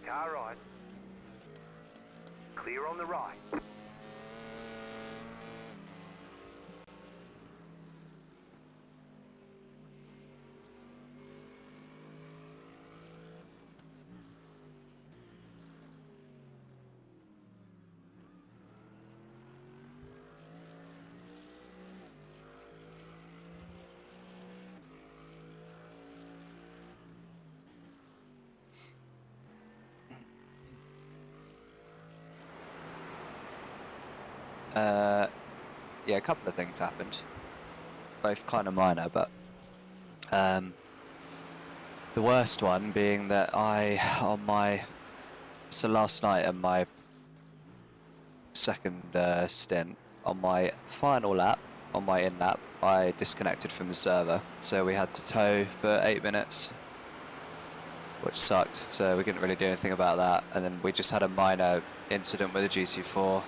Car right. Clear on the right. Yeah, a couple of things happened, both kind of minor, but the worst one being that so last night on my second stint, on my final lap, on my in lap, I disconnected from the server, so we had to tow for 8 minutes, which sucked, so we couldn't really do anything about that, and then we just had a minor incident with the GT4,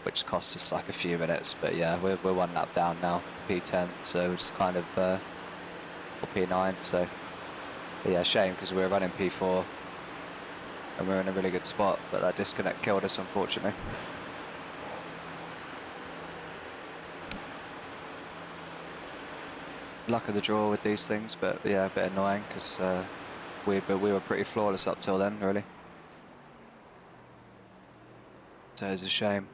which cost us like a few minutes, but yeah, we're one lap down now, P10, so we're just kind of, or P9, so but yeah, shame because we were running P4 and we were in a really good spot, but that disconnect killed us, unfortunately. Luck of the draw with these things, but yeah, a bit annoying because we were pretty flawless up till then, really. So it's a shame.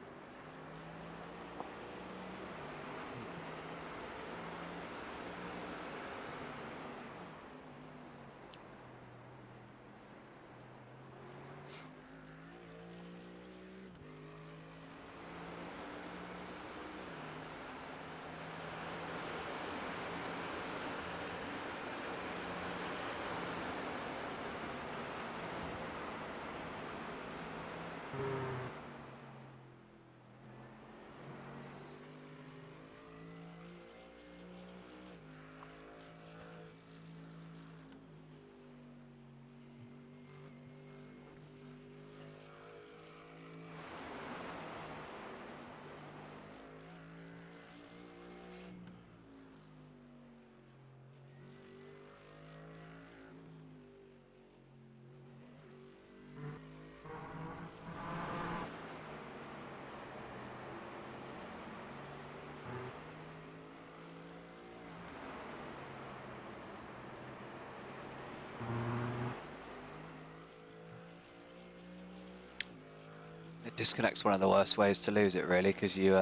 Disconnect's one of the worst ways to lose it, really, because you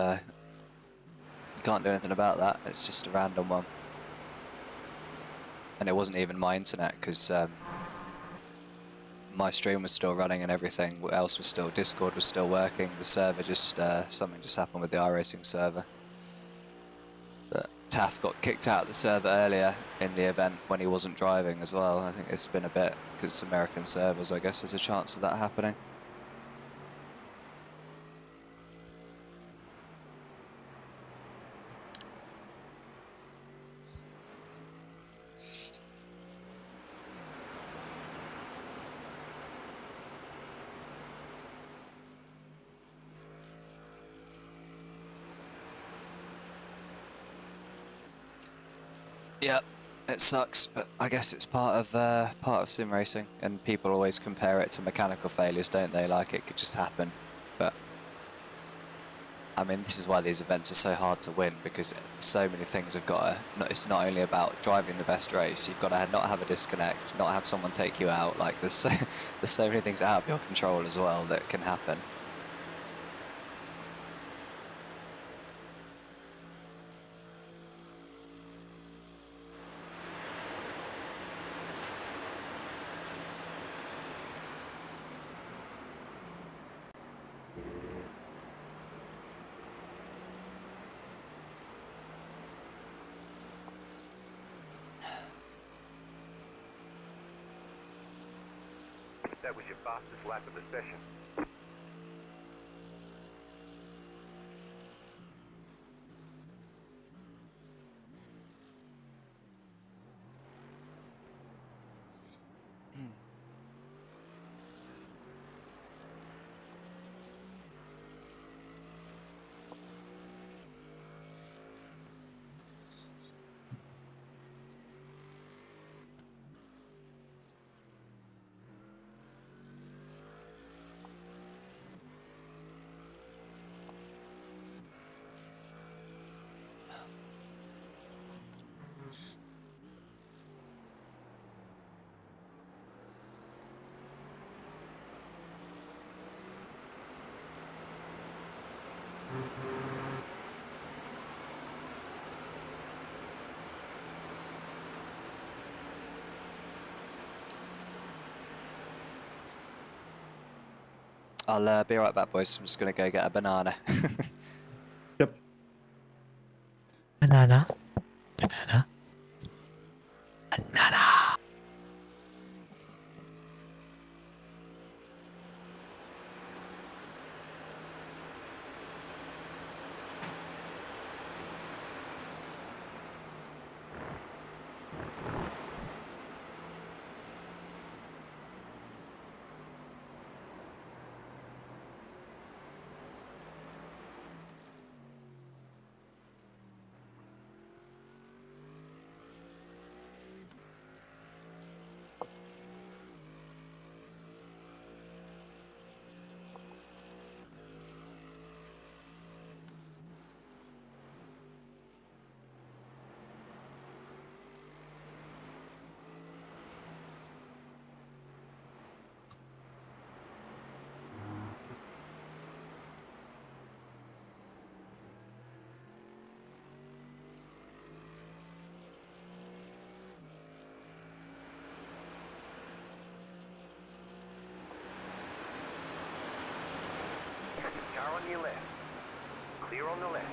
can't do anything about that. It's just a random one, and it wasn't even my internet because my stream was still running and everything else was still, Discord was still working. The server just something just happened with the iRacing server. But Taff got kicked out of the server earlier in the event when he wasn't driving as well. I think it's been a bit because it's American servers. I guess there's a chance of that happening. Yeah, it sucks, but I guess it's part of sim racing, and people always compare it to mechanical failures, don't they? Like it could just happen. But I mean, this is why these events are so hard to win, because so many things have got to. It's not only about driving the best race. You've got to not have a disconnect, not have someone take you out. Like there's so many things out of your control as well that can happen. That was your fastest lap of the session. I'll be right back, boys. I'm just gonna go get a banana. Yep. Banana. Banana. Banana. Car on your left. Clear on the left.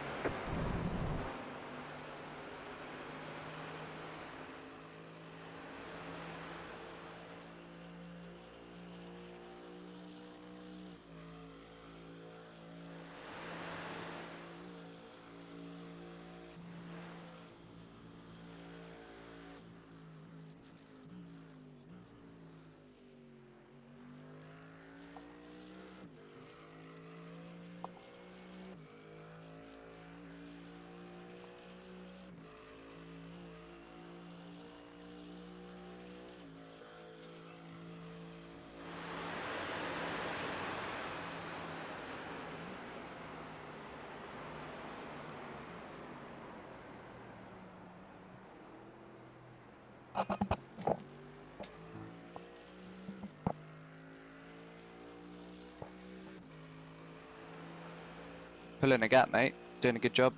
Pulling a gap, mate. Doing a good job.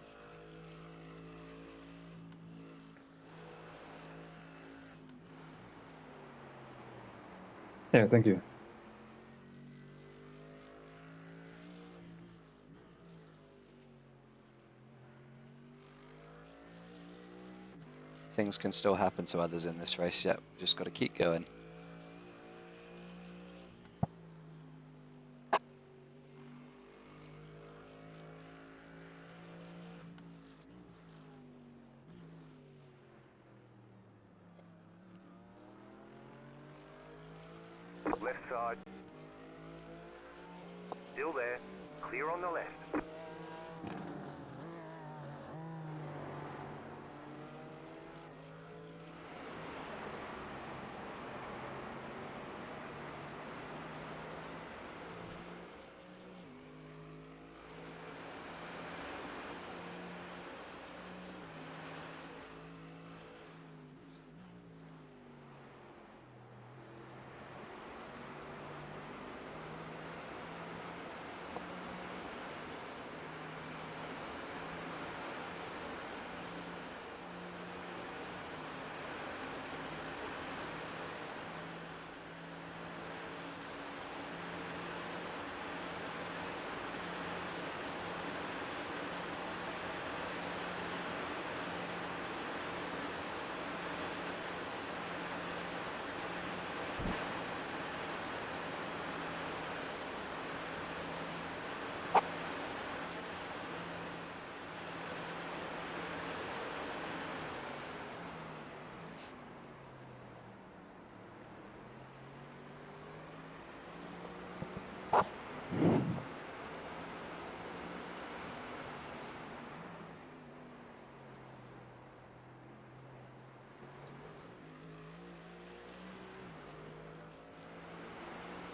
Yeah, thank you. Things can still happen to others in this race yet. We've just got to keep going. Left side. Still there. Clear on the left.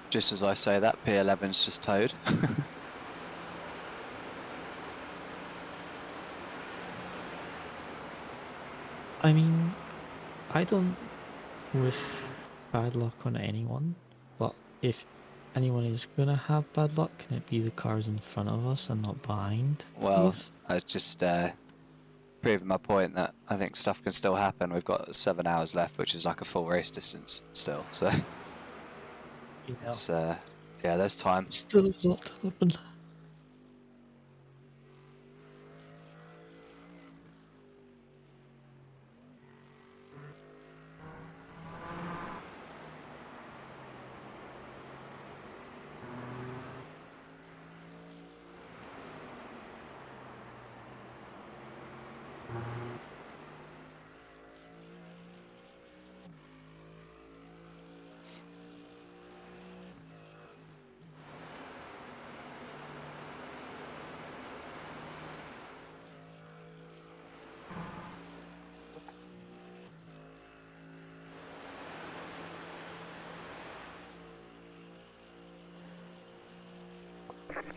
Just as I say that, P11's just towed. I mean, I don't wish bad luck on anyone, but if anyone is gonna have bad luck, can it be the cars in front of us and not behind, Well, please? I was just proving my point that I think stuff can still happen. We've got 7 hours left, which is like a full race distance still. So You know, it's Yeah, there's time. Still a lot to happen.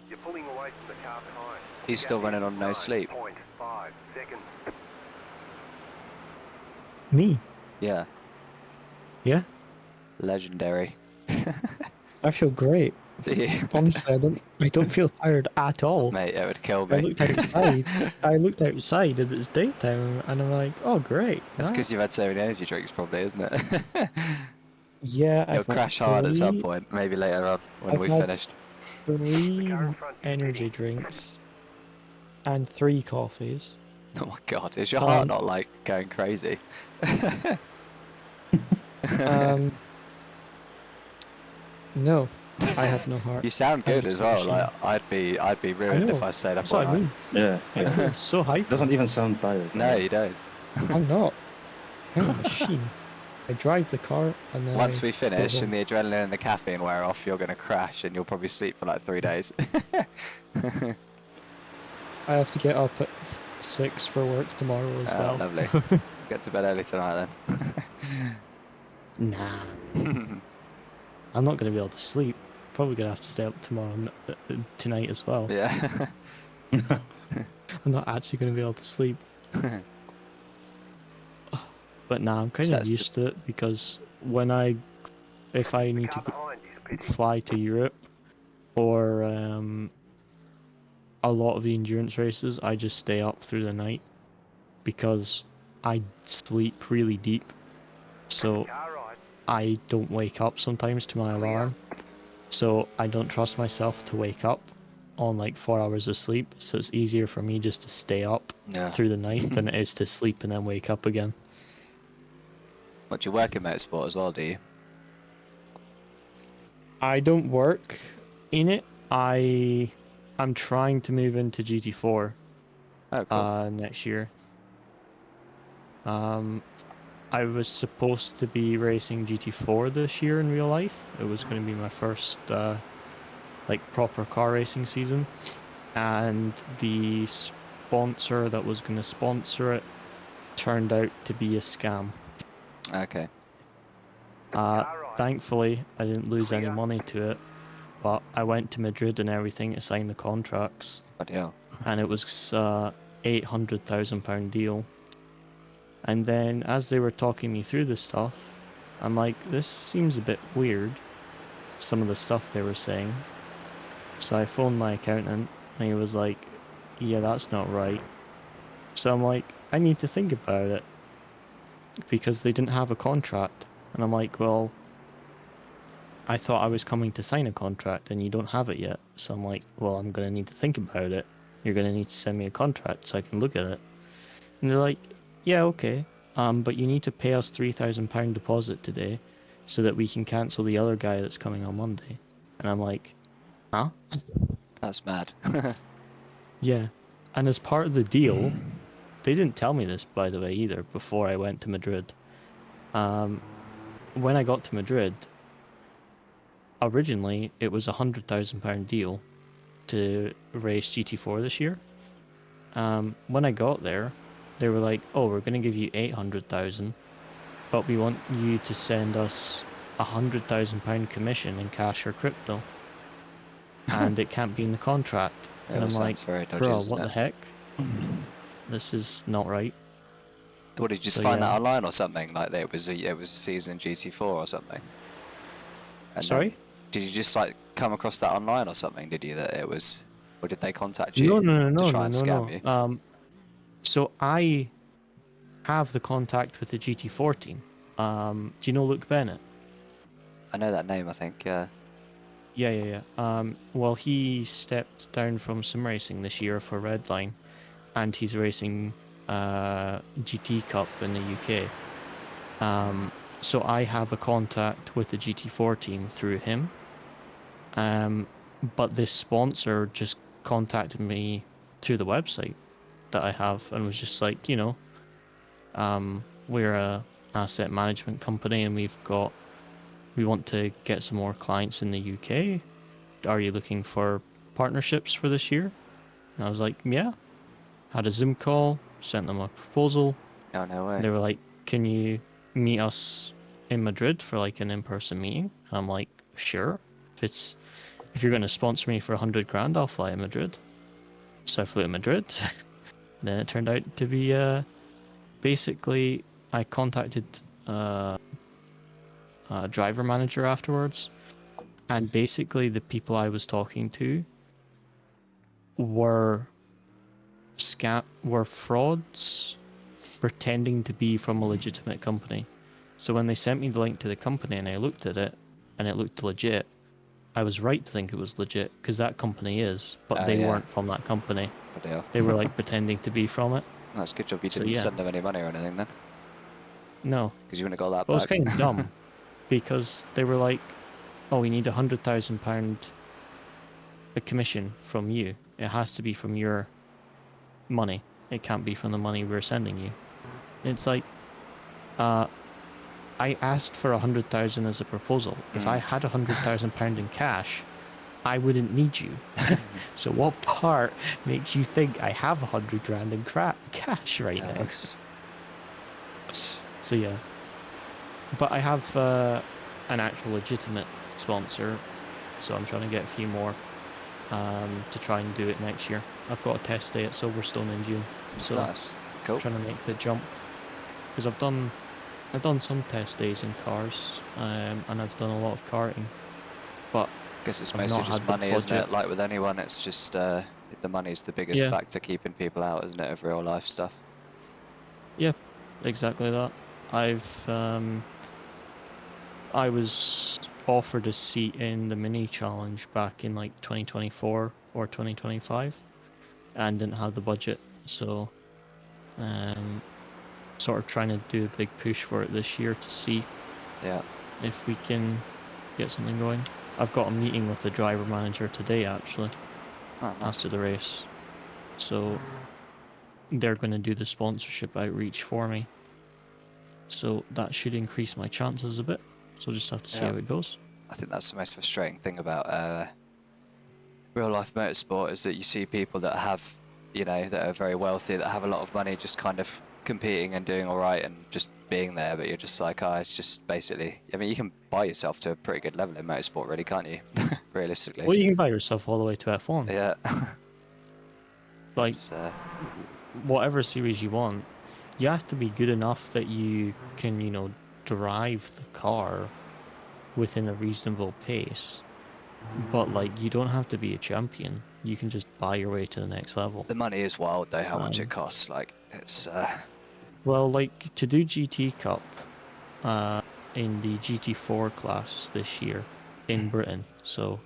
You're pulling away from the car behind. He's still running on no sleep. 9.5 seconds. Me? Yeah, Yeah? legendary. I feel great. Yeah. Honestly, I don't feel tired at all. Mate, it would kill I me. looked outside. I looked outside and it's daytime, and I'm like, oh great. That's right. because you've had so many energy drinks, probably, isn't it? Yeah, It'll I've had crash hard at some three. point, maybe later on when I've we've had finished. 3 car in front is energy spinning. drinks and 3 coffees. Oh my god, is your heart Um, not like going crazy? Um, no, I have no heart. You sound I'm good just as a well. machine. Like I'd be I ruined if know. I stayed up That's all what I night. mean. Yeah. I feel so hyper. Doesn't even sound tired. No, you don't. I'm not. I'm a machine. I drive the car and then Once I we go finish home. and the adrenaline and the caffeine wear off, you're gonna crash and you'll probably sleep for like 3 days. I have to get up at 6 for work tomorrow as well. Lovely. Get to bed early tonight Nah, then. I'm not going to be able to sleep. Probably going to have to stay up tomorrow tonight as well. Yeah. I'm not actually going to be able to sleep. But nah, I'm kind So of that's the- used to it because if I need Car to behind is pitting. fly to Europe or a lot of the endurance races, I just stay up through the night because I sleep really deep. So Car right. I don't wake up sometimes to my alarm. So I don't trust myself to wake up on like 4 hours of sleep. So it's easier for me just to stay up Yeah. through the night than it is to sleep and then wake up again. What, you work in motorsport as well, do you? I don't work in it. I'm trying to move into GT4 Oh, cool. next year. I was supposed to be racing GT4 this year in real life. It was going to be my first like proper car racing season, and the sponsor that was going to sponsor it turned out to be a scam. Okay. Thankfully, I didn't lose any money to it, but I went to Madrid and everything to sign the contracts, Bloody hell. and it was £800,000 deal. And then as they were talking me through the stuff, I'm like, this seems a bit weird, some of the stuff they were saying. So I phoned my accountant and he was like, yeah, that's not right. So I'm like, I need to think about it because they didn't have a contract. And I'm like, well, I thought I was coming to sign a contract and you don't have it yet. So I'm like, well, I'm going to need to think about it. You're going to need to send me a contract so I can look at it. And they're like, yeah, okay. But you need to pay us £3,000 deposit today so that we can cancel the other guy that's coming on Monday. And I'm like, huh? That's mad. Yeah. And as part of the deal, they didn't tell me this, by the way, either, before I went to Madrid. When I got to Madrid, originally it was a £100,000 deal to race GT4 this year. When I got there, they were like, oh, we're going to give you 800,000, but we want you to send us £100,000 commission in cash or crypto. And it can't be in the contract. It And all I'm like, sounds very dodgy, bro, doesn't what it? the heck? This is not right. What, did you just So, find that yeah. online or something? Like that it was a season in GT4 or something? And Sorry? then, did you just like come across that online or something? Did you that it was, or did they contact you to try and scam you? So I have the contact with the GT4 team. Do you know Luke Bennett? I know that name. I think. Yeah. Well, he stepped down from sim racing this year for Redline, and he's racing GT Cup in the UK. So I have a contact with the GT4 team through him. But this sponsor just contacted me through the website that I have and was just like, we're a asset management company and we want to get some more clients in the UK. Are you looking for partnerships for this year? And I was like, yeah. Had a Zoom call, sent them a proposal. Oh, no way. They were like, can you meet us in Madrid for like an in-person meeting? And I'm like, sure. If you're going to sponsor me for 100 grand, I'll fly to Madrid. So I flew to Madrid. Then it turned out to be basically I contacted a driver manager afterwards, and basically the people I was talking to were frauds pretending to be from a legitimate company. So when they sent me the link to the company and I looked at it and it looked legit, I was right to think it was legit because that company is, but they weren't from that company. Bloody hell. They were like pretending to be from it. That's a good job you So, didn't yeah. send them any money or anything then, No, because you wouldn't have got that but it was back. kind of dumb because they were like, "Oh, we need £100,000 a commission from you. It has to be from your money. It can't be from the money we're sending you." And it's like, I asked for 100,000 as a proposal. If I had £100,000 in cash, I wouldn't need you. So what part makes you think I have 100 grand in cash right now? So yeah, but I have an actual legitimate sponsor, so I'm trying to get a few more to try and do it next year. I've got a test day at Silverstone in June, so Nice. Cool. trying to make the jump because I've done some test days in cars, and I've done a lot of karting, but I guess it's I've mostly not just had the money, isn't it? budget. Like with anyone, it's just the money's the biggest Yeah. factor keeping people out, isn't it, of real life stuff? Yeah, exactly that. I was offered a seat in the mini challenge back in like 2024 or 2025 and didn't have the budget, so sort of trying to do a big push for it this year to see if we can get something going. I've got a meeting with the driver manager today actually, after the race, so they're going to do the sponsorship outreach for me, so that should increase my chances a bit. So we'll just have to see how it goes. I think that's the most frustrating thing about real life motorsport is that you see people that have, that are very wealthy, that have a lot of money, just kind of competing and doing all right and just being there, but you're just like, it's just basically, I mean, you can buy yourself to a pretty good level in motorsport, really, can't you? Realistically. Well, you can buy yourself all the way to F1. Yeah. Like, whatever series you want, you have to be good enough that you can, drive the car within a reasonable pace. But, like, you don't have to be a champion. You can just buy your way to the next level. The money is wild, though, how much it costs. Like, it's... Well, like, to do GT Cup in the GT4 class this year in Britain, so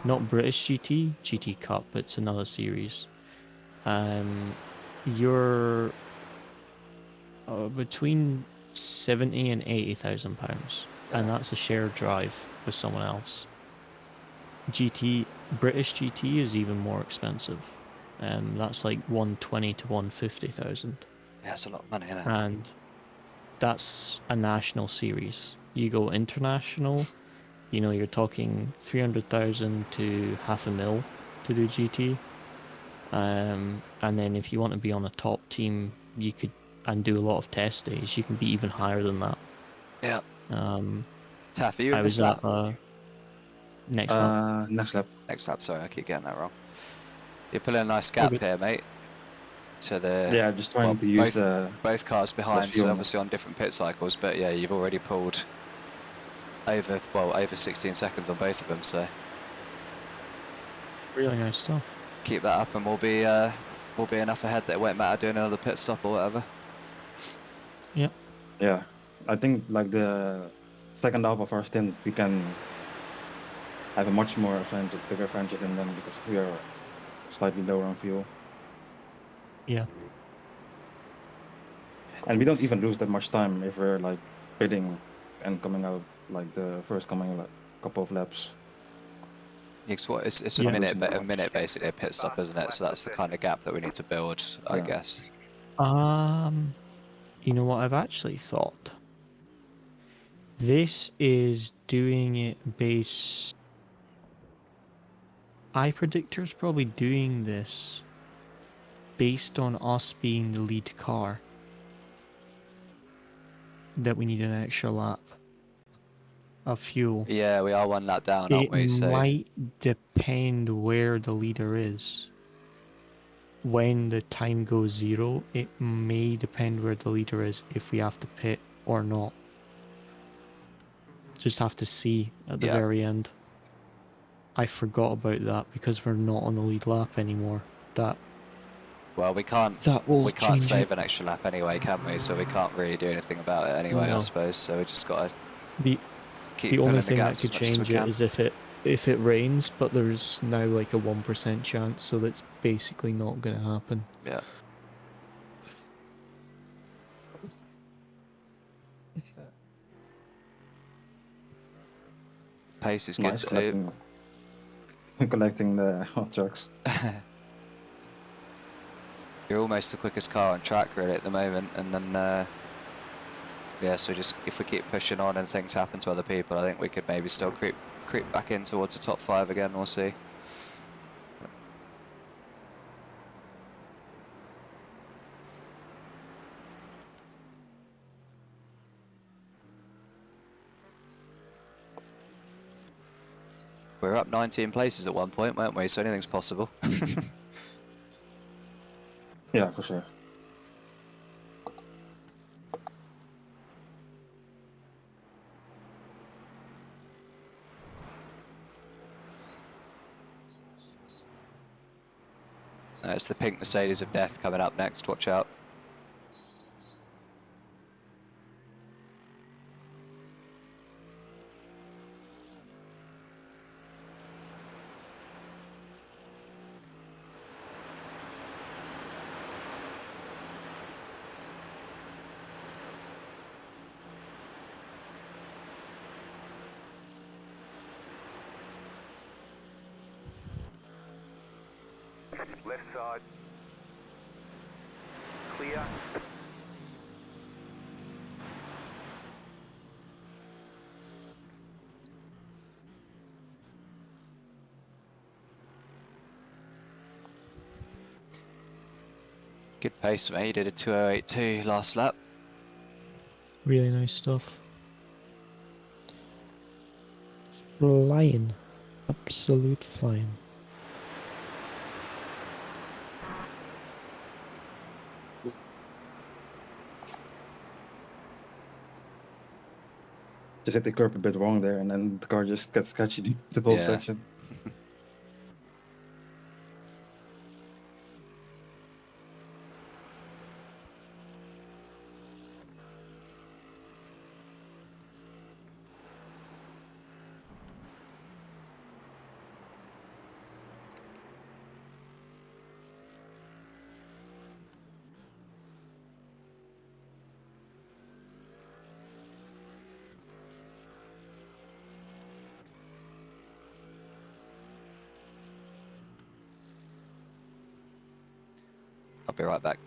not British GT Cup, it's another series. You're between 70 and 80,000 pounds, and that's a shared drive with someone else. British GT is even more expensive. That's like 120 to 150,000. Yeah, it's a lot of money, isn't it? And that's a national series. You go international, you're talking 300,000 to $500,000 to do GT. And then if you want to be on a top team, you could, and do a lot of test days, you can be even higher than that. Yeah. Taff, are you I was at next lap. Next lap. Next lap, sorry, I keep getting that wrong. You're pulling a nice gap here, mate. To the Yeah, just trying to use both cars behind, so obviously on different pit cycles, but yeah, you've already pulled over 16 seconds on both of them, so really nice stuff. Keep that up and we'll be enough ahead that it won't matter doing another pit stop or whatever. Yep. Yeah, I think like the second half of our stint we can have a much more advantage, bigger advantage than them because we are slightly lower on fuel. Yeah. And we don't even lose that much time if we're like pitting and coming out like the first coming like couple of laps. It's what it's Yeah. a minute, Losing but that a much. minute basically a pit stop, isn't it? So that's the kind of gap that we need to build, I Yeah. guess. You know what I've actually thought? This is doing it based. iPredictor's probably doing this based on us being the lead car. That we need an extra lap of fuel. Yeah, we are one lap down, aren't It we? So might depend where the leader is. When the time goes 0, it may depend where the leader is if we have to pit or not. Just have to see at the yeah, very end. I forgot about that because we're not on the lead lap anymore. well we can't Will change save it. an extra lap anyway, can we? So we can't really do anything about it anyway, I No. suppose. So we just got to The keep the pulling only the thing that gaps could as much as we change it can. is if it rains, but there's now like a 1% chance, so that's basically not going to happen. Yeah. Pace is good. Nice collecting the hot trucks. You're almost the quickest car on track really at the moment, and then yeah, so just if we keep pushing on and things happen to other people, I think we could maybe still creep back in towards the top 5 again. We'll see. We were up 19 places at one point, weren't we? So anything's possible. Yeah, for sure. It's the pink Mercedes of death coming up next. Watch out. Left side. Clear. Good pace, mate. You did a 2:08.2 last lap. Really nice stuff. Flying. Absolute flying. Just hit the curb a bit wrong there, and then the car just gets sketchy the whole Yeah. section. I'll be right back.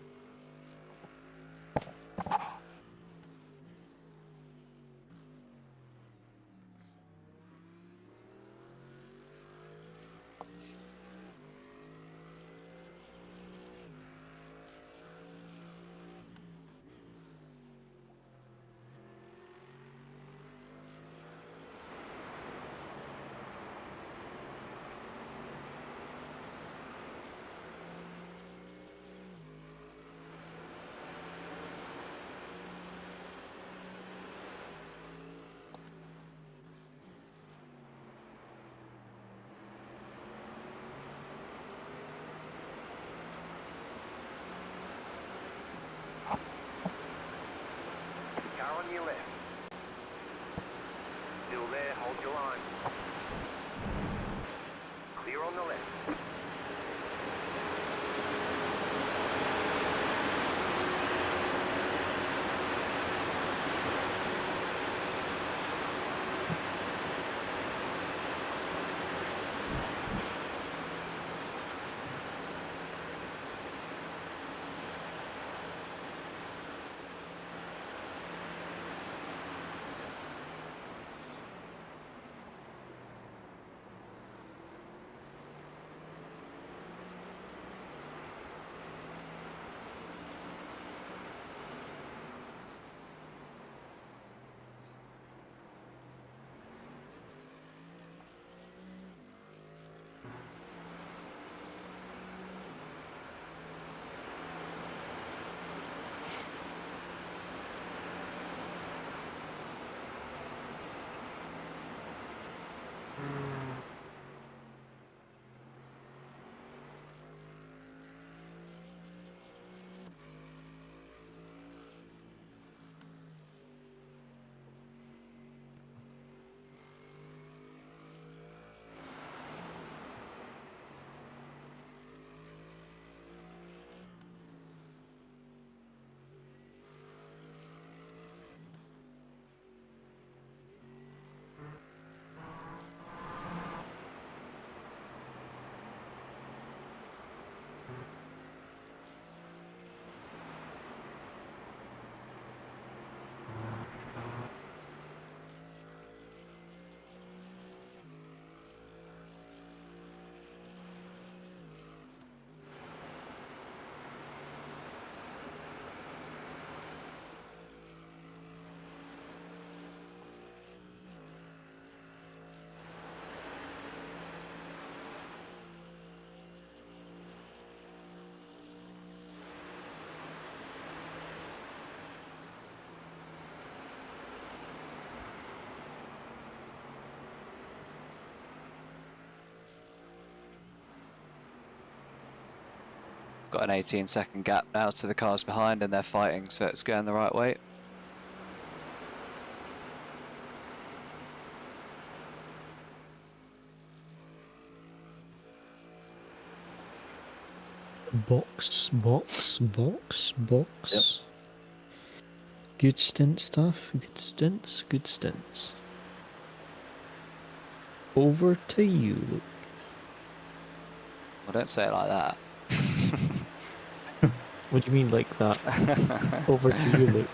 Car on your left. Still there, hold your line. Clear on the left. Got an 18-second gap now to the cars behind, and they're fighting, so it's going the right way. Box. Yep. Good stint stuff. Good stints. Over to you, Luke. Well, don't say it like that. What do you mean like that? Over to you, Luke.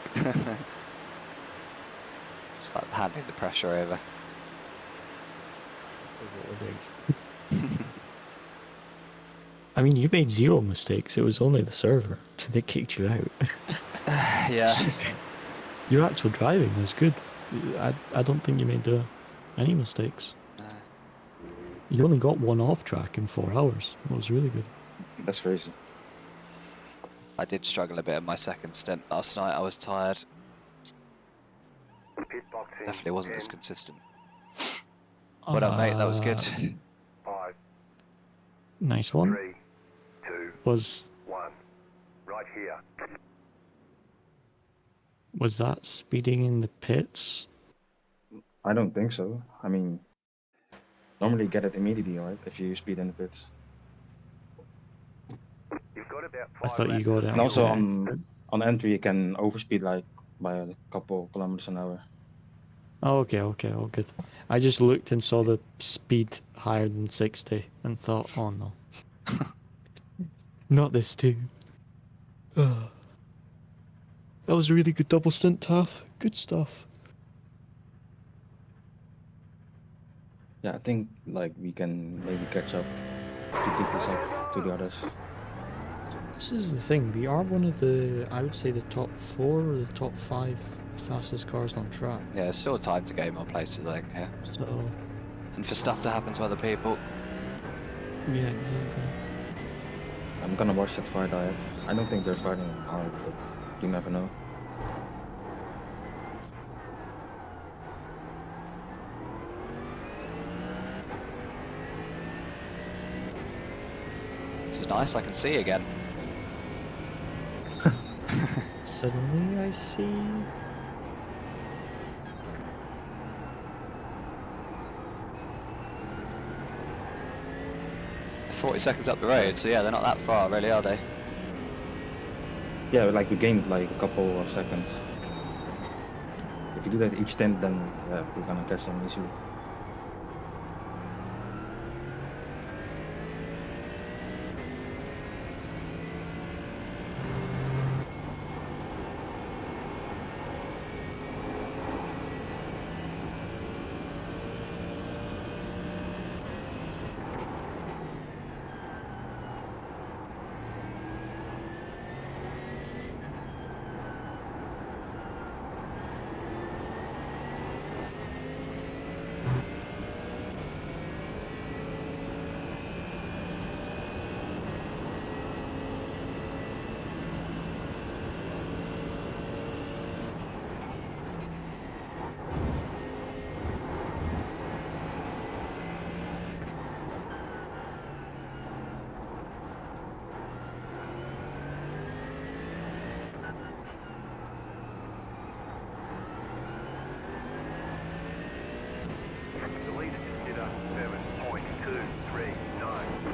It's like handing the pressure over. I mean, you made 0 mistakes. It was only the server that kicked you out. Yeah. Your actual driving was good. I don't think you made any mistakes. You only got 1 off track in 4 hours. That was really good. That's crazy. I did struggle a bit in my second stint last night. I was tired. Pit box in Definitely wasn't as 10, consistent. Well done, mate. That was good. 5, Nice one. 3, 2, Was 1. Right here. that speeding in the pits? I don't think so. I mean, normally you get it immediately, right? If you speed in the pits. You've got about 5 I thought you laps got of it And also fuel. on entry you can overspeed like by a couple kilometers an hour. Oh, okay, all good. I just looked and saw the speed higher than 60 and thought, oh no. Not this too. Ugh. That was a really good double stint, Taff. Good stuff. Yeah, I think like we can maybe catch up if you take this up to the others. This is the thing, we are one of the, I would say the top 4 or the top 5 fastest cars on track. Yeah, there's still time to gain more places, I think, yeah. So, And for stuff to happen to other people. yeah, exactly. I'm gonna watch that fire diet. I don't think they're fighting hard, but you never know. This is nice, I can see again. Suddenly I see... 40 seconds up the road, so yeah, they're not that far, really, are they? Yeah, like we gained like a couple of seconds. If you do that each stint, then yeah, we're gonna catch them easily. The leader just hit up 7.239.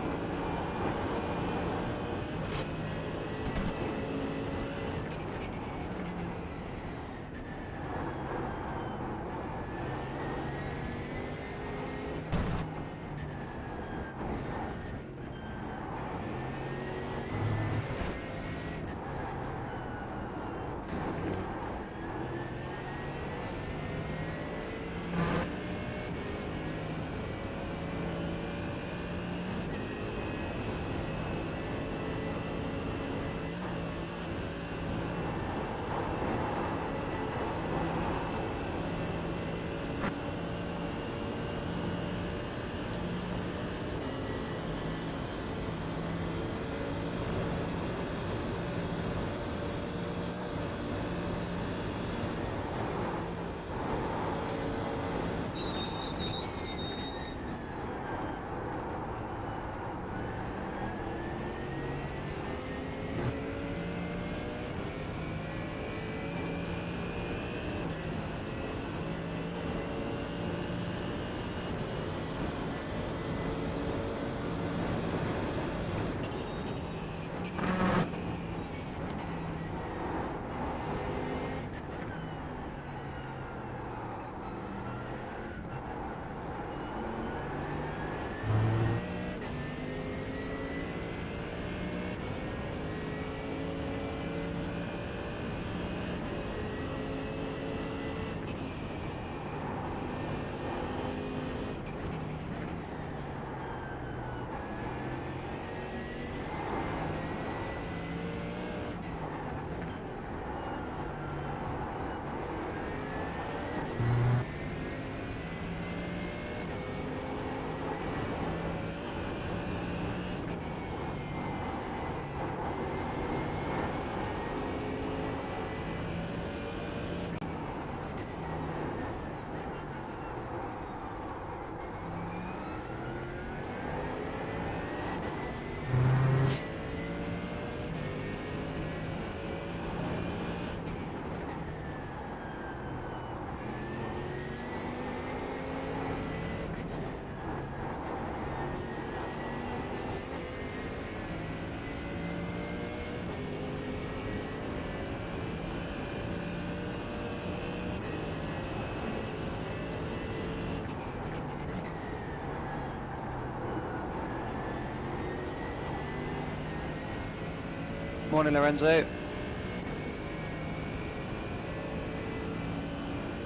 Morning, Lorenzo.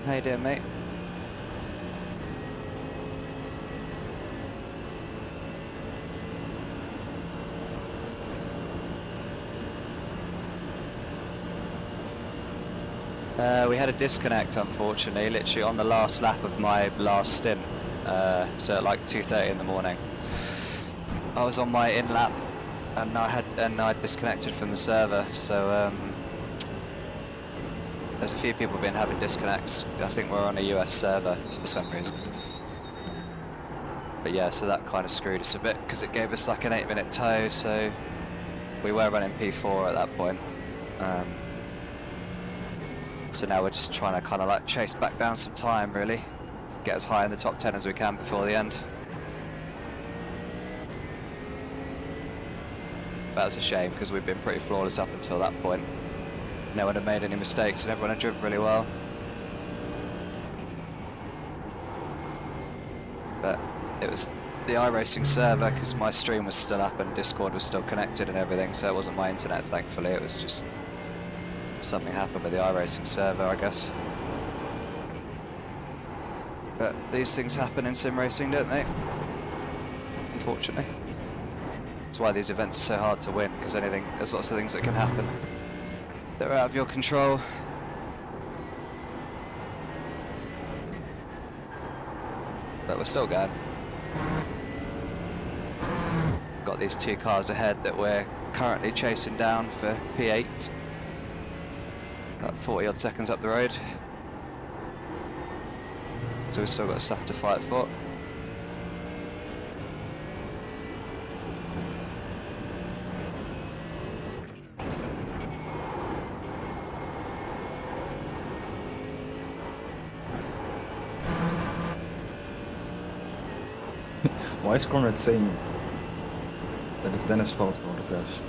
How you doing, mate? We had a disconnect, unfortunately, literally on the last lap of my last stint. So at like 2:30 in the morning. I was on my in lap, and I disconnected from the server. So there's a few people been having disconnects. I think we're on a US server for some reason. But yeah, so that kind of screwed us a bit because it gave us like an 8-minute tow. So we were running P4 at that point. So now we're just trying to kind of like chase back down some time, really. Get as high in the top 10 as we can before the end. That's a shame because we've been pretty flawless up until that point. No one had made any mistakes and everyone had driven really well. But it was the iRacing server because my stream was still up and Discord was still connected and everything, so it wasn't my internet, thankfully. It was just something happened with the iRacing server, I guess. But these things happen in sim racing, don't they? Unfortunately. That's why these events are so hard to win, because there's lots of things that can happen that are out of your control. But we're still going. Got these 2 cars ahead that we're currently chasing down for P8. About 40 odd seconds up the road. So we've still got stuff to fight for. Why is Conrad saying that it's Dennis' fault for the crash?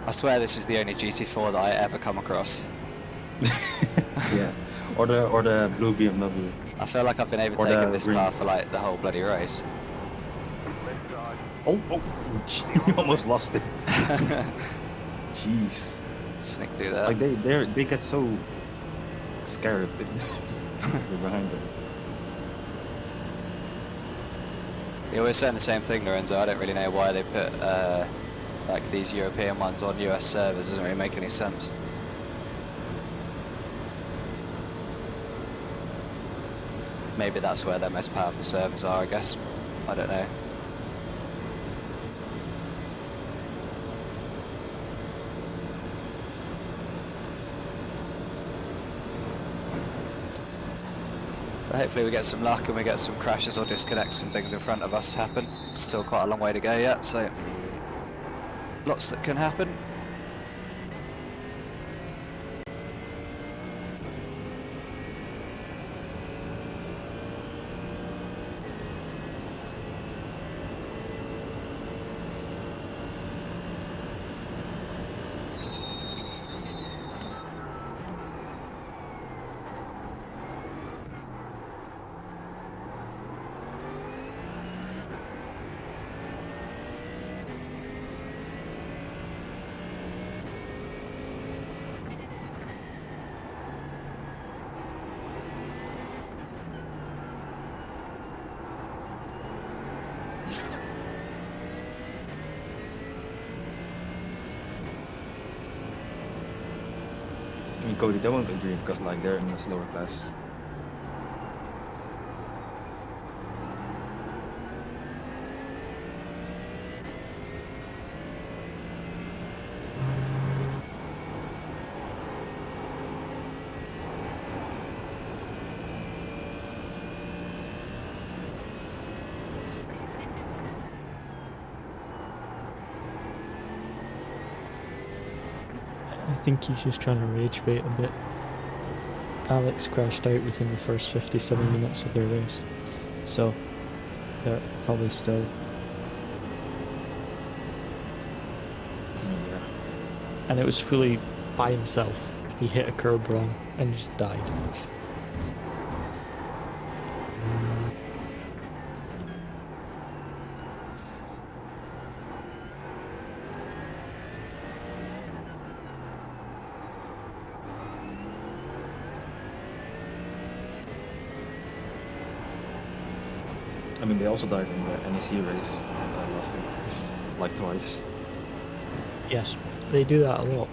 I swear this is the only GT4 that I ever come across. Yeah, or the blue BMW. I feel like I've been overtaking this car for like the whole bloody race. Left side. Oh, you almost lost it. Jeez. Sneak through there. Like they get so scared if you're behind them. Yeah, we're saying the same thing, Lorenzo. I don't really know why they put like these European ones on US servers. Doesn't really make any sense. Maybe that's where their most powerful servers are, I guess. I don't know. But hopefully we get some luck and we get some crashes or disconnects and things in front of us happen. Still quite a long way to go yet, so lots that can happen. I mean, Cody, they won't agree because like they're in the slower class. I think he's just trying to rage bait a bit. Alex crashed out within the first 57 minutes of their race, so they're probably still. Yeah. And it was fully by himself. He hit a curb run and just died. I mean, they also died in the NEC race last week, like twice. Yes, they do that a lot.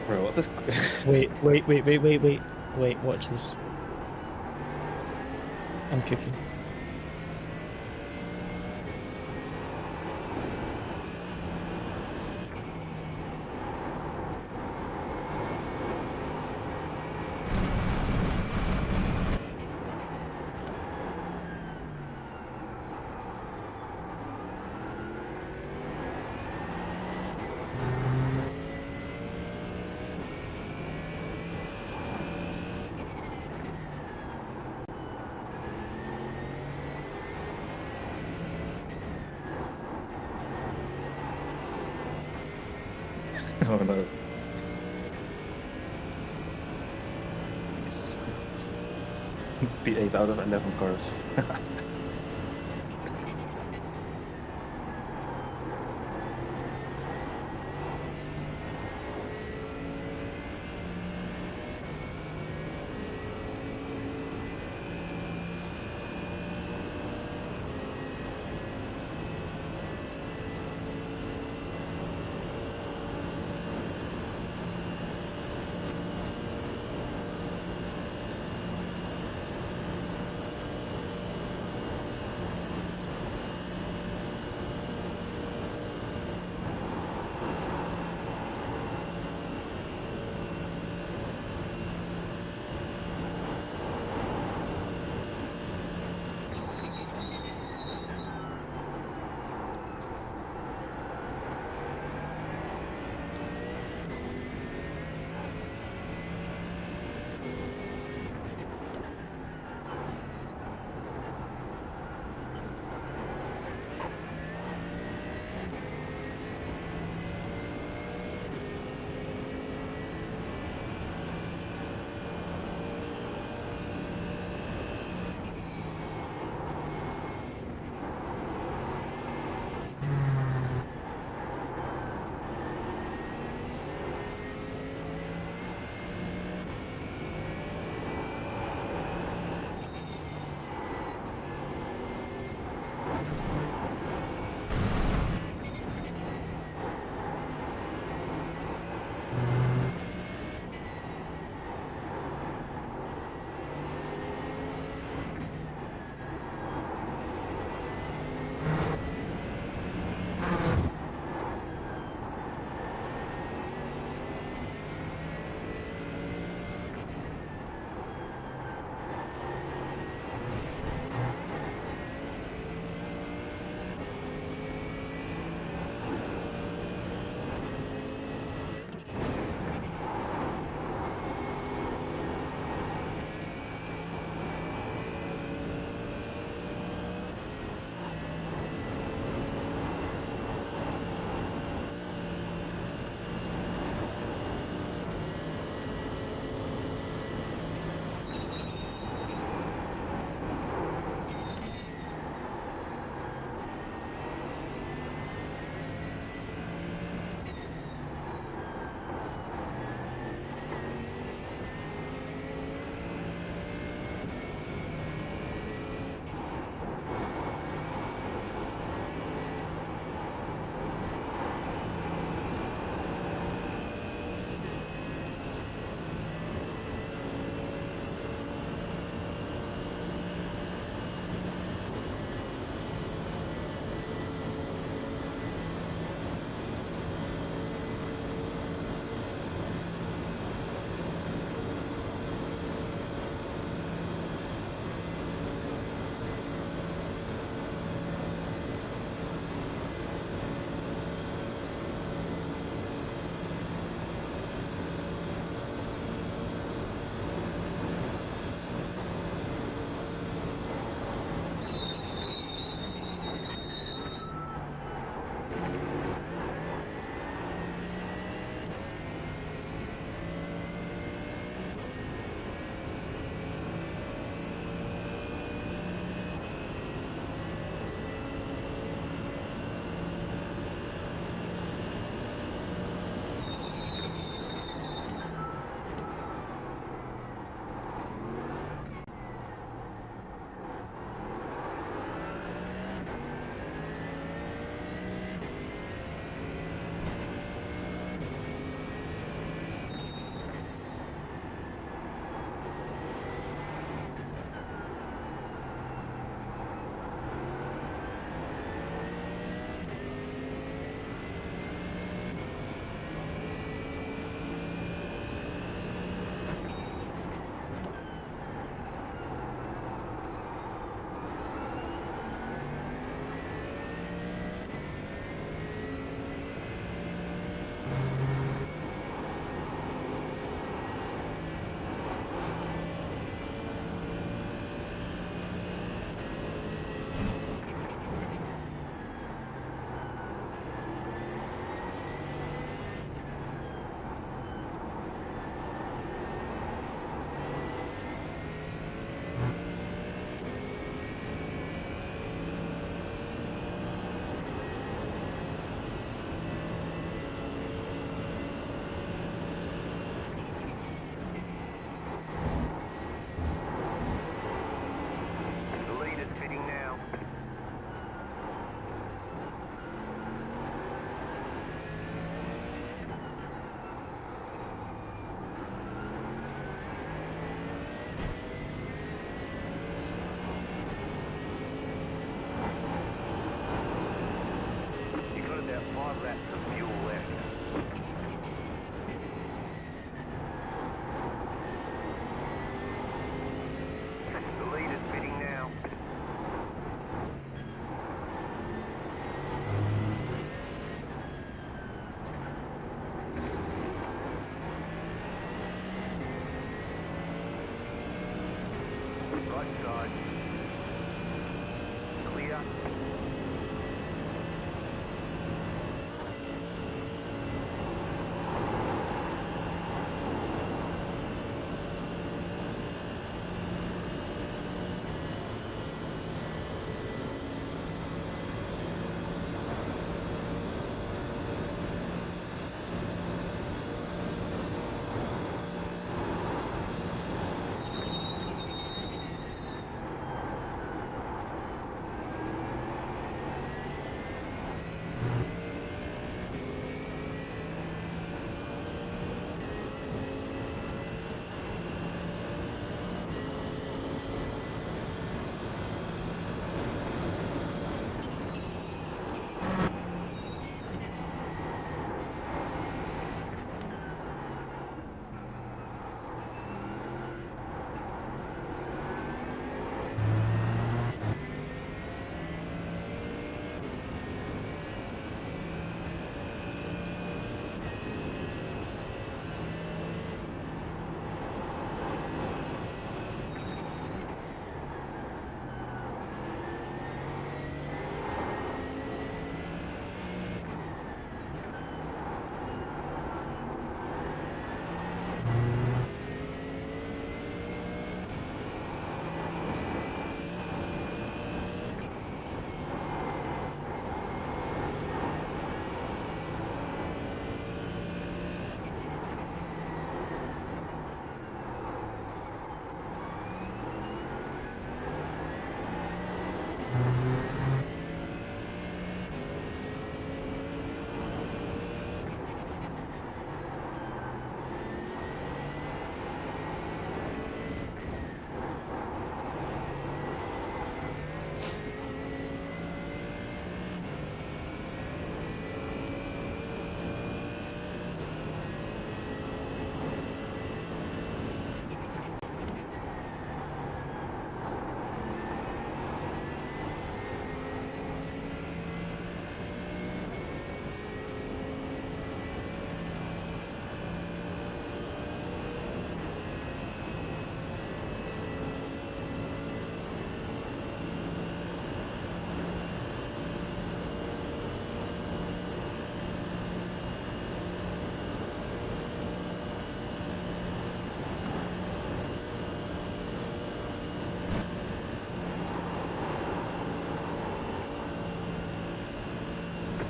Bro, what is... Wait, watch this. I'm cooking. Oh no. P8 out of 11 cars. outside. Clear.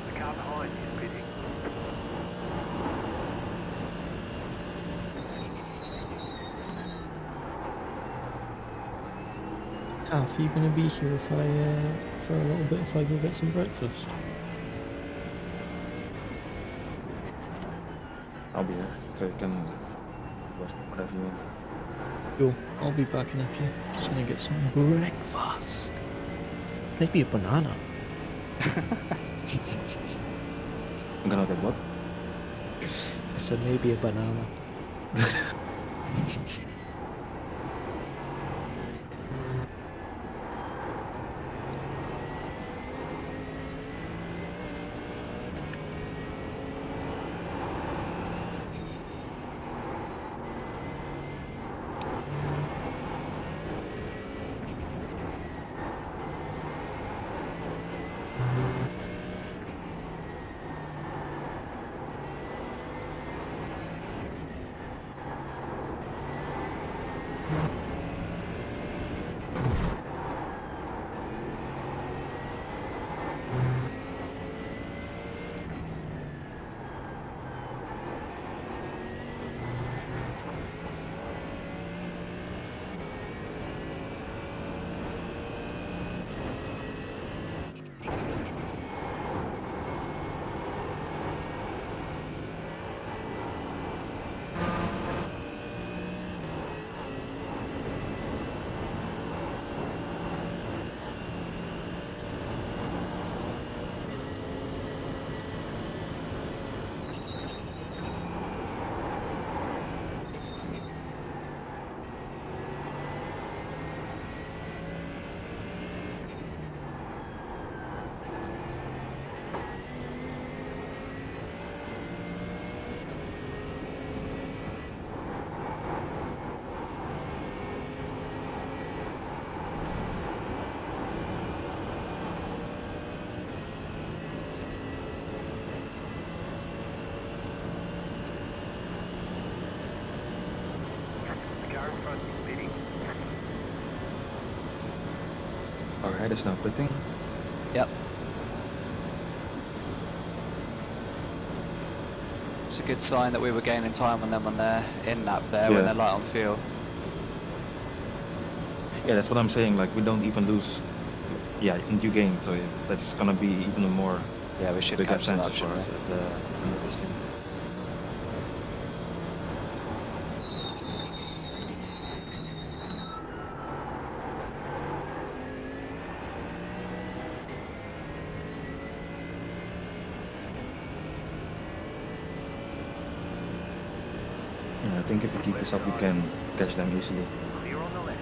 The car behind is pitting. Half, are you gonna be here if I for a little bit if I go get some breakfast? I'll be here, so you can work whatever you want. Cool. I'll be back in a few. Just gonna get some breakfast. Maybe a banana. I'm gonna get what? I said maybe a banana. Our head is now pitting. Yep. It's a good sign that we were gaining time on them on their in lap there when Yeah. they're light on fuel. Yeah, that's what I'm saying. Like we don't even lose. Yeah, and you gain, so that's gonna be even a more Yeah, we should big catch them advantage up, for shouldn't us we? at the end of this thing. Yeah, I think if we keep this up, we can catch them easily. Clear on the left.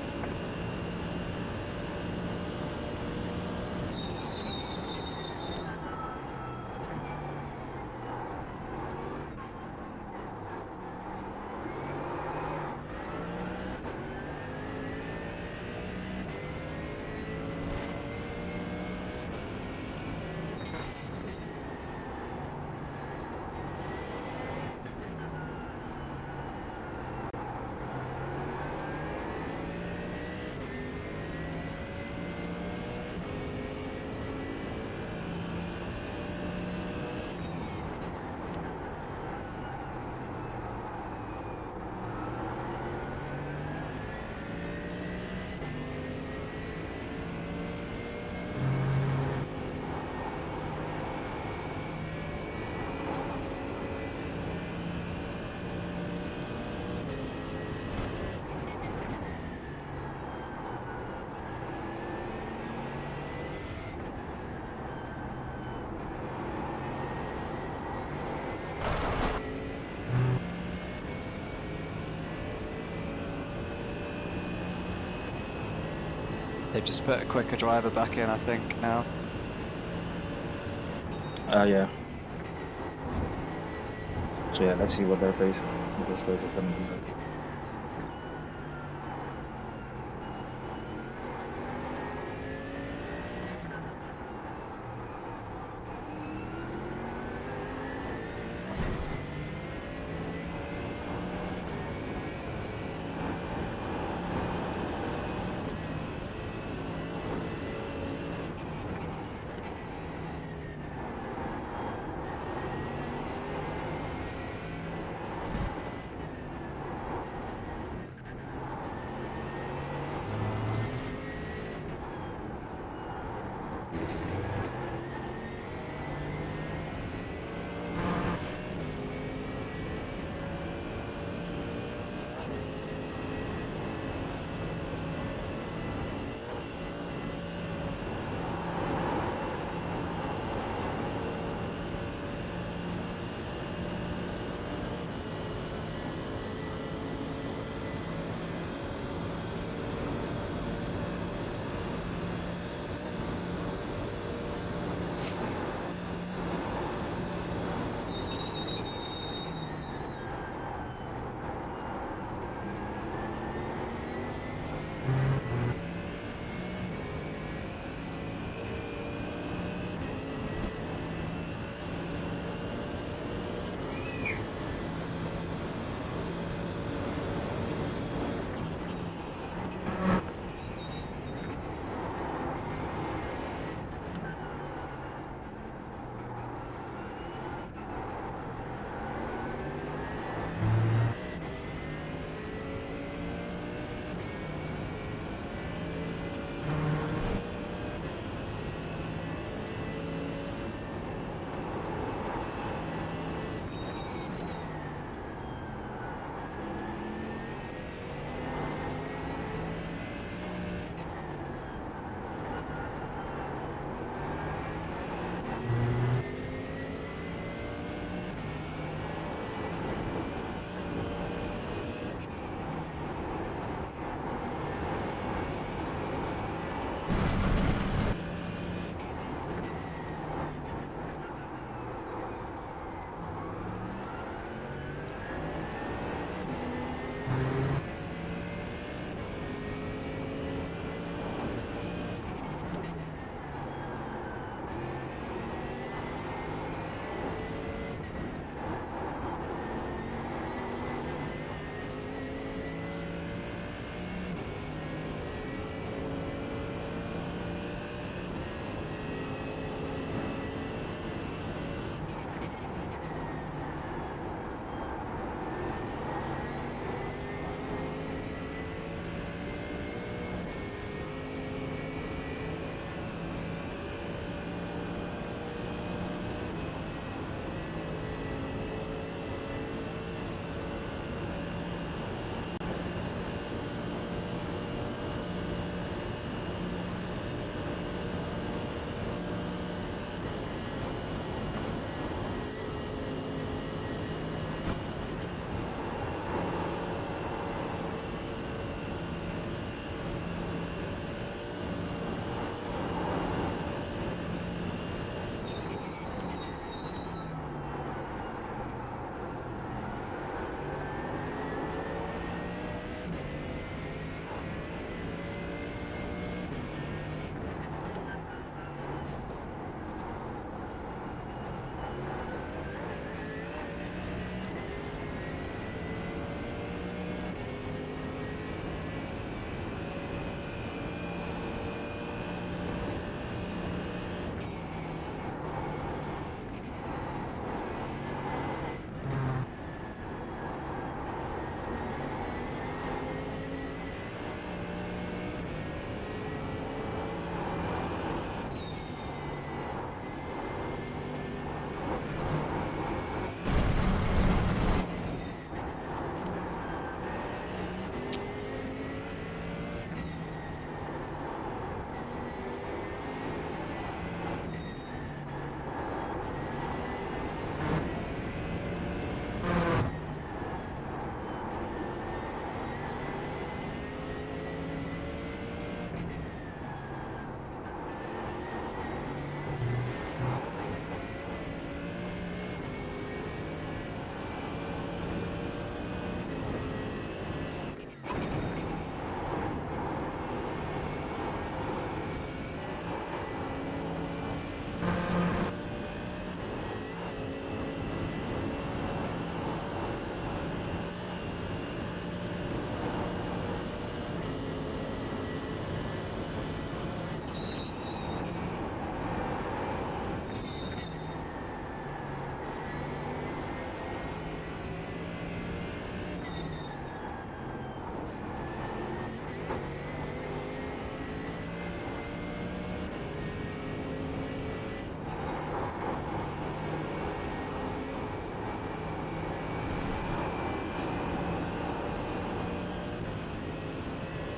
They've just put a quicker driver back in, I think, now. Yeah. So yeah, let's see what their pace, what their pace is gonna be like.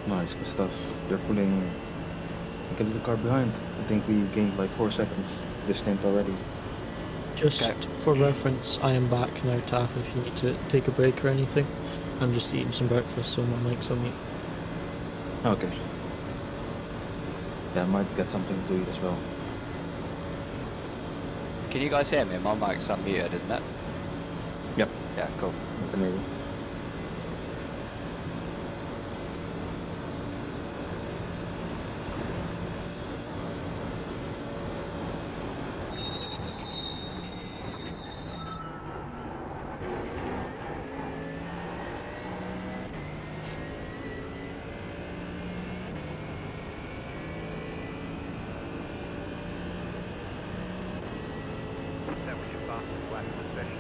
Nice, good stuff. They're pulling. Get the car behind. I think we gained like 4 seconds this stint already. Just Okay. for reference, I am back now, Taff, if you need to take a break or anything. I'm just eating some breakfast, so my mic's on mute. Okay. Yeah, I might get something to eat as well. Can you guys hear me? My mic's unmuted, isn't it? Yep. Yeah, cool. I can hear you. That was your fastest lap of the session.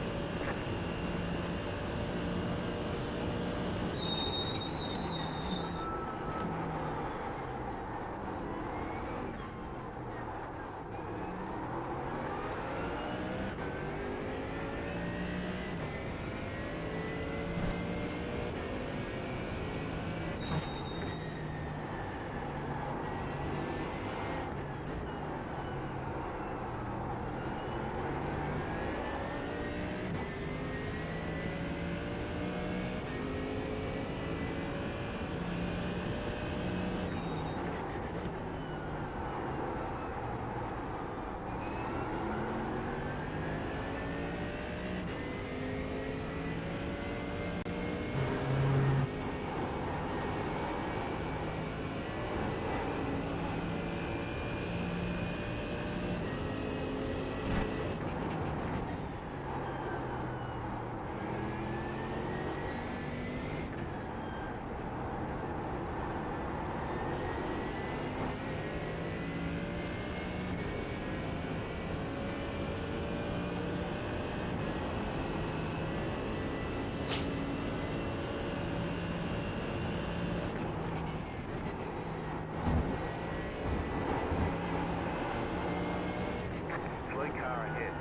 Slow car ahead.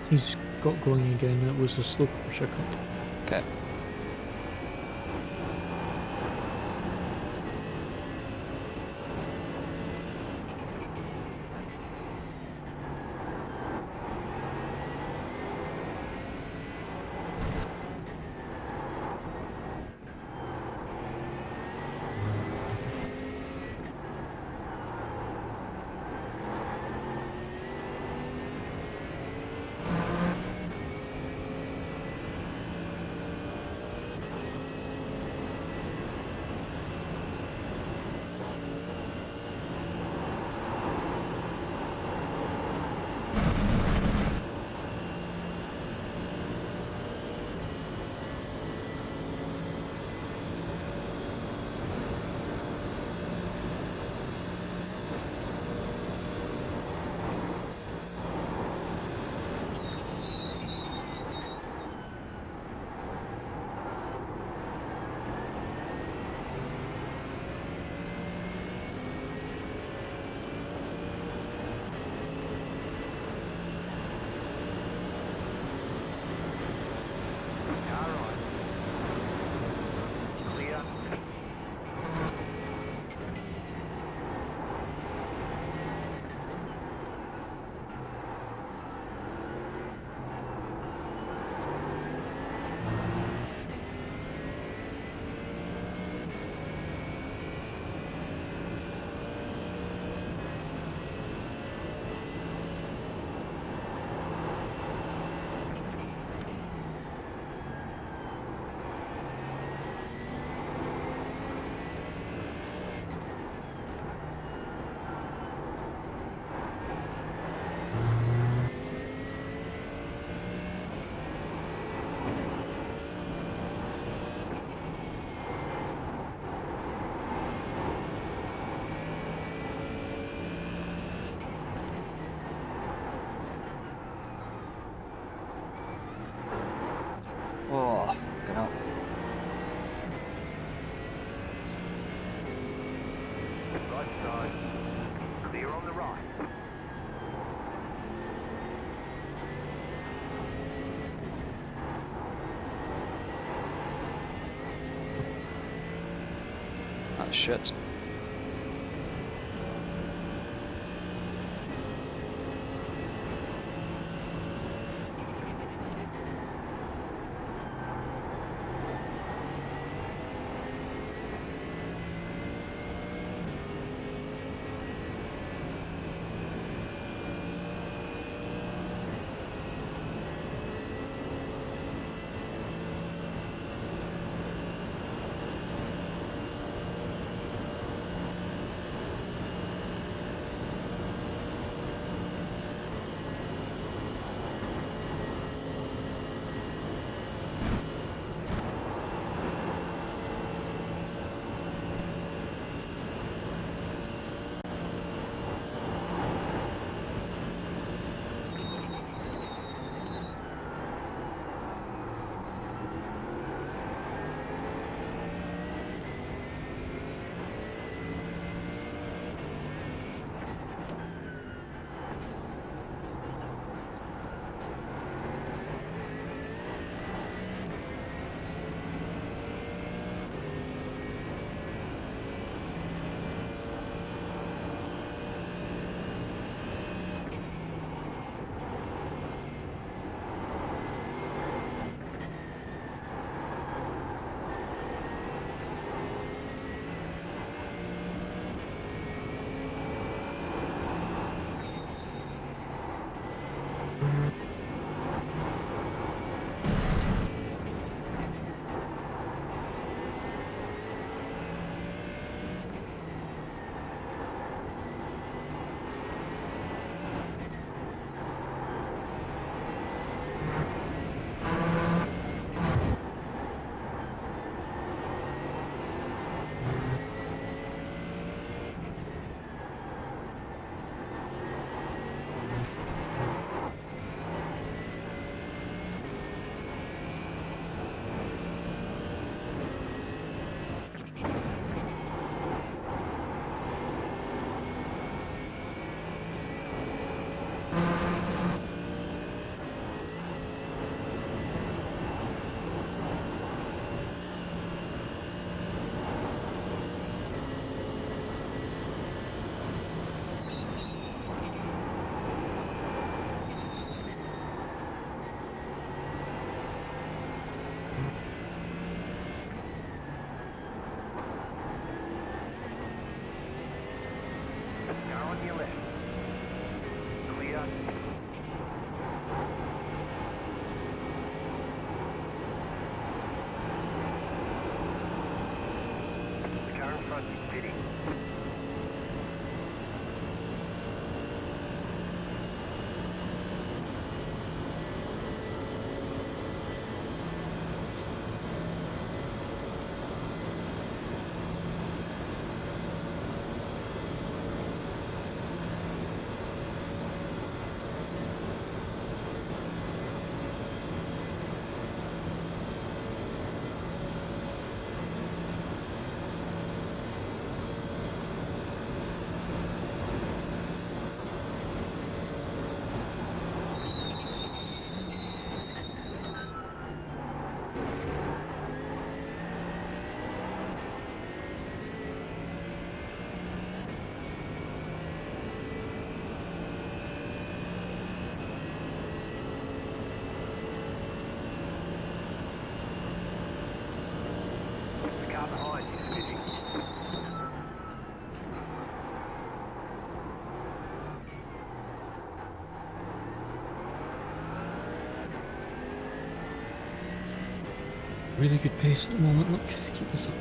He's got going again, it was a slow pressure cut. Okay. Car on. Clear. Oh, fucking hell. Right side. Clear on the right. Oh shit. Car on your left. Clear. The car in front is pitting. The car behind is pitting. Really good pace at the moment, look, keep this up.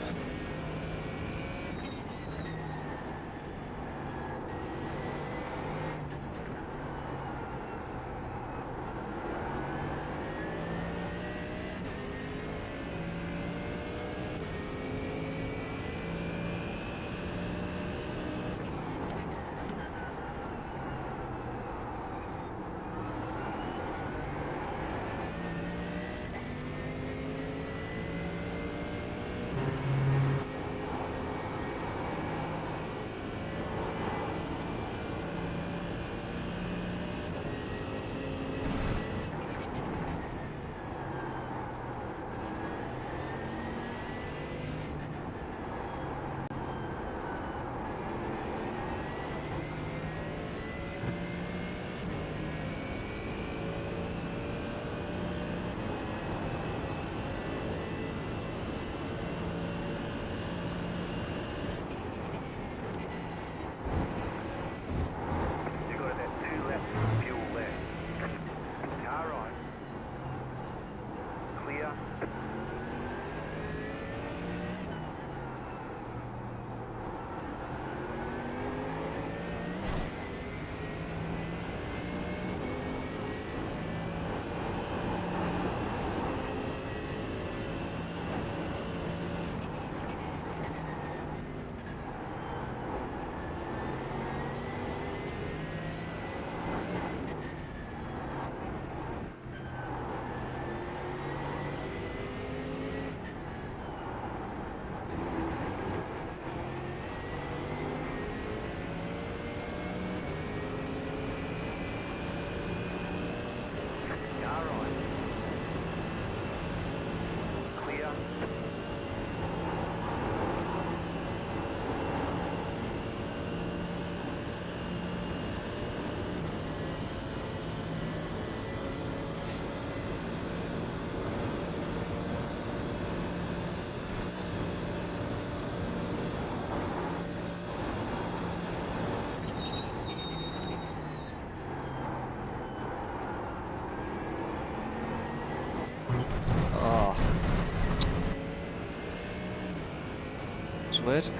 weird.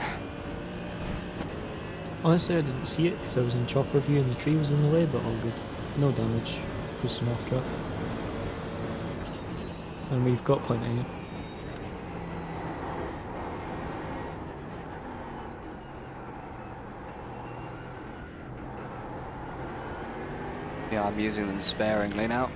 Honestly, I didn't see it because I was in chopper view and the tree was in the way, but all good. No damage. Just an off track. And we've got point A. Yeah, I'm using them sparingly now.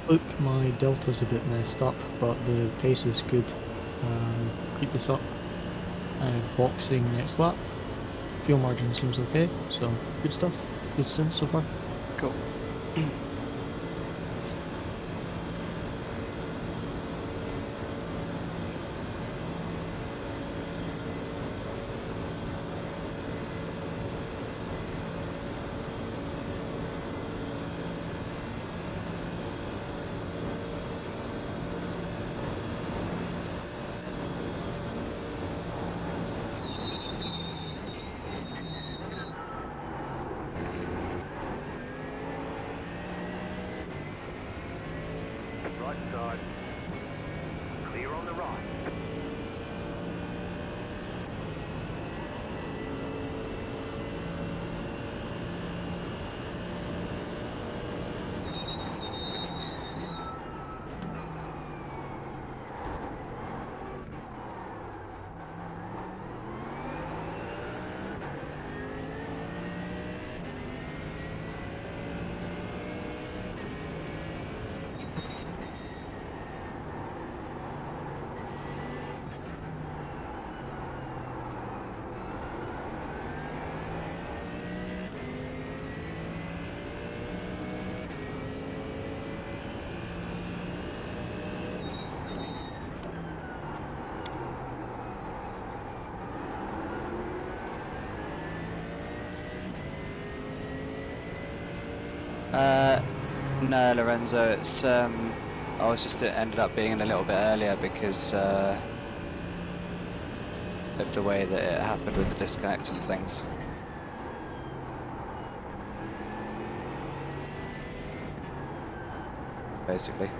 Look, my delta's a bit messed up, but the pace is good. Keep this up. Boxing next lap. Fuel margin seems okay, so good stuff. Good stint so far. Cool. No, Lorenzo, it's I was just, it ended up being a little bit earlier because of the way that it happened with the disconnect and things. Basically.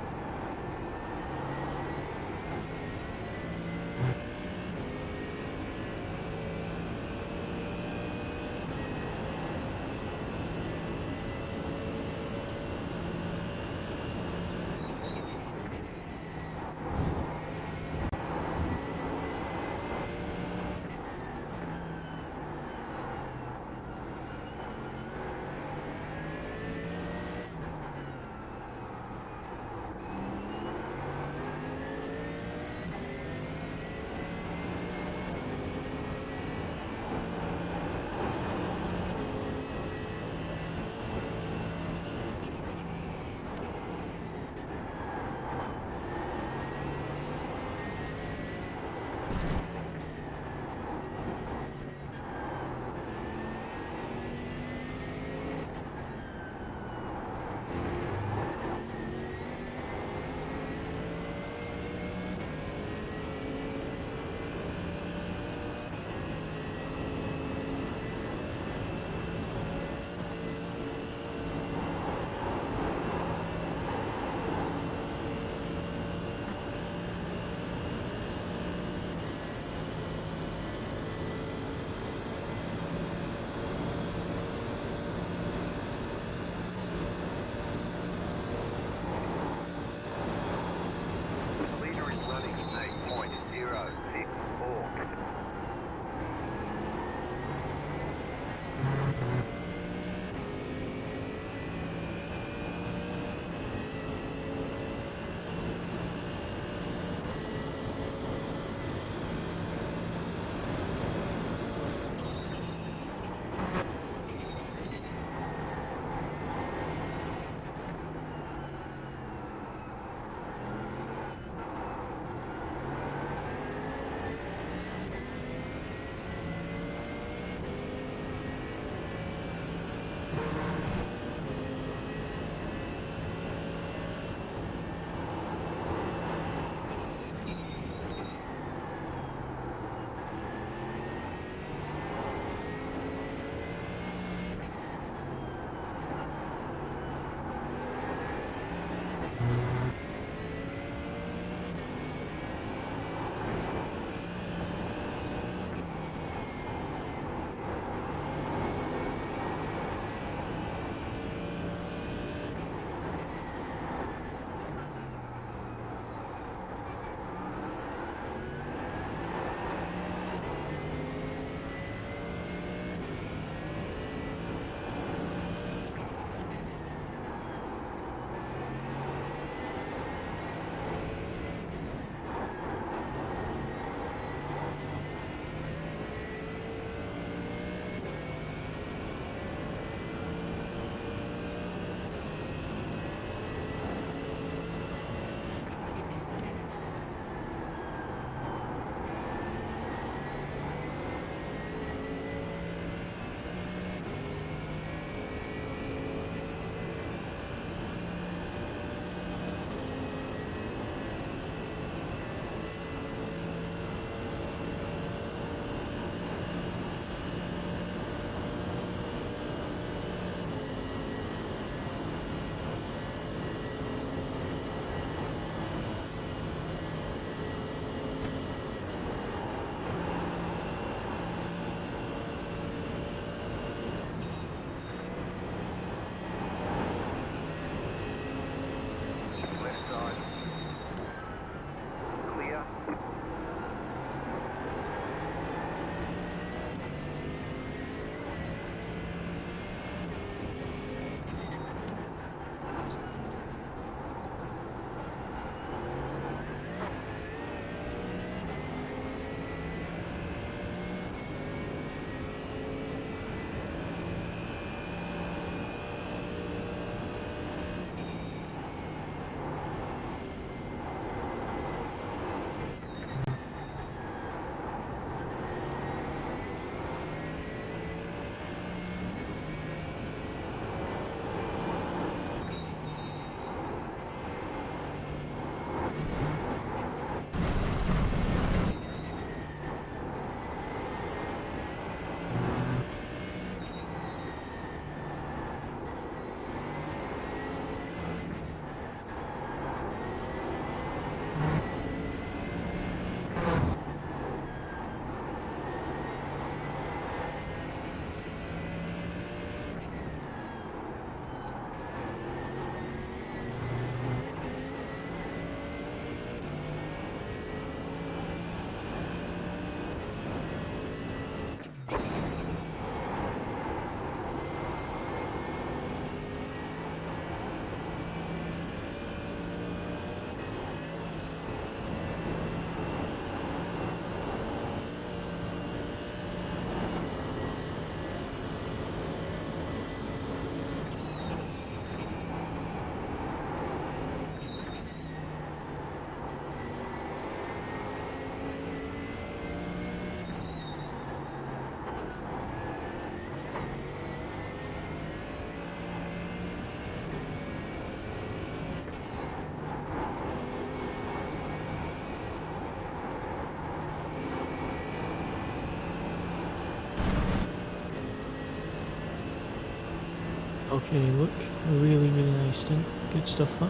Okay, look, a really, really nice stint. Good stuff, huh?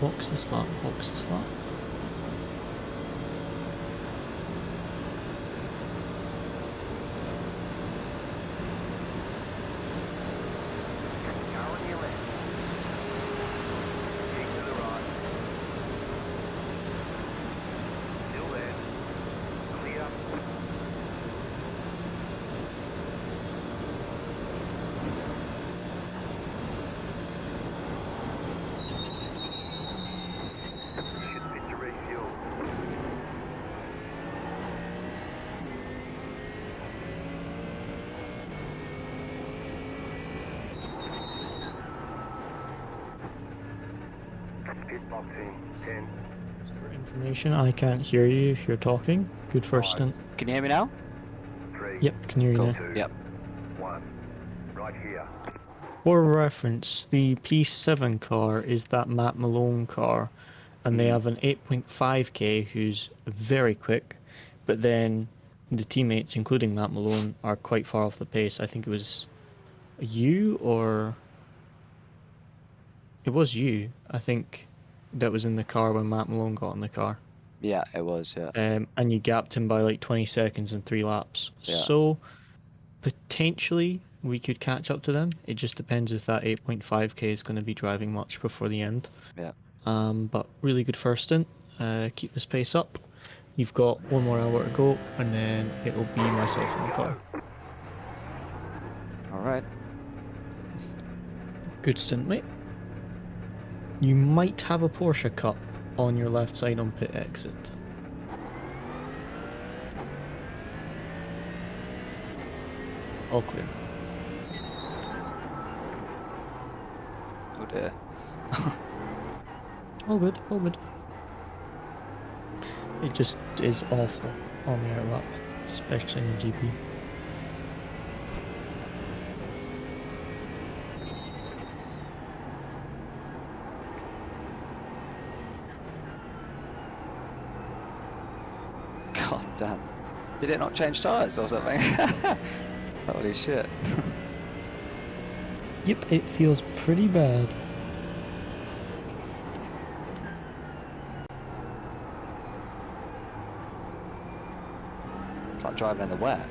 Box the slot, box the slot. Car on your left. Keep to the right. Still there. Clear. Should fit to refuel. Pit box in 10. For information, I can't hear you if you're talking. Good first stint. Can you hear me now? 3. Yep, can hear you Cool. now. 2. Yep. 1. Right here. For reference, the P7 car is that Matt Malone car, and they have an 8.5k who's very quick, but then the teammates, including Matt Malone, are quite far off the pace. I think it was you, or it was you, I think, that was in the car when Matt Malone got in the car. Yeah, it was. Yeah. And you gapped him by like 20 seconds in 3 laps. Yeah. So potentially we could catch up to them. It just depends if that 8.5k is going to be driving much before the end. Yeah. But really good first stint. Keep this pace up. You've got 1 more hour to go, and then it'll be myself in the car. All right. Good stint, mate. You might have a Porsche Cup on your left side on pit exit. All clear. Oh dear. All good, all good. It just is awful on the air lap, especially in the GP. God damn. Did it not change tyres or something? Holy shit. Yep, it feels pretty bad. It's like driving in the wet.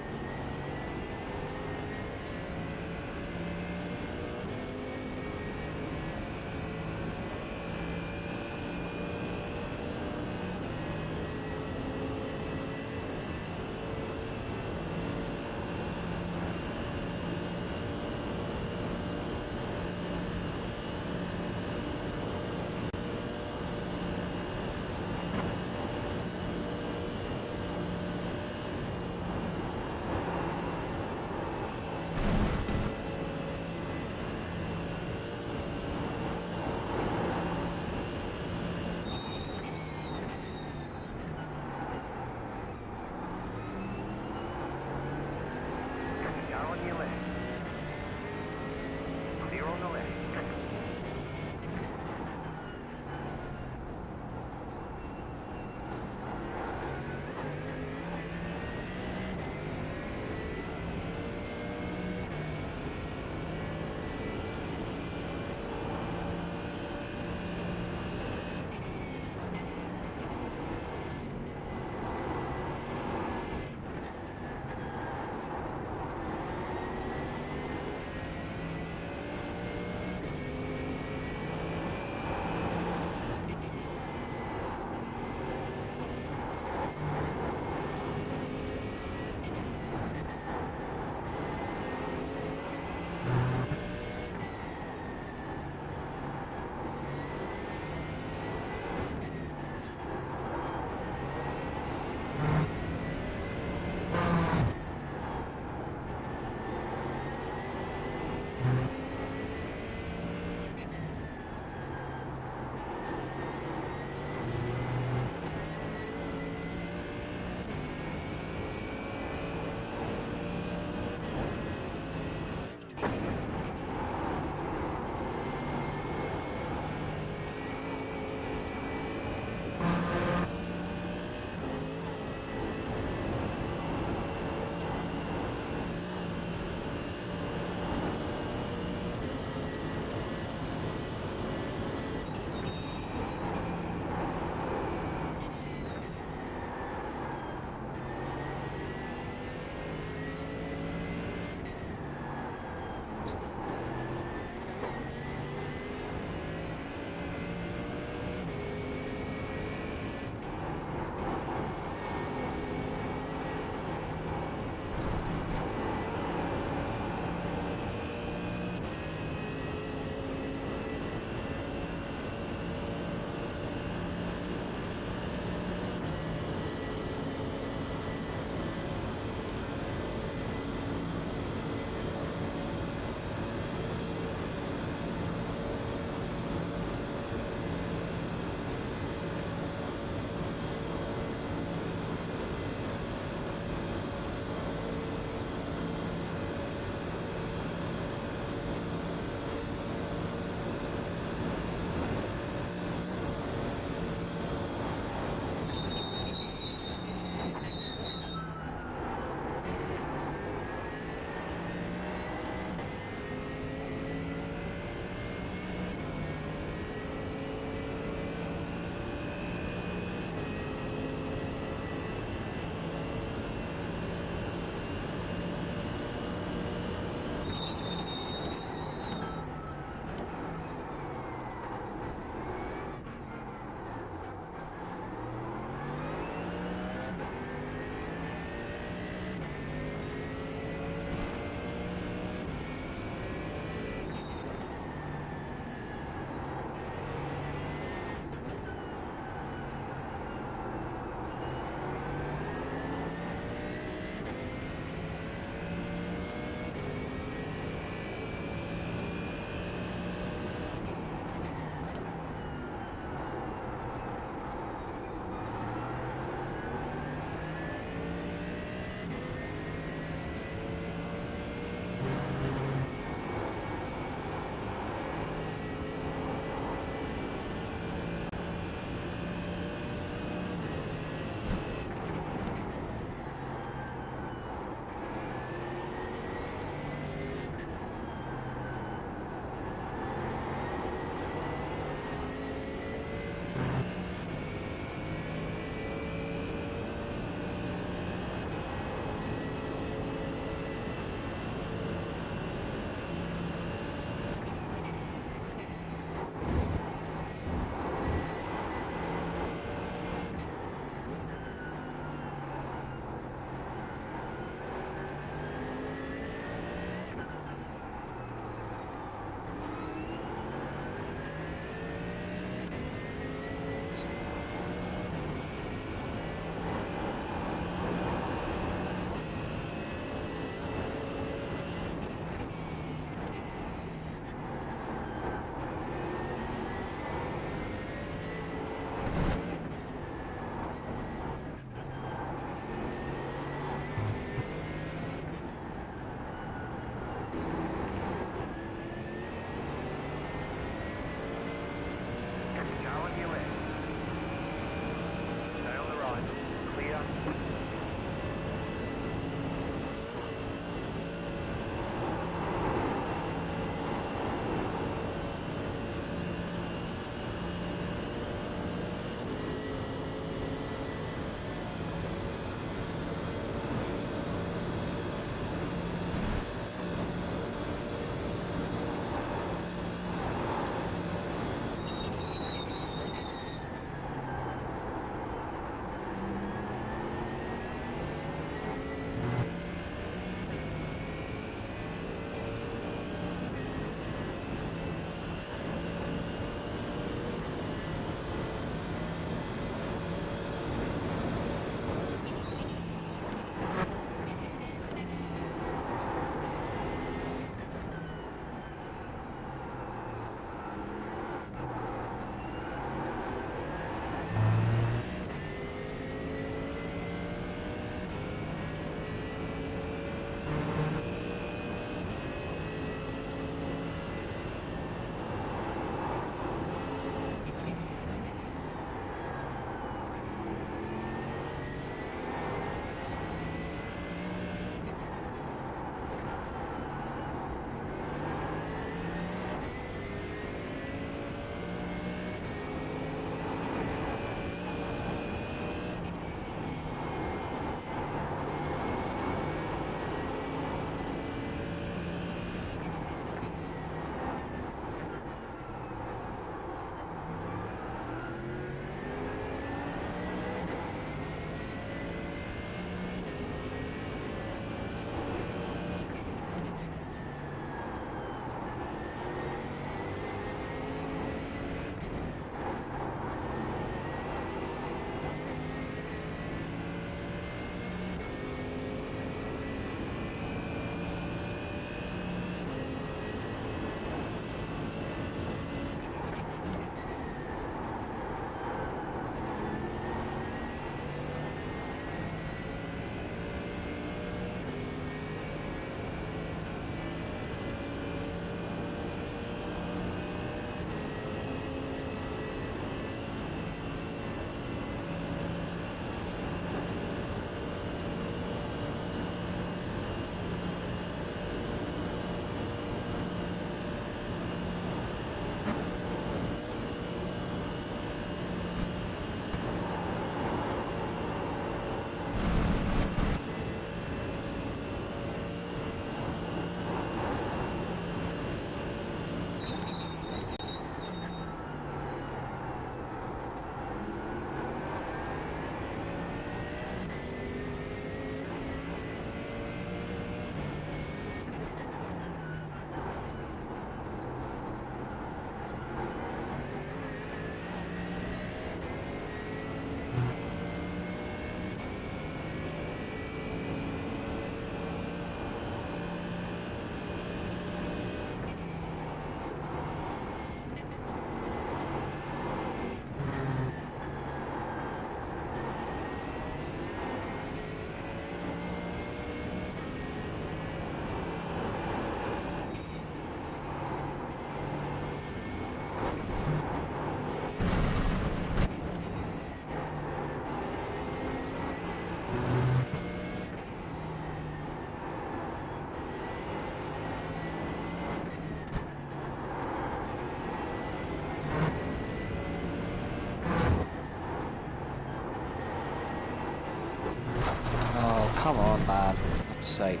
come on, man. For God's sake.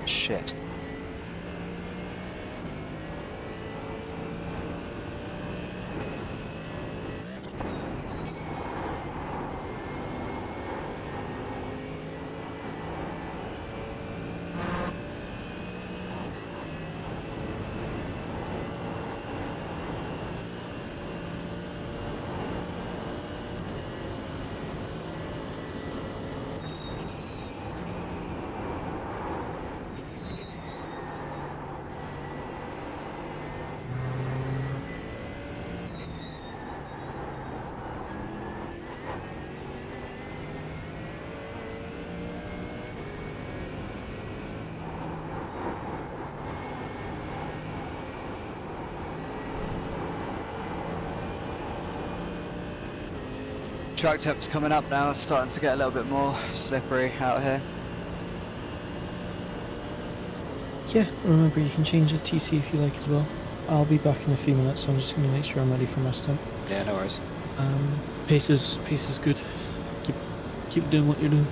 Shit. Track temp's coming up now, it's starting to get a little bit more slippery out here. Yeah, remember you can change the TC if you like as well. I'll be back in a few minutes, so I'm just going to make sure I'm ready for my stint. Yeah, no worries. Pace is good. Keep doing what you're doing.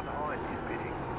car behind you pitting.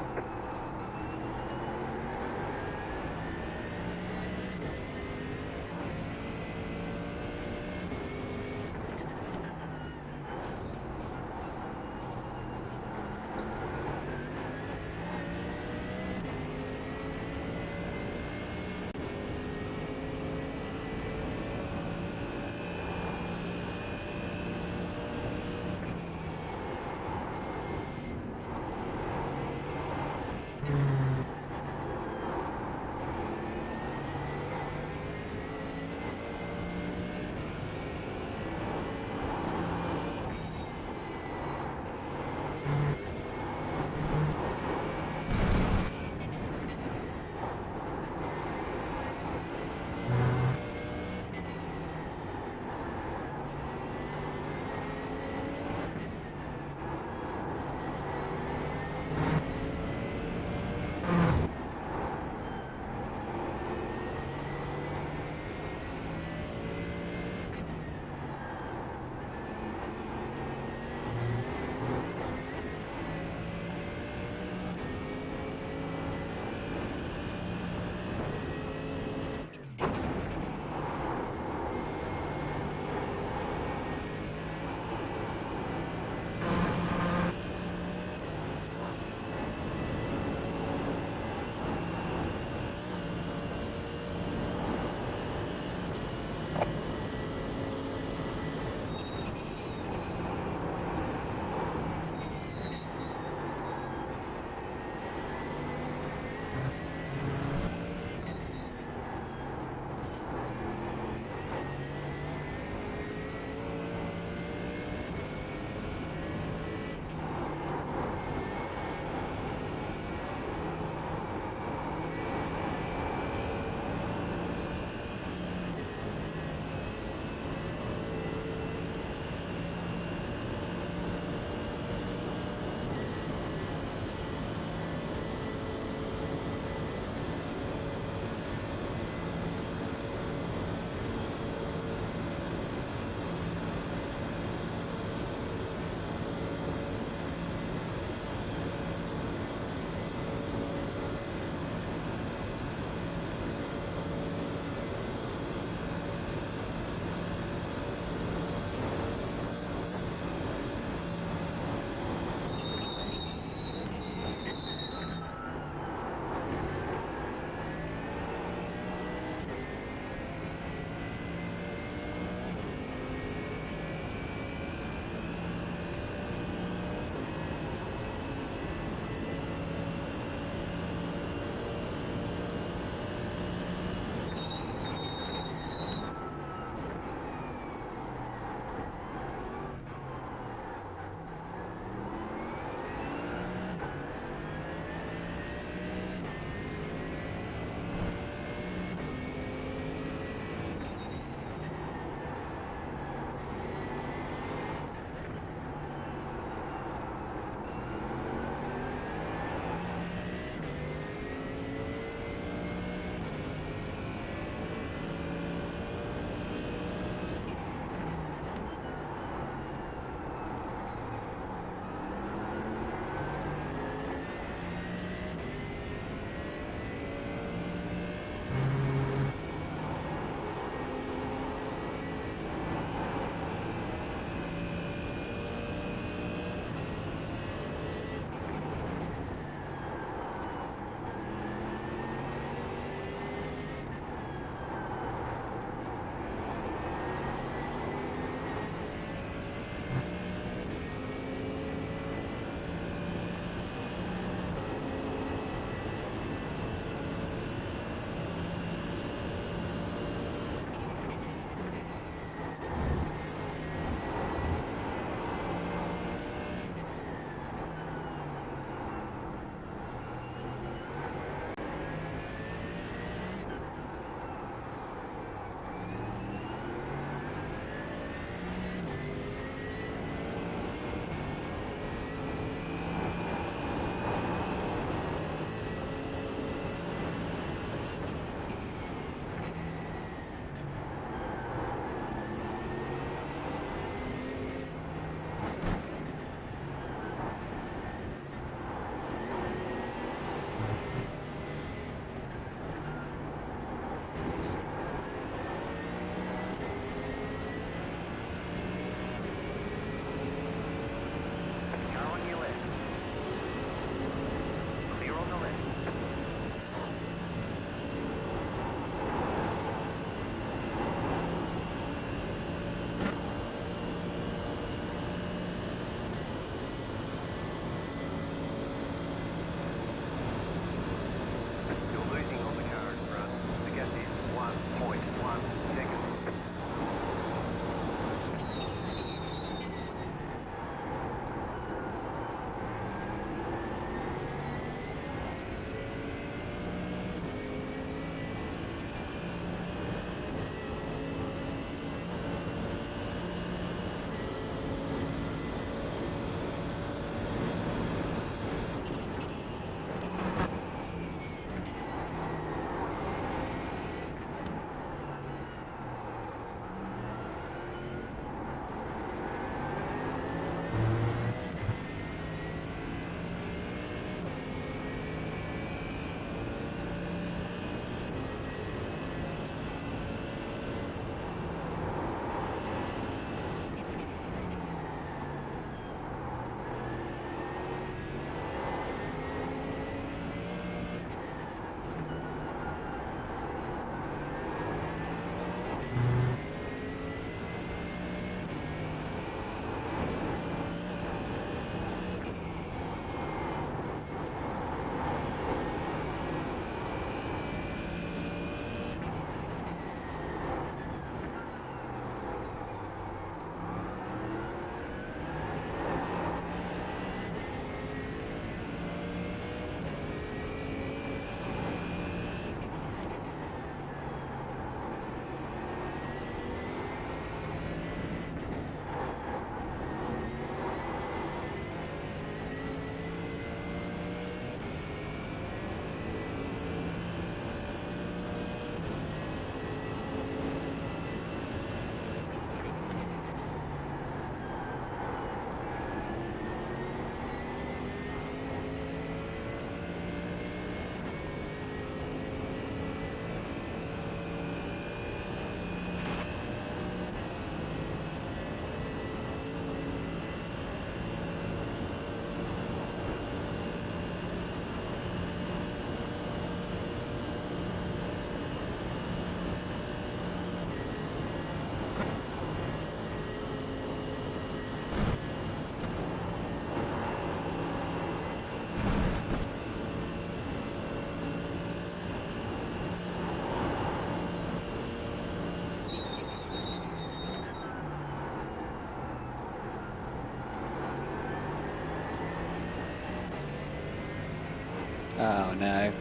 Oh no.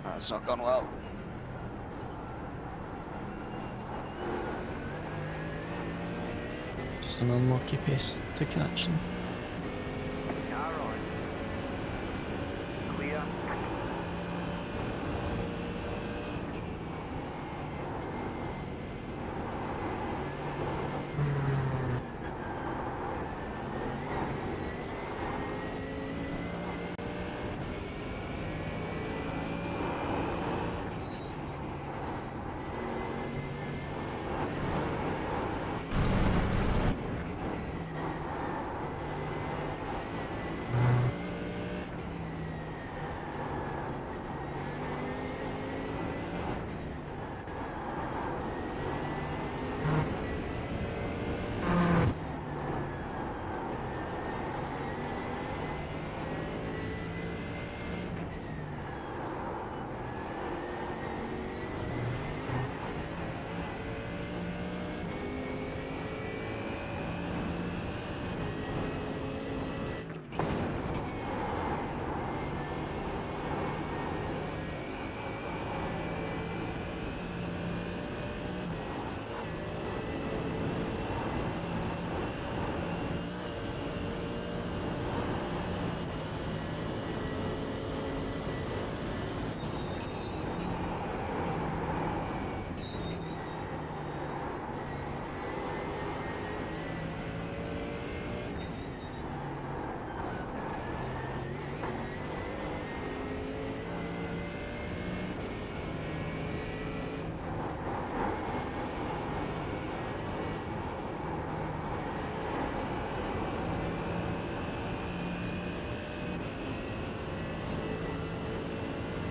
That's not gone well. Just an unlucky pace to catch them. Car on. Clear.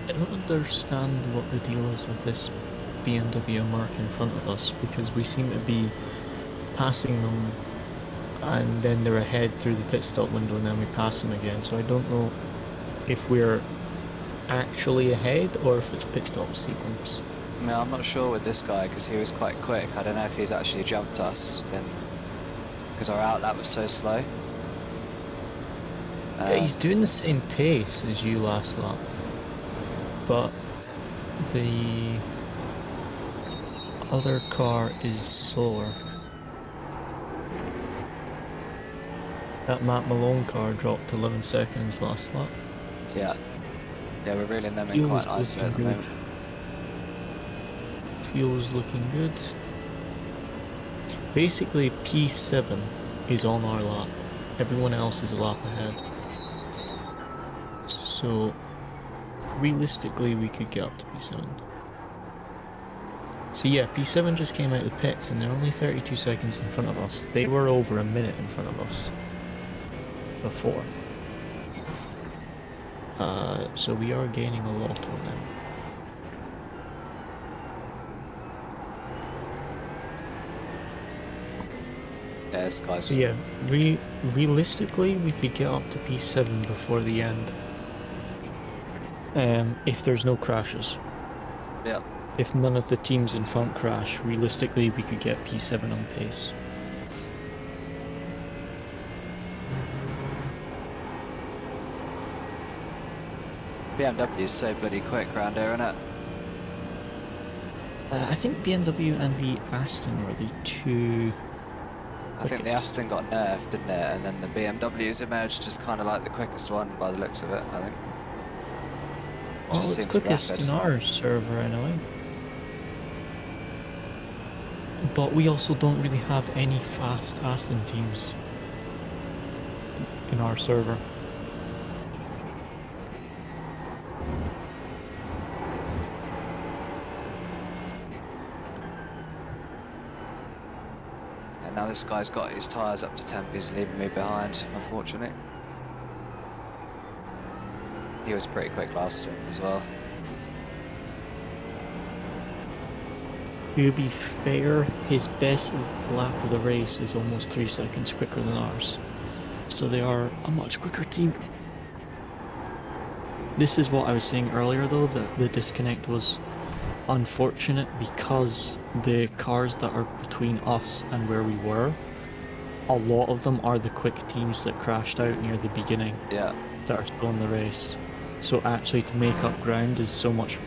I don't understand what the deal is with this BMW mark in front of us, because we seem to be passing them and then they're ahead through the pit stop window and then we pass them again. So I don't know if we're actually ahead or if it's pit stop sequence. I mean, I'm not sure with this guy because he was quite quick. I don't know if he's actually jumped us because our outlap was so slow. Yeah, he's doing the same pace as you last lap, but the other car is slower. That Matt Malone car dropped 11 seconds last lap. Yeah. Yeah, we're reeling them in quite Fuel's nicely at the looking moment. good. Fuel's looking good. Basically, P7 is on our lap. Everyone else is a lap ahead. So, realistically, we could get up to P7. So yeah, P7 just came out of the pits and they're only 32 seconds in front of us. They were over a minute in front of us before. So we are gaining a lot on them. Yeah, this guy's... So yeah, realistically, we could get up to P7 before the end. If there's no crashes. Yeah. If none of the teams in front crash, realistically we could get P7 on pace. BMW is so bloody quick around here, isn't it? I think BMW and the Aston were the two. I think the Aston got nerfed, didn't it? And then the BMWs emerged as kind of like the quickest one by the looks of it, I think. Well, Just it's seems quickest rapid. in our server anyway. But we also don't really have any fast Aston teams in our server. And now this guy's got his tyres up to temp, he's leaving me behind, unfortunately. He was pretty quick last stint as well. To be fair, his best lap of the race is almost 3 seconds quicker than ours. So they are a much quicker team. This is what I was saying earlier though, that the disconnect was unfortunate because the cars that are between us and where we were a lot of them are the quick teams that crashed out near the beginning Yeah. that are still in the race. So actually to make up ground is so much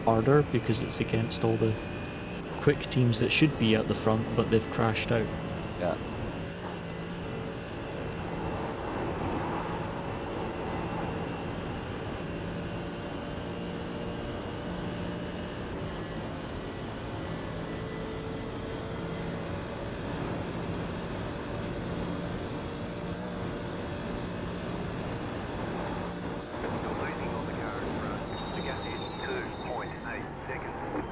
harder because it's against all the quick teams that should be at the front, but they've crashed out. Yeah. You're losing on the car in front. The gap is 2.8 seconds.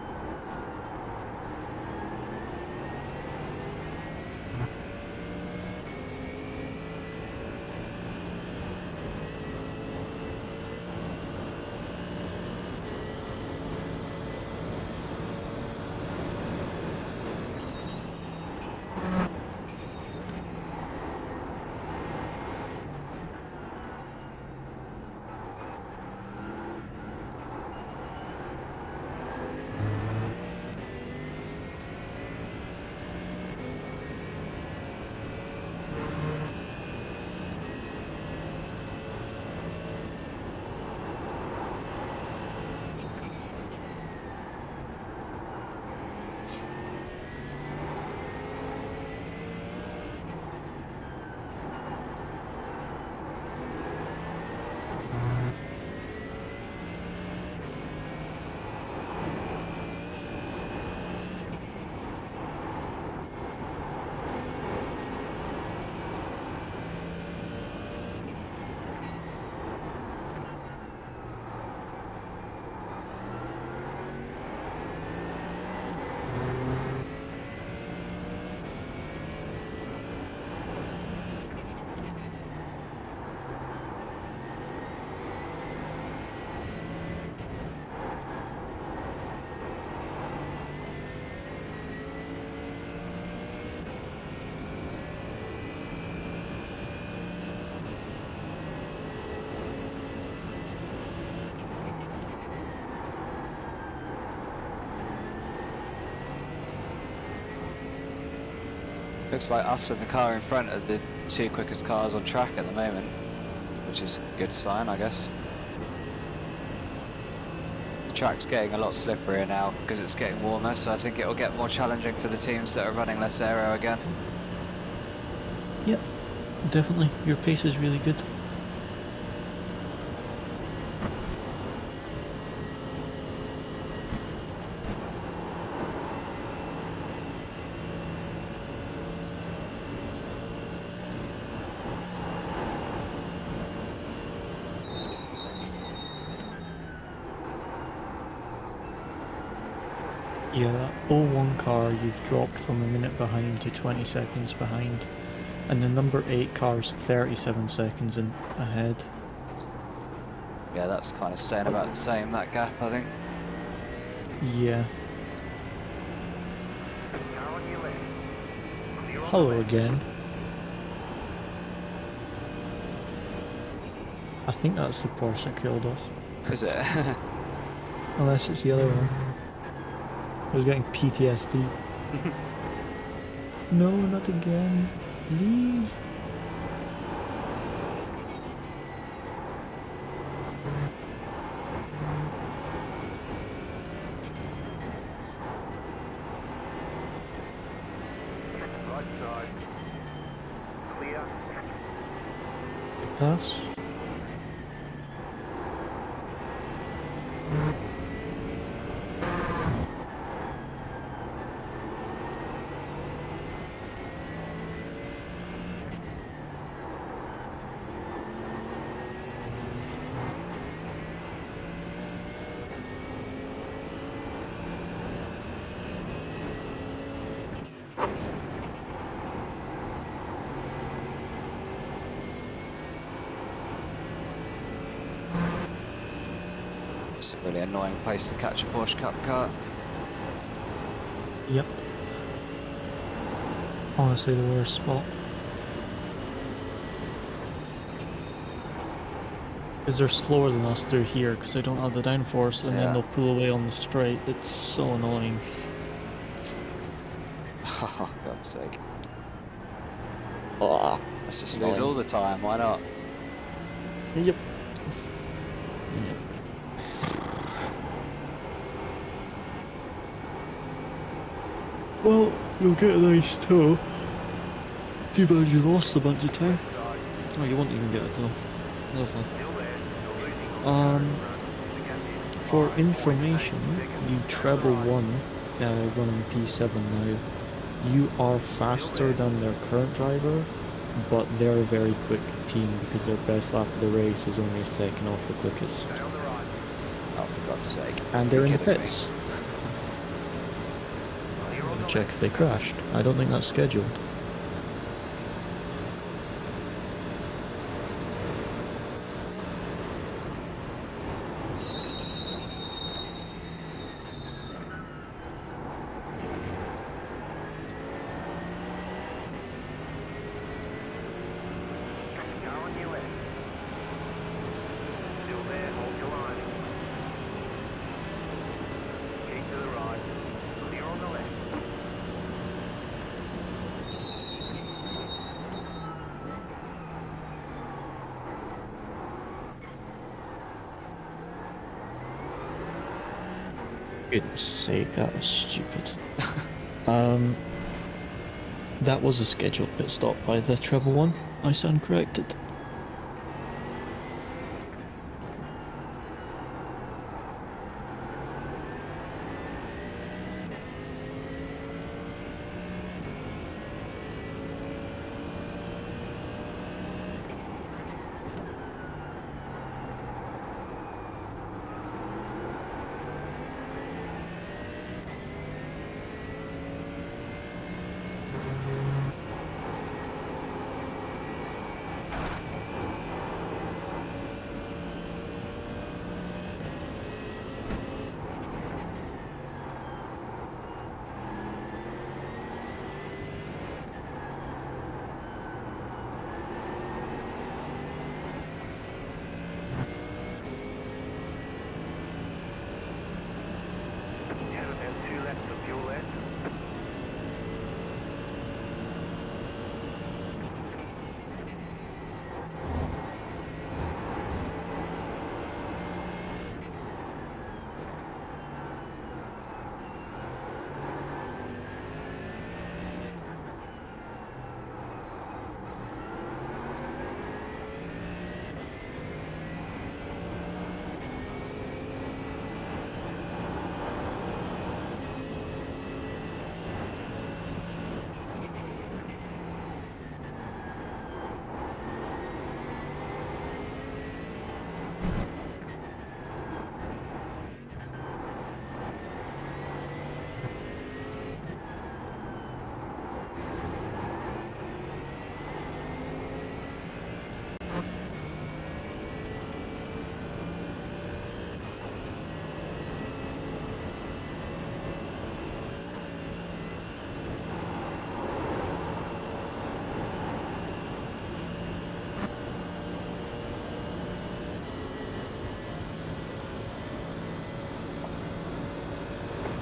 Looks like us and the car in front are the two quickest cars on track at the moment, which is a good sign, I guess. The track's getting a lot slipperier now because it's getting warmer, so I think it'll get more challenging for the teams that are running less aero again. Yep, definitely. Your pace is really good. Yeah, that 01 car you've dropped from a minute behind to 20 seconds behind, and the number 8 car's 37 seconds ahead. Yeah, that's kind of staying about the same, that gap, I think. Yeah. Car on your left. Clear on the Hello left. again. I think that's the Porsche that killed us. Is it? Unless it's the other one. I was getting PTSD. No, not again. Leave. Right side. Clear. Pass. It's a really annoying place to catch a Porsche Cup car. Yep. Honestly, the worst spot. Because they're slower than us through here because they don't have the downforce, and Yeah. then they'll pull away on the straight. It's so annoying. Oh, God's sake. Oh, Let's just lose annoying. all the time. Why not? Yep. Yep. Well, you'll get a nice tow. Too bad you lost a bunch of time. Oh, you won't even get a tow. Lovely. Still there. You're losing on the current run. The gap is For 5.8 information, seconds. you Down the treble right. one running P7 now. You are faster than their current driver, but they're a very quick team because their best lap of the race is only a second off the quickest. Stay on the right. Oh, for God's sake. And they're You're in the kidding me. pits. Clear on the Check left. if they crashed. I don't think that's scheduled. Go on your left. Still there. Hold your line. Keep to the right. Clear on the left. Goodness sake, that was stupid. That was a scheduled pit stop by the treble one. I stand corrected. You have about 2 laps of fuel left.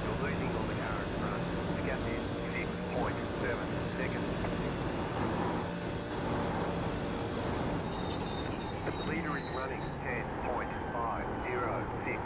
You're losing on the current run. The gap is 6.7 seconds. The leader is running 10.506.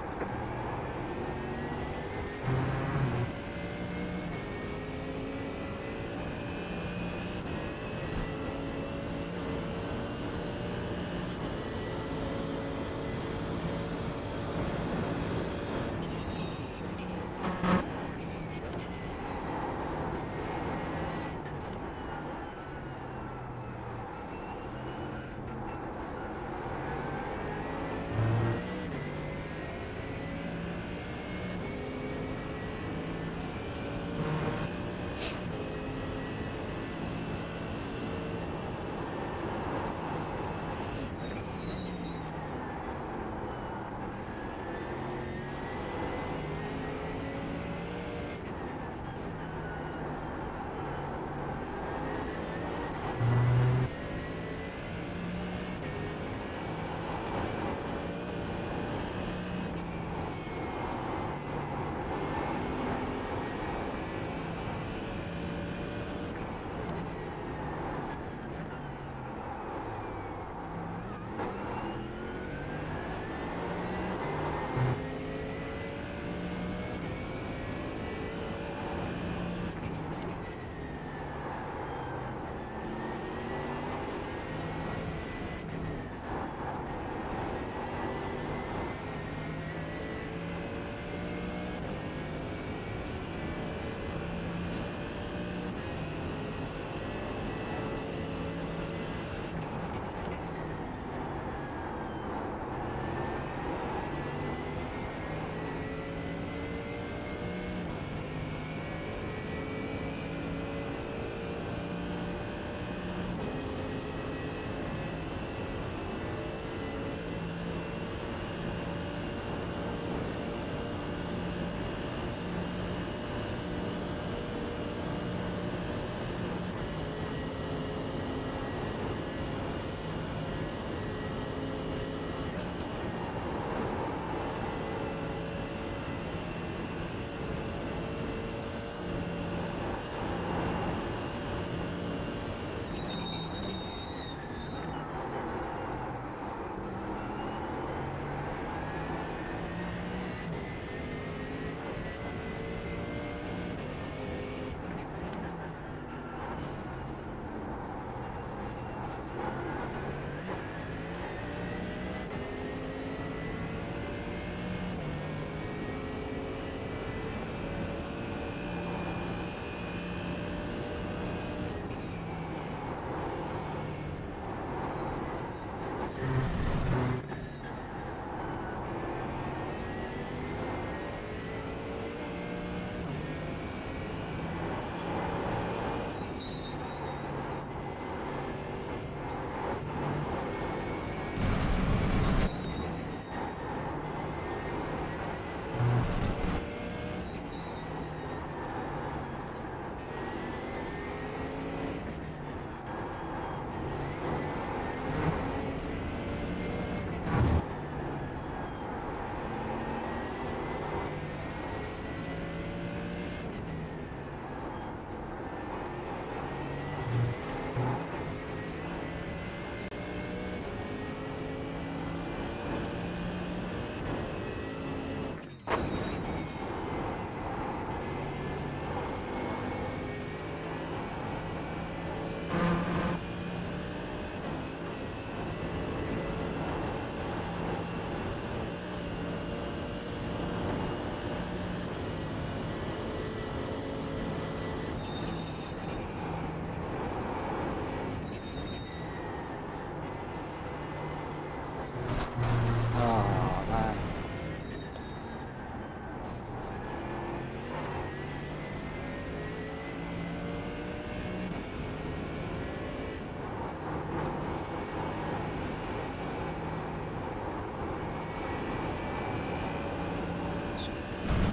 Oh man.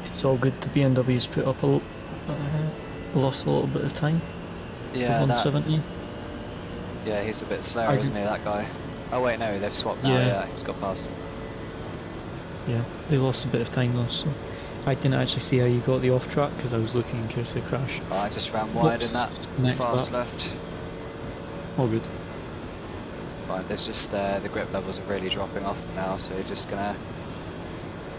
It's all good. The BMW's put up lost a little bit of time. Yeah, The that, 170. yeah, he's a bit slower, I- isn't he, that guy? Oh wait, no, they've swapped now, Yeah. yeah, he's got past him. Yeah, they lost a bit of time though, so I didn't actually see how you got the off track because I was looking in case they crash. Oh, I just ran wide in What's that next fast lap? left. All good. Right, there's just the grip levels are really dropping off now, so you're just gonna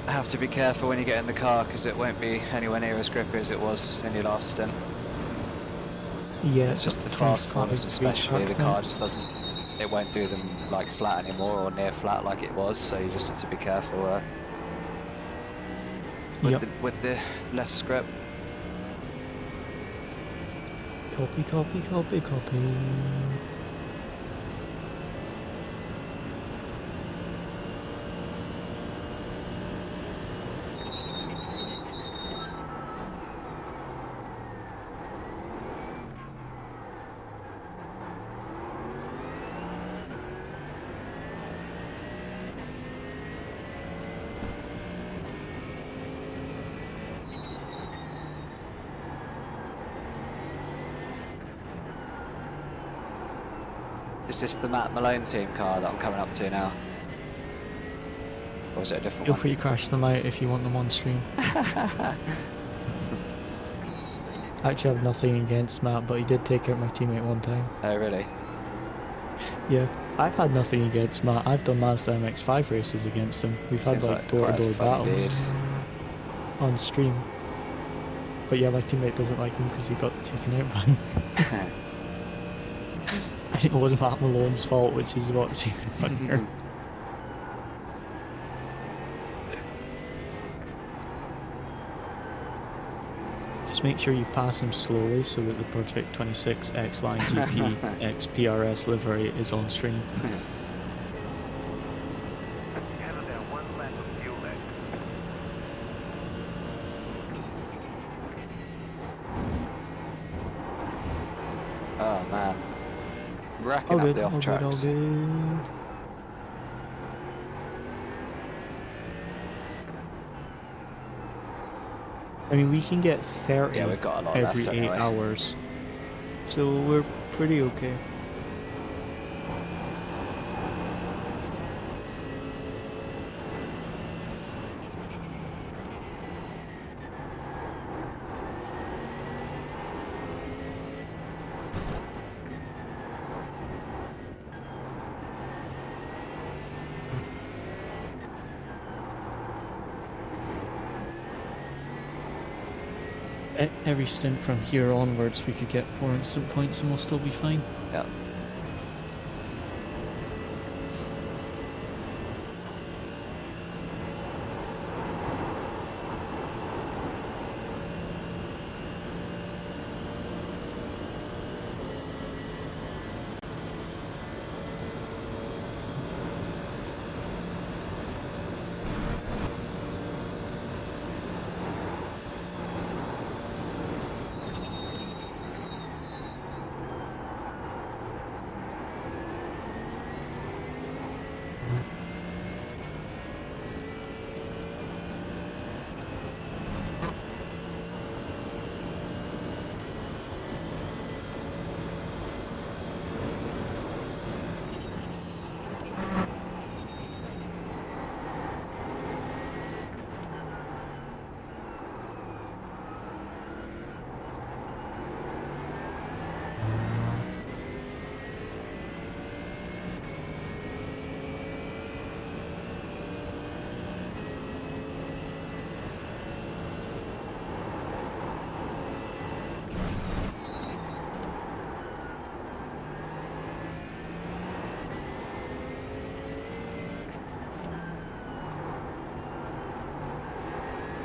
have to be careful when you get in the car because it won't be anywhere near as grippy as it was in your last stint. Yeah, It's just the up fast 25 corners degree especially, the track now. car just doesn't, it won't do them like flat anymore or near flat like it was, so you just have to be careful Yep. with the less grip. Copy, copy, copy, copy. Is this the Matt Malone team car that I'm coming up to now? Or is it a different Feel one? free to crash them out if you want them on stream. I actually have nothing against Matt, but he did take out my teammate one time. Oh really? Yeah, I've had nothing against Matt. I've done Mazda MX-5 races against him. We've had Seems like like quite a door-to-door funny battles dude. on stream. But yeah, my teammate doesn't like him because he got taken out by him. And it was Matt Malone's fault, which is what's even funnier. Just make sure you pass him slowly so that the Project 26 X-Line GP X PRS livery is on stream. You have about 1 lap of fuel left. Oh man, racking All up good, the all off good, all tracks. good. I mean, we can get 30 Yeah, we've got a lot every left 8 anyway. hours. So we're pretty okay. Every stint from here onwards we could get 4 instant points and we'll still be fine. Yeah.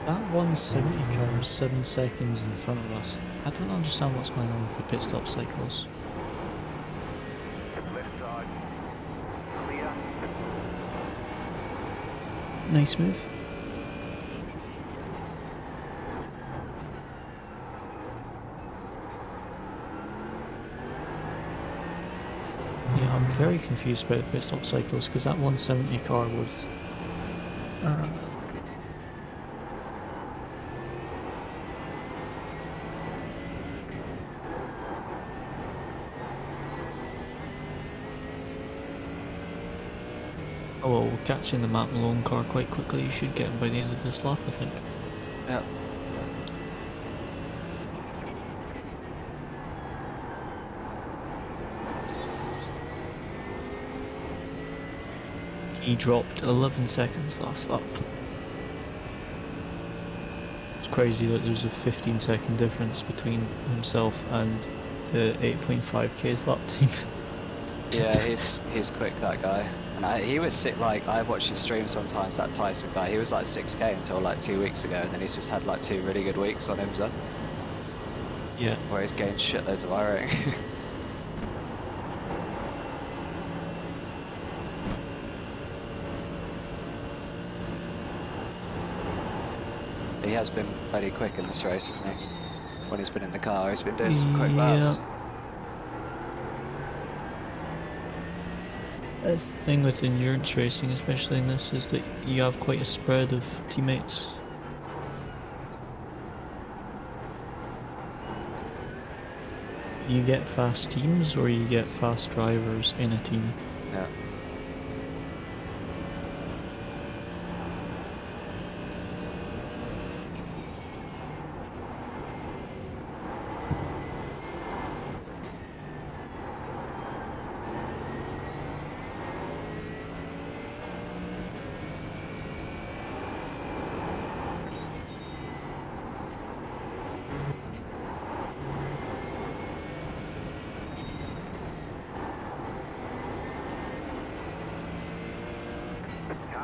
That 170 car is 7 seconds in front of us. I don't understand what's going on with the pit stop cycles. Left side. Clear. Nice move. Yeah, I'm very confused about the pit stop cycles because that 170 car was... Oh well, we're catching the Matt Malone car quite quickly. You should get him by the end of this lap, I think. Yeah. He dropped 11 seconds last lap. It's crazy that there's a 15-second difference between himself and the 8.5k's lap time. Yeah, he's quick, that guy. And he was sick. Like, I watch his stream sometimes. That Tyson guy, he was like 6k until like 2 weeks ago, and then he's just had like 2 really good weeks on him, so Yeah. where he's gained shitloads of iRacing. He has been pretty quick in this race, hasn't he? When he's been in the car, he's been doing some quick laps. That's the thing with endurance racing, especially in this, is that you have quite a spread of teammates. You get fast teams or you get fast drivers in a team. Yeah.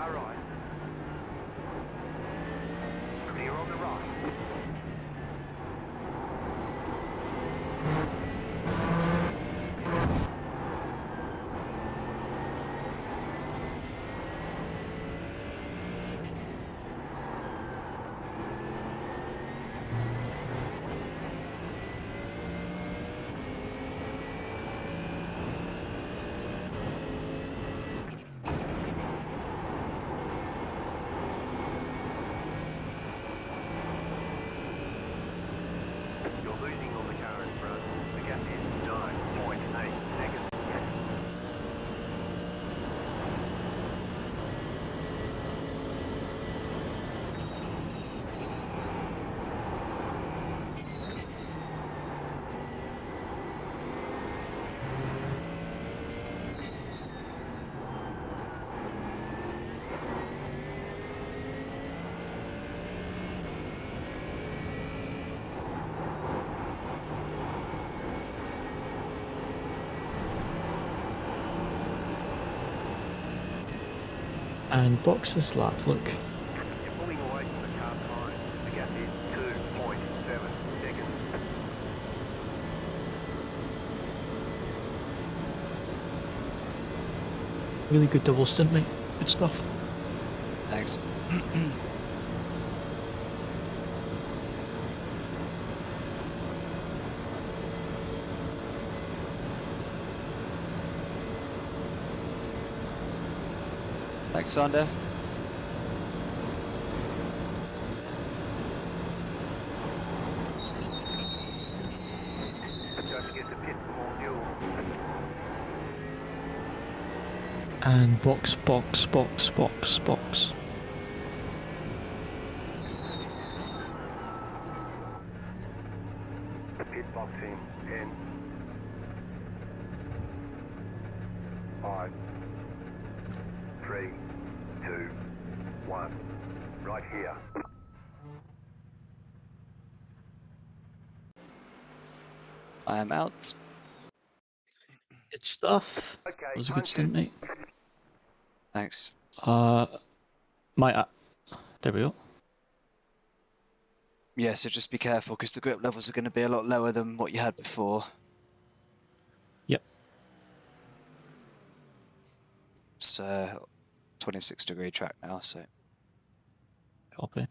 Far right. Clear on the right. You're losing on the car in front. The gap is 9.8 seconds. And box this lap, look. You're pulling away from the car behind. The gap is 2.7 seconds. Really good double stint, mate. Good stuff. Thanks. Thanks, Sander. Don't forget to pit for more fuel. And box, box, box, box, box. Pit box in 10, 5, 3, 2, 1. Right here. I am out. Good stuff. Okay, That was a good stint, mate. Thanks. My, there we go. Yeah, so just be careful because the grip levels are going to be a lot lower than what you had before. Yep. It's 26-degree track now, so. Copy.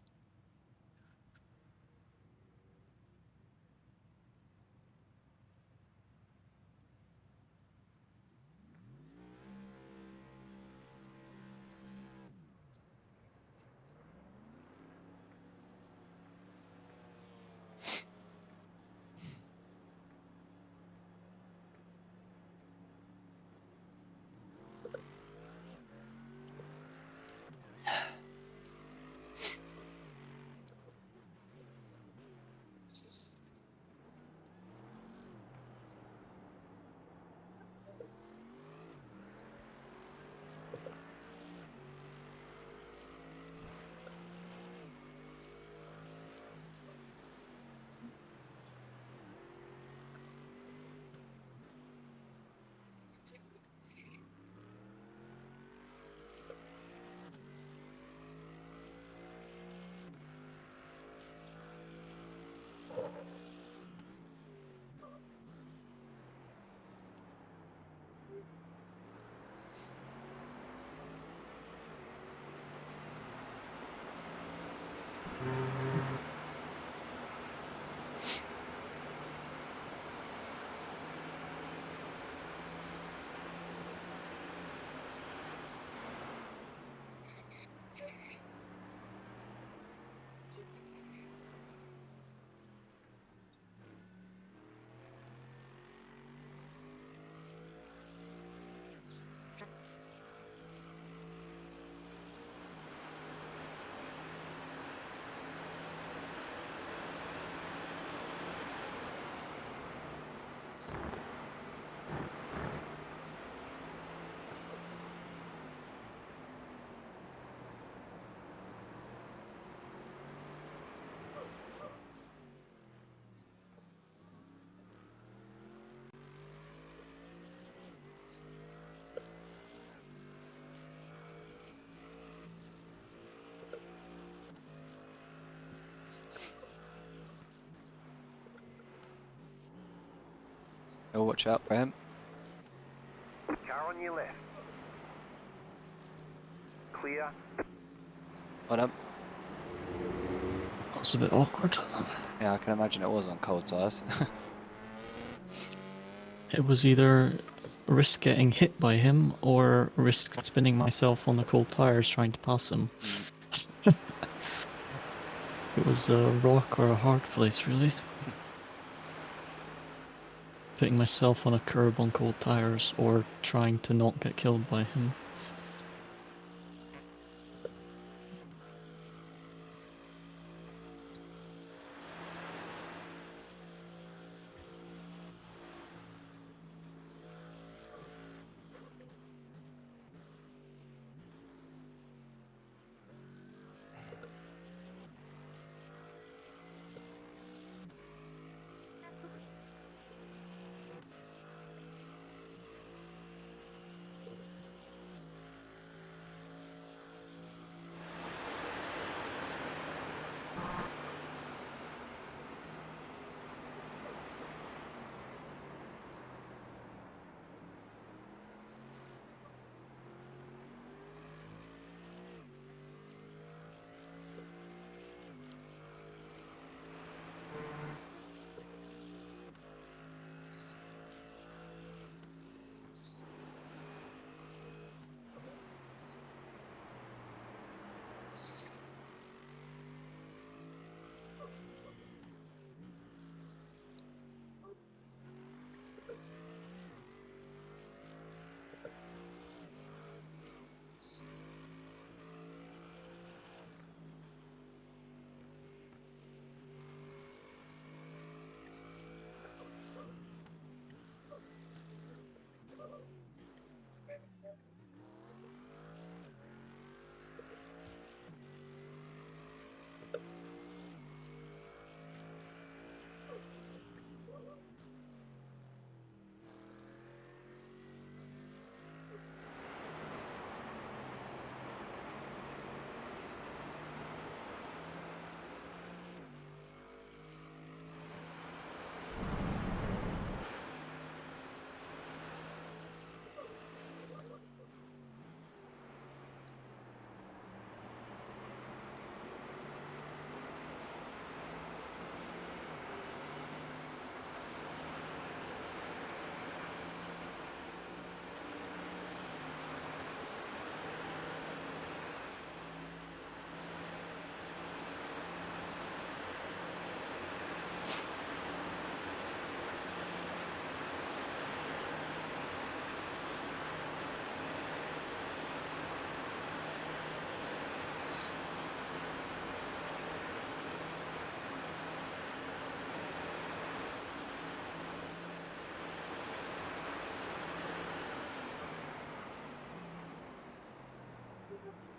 watch out for him. Car on your left. Clear. Hold up. That's a bit awkward. Yeah, I can imagine it was on cold tyres. It was either risk getting hit by him or risk spinning myself on the cold tires trying to pass him. It was a rock or a hard place, really. Putting myself on a curb on cold tires or trying to not get killed by him.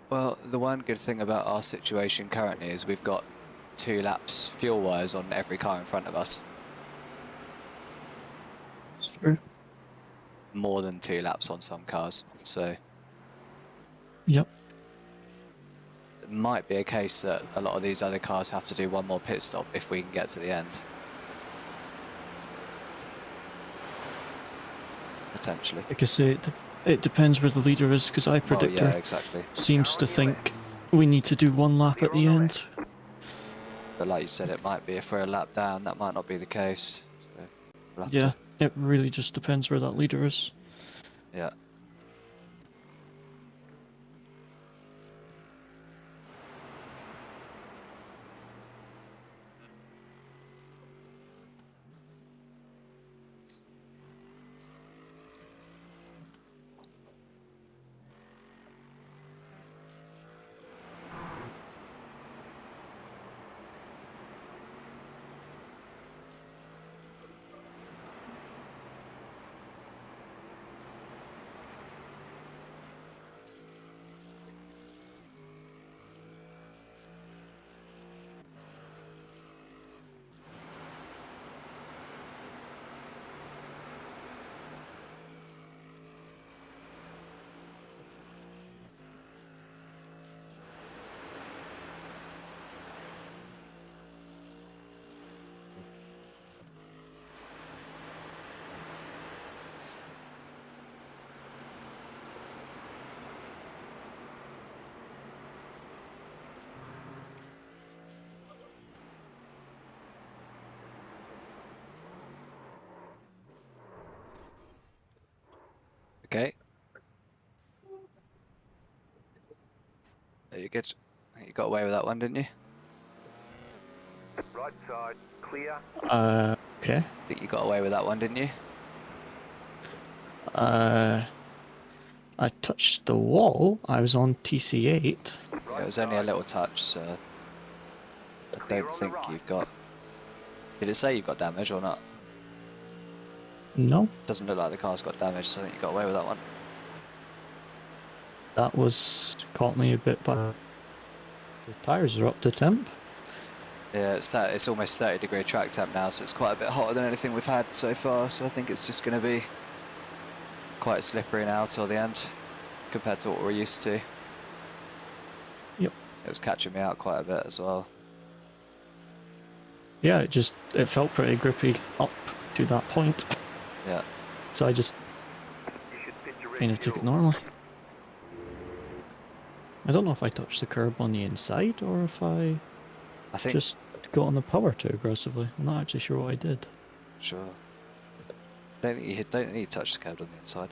Well, the one good thing about our situation currently is we've got 2 laps fuel wires on every car in front of us. It's true. More than 2 laps on some cars, so Yep. it might be a case that a lot of these other cars have to do one more pit stop if we can get to the end. Potentially. Like I say, it depends where the leader is, because Well, iPredictor yeah, exactly. seems to think we need to do one lap at the end. But like you said, it might be if we're a lap down, that might not be the case. So we'll have Yeah, to, it really just depends where that leader is. yeah. you're good. You got away with that one, didn't you? Right side, clear. Okay. I think you got away with that one, didn't you? I touched the wall. I was on TC8. Yeah, it was only a little touch, so I Clear don't on the think right. you've got... Did it say you got damage or not? No, Doesn't look like the car's got damage, so I think you got away with that one. that was caught me a bit by the tires are up to temp. Yeah, it's almost 30-degree track temp now, so it's quite a bit hotter than anything we've had so far, so I think it's just going to be quite slippery now till the end, compared to what we're used to. Yep. It was catching me out quite a bit as well. Yeah, it felt pretty grippy up to that point. Yeah. So I just You should fit your kind of took it refuel. normally. I don't know if I touched the curb on the inside or if I I think... just got on the power too aggressively. I'm not actually sure what I did. Sure. Don't think you touched the curb on the inside.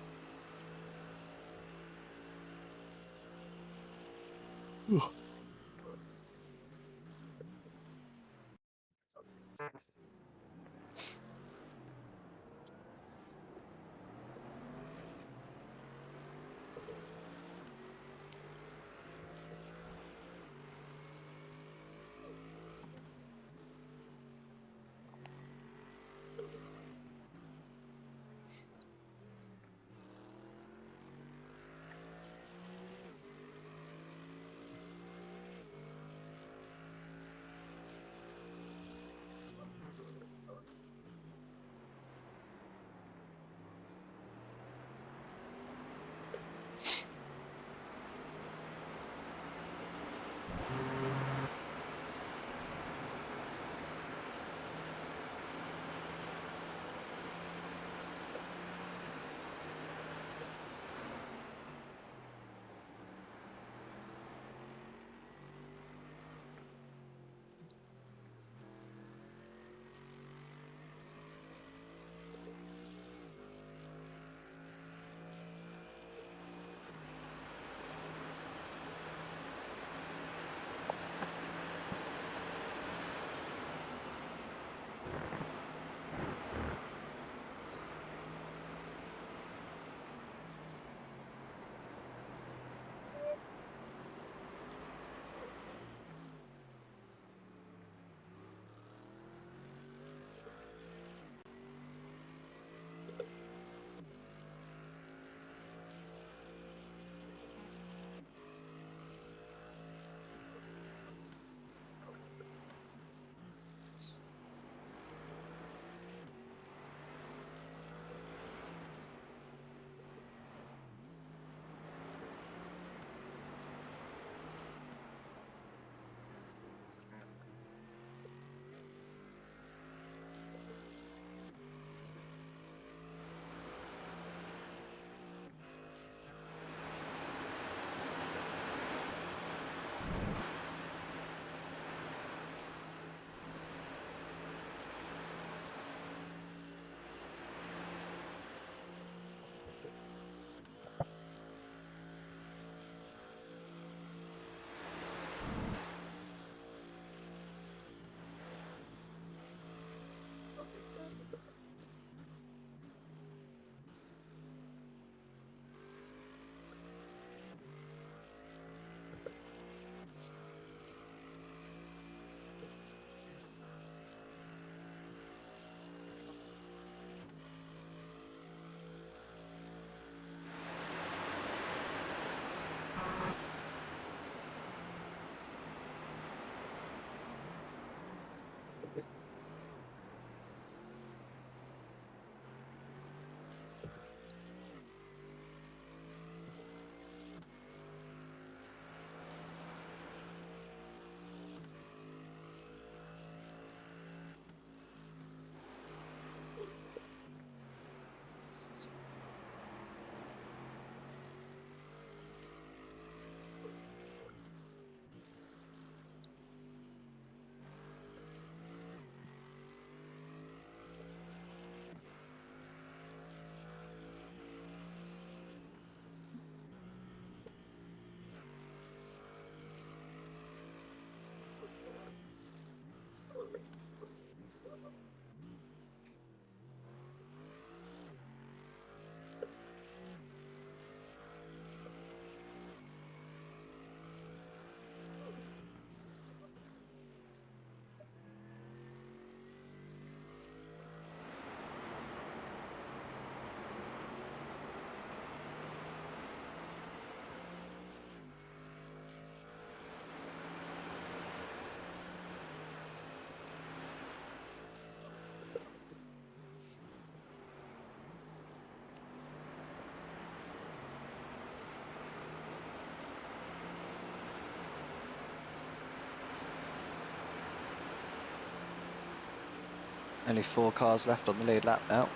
Only 4 cars left on the lead lap now.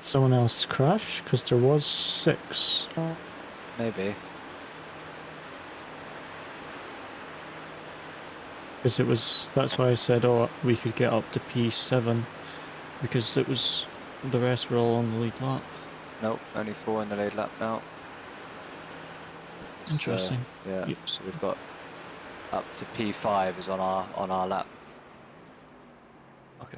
Someone else crash? Because there was 6. Maybe. Because it was, that's why I said, oh, we could get up to P7. Because it was, the rest were all on the lead lap. Nope, only 4 in the lead lap now. Interesting. So, yeah, Yep. so we've got up to P5 is on our lap. Okay.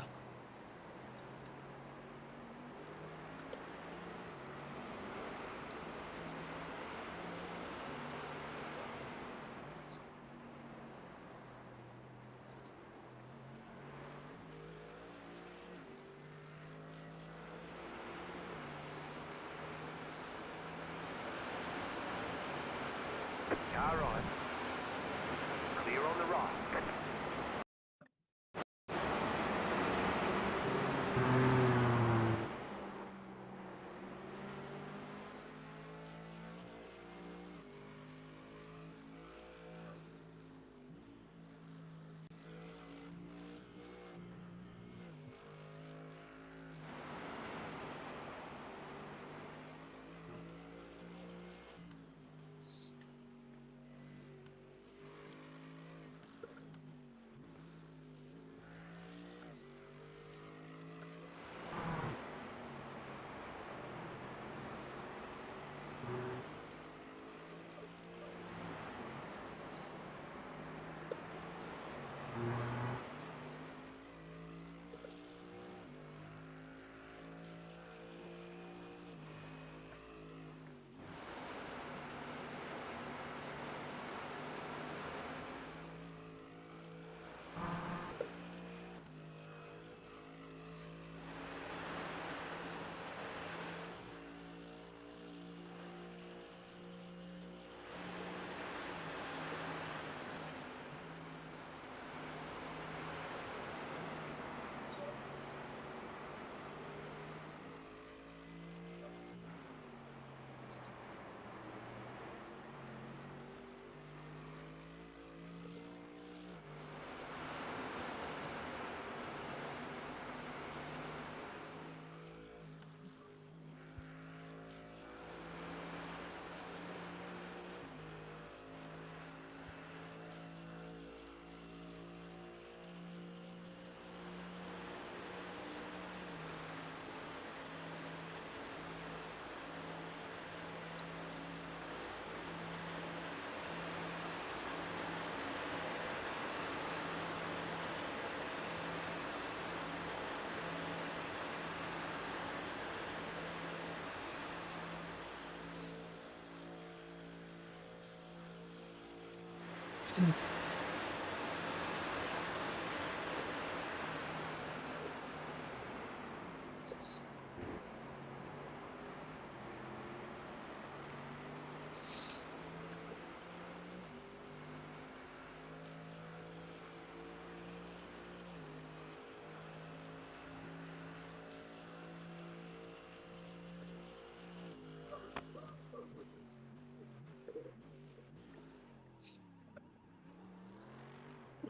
Car on. Clear on the right.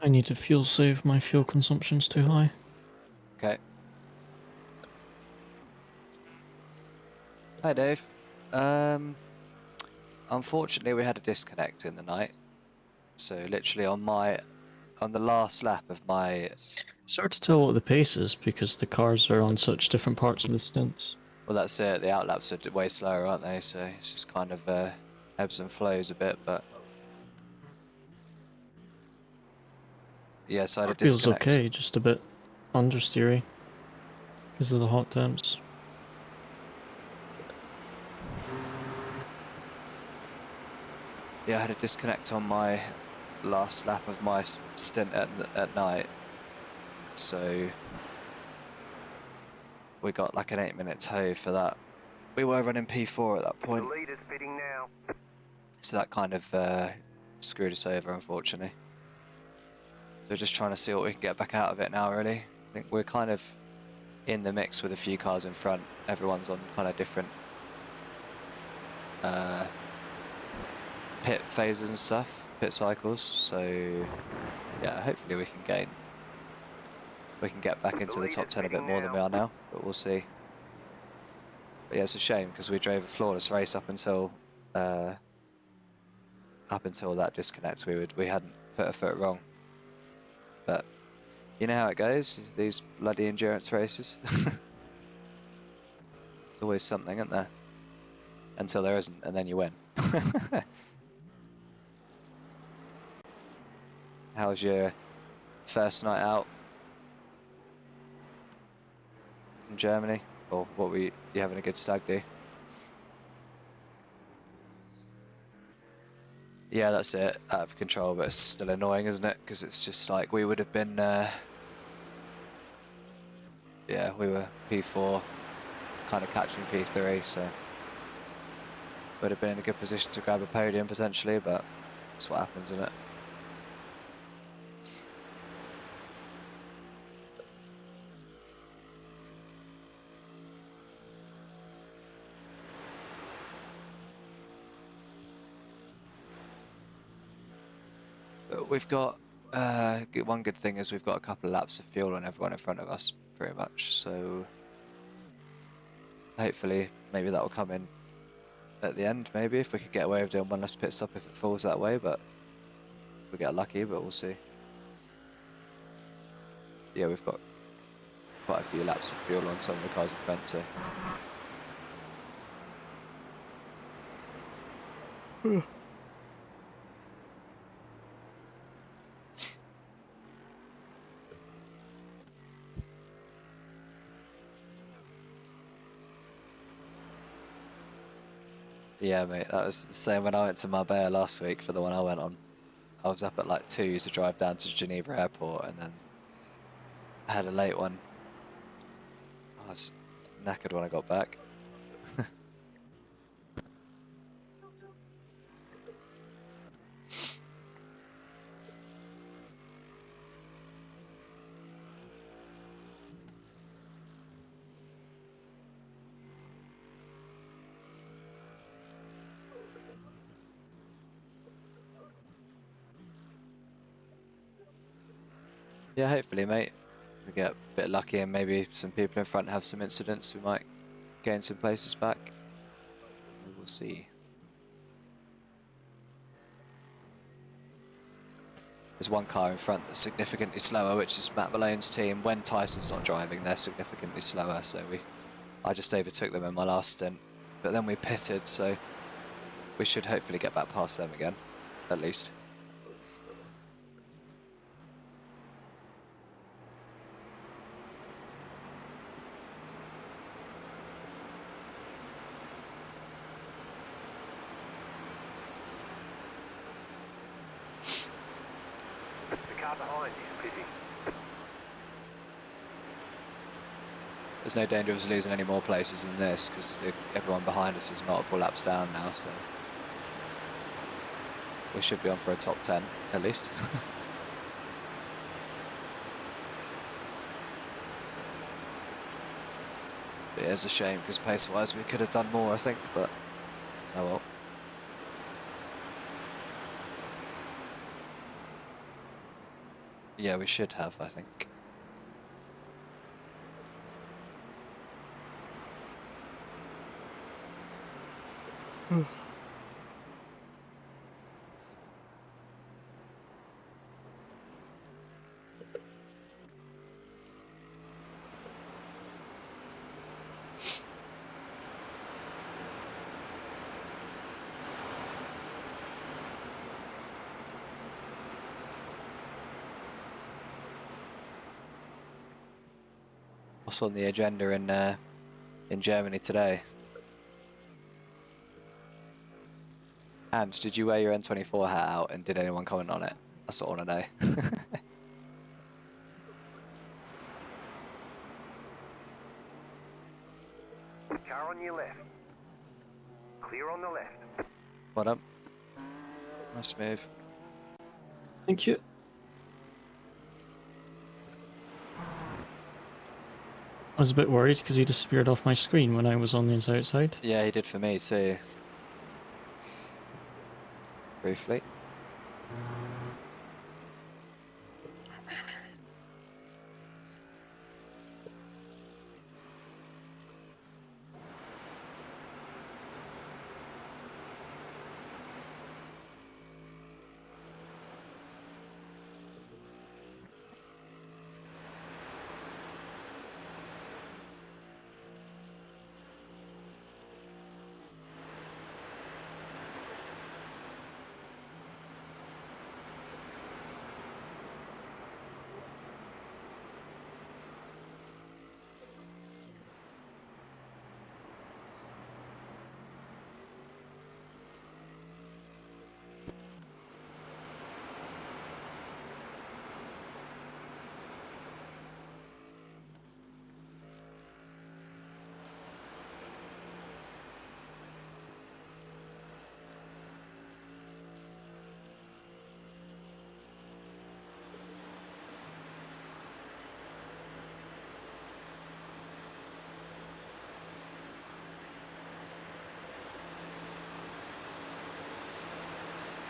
I need to fuel save, my fuel consumption's too high. Okay. Hi, Dave. Unfortunately, we had a disconnect in the night. So literally on the last lap of my, It's hard to tell what the pace is because the cars are on such different parts of the stints. well, that's it. The outlaps are way slower, aren't they? So it's just kind of ebbs and flows a bit. But yeah, so I had a It feels disconnect. okay, just a bit understeery because of the hot temps. Yeah, I had a disconnect on my last lap of my stint at night. So we got like an 8-minute tow for that. We were running P4 at that The point. leader's fitting now. So that kind of screwed us over, unfortunately. We're just trying to see what we can get back out of it now, really. I think we're kind of in the mix with a few cars in front. Everyone's on kind of different pit phases and stuff, pit cycles. So yeah, hopefully we can gain. We can get back into the top 10 a bit more than we are now, but we'll see. But yeah, it's a shame because we drove a flawless race up until that disconnect. We hadn't put a foot wrong. But you know how it goes. These bloody endurance races. There's always something, isn't there? Until there isn't, and then you win. How was your first night out in Germany? Or what were you having a good stag do? Yeah, that's it. Out of control, but it's still annoying, isn't it? Because it's just like we would have been. Yeah, we were P4, kind of catching P3, so would have been in a good position to grab a podium potentially, but that's what happens, isn't it? But we've got one good thing is we've got a couple of laps of fuel on everyone in front of us, pretty much. So hopefully, maybe that will come in at the end. Maybe if we could get away with doing one less pit stop if it falls that way, but we get lucky. But we'll see. Yeah, we've got quite a few laps of fuel on some of the cars in front, so. Yeah, mate, that was the same when I went to Marbella last week for the one I went on. I was up at like 2 to drive down to Geneva Airport, and then I had a late one. I was knackered when I got back. Yeah, hopefully, mate. We get a bit lucky and maybe some people in front have some incidents. We might gain some places back. We will see. There's one car in front that's significantly slower, which is Matt Malone's team. When Tyson's not driving, they're significantly slower, so I just overtook them in my last stint. But then we pitted, so we should hopefully get back past them again, at least. The car behind is pitting. There's no danger of us losing any more places than this, because everyone behind us is multiple laps down now, so we should be on for a top 10, at least. But it is a shame, because pace-wise we could have done more, I think, but oh well. Yeah, we should have, I think. What's on the agenda in Germany today? And did you wear your N24 hat out, and did anyone comment on it? That's what I want to know. Car on your left. Clear on the left. Well done. Nice move. Thank you. I was a bit worried because he disappeared off my screen when I was on his outside. Yeah, he did for me too. Briefly.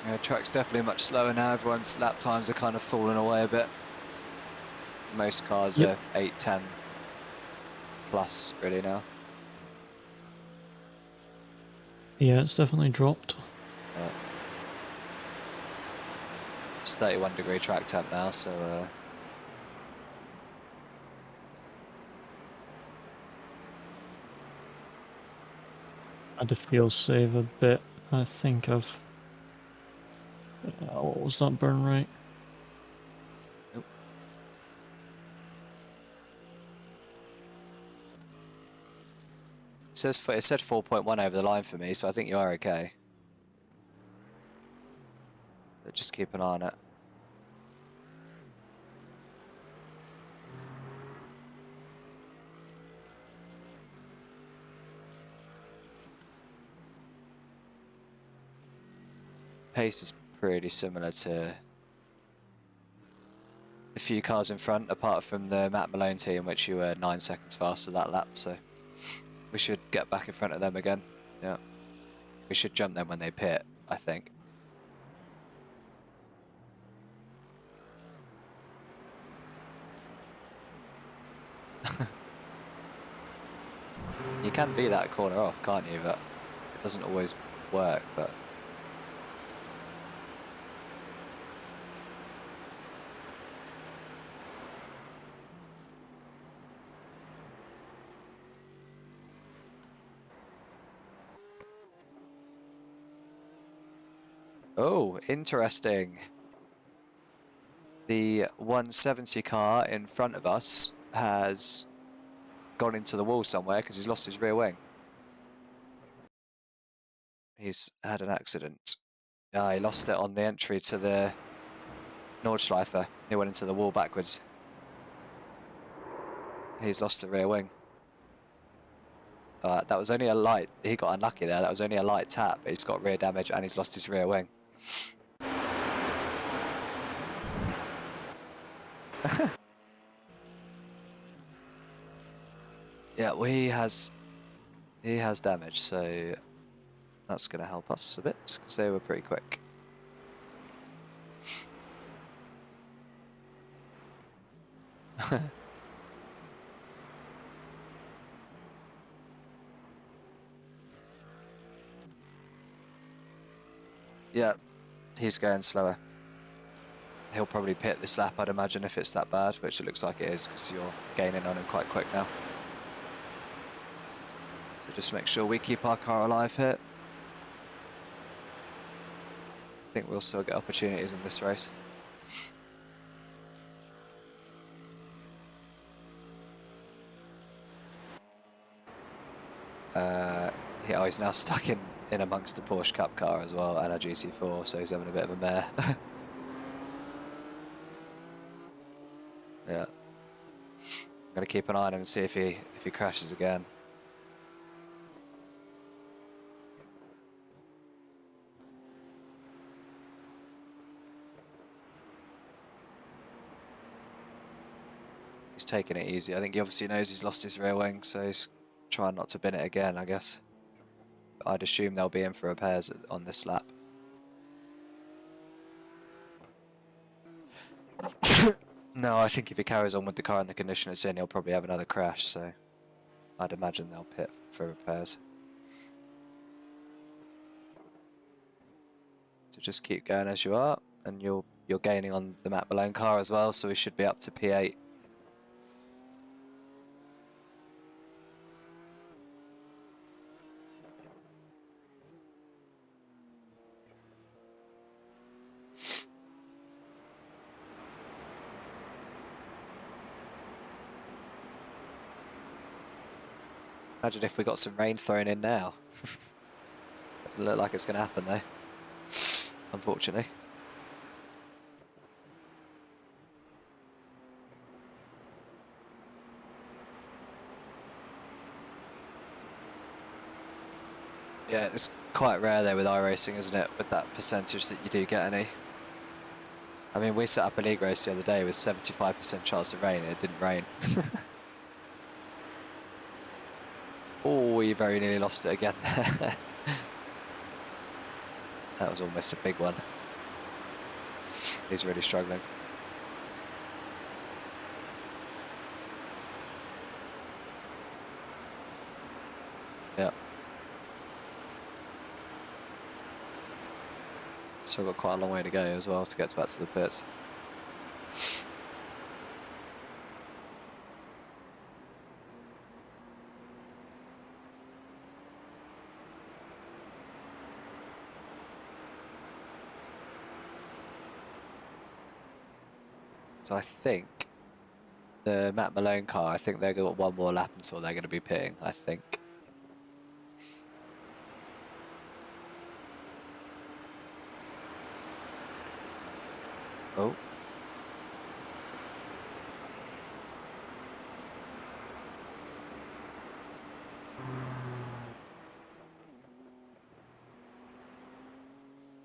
Yeah, track's definitely much slower now. Everyone's lap times are kind of falling away a bit. Most cars Yep. are 8, 10 plus really now. Yeah, it's definitely dropped. Yeah. It's 31-degree track temp now, so I had to feel save a bit. I think I've. What was that burn rate? nope. It said 4.1 over the line for me, so I think you are okay. But just keep an eye on it. Pace is pretty similar to the few cars in front, apart from the Matt Malone team, which you were 9 seconds faster that lap, so we should get back in front of them again. Yeah. We should jump them when they pit, I think. You can V that corner off, can't you? But it doesn't always work, but... Oh, interesting. The 170 car in front of us has gone into the wall somewhere because he's lost his rear wing. He's had an accident. He lost it on the entry to the Nordschleife. He went into the wall backwards. He's lost the rear wing. That was only a light. He got unlucky there. That was only a light tap. But he's got rear damage and he's lost his rear wing. Yeah, well, he has damage, so that's going to help us a bit because they were pretty quick. Yeah, he's going slower. He'll probably pit this lap, I'd imagine, if it's that bad, which it looks like it is because you're gaining on him quite quick now. So just make sure we keep our car alive here. I think we'll still get opportunities in this race. He's now stuck in amongst the Porsche Cup car as well and a GT4, so he's having a bit of a mare. Yeah. I'm gonna keep an eye on him and see if he crashes again. He's taking it easy. I think he obviously knows he's lost his rear wing, so he's trying not to bin it again, I guess. But I'd assume they'll be in for repairs on this lap. No, I think if he carries on with the car in the condition it's in, he'll probably have another crash, so I'd imagine they'll pit for repairs. So just keep going as you are, and you're gaining on the Matt Malone car as well, so we should be up to P8. Imagine if we got some rain thrown in now. Doesn't look like it's going to happen though, unfortunately. Yeah, it's quite rare though with iRacing, isn't it, with that percentage that you do get any. I mean, we set up a league race the other day with 75% chance of rain and it didn't rain. Oh, we very nearly lost it again. That was almost a big one. He's really struggling. Yeah. Still got quite a long way to go as well to get back to the pits. So I think the Matt Malone car, I think they've got one more lap until they're going to be pitting, I think. Oh.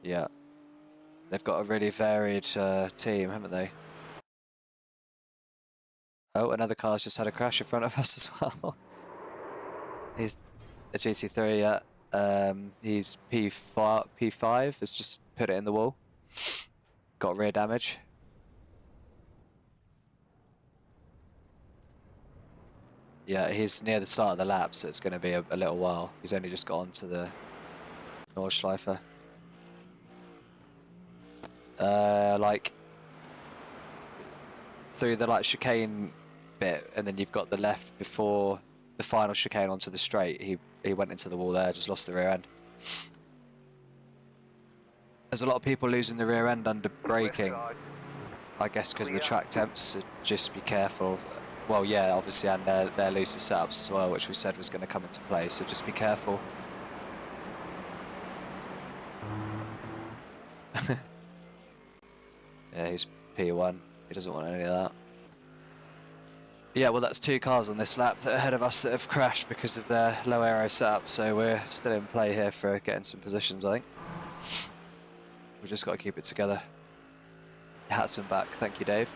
Yeah. They've got a really varied team, haven't they? Oh, another car's just had a crash in front of us as well. He's a GT3, yeah. He's P5 has just put it in the wall. Got rear damage. Yeah, he's near the start of the lap, so it's going to be a little while. He's only just got onto the Nordschleife. Like through the like chicane bit, and then you've got the left before the final chicane onto the straight. He went into the wall there, just lost the rear end. There's a lot of people losing the rear end under braking. I guess because of the track temps, so just be careful. Well, yeah, obviously, and their looser setups as well, which we said was going to come into play, so just be careful. Yeah, he's P1. He doesn't want any of that. Yeah, well, that's two cars on this lap that are ahead of us that have crashed because of their low aero setup, so we're still in play here for getting some positions, I think. We've just got to keep it together. Hats and back, thank you, Dave.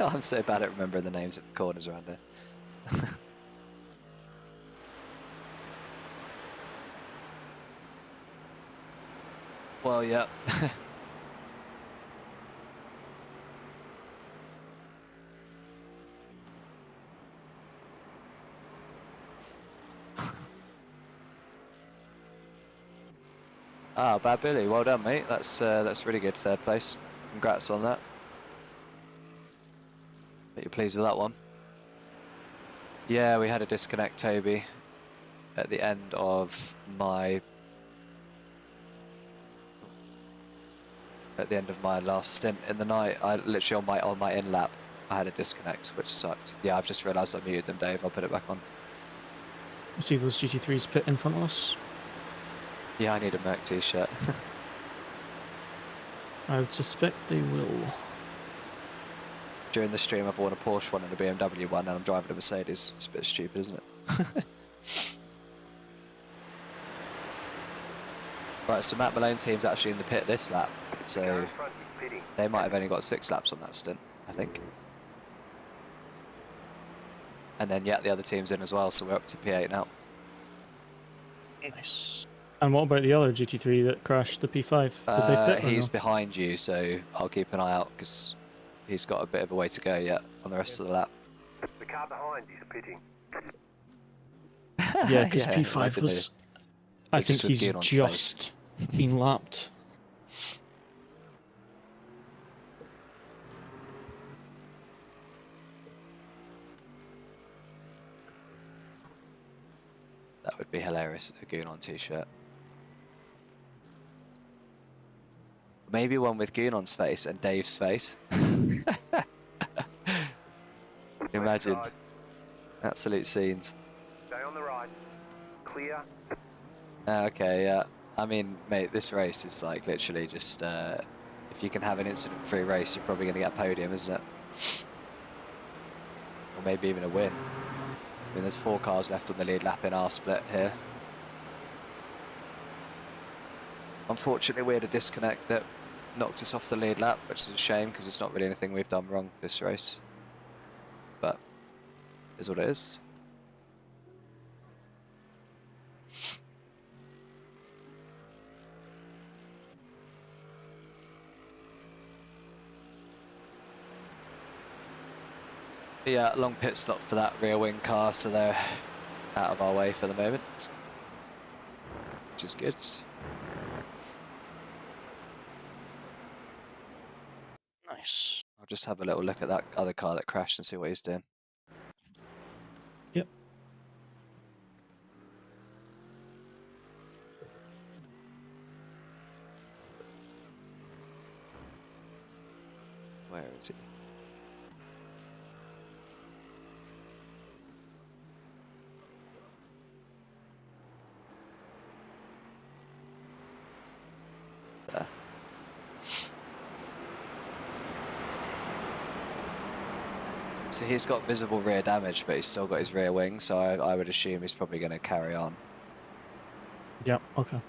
I'm so bad at remembering the names of the corners around here. Well, yeah. Ah, Bad Billy, well done, mate. That's really good, third place. Congrats on that. Bet you're pleased with that one. Yeah, we had a disconnect, Toby, at the end of my last stint in the night. I literally on my in lap, I had a disconnect, which sucked. Yeah, I've just realised I muted them, Dave. I'll put it back on. You see those GT3s pit in front of us? Yeah, I need a Merc t-shirt. I would suspect they will. During the stream, I've worn a Porsche one and a BMW one, and I'm driving a Mercedes. It's a bit stupid, isn't it? Right, so Matt Malone's team's actually in the pit this lap, so they might have only got 6 laps on that stint, I think. And then, yeah, the other team's in as well, so we're up to P8 now. Nice. And what about the other GT3 that crashed, the P5? Did they pit or He's no? behind you, so I'll keep an eye out, because he's got a bit of a way to go yet on the rest of the lap. The car behind is pitting. Yeah, because Yeah, P5 imagine was... I think just with he's gear on just been lapped. That would be hilarious, a Goonon t-shirt. Maybe one with Goonon's face and Dave's face. Imagine. Left side, Absolute scenes. stay on the right. Clear. Okay, yeah. I mean, mate, this race is like literally just, if you can have an incident-free race, you're probably going to get a podium, isn't it? Or maybe even a win. I mean, there's 4 cars left on the lead lap in our split here. Unfortunately, we had a disconnect that knocked us off the lead lap, which is a shame because it's not really anything we've done wrong this race. But it is what it is. Yeah, long pit stop for that rear wing car, so they're out of our way for the moment, which is good. Nice. I'll just have a little look at that other car that crashed and see what he's doing. Yep. Where is he? There. So he's got visible rear damage, but he's still got his rear wing, so I would assume he's probably going to carry on. Yep. Okay.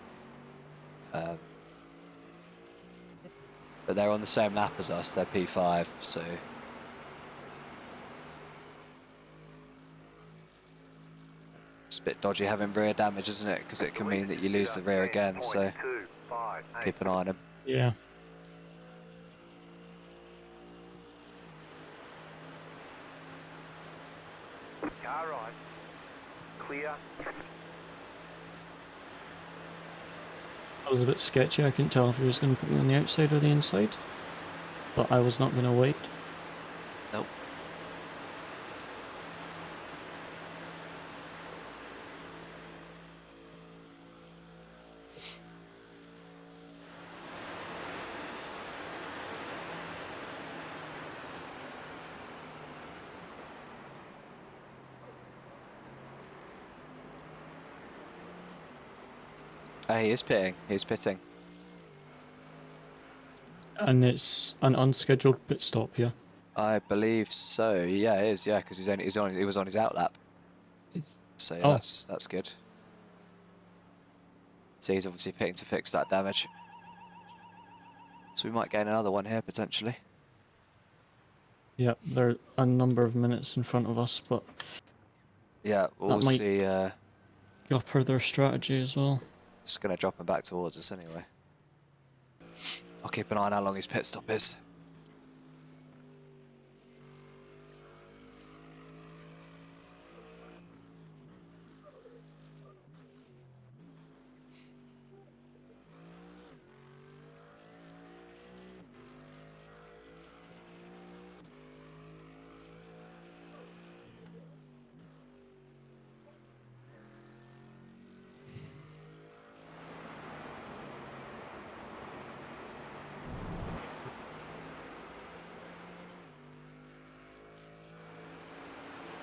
But they're on the same lap as us, they're P5, so... It's a bit dodgy having rear damage, isn't it? Because it can mean that you lose the rear again, so keep an eye on him. Yeah. Car right. Clear. That was a bit sketchy. I couldn't tell if he was going to put me on the outside or the inside, but I was not going to wait. Nope. He is pitting. He's pitting. And it's an unscheduled pit stop here. I believe so. Yeah, it is. Yeah, because he was on his outlap. So yeah, Oh. that's good. So he's obviously pitting to fix that damage. So we might gain another one here potentially. Yep, they're a number of minutes in front of us, but Yeah, we'll that might see. upper their strategy as well. Just gonna drop him back towards us anyway. I'll keep an eye on how long his pit stop is.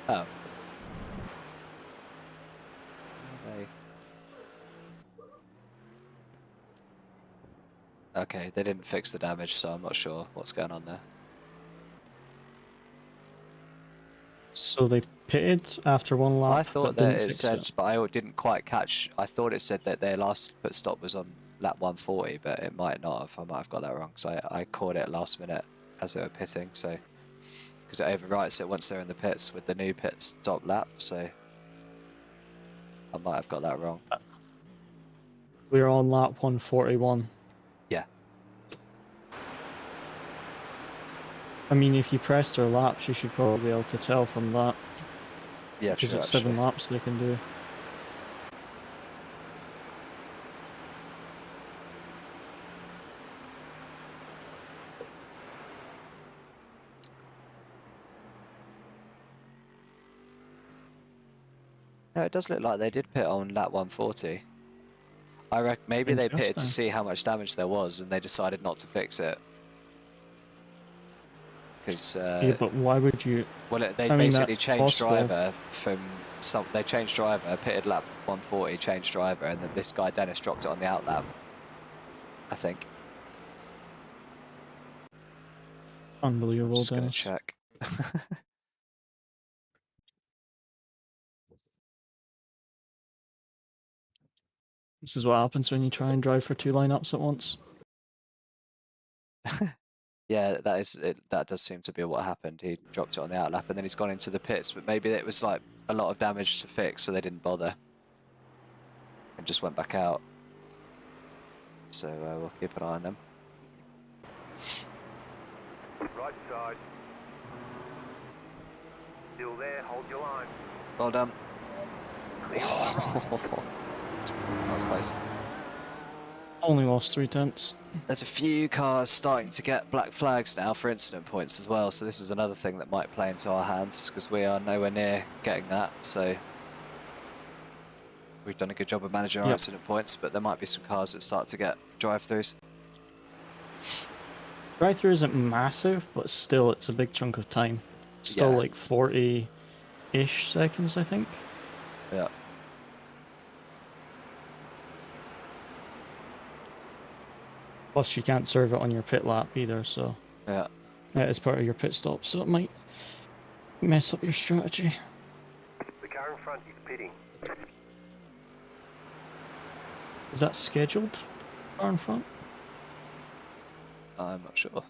Oh. Okay, they didn't fix the damage, so I'm not sure what's going on there. So they pitted after one lap, I thought but didn't that it fix said, it. but I didn't quite catch. I thought it said that their last pit stop was on lap 140, but it might not have. I might have got that wrong, because I caught it last minute as they were pitting, so... Because it overwrites it once they're in the pits with the new pit stop lap, so... I might have got that wrong. We're on lap 141. Yeah. I mean, if you press their laps, you should probably be able to tell from that. Yeah, Because true, it's actually. 7 laps they can do. No, it does look like they did pit on lap 140. I reckon maybe they pitted to Interesting. see how much damage there was, and they decided not to fix it. Because Yeah, but why would you? well, they I mean, basically that's changed possible. driver from some. They changed driver, pitted lap 140, changed driver, and then this guy Dennis dropped it on the outlap. I think. Unbelievable, Just gonna Dennis. check. This is what happens when you try and drive for 2 lineups at once. Yeah, that is it. That does seem to be what happened. He dropped it on the outlap, and then he's gone into the pits. But maybe it was like a lot of damage to fix, so they didn't bother, and just went back out. So we'll keep an eye on them. Right side. Still there, hold your line. Well done. Clear on the right. That was close. Only lost 3/10. There's a few cars starting to get black flags now for incident points as well, so this is another thing that might play into our hands because we are nowhere near getting that. So we've done a good job of managing our Yep. incident points, but there might be some cars that start to get drive-throughs. Drive-through isn't massive, but still, it's a big chunk of time. Still Yeah. like 40-ish seconds, I think. Yeah. Plus, you can't serve it on your pit lap either, so Yeah. that is part of your pit stop, so it might mess up your strategy. The car in front is pitting. Is that scheduled? Car in front? I'm not sure.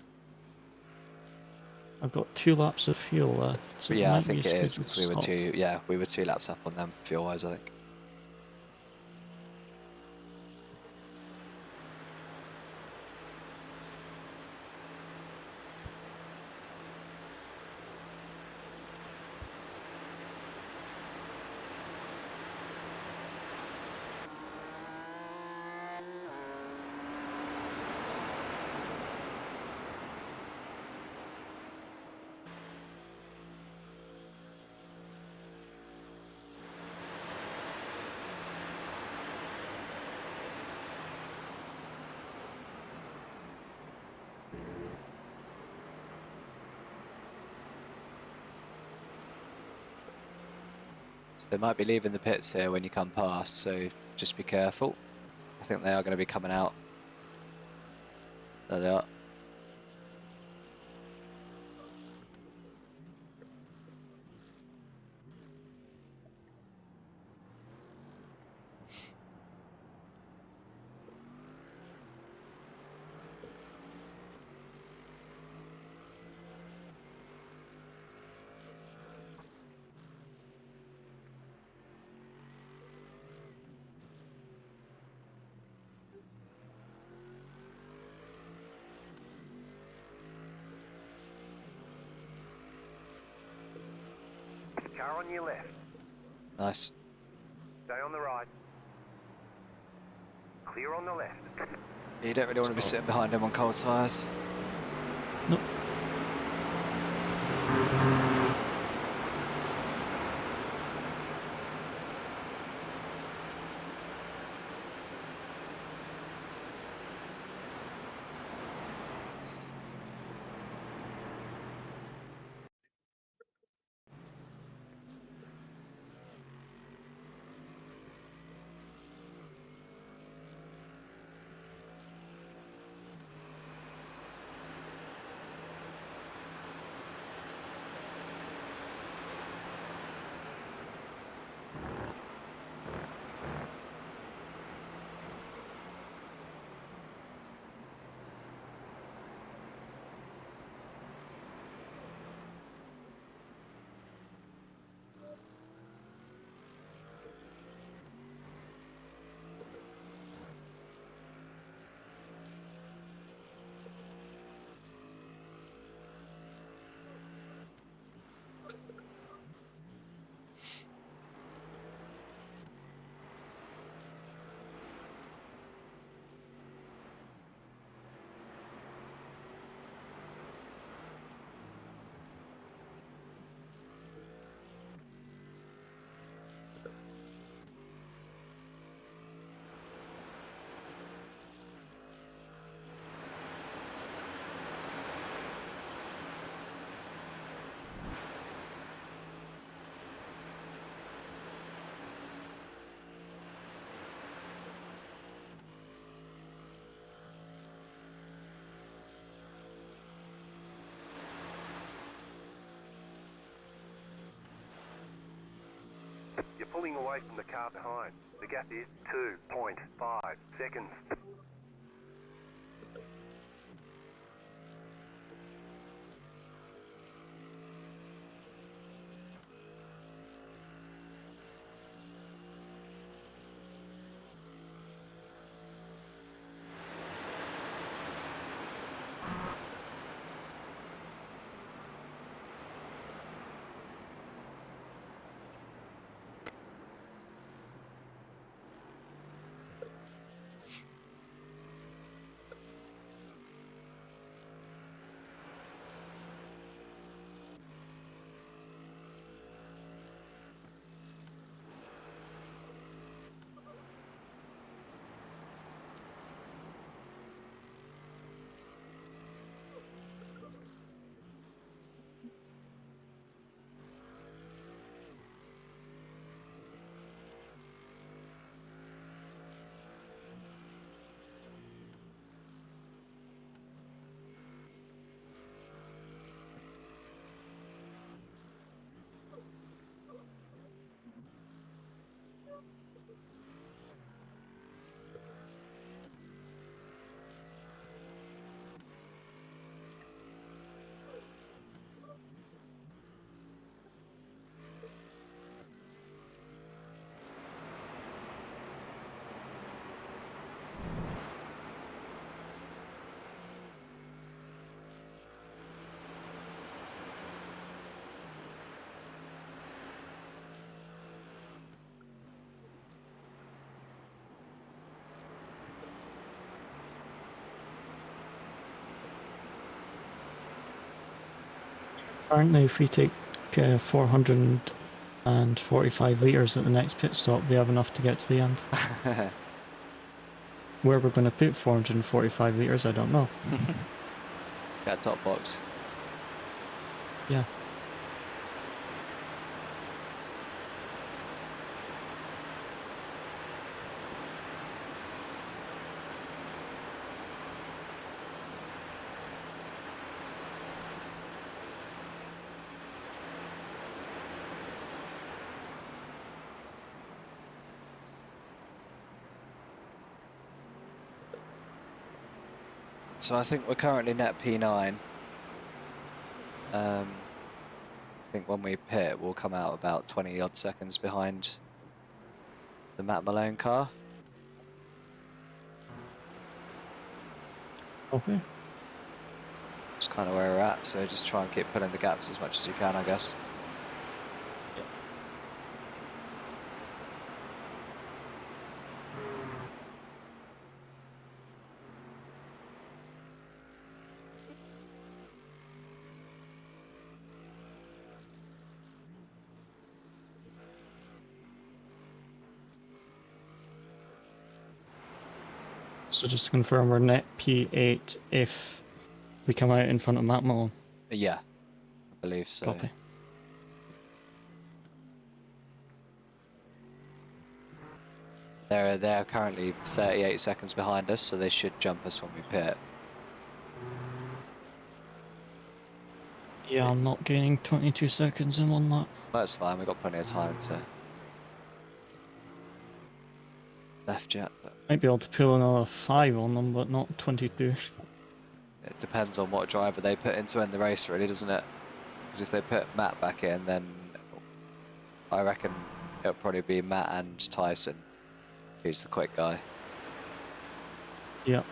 I've got 2 laps of fuel left, so But it yeah, I might be a think it is scheduled because we were stop. we were 2 laps up on them fuel-wise, I think. So they might be leaving the pits here when you come past, so just be careful. I think they are going to be coming out. There they are. Car on your left. Nice. Stay on the right. Clear on the left. You don't really want to be sitting behind him on cold tyres. Nope. You're pulling away from the car behind. The gap is 2.5 seconds. Apparently, if we take 445 litres at the next pit stop, we have enough to get to the end. Where we're going to put 445 litres, I don't know. Yeah, top box. Yeah. So I think we're currently net P9. I think when we pit, we'll come out about 20 odd seconds behind the Matt Malone car. Okay. That's kind of where we're at, so just try and keep pulling the gaps as much as you can, I guess. So just to confirm, we're net P8 if we come out in front of Matt Malone. Yeah, I believe so. Copy. They're currently 38 seconds behind us, so they should jump us when we pit. Yeah, I'm not gaining 22 seconds in one lap. That's fine, we've got plenty of time to left yet, but Might be able to pull another 5 on them, but not 22. it depends on what driver they put into end the race, really, doesn't it? Because if they put Matt back in, then I reckon it'll probably be Matt and Tyson, who's the quick guy. Yeah.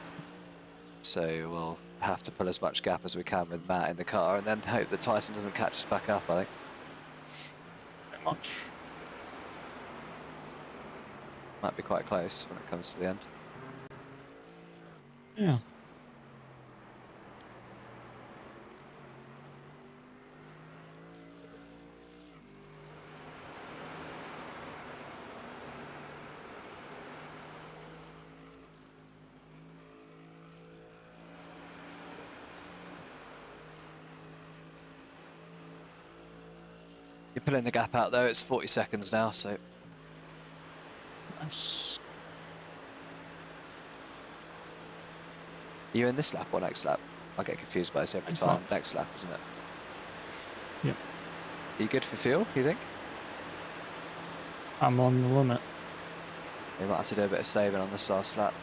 So we'll have to pull as much gap as we can with Matt in the car, and then hope that Tyson doesn't catch us back up, I think. Pretty much. Might be quite close when it comes to the end. Yeah. You're pulling the gap out though, it's 40 seconds now, so Nice. are you in this lap or next lap? I get confused by this every Next time. lap. Next lap, isn't it? Yep. Are you good for fuel, you think? I'm on the limit. You might have to do a bit of saving on this last lap.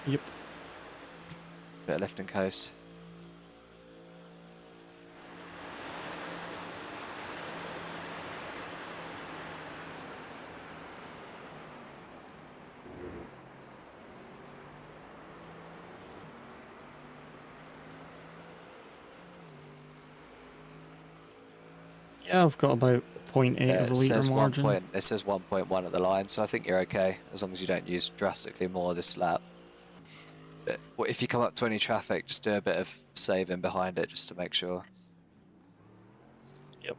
Yep. Bit of lift and coast. Yeah, I've got about 0.8 Yeah, of a it litre says margin. it says 1.1 at the line, so I think you're okay as long as you don't use drastically more this lap. But if you come up to any traffic, just do a bit of saving behind it just to make sure. Yep.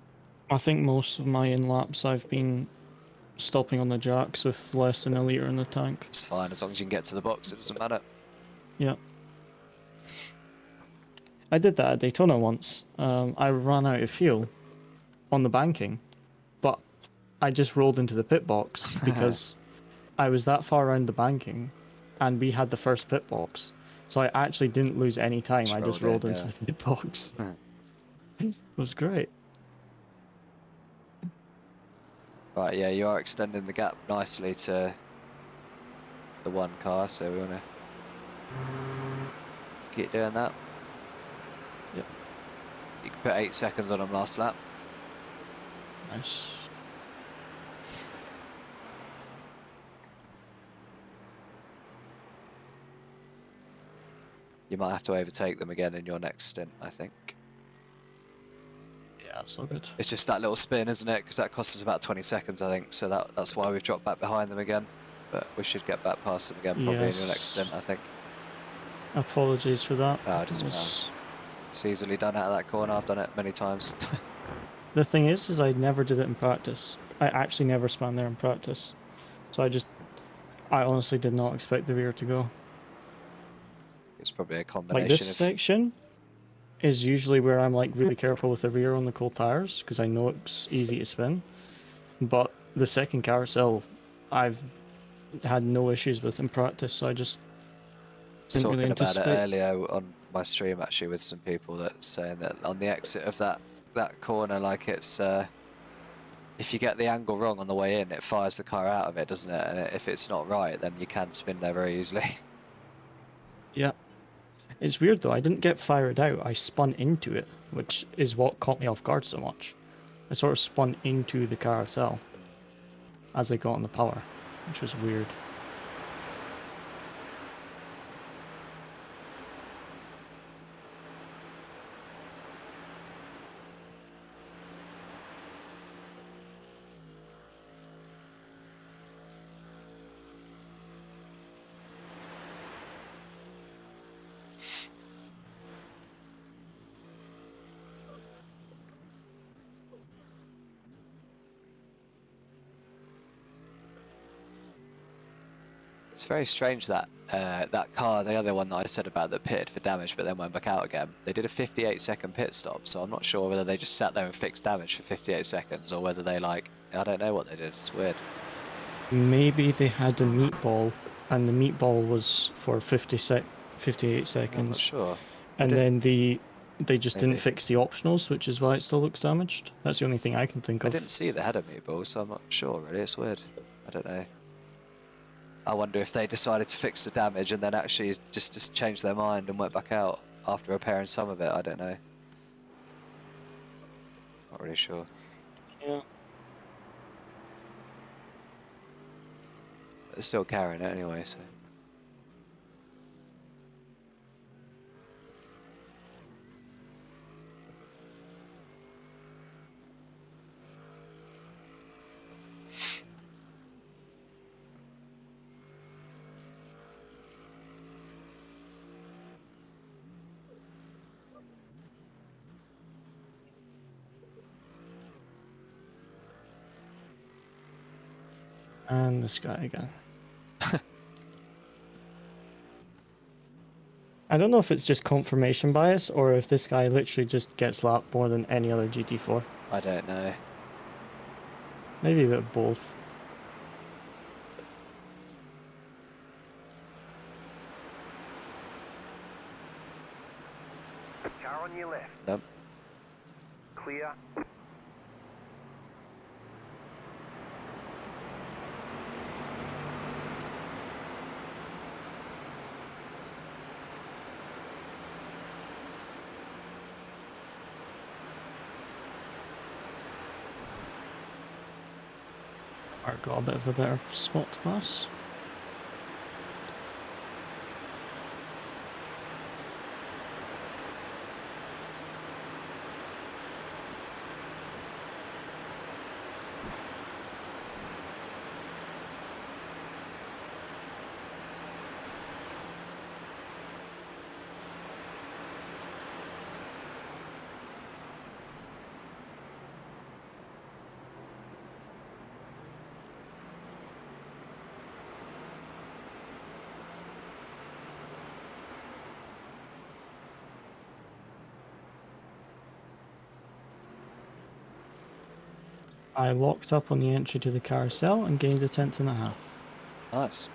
I think most of my in laps I've been stopping on the jacks with less than a litre in the tank. It's fine as long as you can get to the box. It doesn't matter. Yeah. I did that at Daytona once. I ran out of fuel on the banking, but I just rolled into the pit box because I was that far around the banking and we had the first pit box. So I actually didn't lose any time. Just I just rolled rolled in, into yeah. the pit box. It was great. Right, yeah, you are extending the gap nicely to the one car, so we want to keep doing that. Yep. You can put 8 seconds on them last lap. Nice. You might have to overtake them again in your next stint, I think. Yeah, that's all good. It's just that little spin, isn't it? Because that costs us about 20 seconds, I think. So that's why we've dropped back behind them again. But we should get back past them again probably in your next Yes. stint, I think. Apologies for that. Oh, it doesn't was It's easily done out of that corner. I've done it many times. The thing is I never did it in practice. I actually never spun there in practice. So I honestly did not expect the rear to go. It's probably a Like combination this of section is usually where I'm like really careful with the rear on the cold tires because I know it's easy to spin. But the second carousel, I've had no issues with in practice, so I just was didn't really talking about it anticipate. earlier on my stream actually with some people that saying that on the exit of that corner, like it's if you get the angle wrong on the way in, it fires the car out of it, doesn't it? And if it's not right, then you can spin there very easily. Yeah. It's weird though, I didn't get fired out, I spun into it, which is what caught me off guard so much. I sort of spun into the carousel as I got on the power, which was weird. It's very strange that that car, the other one that I said about that pitted for damage but then went back out again, they did a 58-second pit stop, so I'm not sure whether they just sat there and fixed damage for 58 seconds or whether they like, I don't know what they did, it's weird. Maybe they had a meatball, and the meatball was for 58 I'm not seconds, sure. I and didn't, then they just didn't maybe. fix the optionals, which is why it still looks damaged. That's the only thing I can think I of. didn't see they had a meatball, so I'm not sure really, it's weird. I don't know. I wonder if they decided to fix the damage and then actually just changed their mind and went back out after repairing some of it, I don't know. Not really sure. Yeah. But they're still carrying it anyway, so. And this guy again. I don't know if it's just confirmation bias or if this guy literally just gets lapped more than any other GT4. I don't know. Maybe a bit of both. Car on your left. Nope. Clear. Art got a bit of a better spot to pass. I locked up on the entry to the carousel and gained a tenth and a half. Nice.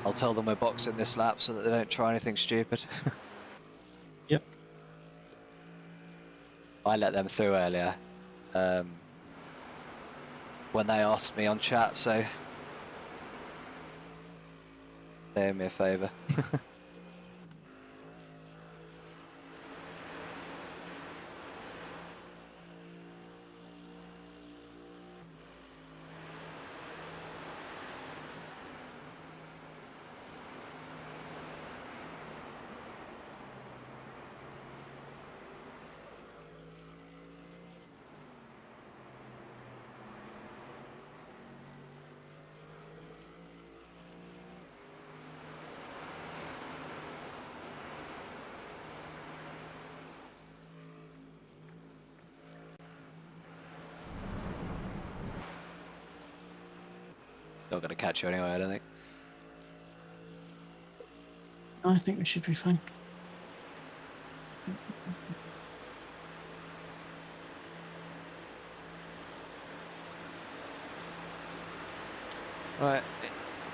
I'll tell them we're boxing this lap so that they don't try anything stupid. Yep. I let them through earlier when they asked me on chat, so they owe me a favour. Not going to catch you anyway, I don't think. I think we should be fine. Right,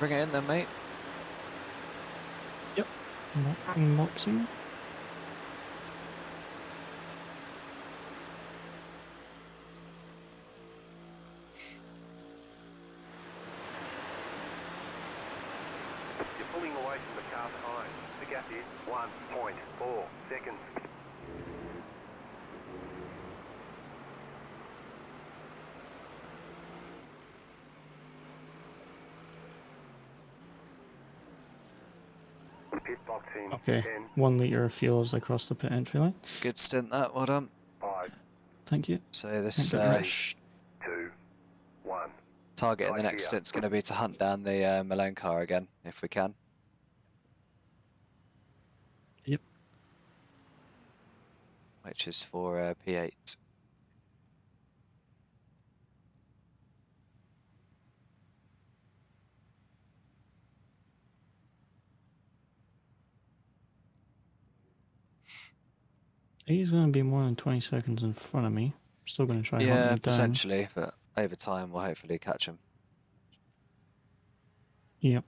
bring it in then, mate. Yep. Unboxing. You're pulling away from the car behind. The gap is 1.4 seconds. Pit box in Okay. 10, 1 litre of fuel as I cross the pit entry line. Good stint that, well done. 5, Thank you. So this Thank you very much. 2, 1. target in the Right next here. stint's going to be to hunt down the Malone car again, if we can. Yep. Which is for P8. He's going to be more than 20 seconds in front of me. Still going to try and hunt Yeah, him down. potentially, but over time we'll hopefully catch him. Yep.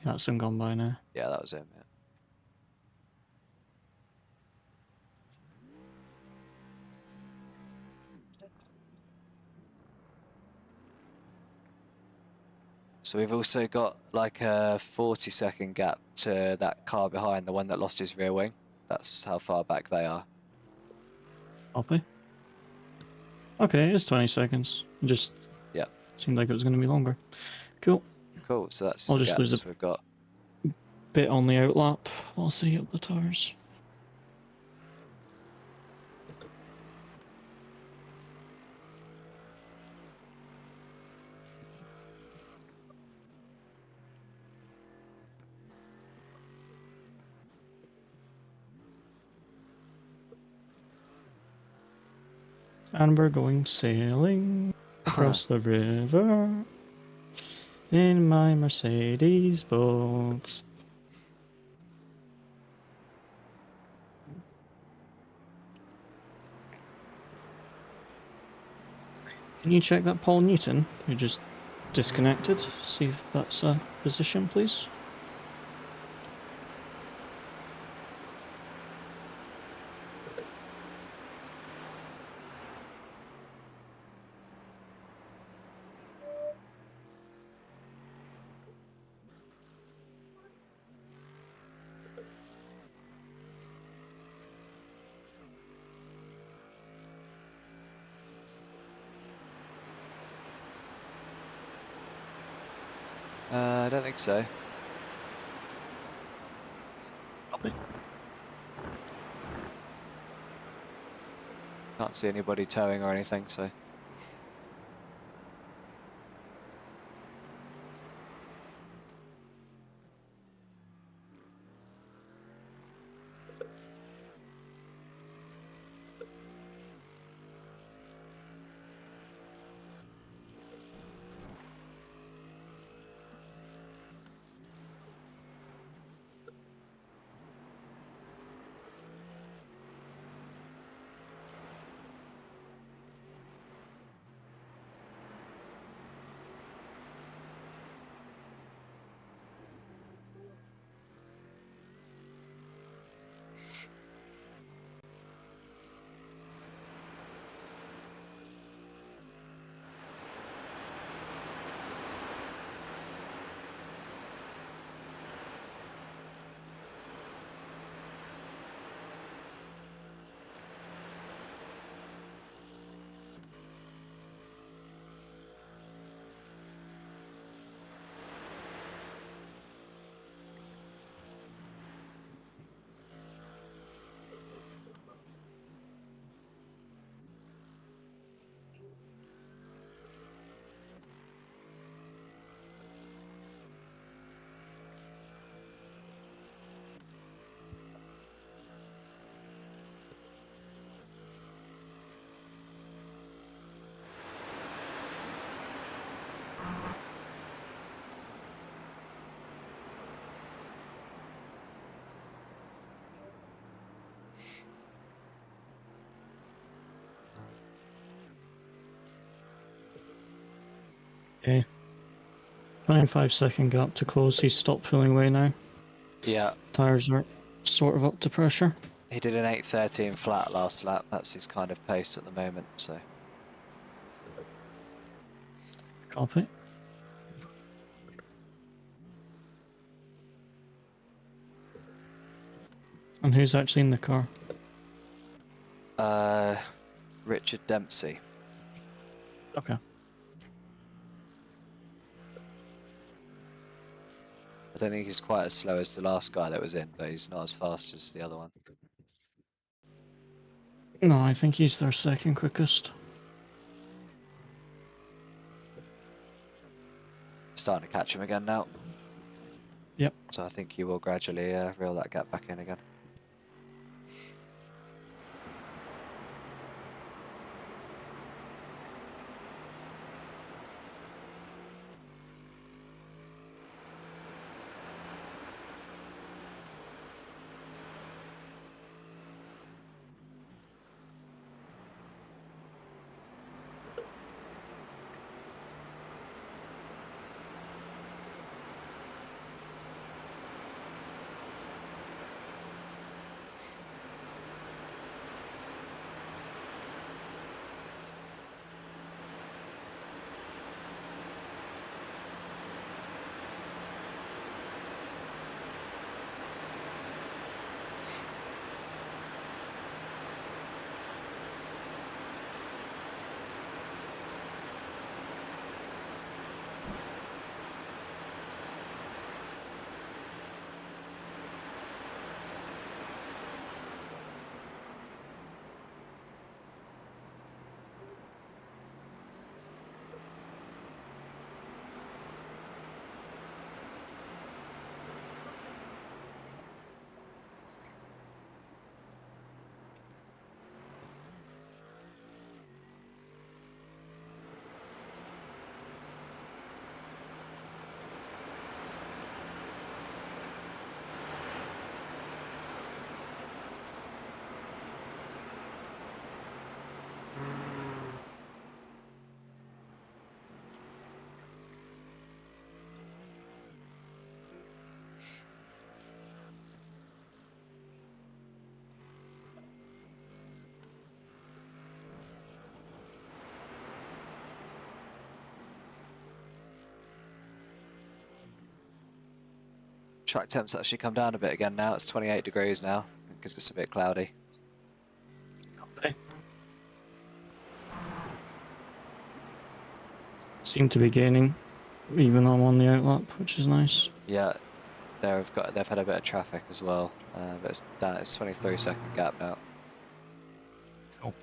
That's him gone by now. Yeah, that was him, yeah. So we've also got like a 40-second gap to that car behind, the one that lost his rear wing. That's how far back they are. Copy. Okay, it's 20 seconds. Just Yeah. seemed like it was going to be longer. Cool. Cool, so that's I'll the just lose gaps a we've got. bit on the outlap. I'll see up the tires. And we're going sailing across the river in my Mercedes boat. Can you check that Paul Newton, who just disconnected? See if that's a position, please. I don't think so. Copy. Can't see anybody towing or anything, so. Okay. 25-second gap to close. He's stopped pulling away now. Yeah, Tires are sort of up to pressure. he did an 8:13 flat last lap. That's his kind of pace at the moment. So Copy. And who's actually in the car? Richard Dempsey. Okay. I don't think he's quite as slow as the last guy that was in, but he's not as fast as the other one. No, I think he's their second quickest. Starting to catch him again now. Yep. So I think he will gradually reel that gap back in again. Track temp's actually come down a bit again now. It's 28 degrees now because it's a bit cloudy. Okay. Seem to be gaining, even though I'm on the outlap, which is nice. Yeah, they've had a bit of traffic as well, but it's down. It's 23-second gap now. Cool.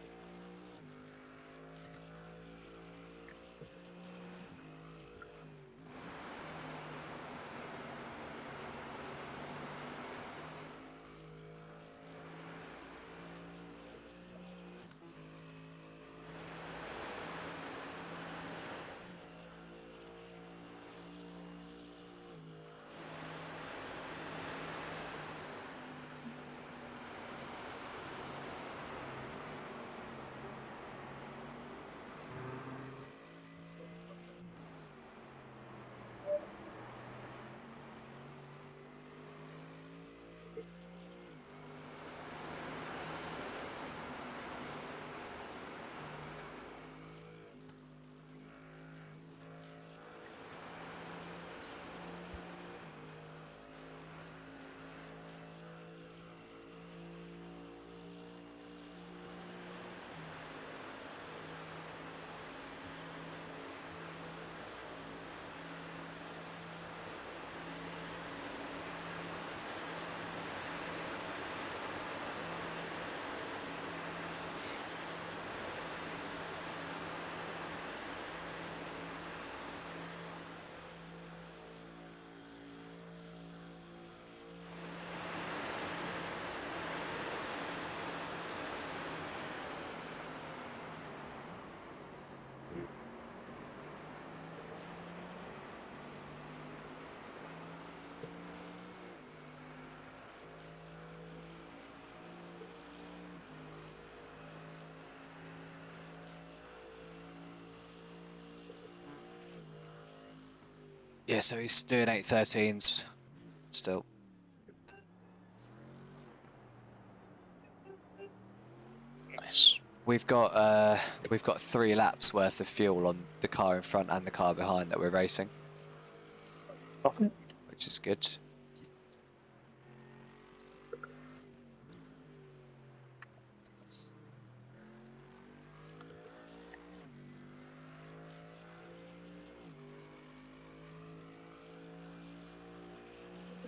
Yeah, so he's doing 8:13s still. Nice. We've got 3 laps worth of fuel on the car in front and the car behind that we're racing, Okay. which is good.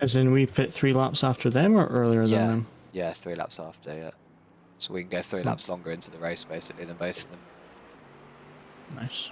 As in we pit 3 laps after them or earlier than them? Yeah, 3 laps after, yeah. So we can go 3 laps longer into the race basically than both of them. Nice.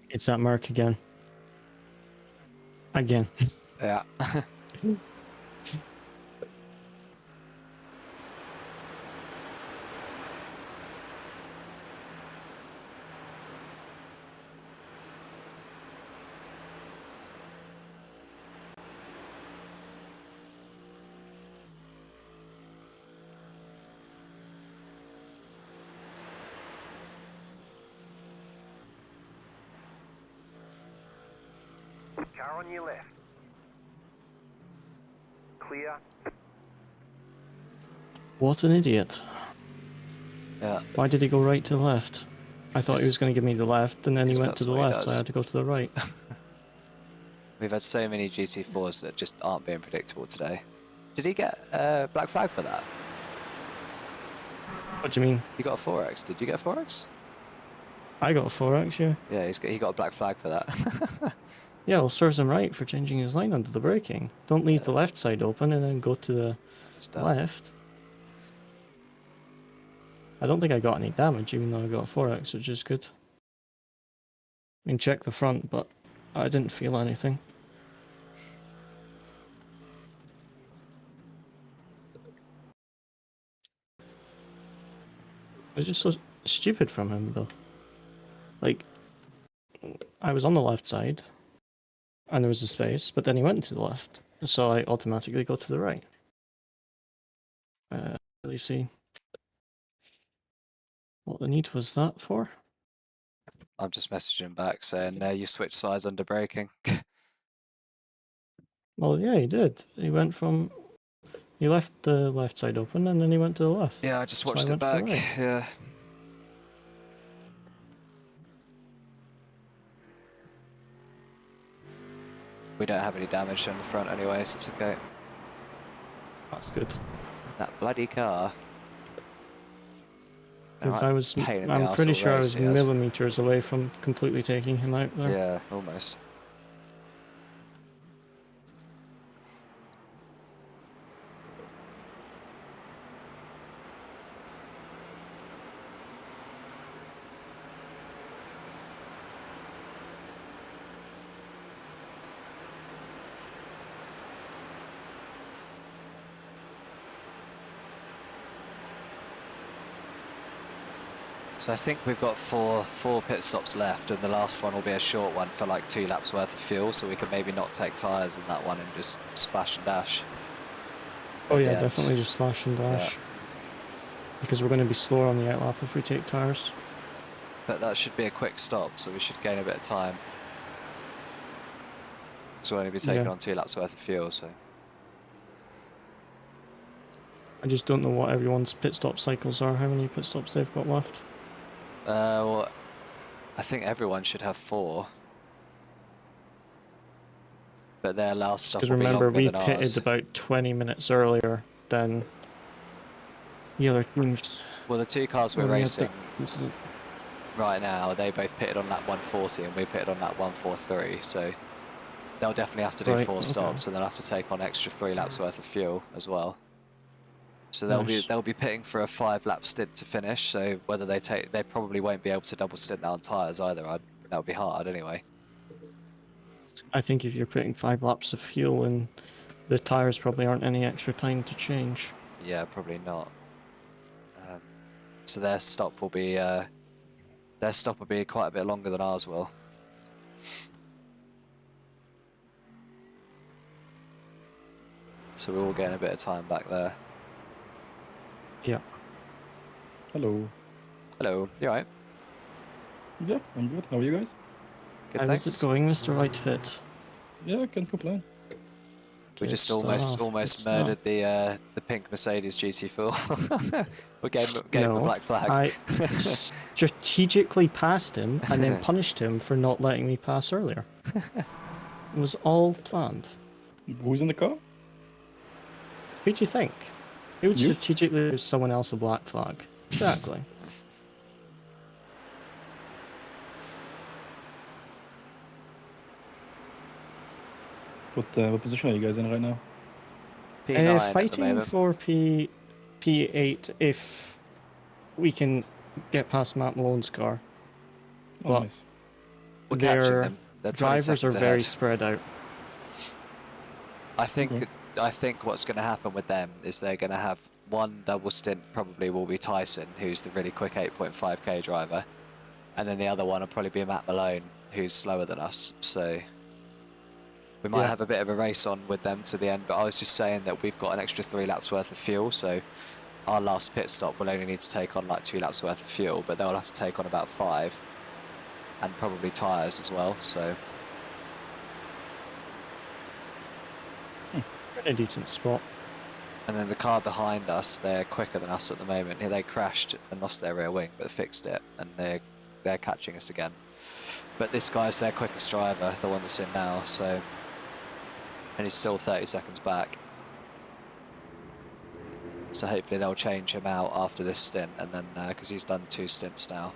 It's that mark again. Again. Yeah. Car on your left. Clear. What an idiot. Yeah. Why did he go right to the left? I thought he was going to give me the left, and then he Because went to that's the what he left, so I does. had to go to the right. We've had so many GT4s that just aren't being predictable today. Did he get a black flag for that? What do you mean? You got a 4X. Did you get a 4X? I got a 4X, yeah. Yeah, he got a black flag for that. Yeah, well, serves him right for changing his line under the braking. Don't leave the left side open and then go to the It's done. left. I don't think I got any damage, even though I got a 4X, which is good. I mean, check the front, but I didn't feel anything. It was just so stupid from him, though. Like, I was on the left side, and there was a space, but then he went to the left, so I automatically go to the right. Really see what the need was that for? I'm just messaging back saying, you switched sides under braking. Well, yeah, he did. He went from... He left the left side open, and then he went to the left. Yeah, I just So I watched it went to the back. right. Yeah. We don't have any damage on the front anyway, so it's okay. That's good. That bloody car. Because Right, pain in the I'm arse pretty all sure I race, was he has. millimeters away from completely taking him out there. Yeah, almost. So I think we've got four pit stops left, and the last one will be a short one for like 2 laps worth of fuel, so we can maybe not take tyres in that one and just splash and dash. Oh yeah, end. definitely just slash and dash. Yeah. Because we're going to be slower on the outlap if we take tyres. But that should be a quick stop, so we should gain a bit of time. Because we'll only be taking Yeah. on 2 laps worth of fuel, so. I just don't know what everyone's pit stop cycles are, how many pit stops they've got left. Well, I think everyone should have 4. But their last stop Because will be remember, longer we than pitted ours. about 20 minutes earlier than the other teams. Well, the 2 cars we're When we had the- racing right now, they both pitted on lap 140 and we pitted on lap 143, so they'll definitely have to do Right, 4 okay. stops, and they'll have to take on extra 3 laps worth of fuel as well. So Nice. they'll be pitting for a 5-lap stint to finish. So whether they probably won't be able to double stint that on tyres either. That would be hard anyway. I think if you're putting 5 laps of fuel in, the tyres probably aren't any extra time to change. Yeah, probably not. So their stop will be quite a bit longer than ours will. So we're all getting a bit of time back there. Yeah. Hello. Hello, you alright? Yeah, I'm good. How are you guys? Good, How thanks. is it going, Mr. Whitefit? Yeah, I can't complain. We Good just stuff, almost good stuff. murdered the pink Mercedes GT4. We gave him a No, black flag. I strategically passed him and then punished him for not letting me pass earlier. It was all planned. Who's in the car? Who do you think? Who would You? strategically give someone else a black flag? Exactly. What position are you guys in right now? P9 at the Fighting moment. for P8 if we can get past Matt Malone's car. Oh, Well, nice. We're catching Their them. They're 20 drivers are seconds very ahead. spread out. I think Okay. I think what's going to happen with them is they're going to have one double stint. Probably will be Tyson, who's the really quick 8.5k driver, and then the other one will probably be Matt Malone, who's slower than us. So we might Yeah. have a bit of a race on with them to the end. But I was just saying that we've got an extra 3 laps worth of fuel, so our last pit stop will only need to take on like 2 laps worth of fuel, but they'll have to take on about 5, and probably tyres as well. So. We're in a decent spot. And then the car behind us, they're quicker than us at the moment. They crashed and lost their rear wing, but fixed it, and they're catching us again. But this guy's their quickest driver, the one that's in now, so... And he's still 30 seconds back. So hopefully they'll change him out after this stint, and then, because he's done 2 stints now.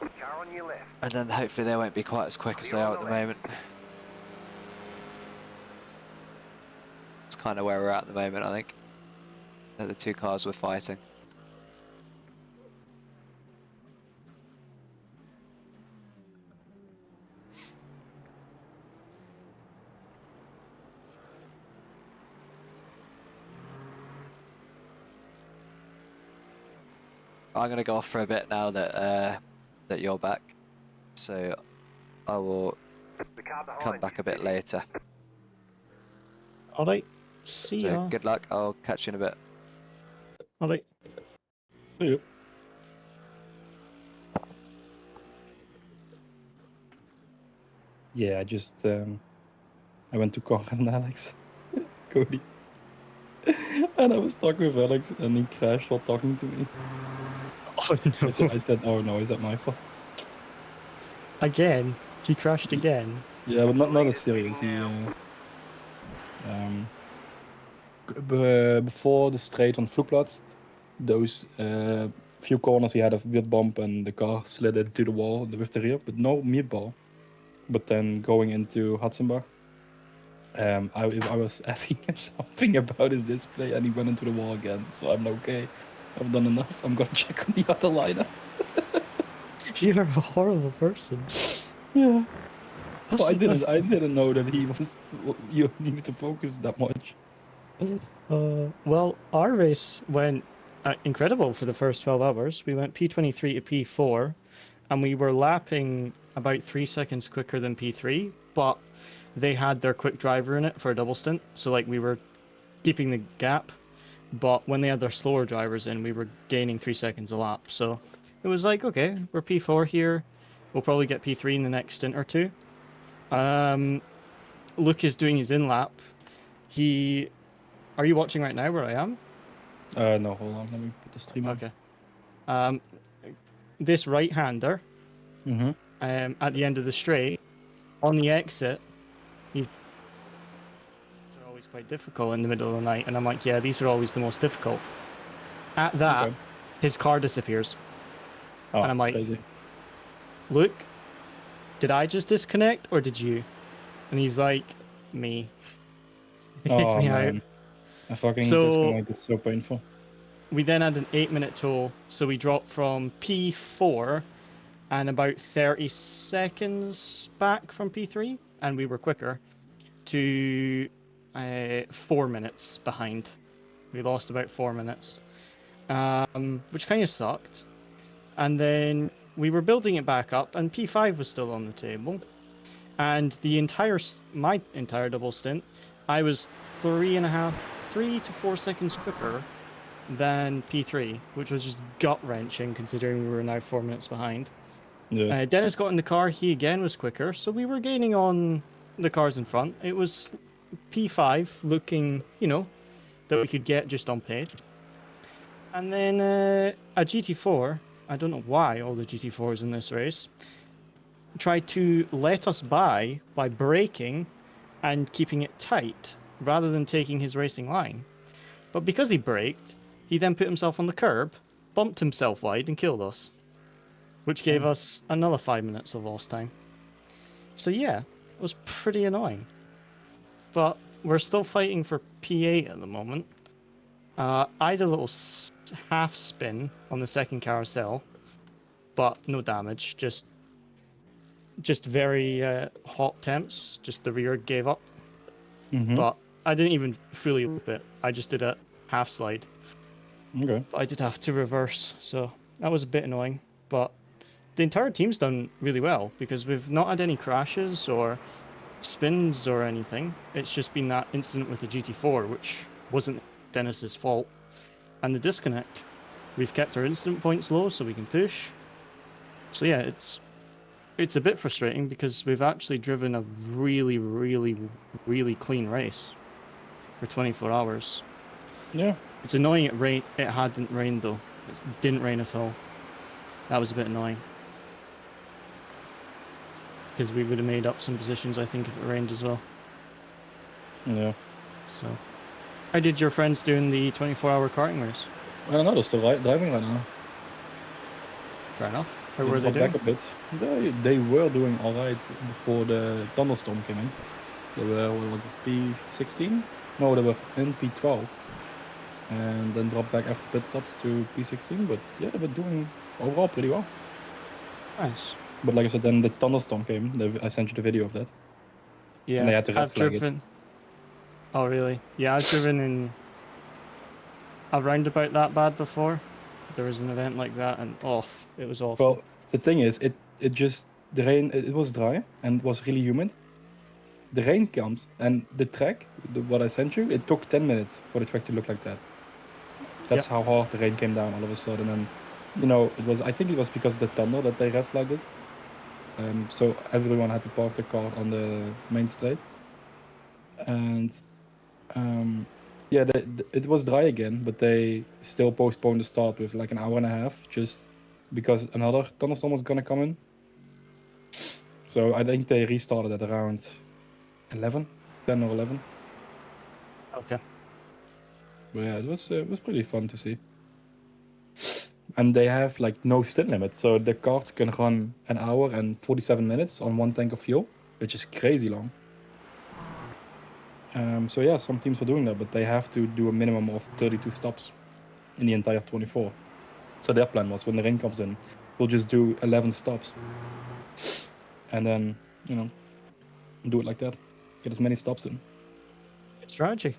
Car on your left. And then hopefully they won't be quite as quick as they are at the moment. It's kind of where we're at the moment, I think. They're the 2 cars we're fighting. I'm going to go off for a bit now that that you're back, so I will The car behind come back you. a bit later. Alright, see So ya. good luck, I'll catch you in a bit. Alright. See you. Yeah, I just I went to Conrad and Alex, Cody, and I was talking with Alex, and he crashed while talking to me. Oh no. I said, "Oh no, is that my fault?" Again? He crashed again? Yeah, but not as serious. He before the straight on Vloekplatz, those few corners he had a weird bump and the car slid into the wall with the rear, but no meatball. But then going into Hatzenbach, I was asking him something about his display and he went into the wall again. So I'm okay. I've done enough. I'm gonna check on the other lineup. You're a horrible person. Yeah. That's- Well, I that's- didn't know that he was. You needed to focus that much. Well, our race went incredible for the first 12 hours. We went P23 to P4, and we were lapping about 3 seconds quicker than P3, but they had their quick driver in it for a double stint, so like we were keeping the gap, but when they had their slower drivers in, we were gaining 3 seconds a lap, so It was like, okay, we're P4 here. We'll probably get P3 in the next stint or two. Luke is doing his in-lap. Are you watching right now where I am? No, hold on. Let me put the stream on. Okay. This right-hander Mm-hmm. at the end of the straight, on the exit, these are always quite difficult in the middle of the night. And I'm like, yeah, these are always the most difficult. At that, Okay. his car disappears. Oh, And I'm like, crazy. Luke, did I just disconnect or did you? And he's like, me. It takes Oh, me out. man. A fucking So disconnect is so painful. we then had an 8-minute toll. So we dropped from P4 and about 30 seconds back from P3, and we were quicker, to 4 minutes behind. We lost about 4 minutes, which kind of sucked. And then we were building it back up, and P5 was still on the table. And my entire double stint, I was 3 to 4 seconds quicker than P3, which was just gut-wrenching considering we were now 4 minutes behind. Yeah. Dennis got in the car, he again was quicker, so we were gaining on the cars in front. It was P5 looking, that we could get just on pace. And then a GT4, I don't know why all the GT4s in this race, tried to let us by braking and keeping it tight rather than taking his racing line. But because he braked, he then put himself on the curb, bumped himself wide and killed us, which gave us another 5 minutes of lost time. So yeah, it was pretty annoying. But we're still fighting for P8 at the moment. I had a little half spin on the second carousel, but no damage, just very hot temps, just the rear gave up. Mm-hmm. But I didn't even fully loop it, I just did a half slide. Okay. But I did have to reverse, so that was a bit annoying. But the entire team's done really well, because we've not had any crashes or spins or anything. It's just been that incident with the GT4, which wasn't Dennis's fault. And the disconnect. We've kept our incident points low so we can push. So yeah, it's a bit frustrating because we've actually driven a really, really, really clean race for 24 hours. Yeah. It's annoying it hadn't rained though. It didn't rain at all. That was a bit annoying. Because we would have made up some positions, I think, if it rained as well. Yeah. So, how did your friends do in the 24-hour karting race? I don't know, they're still driving right now. Fair enough. How They were they dropped doing? back a bit. They were doing alright before the thunderstorm came in. They were, what was it, P16? No, they were in P12. And then dropped back after pit stops to P16. But yeah, they were doing overall pretty well. Nice. But like I said, then the thunderstorm came. I sent you the video of that. Yeah, And they had to red I've flag driven. Oh really? Yeah, I've driven in a roundabout that bad before. There was an event like that, and it was it. awful. Well, the thing is, the rain, it was dry and it was really humid. The rain comes and the track, what I sent you, it took 10 minutes for the track to look like that. That's how hard the rain came down all of a sudden. And, I think it was because of the thunder that they red flagged it. So everyone had to park the car on the main straight. And, it was dry again, but they still postponed the start with like an hour and a half just because another thunderstorm was gonna come in. So I think they restarted at around 10 or 11. Okay. But yeah, it was pretty fun to see. And they have like no stint limit, so the cars can run an hour and 47 minutes on one tank of fuel, which is crazy long. So yeah, some teams were doing that, but they have to do a minimum of 32 stops in the entire 24. So their plan was when the rain comes in, we'll just do 11 stops. And then, do it like that. Get as many stops in. Good strategy.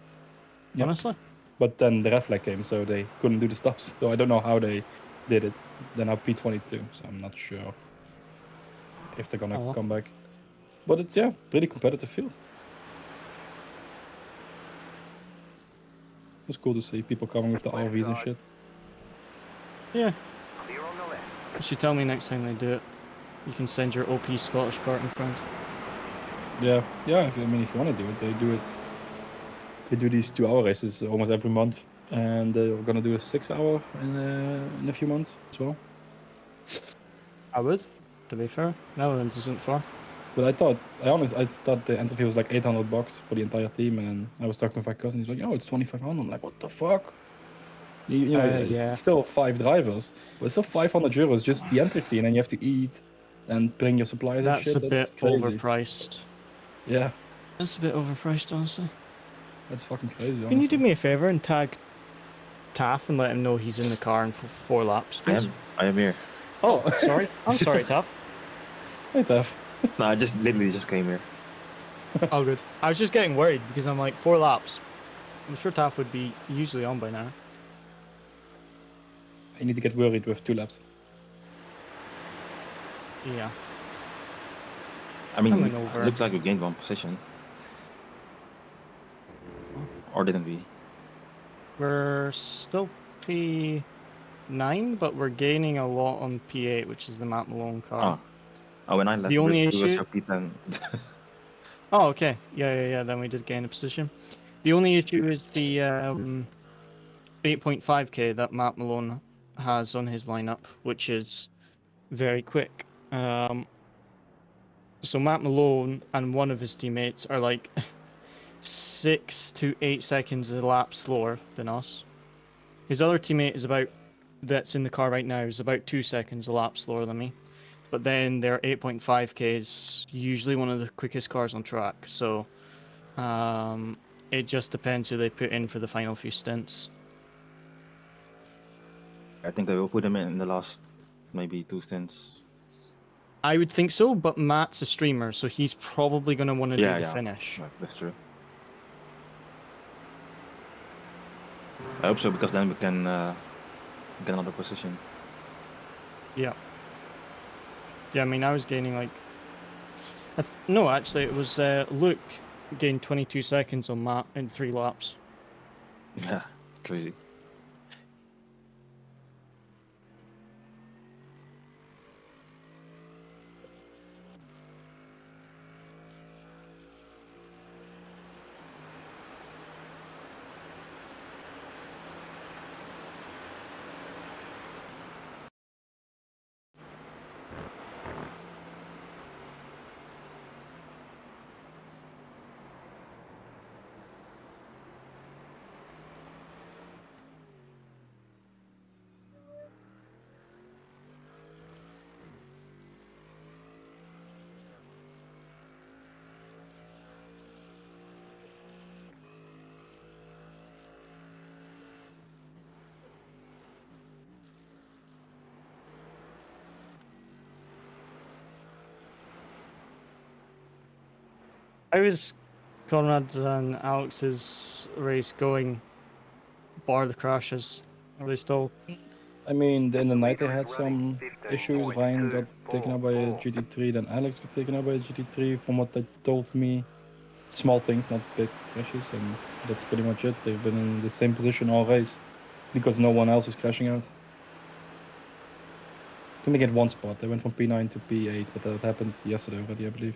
Yep. Honestly. But then the red flag came, so they couldn't do the stops. So I don't know how they did it. They're now P22, so I'm not sure if they're gonna come back. But it's, pretty competitive field. It was cool to see people coming with the RVs and shit. Yeah. Clear on the left. You should tell me next time they do it. You can send your OP Scottish Spartan friend. Yeah, yeah. I mean, if you want to do it, they do it. They do these 2-hour races almost every month, and they're gonna do a 6-hour in a few months as well. I would, to be fair. Netherlands isn't far. But I thought the entry fee was like $800 for the entire team, and then I was talking with my cousin. He's like, "Oh, it's 2,500." I'm like, "What the fuck?" You know, Yeah. it's still 5 drivers, but it's still 500 euros just the entry fee, and then you have to eat and bring your supplies and That's shit. a That's bit crazy. overpriced. Yeah, That's a bit overpriced, honestly. that's fucking crazy. Can you do Honestly. me a favor and tag Taff and let him know he's in the car in 4 laps, please? I am here. Oh, sorry. I'm sorry, Taff. Hey, Taff. No, I just literally just came here. Oh, good. I was just getting worried because I'm like 4 laps. I'm sure Taff would be usually on by now. I need to get worried with 2 laps. Yeah. I mean, Coming it over. looks like we gained 1 position. Or didn't we? We're still P9, but we're gaining a lot on P8, which is the Matt Malone car. Oh, when I left, The only we were issue- so P10. Oh, okay. Yeah. Then we did gain a position. The only issue is the 8.5k that Matt Malone has on his lineup, which is very quick. So Matt Malone and one of his teammates are like 6 to 8 seconds a lap slower than us. His other teammate that's in the car right now is about 2 seconds a lap slower than me. But then their 8.5k is usually one of the quickest cars on track. So it just depends who they put in for the final few stints. I think they will put him in the last maybe 2 stints. I would think so, but Matt's a streamer, so he's probably going to want to do the finish. Right, that's true. I hope so, because then we can get another position. Yeah. Yeah, I mean, I was gaining like... No, actually, it was Luke gained 22 seconds on Matt in 3 laps. Yeah, crazy. How is Conrad's and Alex's race going, bar the crashes? Are they still... I mean, in the night they had some issues. Ryan got taken out by a GT3, then Alex got taken out by a GT3. From what they told me, small things, not big crashes, and that's pretty much it. They've been in the same position all race because no one else is crashing out. I think they get 1 spot. They went from P9 to P8, but that happened yesterday already, I believe.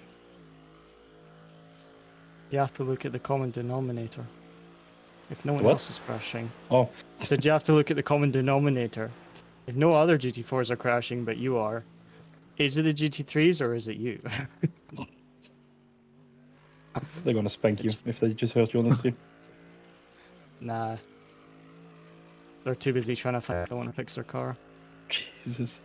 You have to look at the common denominator. If no one What? else is crashing. Oh, I said you have to look at the common denominator. If no other GT4s are crashing, but you are, is it the GT3s or is it you? they're gonna spank you if they just heard you on the stream. Nah. They're too busy trying to find someone to fix their car. Jesus.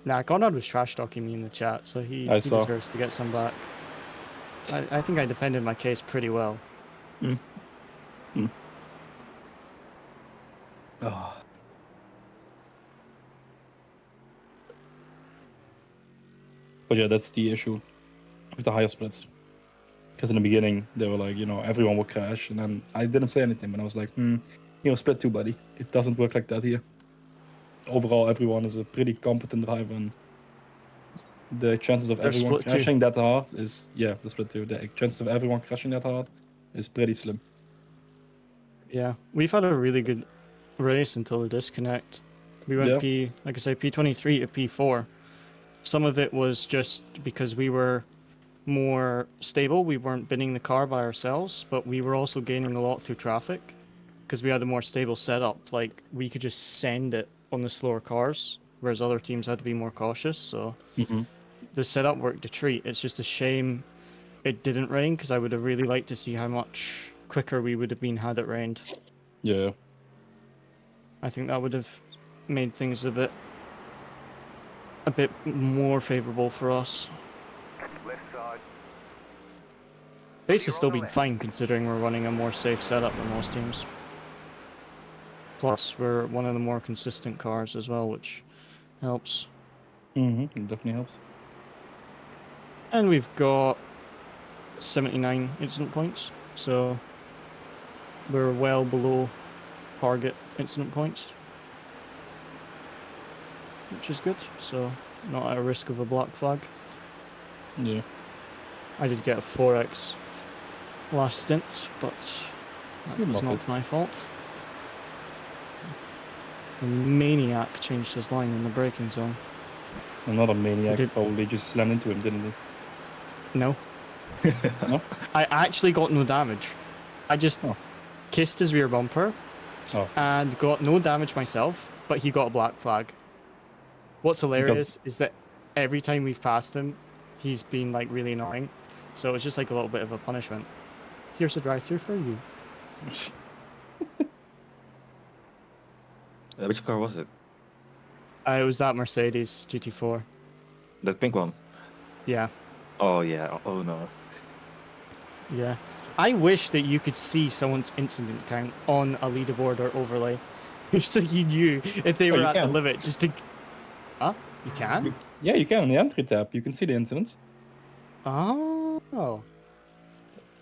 Nah, Conrad was trash talking me in the chat, so he saw. deserves to get some back. I think I defended my case pretty well. Oh. But yeah, that's the issue with the higher splits. Because in the beginning, they were like, everyone will crash. And then I didn't say anything, but I was like, split 2, buddy. It doesn't work like that here. Overall, everyone is a pretty competent driver. And the chances of everyone crashing that hard is, the split 2. The chances of everyone crashing that hard is pretty slim. Yeah, we've had a really good race until the disconnect. We went Yeah. like I say, P23 to P4. Some of it was just because we were more stable. We weren't binning the car by ourselves, but we were also gaining a lot through traffic because we had a more stable setup. Like we could just send it on the slower cars, whereas other teams had to be more cautious. So Mm-hmm. the setup worked a treat. It's just a shame it didn't rain because I would have really liked to see how much quicker we would have been had it rained. Yeah. I think that would have made things a bit more favorable for us. Left side. Pace has You're still on the been left. fine considering we're running a more safe setup than most teams. Plus, we're one of the more consistent cars as well, which helps. Mm-hmm. It definitely helps. And we've got 79 incident points, so we're well below target incident points, which is good. So not at a risk of a black flag. Yeah. I did get a 4x last stint, but You that was muppet. not my fault. The maniac changed his line in the braking zone. Another maniac Did- probably just slammed into him, didn't he? No. No? I actually got no damage. I just Oh. kissed his rear bumper Oh. and got no damage myself, but he got a black flag. What's hilarious is that every time we've passed him, he's been like really annoying. So it's just like a little bit of a punishment. Here's a drive-through for you. Which car was it? It was that Mercedes GT4. That pink one. Yeah, Oh yeah. Oh no. yeah. I wish that you could see someone's incident count on a leaderboard or overlay, just so you knew if they Oh, were you at the can. limit. Just to, huh? You can? Yeah, you can on the entry tab. You can see the incidents. Oh.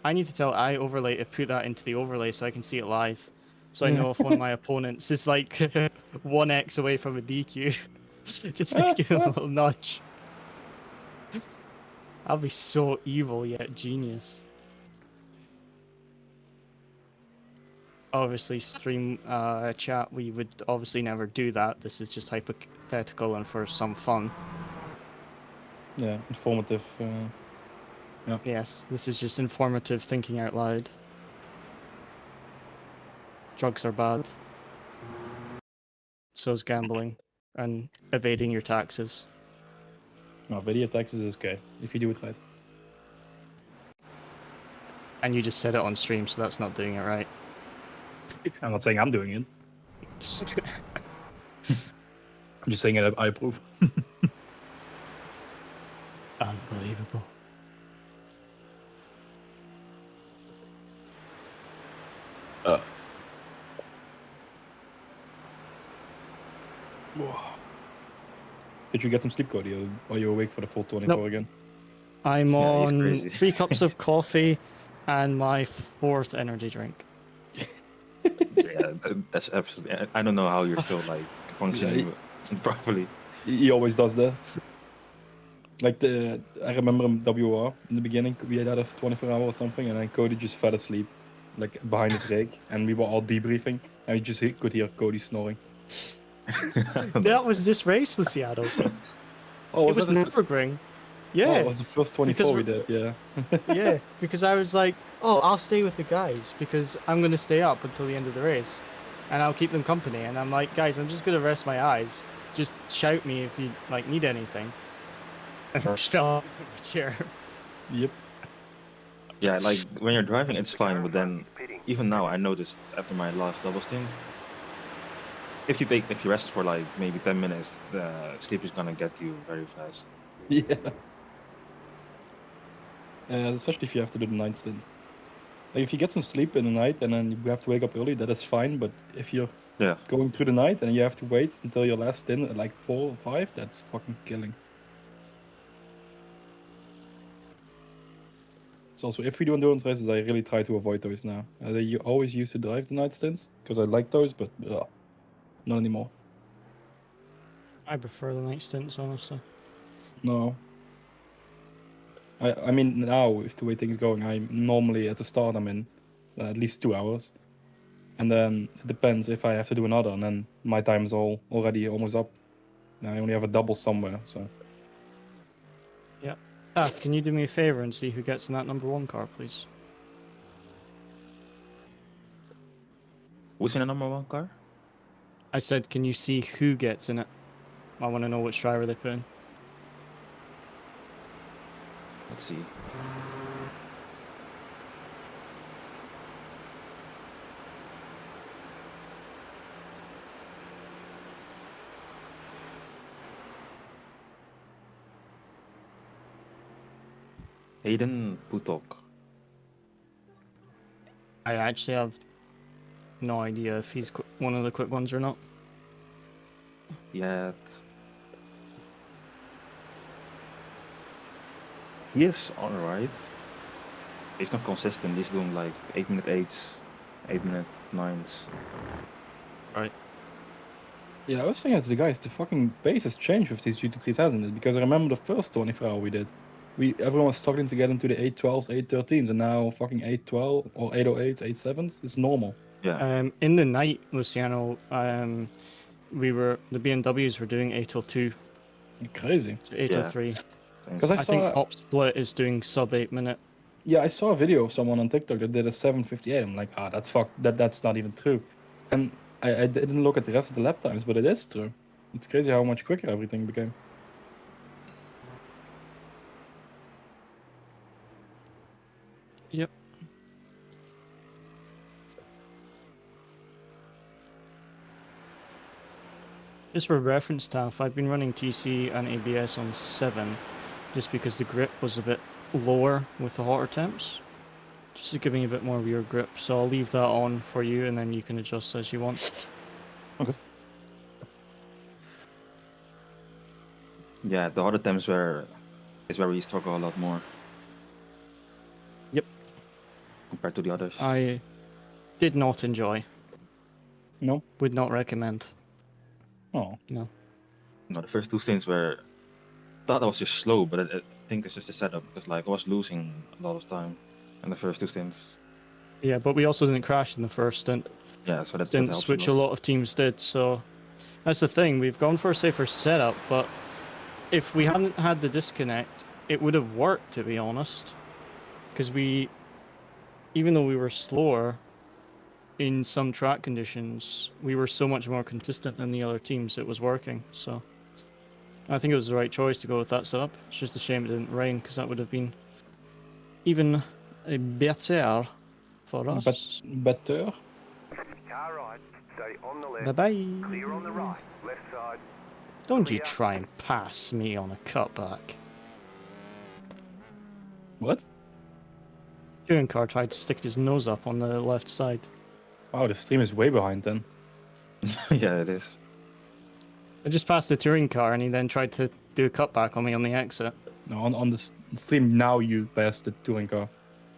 I need to tell iOverlay to put that into the overlay so I can see it live. So I know if one of my opponents is like 1x away from a DQ. Just to give him a little nudge. I'll be so evil yet genius. Obviously, stream chat, we would obviously never do that. This is just hypothetical and for some fun. Yeah, informative. Yes, this is just informative thinking out loud. Drugs are bad. So is gambling and evading your taxes. No, video taxes is okay if you do it right. And you just said it on stream, so that's not doing it right. I'm not saying I'm doing it. I'm just saying it. I approve. Unbelievable. Did you get some sleep, Cody? Or are you awake for the full 24 Nope. again? I'm Yeah, he's on crazy. 3 cups of coffee and my 4th energy drink. Yeah, that's absolutely. I don't know how you're still like functioning properly. He always does that. Like I remember in WR in the beginning, we had a 24-hour or something, and then Cody just fell asleep, like behind his rig, and we were all debriefing, and we just could hear Cody snoring. That was this race, Luciano. Oh, It was that the Nurburgring. Oh, Yeah. it was the first Because 24 we did, yeah. Yeah, because I was like, oh, I'll stay with the guys because I'm going to stay up until the end of the race and I'll keep them company. And I'm like, guys, I'm just going to rest my eyes. Just shout me if you like need anything. And I just fell off the chair. Yep. Yeah, like when you're driving, it's fine, but then even now, I noticed after my last double stint, if you rest for like maybe 10 minutes, the sleep is gonna get you very fast. Yeah. Especially if you have to do the night stint. Like if you get some sleep in the night and then you have to wake up early, that is fine. But if you're Yeah. going through the night and you have to wait until your last stint at like 4 or 5, that's fucking killing. So also, if we do endurance races, I really try to avoid those now. You always used to drive the night stints because I like those, but not anymore. I prefer the night stints, honestly. No. I mean, now, with the way things going, I'm normally at the start, I'm in at least 2 hours. and then it depends if I have to do another, and then my time is already almost up. Now I only have a double somewhere, so. Yeah. Taff, can you do me a favor and see who gets in that number 1 car, please? Who's in the number 1 car? I said, can you see who gets in it? I want to know which driver they put in. Let's see. Hayden Putok. I actually have no idea if he's one of the quick ones or not. Yet. He is alright. He's not consistent. He's doing like 8-minute 8s, 8-minute 9s. Right. Yeah, I was saying to the guys, the fucking pace has changed with these GT3s, hasn't it? Because I remember the first 24 hour we did. Everyone was struggling to get into the 812s, 813s, and now fucking 812 or 808s, 87s is normal. Yeah. In the night, Luciano, the BMWs were doing 802 Crazy. to 803. Because I I think saw, Top Split is doing sub 8 minute. yeah, I saw a video of someone on TikTok that did a 758. I'm like, that's fucked. That's not even true. And I didn't look at the rest of the lap times, but it is true. It's crazy how much quicker everything became. Yep. Just for reference, Taff, I've been running TC and ABS on 7, just because the grip was a bit lower with the hotter temps. Just to give me a bit more rear grip, so I'll leave that on for you, and then you can adjust as you want. Okay. Yeah, the other times is where we struggle a lot more. Yep. Compared to the others. I did not enjoy. No? Would not recommend. Oh. No. No, the first 2 stints were thought I was just slow, but I think it's just a setup because like I was losing a lot of time in the first 2 stints. Yeah, but we also didn't crash in the first stint. Yeah, so that Stints, helps which a a lot. lot of teams did, so that's the thing. We've gone for a safer setup, but if we hadn't had the disconnect, it would have worked, to be honest. Because even though we were slower in some track conditions, we were so much more consistent than the other teams, it was working. So I think it was the right choice to go with that setup. It's just a shame it didn't rain, because that would have been even better for us. Better? Car right, stay on the left. Bye-bye. Clear on the right, left side. Don't you Clear. try and pass me on a cutback. What? Touring car tried to stick his nose up on the left side. Wow, the stream is way behind then. Yeah, it is. I just passed the touring car and he then tried to do a cutback on me on the exit. No, on the stream now you passed the touring car.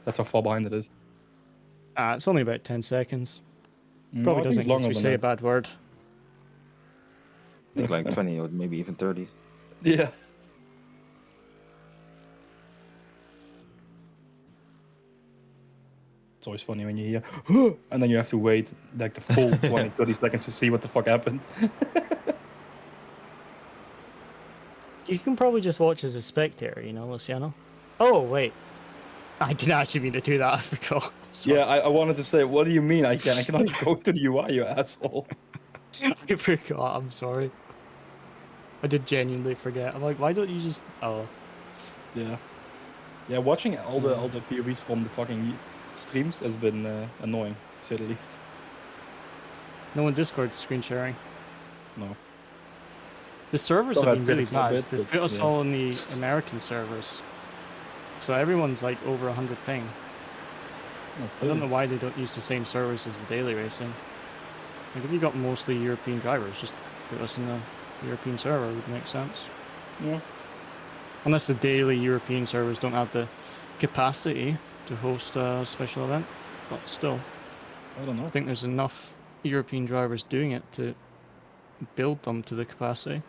That's how far behind it is. It's only about 10 seconds. No, Probably I think doesn't it's because longer we than say a that. bad word. I think like 20 or maybe even 30. Yeah. It's always funny when you hear, and then you have to wait like the full 20, 30 seconds to see what the fuck happened. You can probably just watch as a spectator, you know, Luciano? Oh, wait. I didn't actually mean to do that, I forgot. Sorry. Yeah, I wanted to say, what do you mean I cannot go to the UI, you asshole? I forgot, I'm sorry. I did genuinely forget. I'm like, why don't you just... Oh. Yeah. Yeah, watching all the POVs from the fucking streams has been annoying, to say the least. No one Discord screen sharing. No. The servers Thought have I been did really it for a bad. bit, They but put us yeah. all on the American servers. So everyone's like over 100 ping. I don't know why they don't use the same servers as the daily racing. Like if you got mostly European drivers, just put us in the European server would make sense. Yeah. Unless the daily European servers don't have the capacity to host a special event. But still, I don't know. I think there's enough European drivers doing it to build them to the capacity.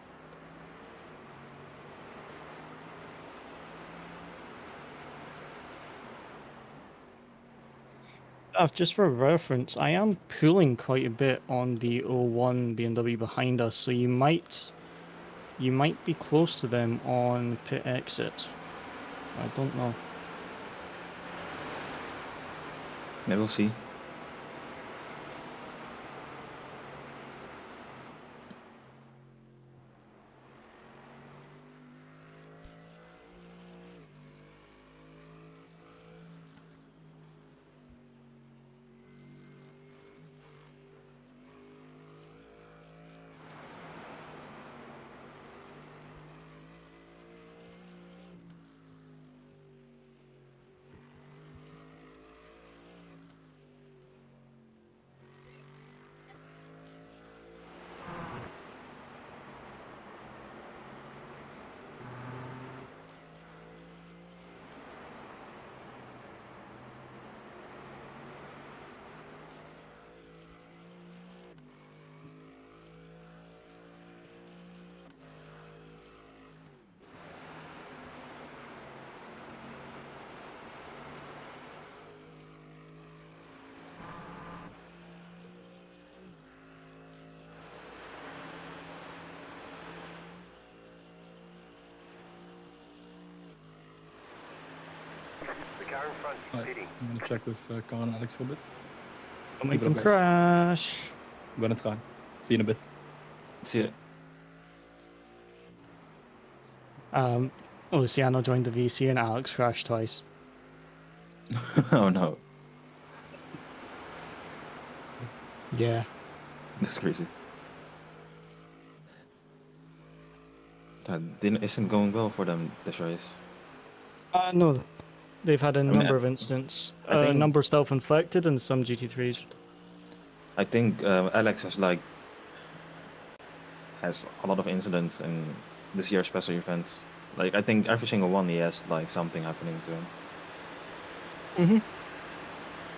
Just for reference, I am pulling quite a bit on the 01 BMW behind us, so you might be close to them on pit exit. I don't know. Maybe we'll see. The car in front is Right, pitting. I'm gonna check with Kaan and Alex for a bit. Coming Keep it from up, guys. crash. I'm gonna try. See you in a bit. See it. Luciano joined the VC and Alex crashed twice. Oh no, Yeah. that's crazy. That isn't going well for them this race. No, they've had a mean, number of incidents. I A think- number self-inflicted and some GT3s. I think Alex has a lot of incidents in this year's special events. Like I think every single one he has like something happening to him. Mm-hmm.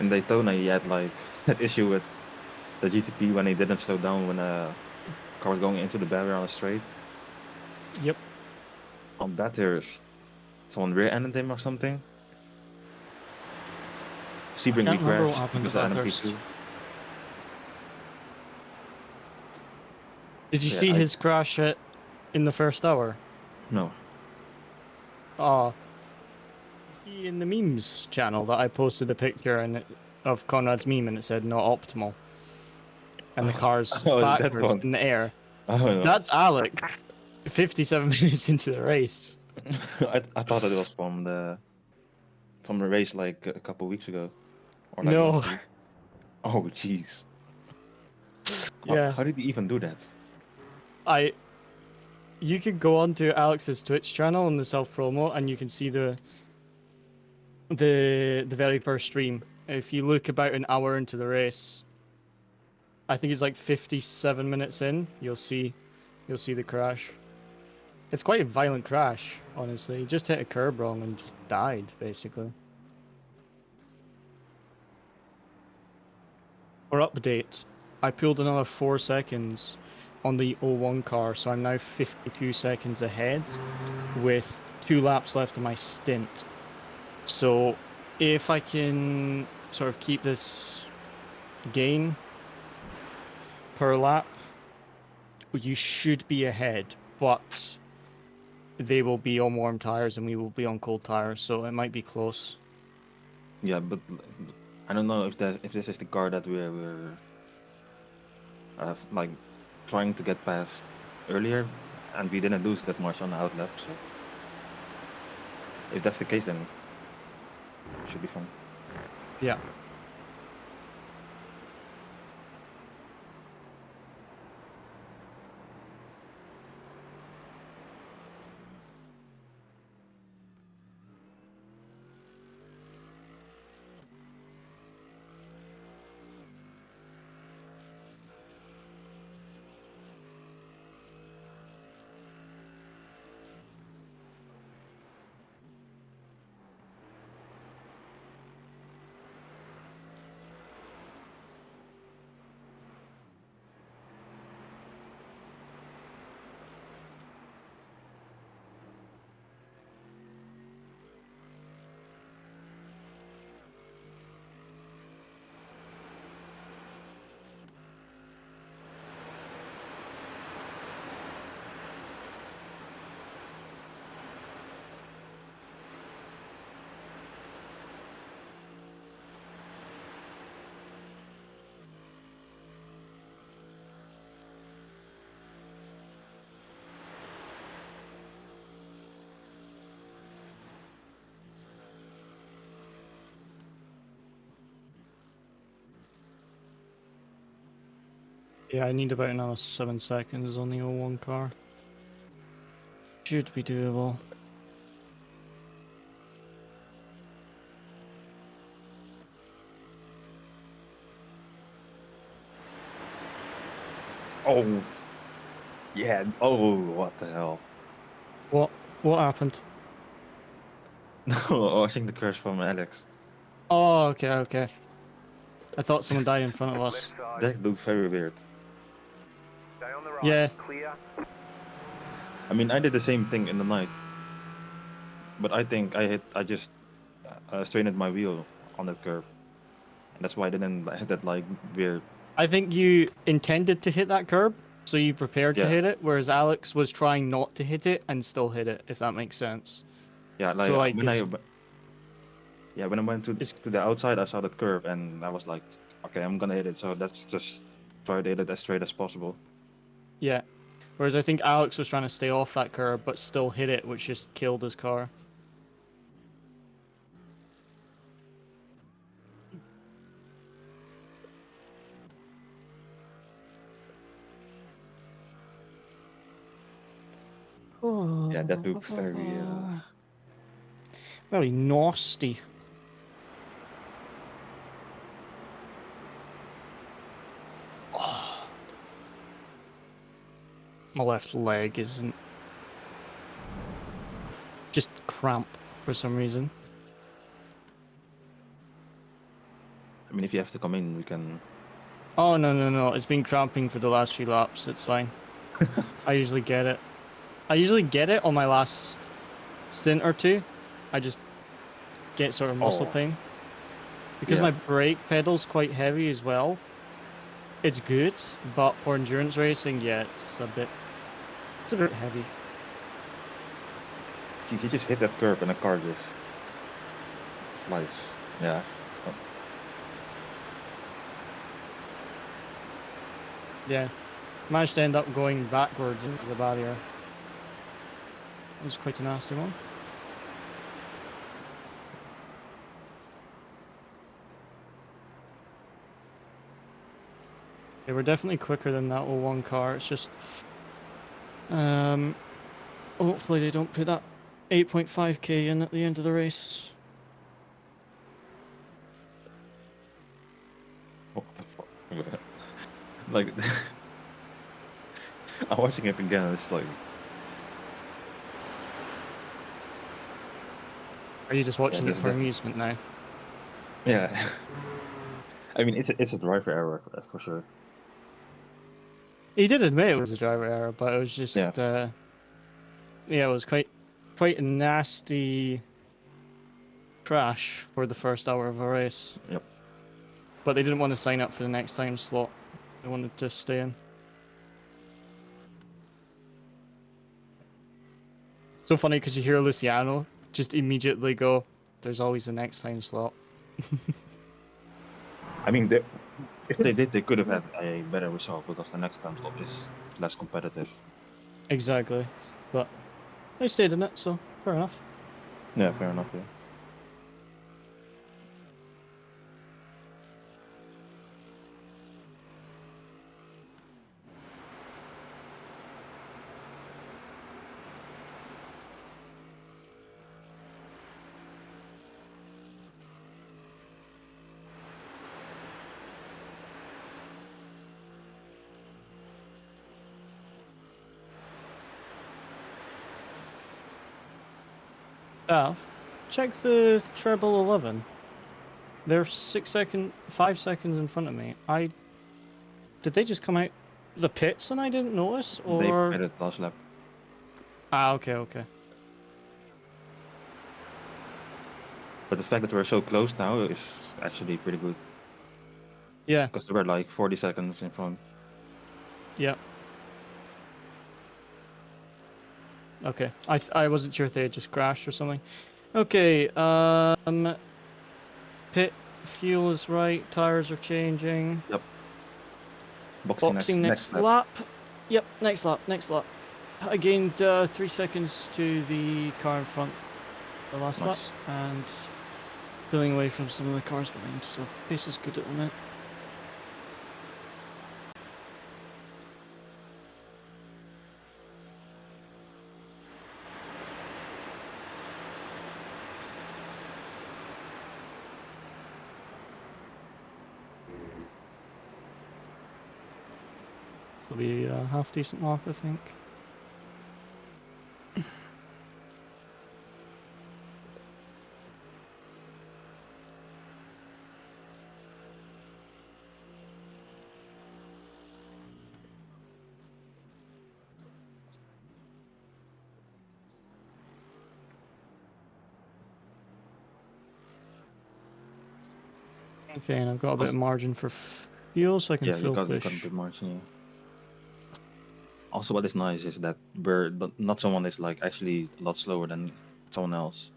In Daytona he had like that issue with the GTP when he didn't slow down when a car was going into the barrier on a straight. Yep. On that there's someone rear-ended him or something. Sebring can't remember what crashed happened because at the Bathurst. NMP2. Did you So, see yeah, his crash in the first hour? No. See in the memes channel that I posted a picture of Conrad's meme and it said not optimal. And the car's Oh, that backwards one. in the air. Oh, no. That's Alec. 57 minutes into the race. I thought that it was from the race like a couple weeks ago. Or like No. last week. Oh jeez. Yeah. How did he even do that? You could go onto Alex's Twitch channel on the self promo and you can see the very first stream. If you look about an hour into the race, I think it's like 57 minutes in, you'll see the crash. It's quite a violent crash, honestly. He just hit a curb wrong and just died, basically. For update, I pulled another 4 seconds on the 01 car, so I'm now 52 seconds ahead with 2 laps left of my stint. So if I can sort of keep this gain per lap, you should be ahead, but they will be on warm tires and we will be on cold tires, so it might be close. Yeah, but I don't know if this is the car that we're like trying to get past earlier, and we didn't lose that much on the outlap. So if that's the case, then it should be fine. Yeah. Yeah, I need about another 7 seconds on the 01 car. Should be doable. Oh, yeah. Oh, what the hell? What? What happened? No, I think the crash from Alex. Oh, okay, okay. I thought someone died in front of Left us. side. That looked very weird. Stay on the right. Yeah. Clear. I mean, I did the same thing in the night, but I think I just strained my wheel on that curve, and that's why I didn't hit that like weird. I think you intended to hit that curb, so you prepared to Yeah. hit it, whereas Alex was trying not to hit it and still hit it, if that makes sense. Yeah, like So, like, when when I went to it's the outside, I saw that curve, and I was like, okay, I'm gonna hit it. So let's just try to hit it as straight as possible. yeah. Whereas I think Alex was trying to stay off that curb, but still hit it, which just killed his car. Yeah, that looks very nasty. Oh. My left leg isn't just cramp for some reason. I mean, if you have to come in, we can. Oh no, it's been cramping for the last few laps. It's fine. I usually get it. I usually get it on my last stint or two. I just get sort of muscle Oh. pain. Because Yeah. my brake pedal's quite heavy as well. It's good, but for endurance racing, yeah, it's a bit heavy. Geez, you just hit that curb and the car just flies. Yeah. Yeah. Managed to end up going backwards into the barrier. It was quite a nasty one. They were definitely quicker than that 01 car. It's just hopefully they don't put that 8.5k in at the end of the race. What the fuck? Like, I'm watching it again. It's like, Are you just watching it that's for amusement now? yeah. I mean, it's a driver error for sure. He did admit it was a driver error, but it was just Yeah. yeah, it was quite a nasty crash for the first hour of a race. Yep. But they didn't want to sign up for the next time slot. They wanted to stay in. So funny because you hear Luciano just immediately go, "There's always a next time slot." I mean, if they did, they could have had a better result because the next time slot is less competitive. Exactly. But they stayed in it, so fair enough. Yeah, fair enough. Yeah. Check the treble 11. They're 5 seconds in front of me. Did they just come out the pits and I didn't notice, They or? made it last lap. Ah, okay. But the fact that we're so close now is actually pretty good Yeah, because we're like 40 seconds in front. yeah. Okay, I wasn't sure if they had just crashed or something. Okay, pit fuel is right, tires are changing. Yep. Boxing next lap. Yep, next lap. I gained 3 seconds to the car in front the last lap, Nice. and pulling away from some of the cars behind, so pace is good at the minute. It'll be a half decent lap, I think. Okay, and I've got a bit of margin for fuel, so I can Yeah, you fuel got a push. bit margin. Yeah. Also, what is nice is that not someone is like actually a lot slower than someone else.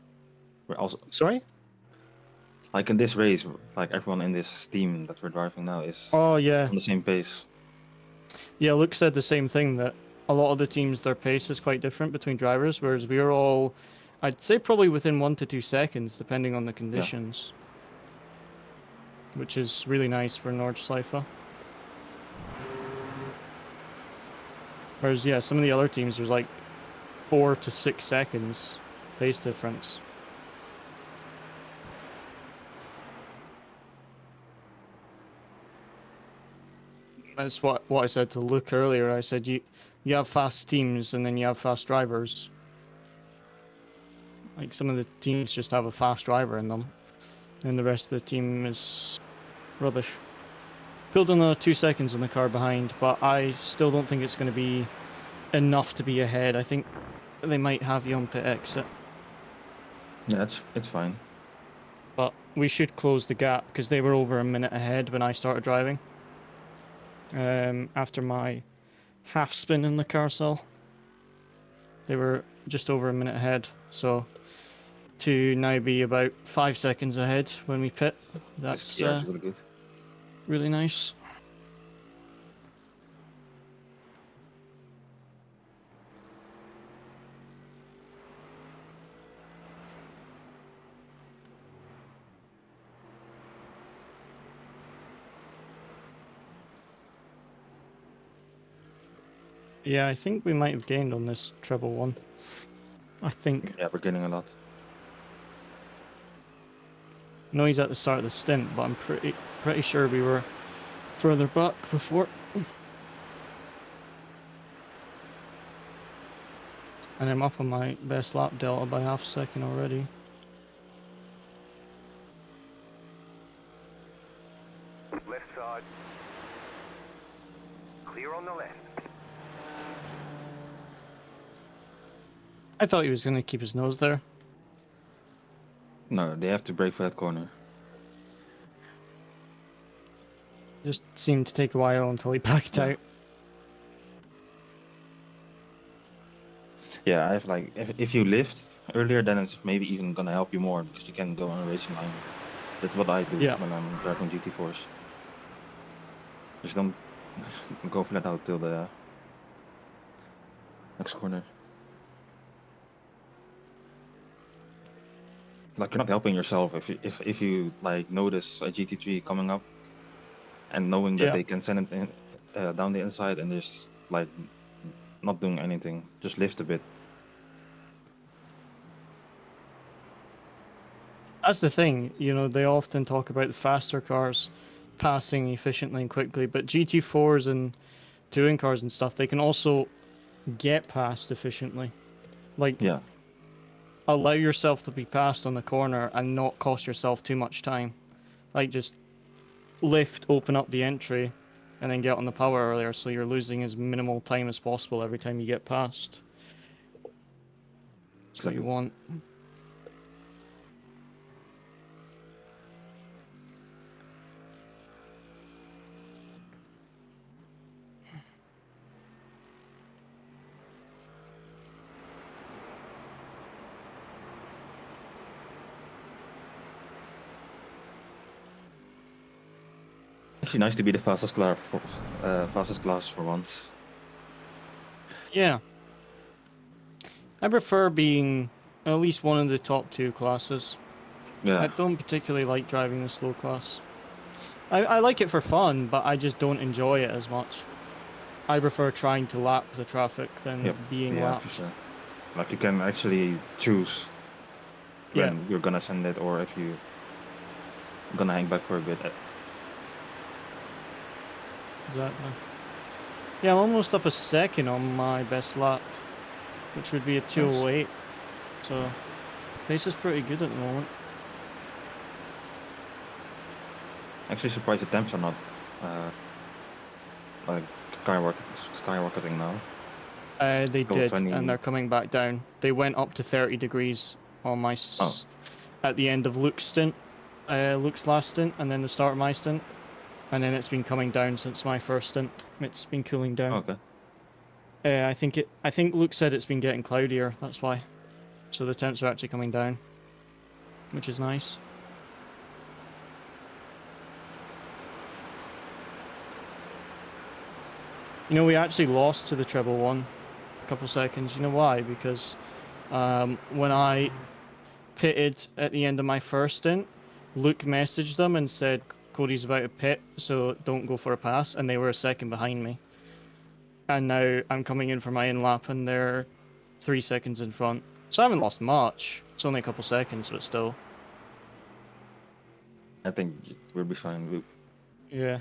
We're also Sorry? like in this race, like everyone in this team that we're driving now is Oh, yeah. on the same pace. Yeah, Luke said the same thing, that a lot of the teams, their pace is quite different between drivers, whereas we are all, I'd say probably within 1 to 2 seconds, depending on the conditions. Which is really nice for Nordschleife. Whereas, yeah, some of the other teams, there's like 4 to 6 seconds pace difference. That's what I said to Luke earlier. I said you have fast teams and then you have fast drivers. Like some of the teams just have a fast driver in them, and the rest of the team is rubbish. Pulled another 2 seconds on the car behind, but I still don't think it's going to be enough to be ahead. I think they might have you on pit exit. Yeah, it's fine. But we should close the gap because they were over a minute ahead when I started driving. After my half spin in the carousel, they were just over a minute ahead. So to now be about 5 seconds ahead when we pit, that's It's really good. really nice. Yeah, I think we might have gained on this treble one. I think. Yeah, we're getting a lot. I know he's at the start of the stint, but I'm pretty sure we were further back before. And I'm up on my best lap delta by half a second already. Left side. Clear on the left. I thought he was going to keep his nose there. No, they have to brake for that corner. Just seemed to take a while until he backed out. Yeah, I have like if you lift earlier, then it's maybe even gonna help you more because you can go on a racing line. That's what I do when I'm driving GT4s. Just don't go flat out till the next corner. Like you're not helping yourself if you like notice a GT3 coming up and knowing that they can send it in, down the inside and just like not doing anything, just lift a bit. That's the thing, you know, they often talk about the faster cars passing efficiently and quickly, but GT4s and touring cars and stuff, they can also get past efficiently. Like, allow yourself to be passed on the corner and not cost yourself too much time. Like, just lift, open up the entry, and then get on the power earlier, so you're losing as minimal time as possible every time you get past. That's what you want. Actually, nice to be the fastest class for once. Yeah. I prefer being at least one of the top 2 classes. Yeah. I don't particularly like driving the slow class. I like it for fun, but I just don't enjoy it as much. I prefer trying to lap the traffic than being lapped. For sure. Like you can actually choose when you're gonna send it or if you're gonna hang back for a bit. Exactly. Yeah, I'm almost up a second on my best lap, which would be a 2:08. So, pace is pretty good at the moment. Actually surprised the temps are not like skyrocketing now. They Oh, did, 20. and they're coming back down. They went up to 30 degrees on my at the end of Luke's stint, Luke's last stint, and then the start of my stint, and then it's been coming down since my first stint. It's been cooling down. Okay. I think Luke said it's been getting cloudier. That's why. So the temps are actually coming down, which is nice. You know, we actually lost to the treble one a couple seconds. You know why? Because when I pitted at the end of my first stint, Luke messaged them and said, Cody's about to pit, so don't go for a pass, and they were a second behind me. And now I'm coming in for my in-lap, and they're 3 seconds in front. So I haven't lost much. It's only a couple seconds, but still. I think we'll be fine. Yeah.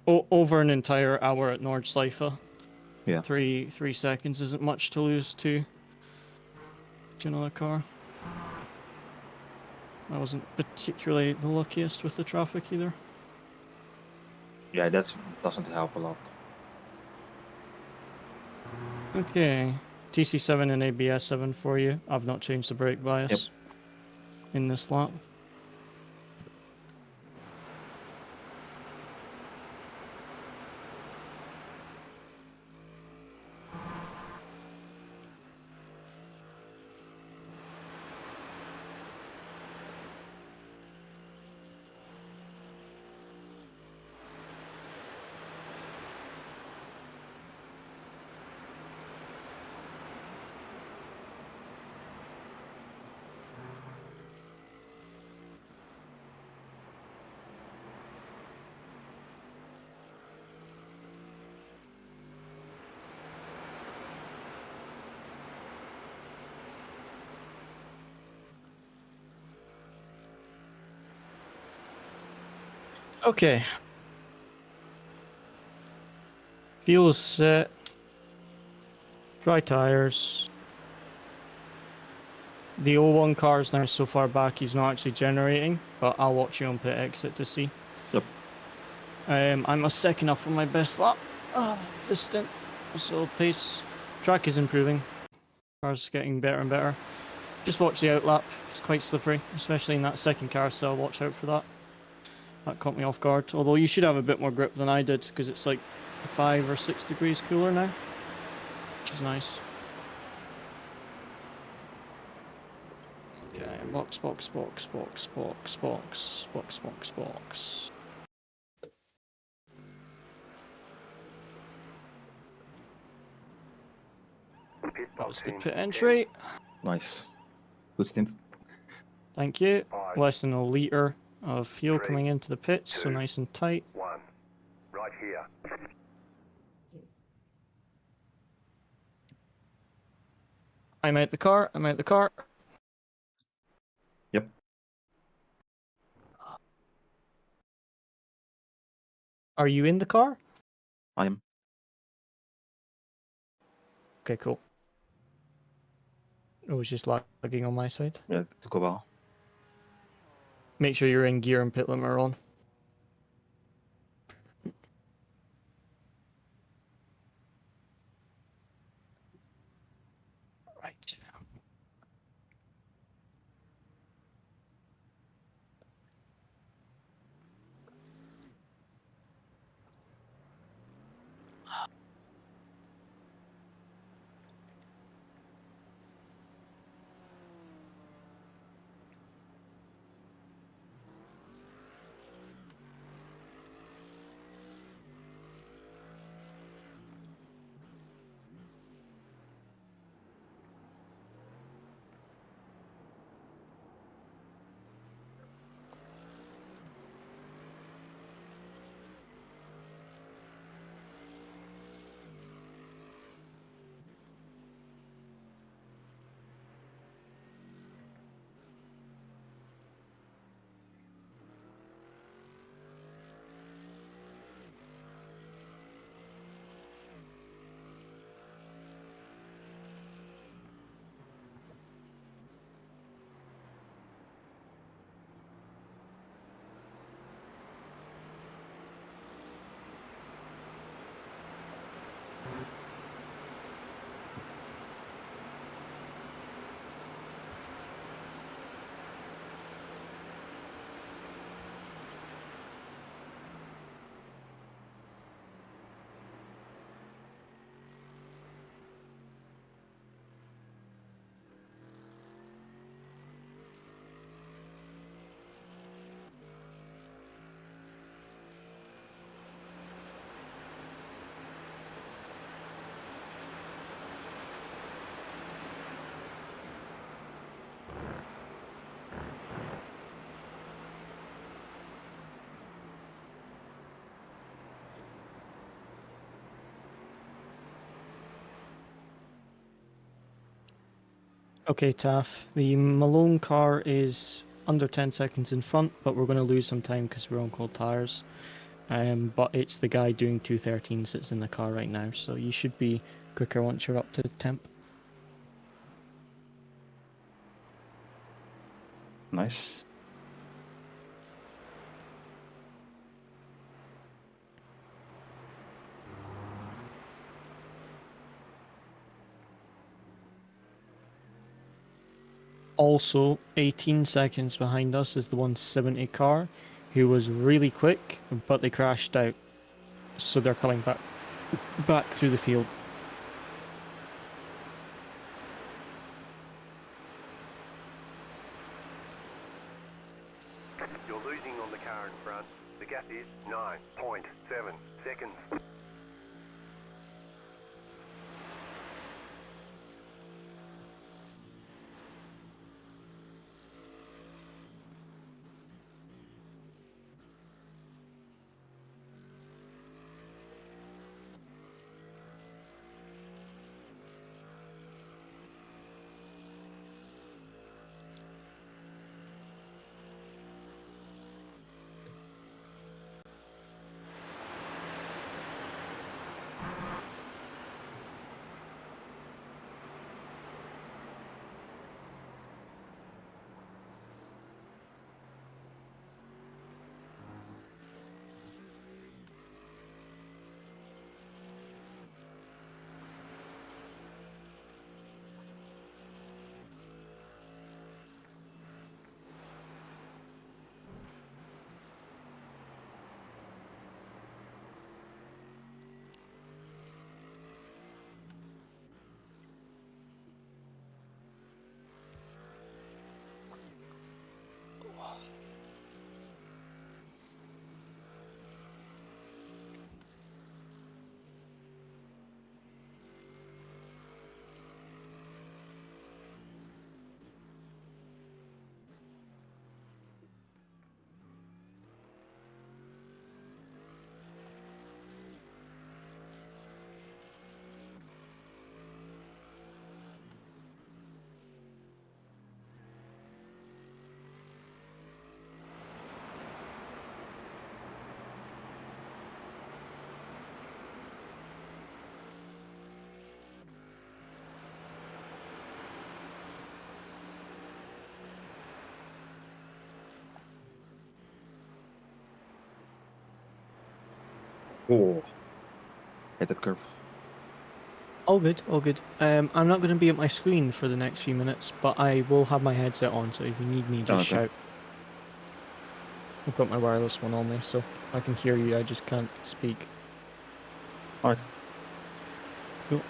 Over an entire hour at Nordschleife. Yeah. 3 seconds isn't much to lose to another car. I wasn't particularly the luckiest with the traffic either. Yeah, that doesn't help a lot. Okay, TC7 and ABS7 for you. I've not changed the brake bias in this lap. Okay. Fuel is set. Dry tires. The 01 car is now so far back he's not actually generating, but I'll watch you on pit exit to see. Yep. I'm a second up on my best lap this stint, so pace. Track is improving. Car's getting better and better. Just watch the outlap. It's quite slippery, especially in that second carousel. Watch out for that. That caught me off guard. Although you should have a bit more grip than I did, because it's like 5 or 6 degrees cooler now, which is nice. Okay, box. That was good pit entry. Nice. Good stint. Thank you. 5, Less than a litre of fuel 3, coming into the pits, so 2, nice and tight. 1. Right here. I'm out the car. Yep. Are you in the car? I am. Okay, cool. It was just lagging on my side. Yeah, it took a while. Make sure you're in gear and pit limiter on. Right. Okay, Taff. The Malone car is under 10 seconds in front, but we're going to lose some time because we're on cold tires. But it's the guy doing 213s that's in the car right now, so you should be quicker once you're up to temp. Nice. Also, 18 seconds behind us is the 170 car, who was really quick, but they crashed out. So they're coming back through the field. You're losing on the car in front. The gap is 9.7 seconds. Oh, hit that curve. All good, all good. I'm not going to be at my screen for the next few minutes, but I will have my headset on, so if you need me, just Okay. shout. I've got my wireless one on me, so I can hear you, I just can't speak. Alright. Cool.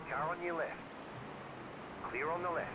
Car on your left. Clear on the left.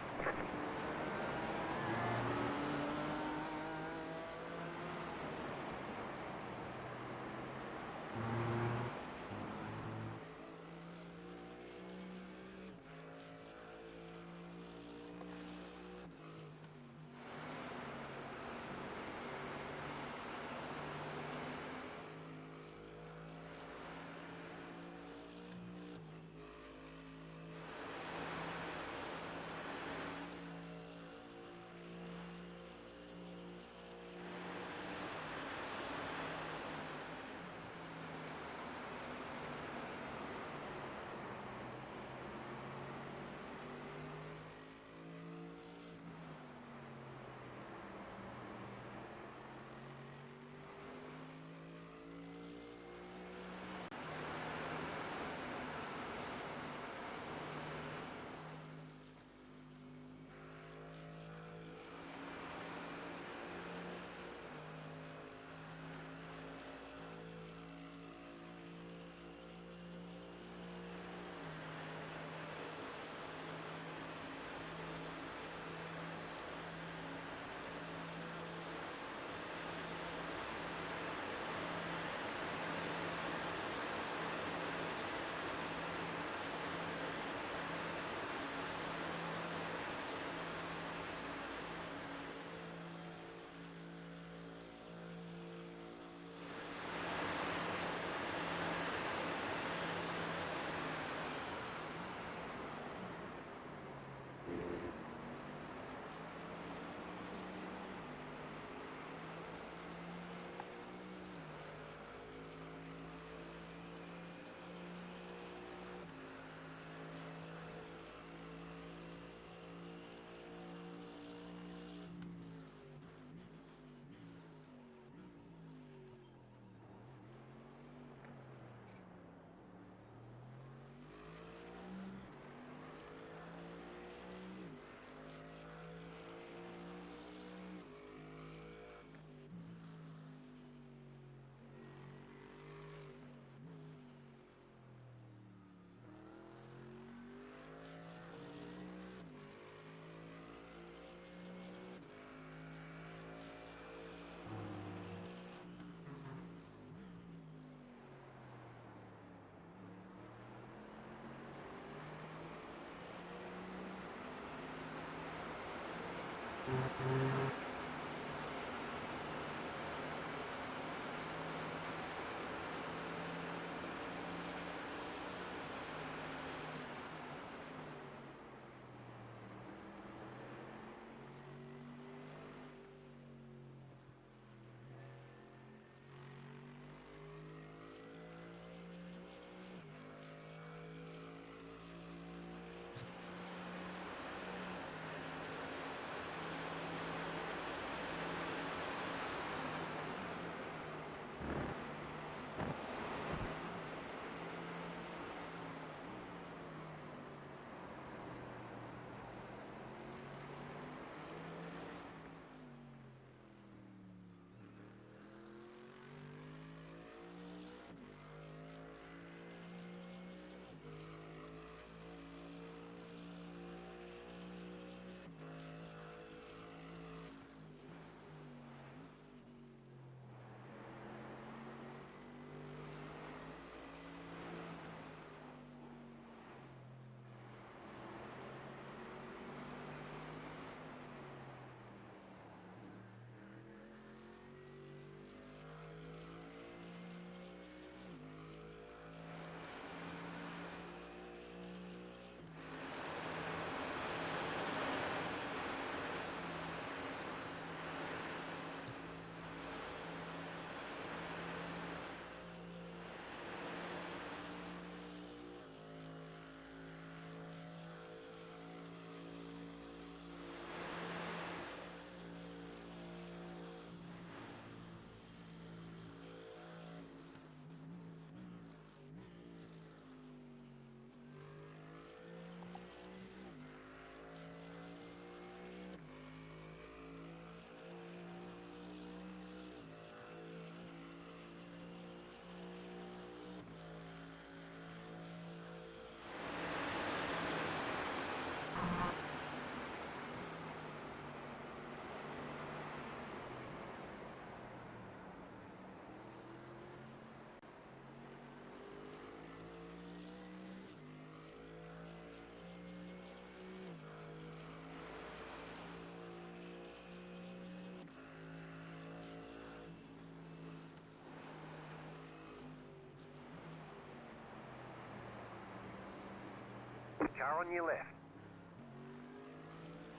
Car on your left.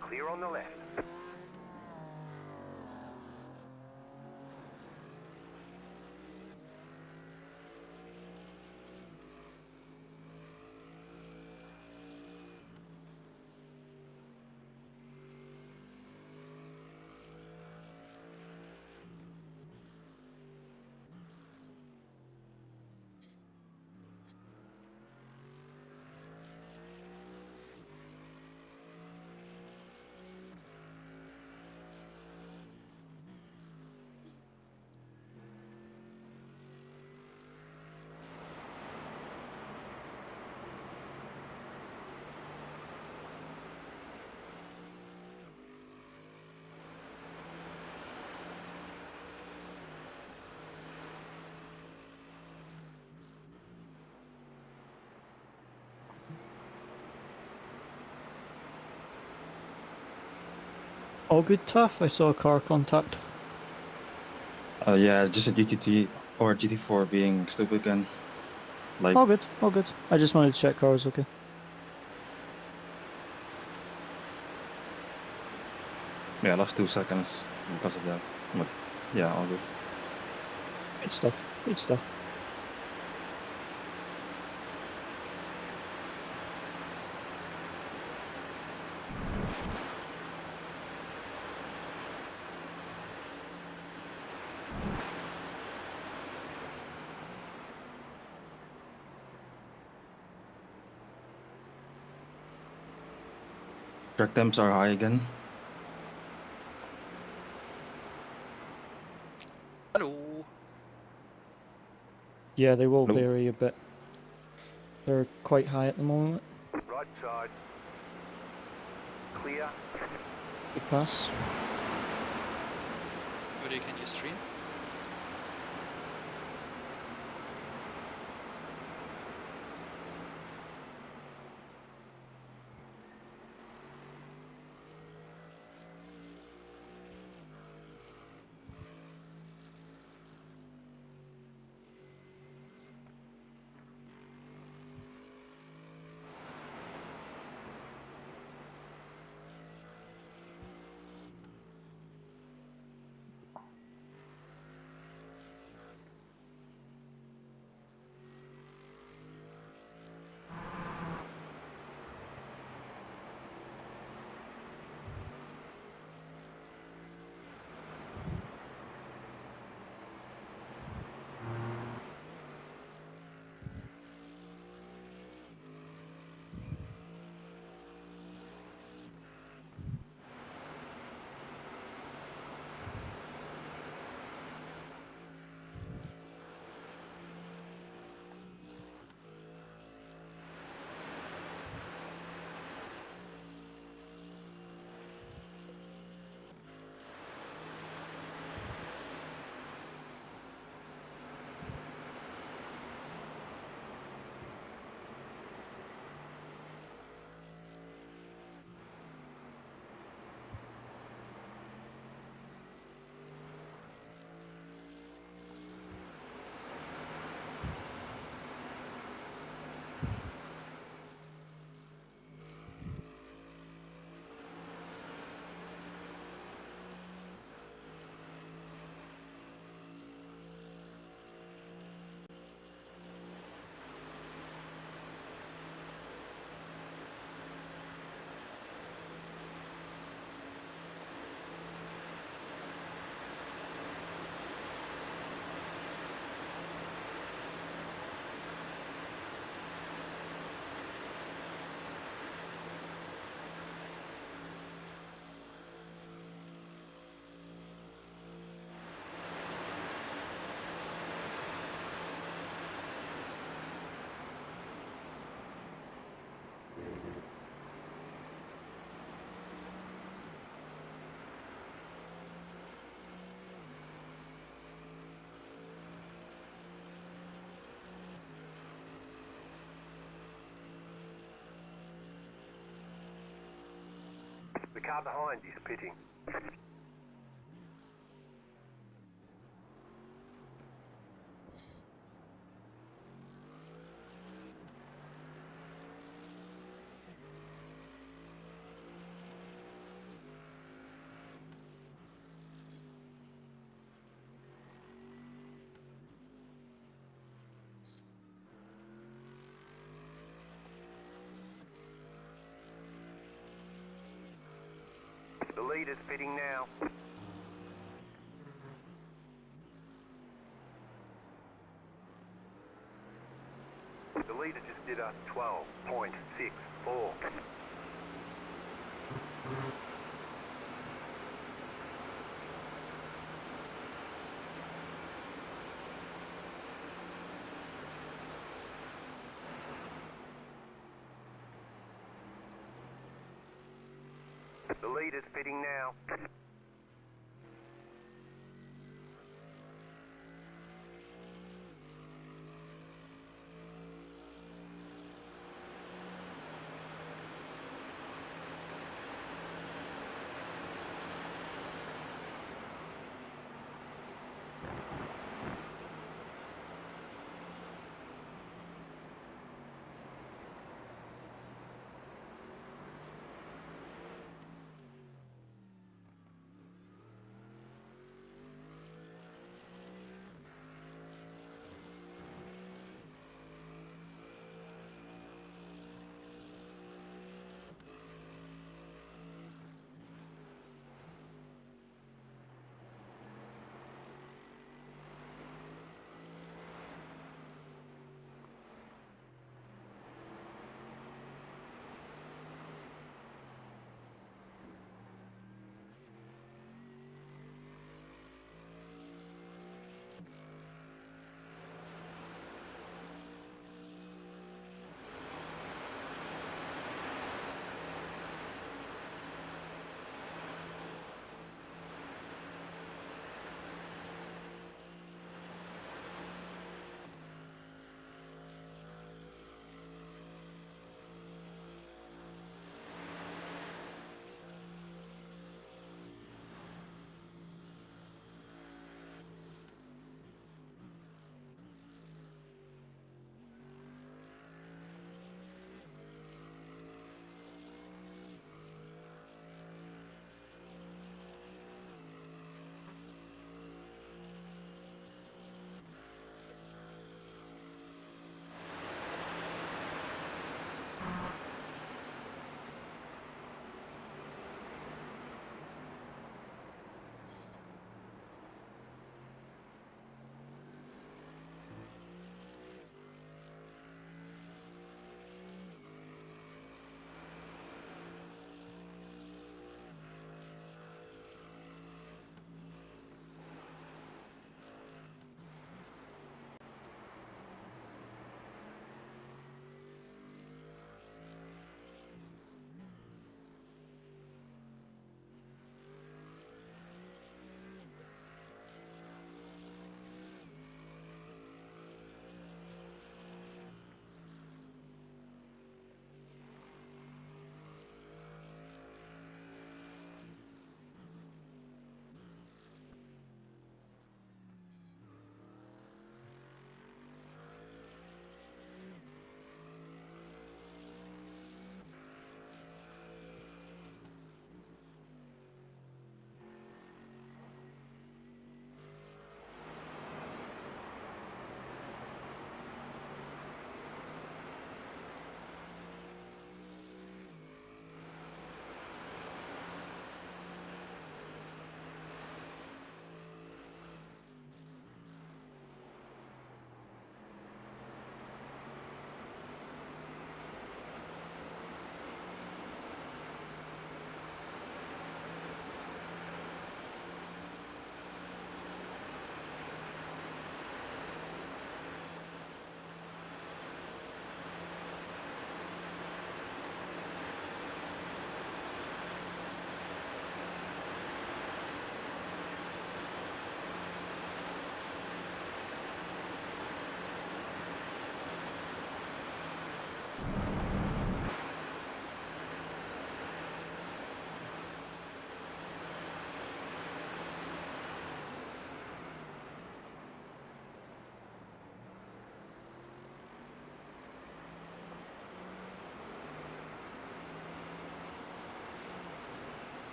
Clear on the left. All good, Tough. I saw a car contact. Yeah, just a GT3 or GT4 being stupid again. Like, All good, all good. I just wanted to check car was okay. yeah, I lost 2 seconds because of that. But yeah, all good. Good stuff, good stuff. Track temps are high again. Hello. Yeah, they will Hello. vary a bit. They're quite high at the moment. Right side. Clear. Good pass. Woody, can you stream? The car behind is pitting. The leader's pitting now. The leader just did a 12.64. The leader's pitting now.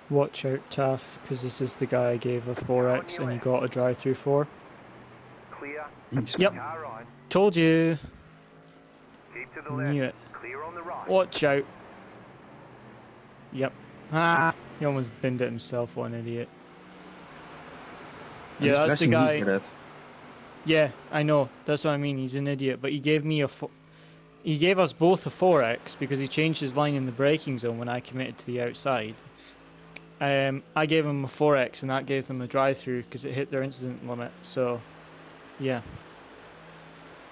Watch out, Taff, because this is the guy I gave a 4x and he got a drive-through 4. Clear. Yep. Car right. Told you. Keep to the Knew left. it. Clear on the right. Watch out. Yep. Ah, he almost binned it himself, what an idiot. And Yeah, he's that's the flashing me guy. for that. Yeah, I know. That's what I mean. He's an idiot. But he gave me he gave us both a 4x because he changed his line in the braking zone when I committed to the outside. I gave him a 4x and that gave them a drive-through because it hit their incident limit. So, yeah,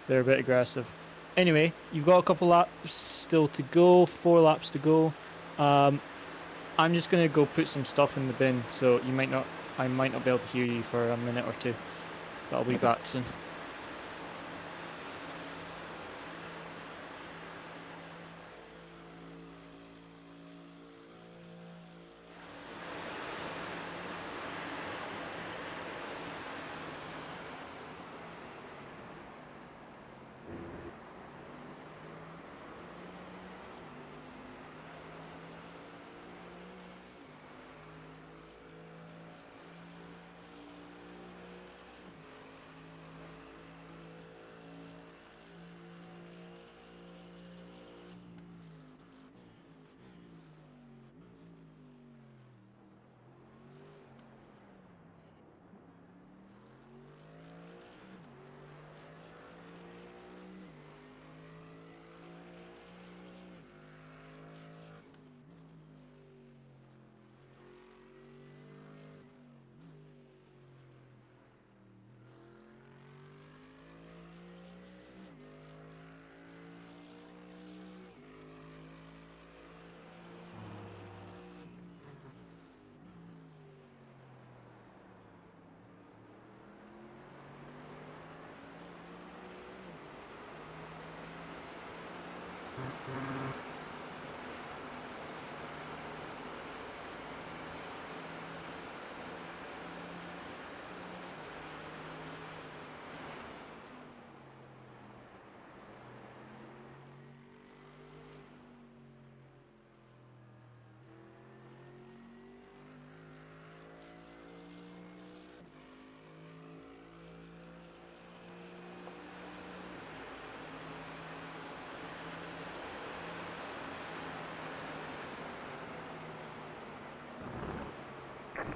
they're a bit aggressive. Anyway, you've got a couple laps still to go. 4 laps to go. I'm just gonna go put some stuff in the bin, so I might not be able to hear you for a minute or two. But I'll be Okay. back soon.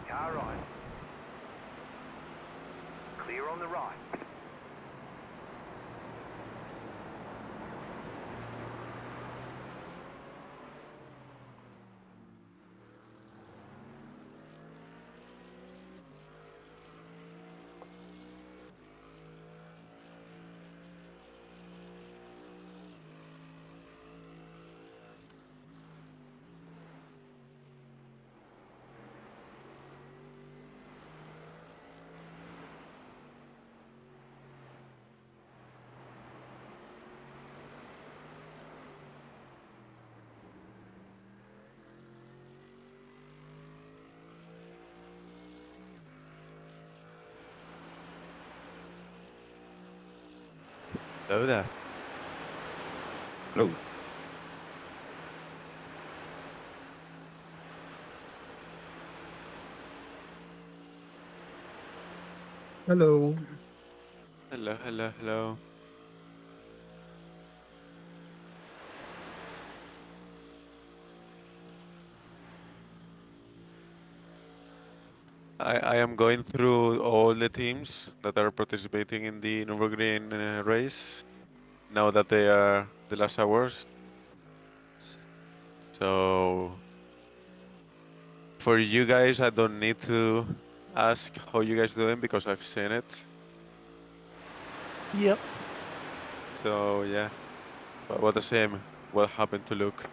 Car right. Clear on the right. Hello there. Hello. Hello. Hello, hello, hello. I am going through all the teams that are participating in the Nürburgring race now that they are the last hours. So for you guys, I don't need to ask how you guys doing because I've seen it. Yep. So yeah, but what a shame. What happened to Luke?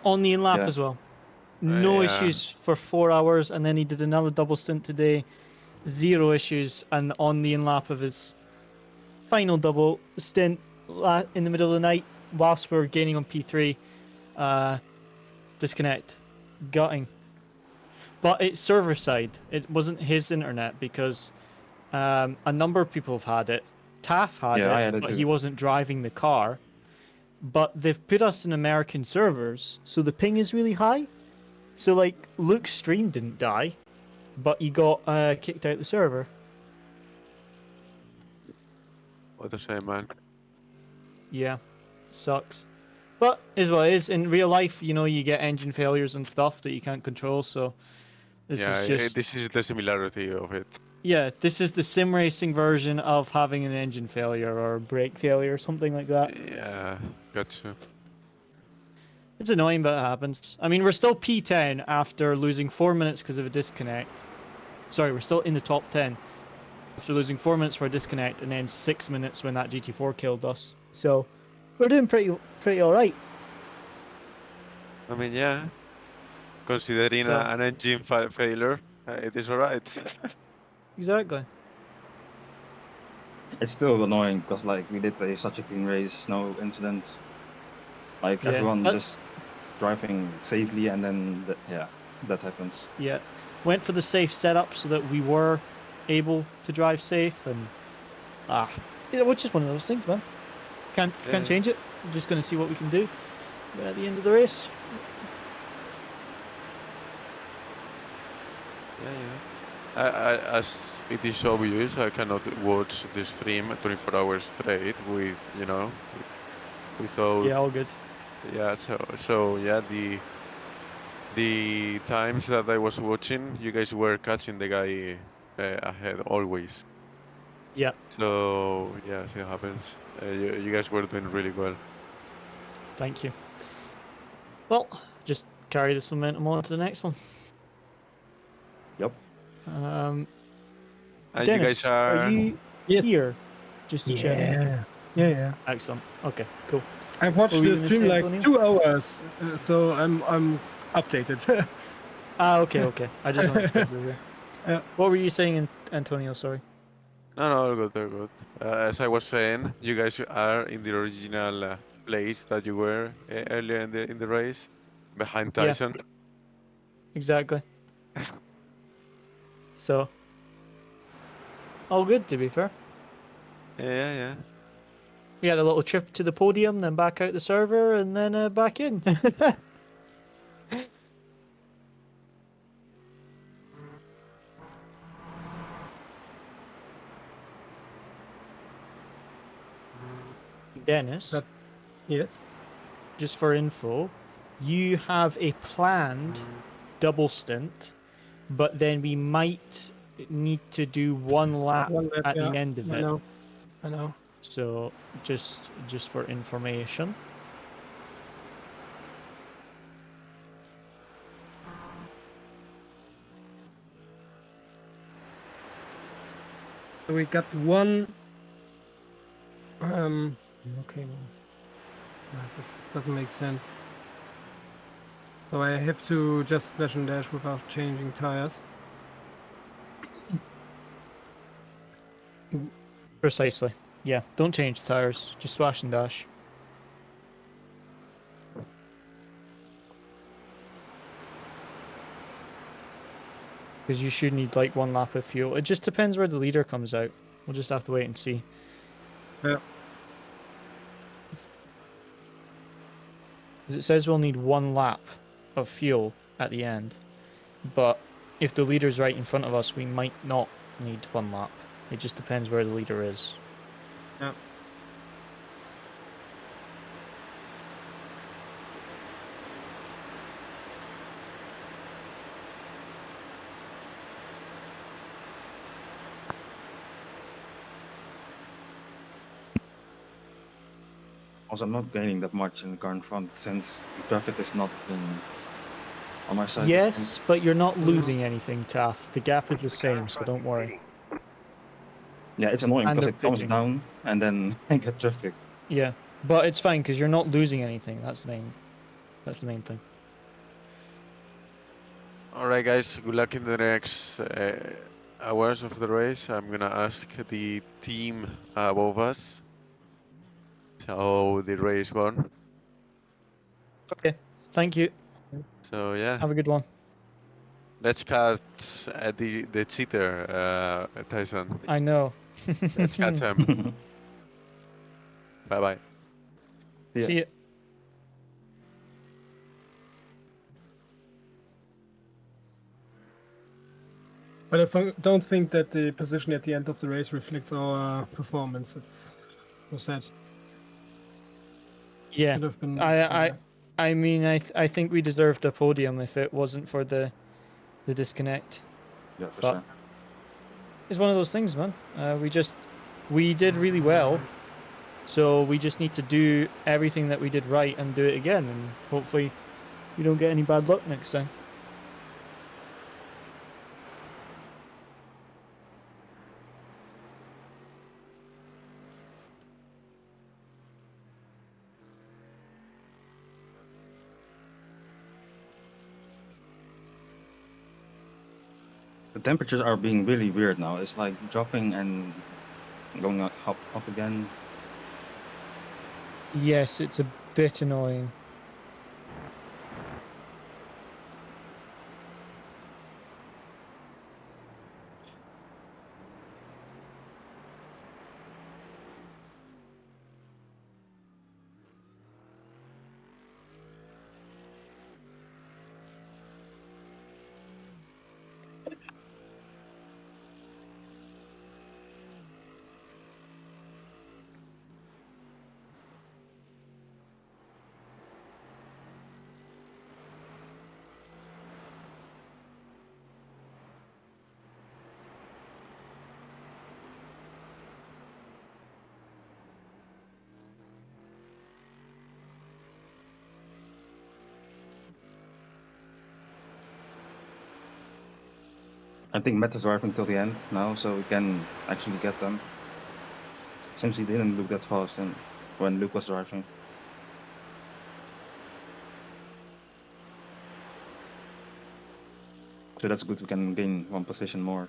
On the in-lap Yeah. as well. No Yeah. issues for 4 hours, and then he did another double stint today. 0 issues, and on the in-lap of his final double stint in the middle of the night, whilst we were gaining on P3, disconnect. Gutting. But it's server side. It wasn't his internet because a number of people have had it. Taff had Yeah, I it, had it but too. he wasn't driving the car. But they've put us in American servers, so the ping is really high. So like Luke's stream didn't die, but he got kicked out the server. What a shame, man. Yeah, sucks. But is what it is. In real life, you know, you get engine failures and stuff that you can't control. So this Yeah, is just this is the similarity of it. yeah, this is the sim racing version of having an engine failure or brake failure or something like that. Yeah, gotcha. It's annoying, but it happens. I mean, we're still P10 after losing 4 minutes because of a disconnect. Sorry, we're still in the top 10 after losing 4 minutes for a disconnect and then 6 minutes when that GT4 killed us. So we're doing pretty all right. I mean, yeah, considering So an engine failure, it is alright. exactly. It's still annoying because like we did such a clean race, no incidents. Like Yeah, everyone just driving safely, and then that happens. yeah. Went for the safe setup so that we were able to drive safe, and it was just one of those things, man. Can't change it. We're just gonna see what we can do at the end of the race. Yeah. As it is obvious, I cannot watch the stream 24 hours straight without. Yeah, all good. Yeah, so yeah, the times that I was watching, you guys were catching the guy ahead always. Yeah. So yeah, see what happens. You guys were doing really well. Thank you. Well, just carry this momentum on to the next one. Yep. And Dennis, you guys are you here? Just to check. Yeah. Excellent. Okay, cool. I watched What were you the gonna stream say, like Antonio? 2 hours, so I'm updated. Okay. I just wanted to check you were here. Yeah. What were you saying, Antonio? Sorry. no, all good. As I was saying, you guys are in the original place that you were earlier in the race, behind Yeah. Tyson. Exactly. So, all good to be fair. Yeah. We had a little trip to the podium, then back out the server, and then back in. Dennis, Yes. just for info, you have a planned double stint, but then we might need to do one lap at the end of it. I know. So just for information. So we got one. Okay. Well, this doesn't make sense. So I have to just splash and dash without changing tires. Precisely. Yeah, don't change tires. Just splash and dash. Because you should need like one lap of fuel. It just depends where the leader comes out. We'll just have to wait and see. Yeah. It says we'll need one lap of fuel at the end. But if the leader's right in front of us, we might not need one lap. It just depends where the leader is. Yeah. Also, I'm not gaining that much in the car in front since the traffic is not in on my side. Yes, but you're not losing anything, Taff. The gap is the same, so don't worry. Yeah, it's annoying And because they're it comes pitching. down and then I get traffic. Yeah, but it's fine because you're not losing anything. That's the main thing. All right, guys. Good luck in the next hours of the race. I'm gonna ask the team above us how the race gone. Okay, thank you. So yeah, Have a good one. let's catch the cheater, Tyson. I know. Let's catch him. Bye. Yeah. See ya. But don't think that the position at the end of the race reflects our performance. It's so sad. Yeah, Could have been. I mean, I think we deserved a podium if it wasn't for the disconnect. Yeah, for But sure. it's one of those things, man. We did really well, so we just need to do everything that we did right and do it again, and hopefully we don't get any bad luck next time. The temperatures are being really weird now. It's like dropping and going up again. Yes, it's a bit annoying. I think Matt is driving till the end now, so we can actually get them. Since he didn't look that fast and when Luke was driving. So that's good, we can gain one position more.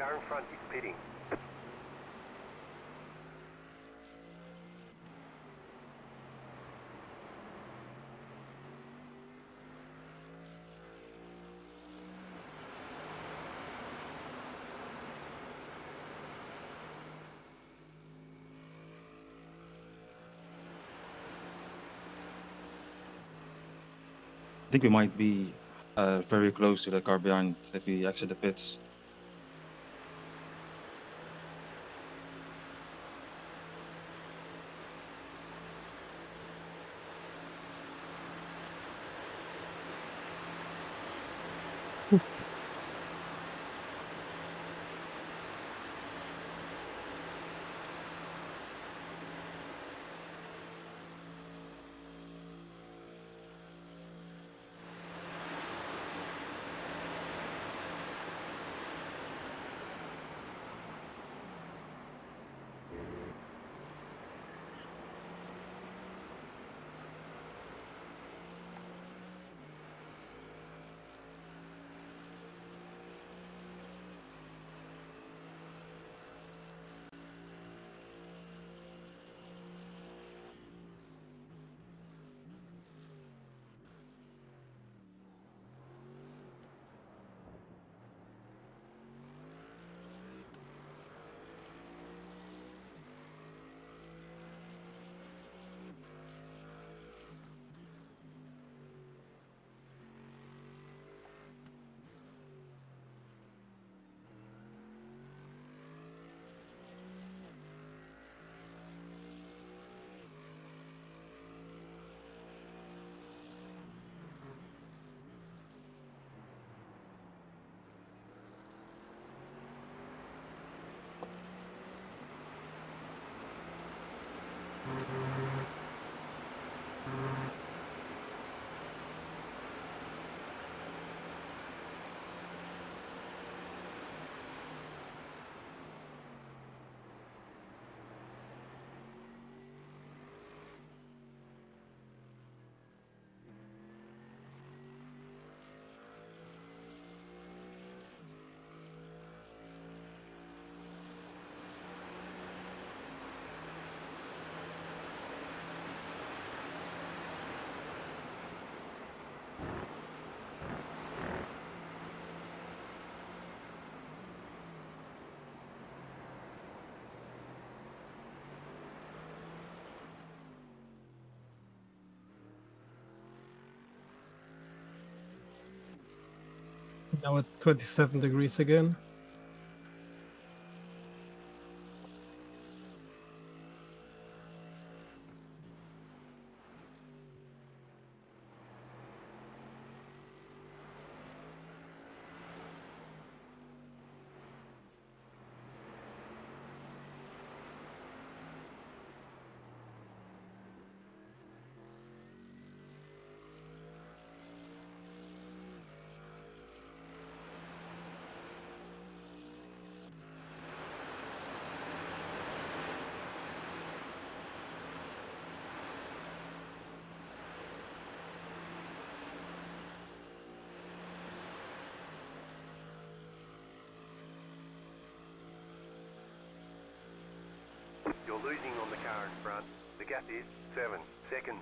car in front is pitting. I think we might be very close to the car behind if we exit the pits. Now it's 27 degrees again. You're losing on the car in front. The gap is 7 seconds.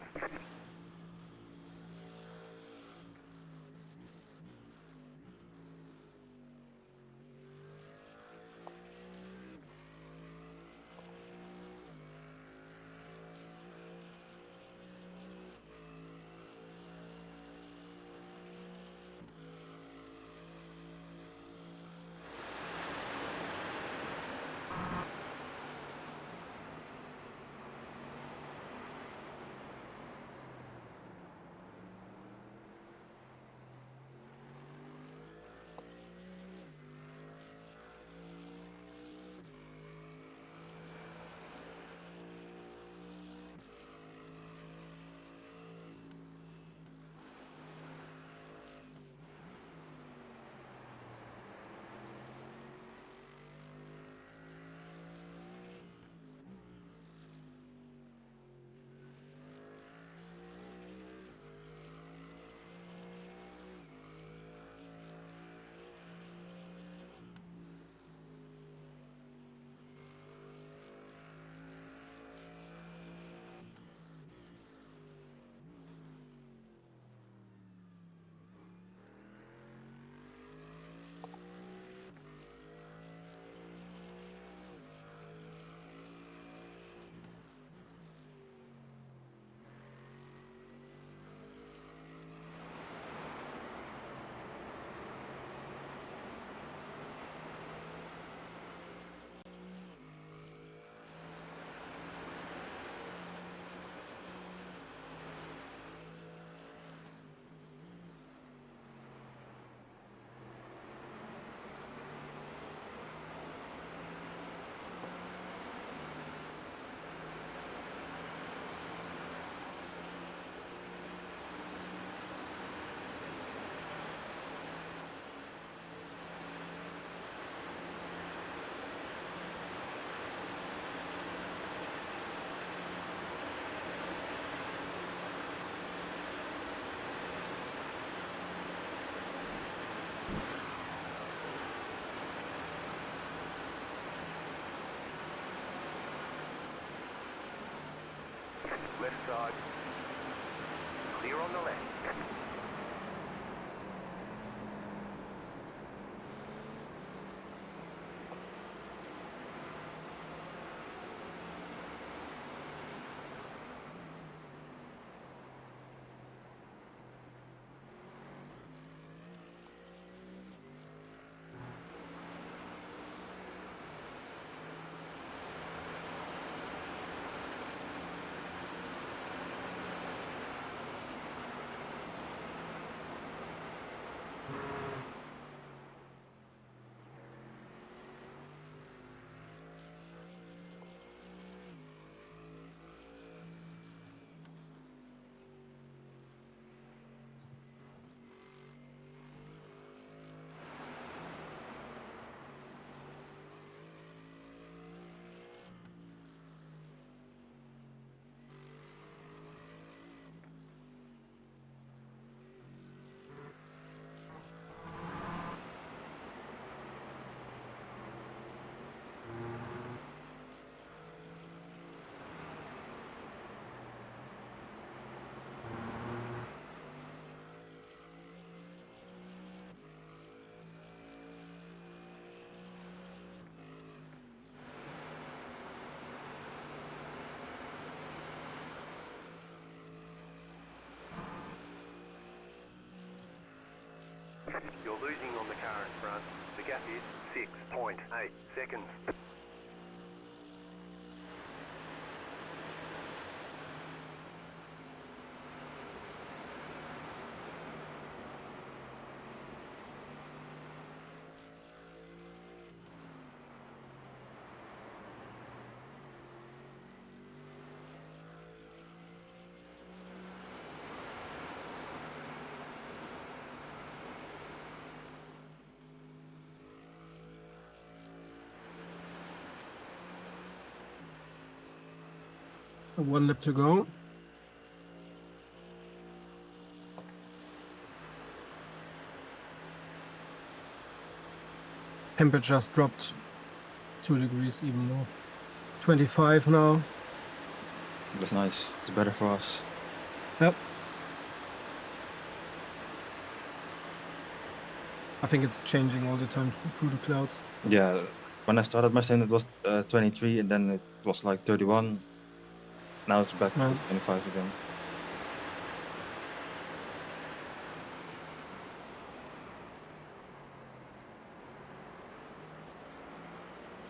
inside. Clear on the left. You're losing on the car in front. The gap is 6.8 seconds. One lap to go. Temperature's dropped 2 degrees even more. 25 now. That's nice. It's better for us. Yep. I think it's changing all the time through the clouds. Yeah, when I started my stint, it was 23, and then it was like 31. Now it's back to Yeah. 25 again.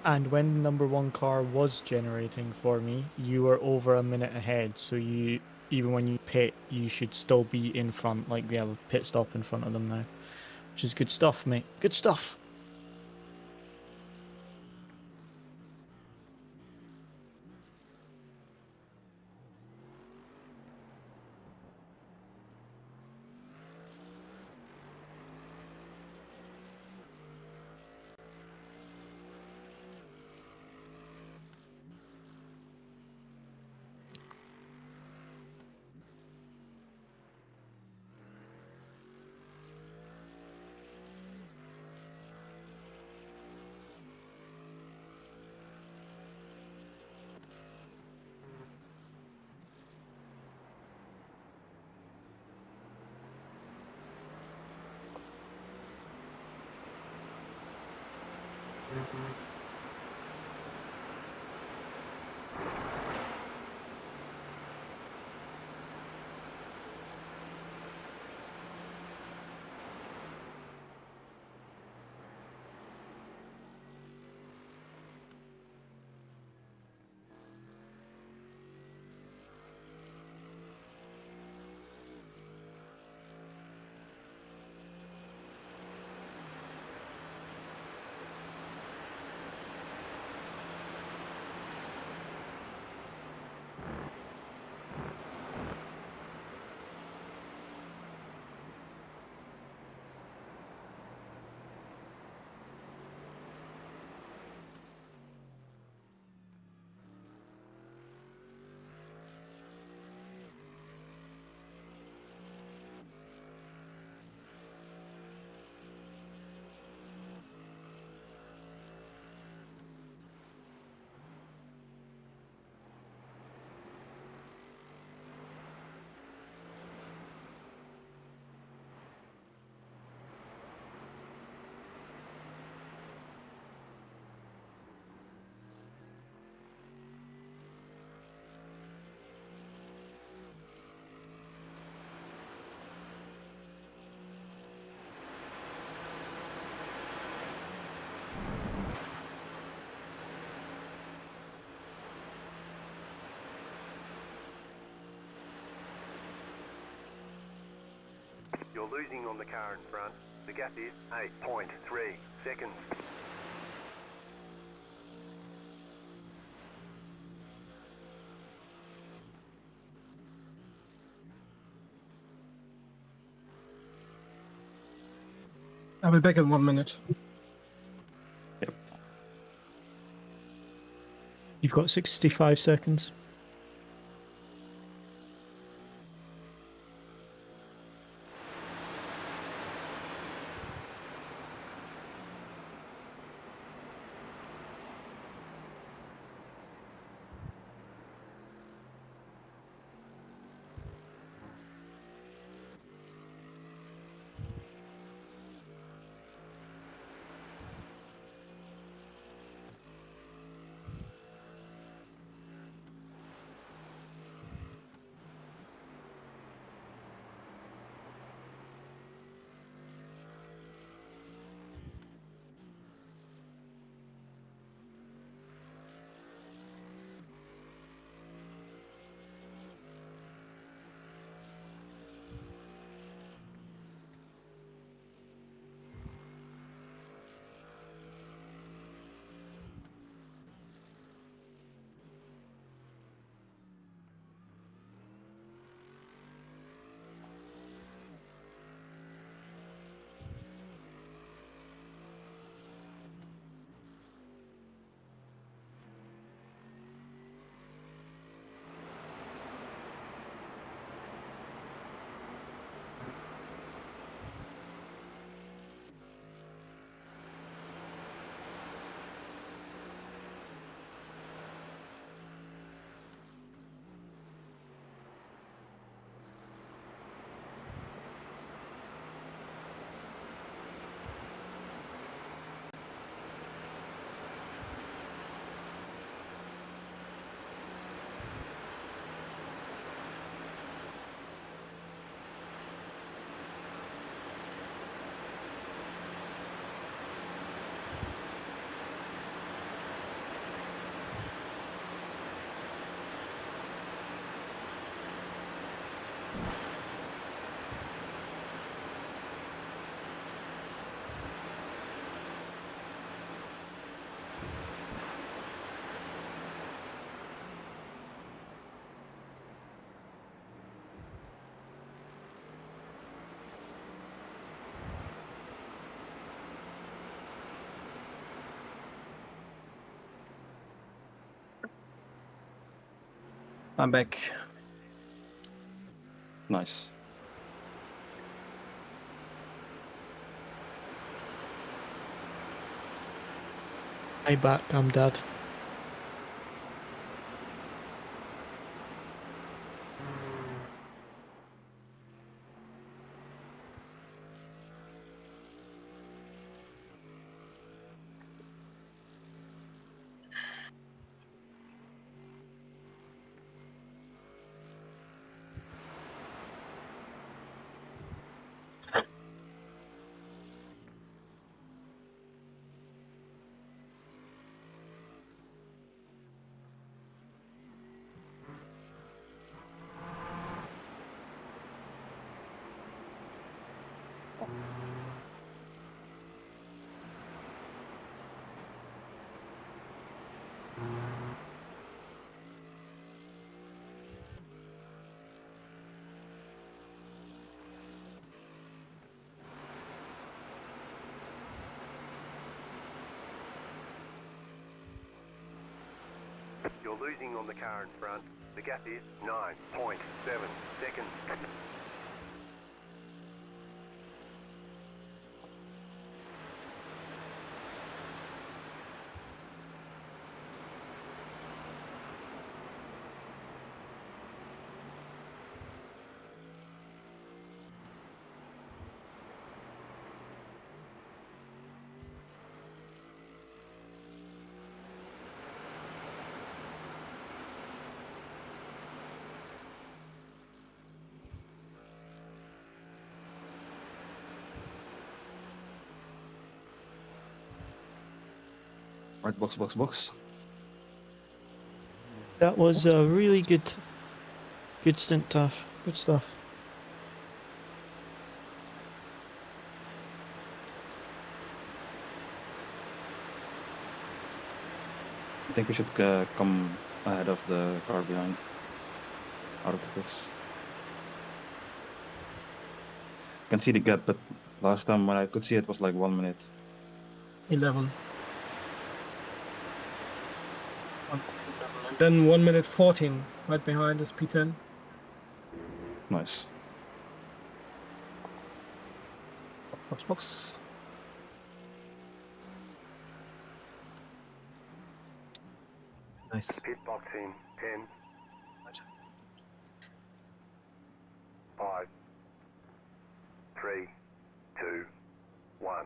And when number one car was generating for me, you were over a minute ahead. So you, even when you pit, you should still be in front. Like we have a pit stop in front of them now, which is good stuff, mate. Good stuff. You're losing on the car in front. The gap is 8.3 seconds. I'll be back in 1 minute. You've got 65 seconds. I'm back. Nice. I'm back, I'm dead. You're losing on the car in front. The gap is 9.7 seconds. Right, box. That was a really good stint, Taff. Good stuff. I think we should come ahead of the car behind, out of the pits. Can see the gap, but last time when I could see it was like 1 minute. 11. And then 1 minute 14, right behind is P10. Nice. Box. Nice. Pit box in 10, 5, 3, 2, 1.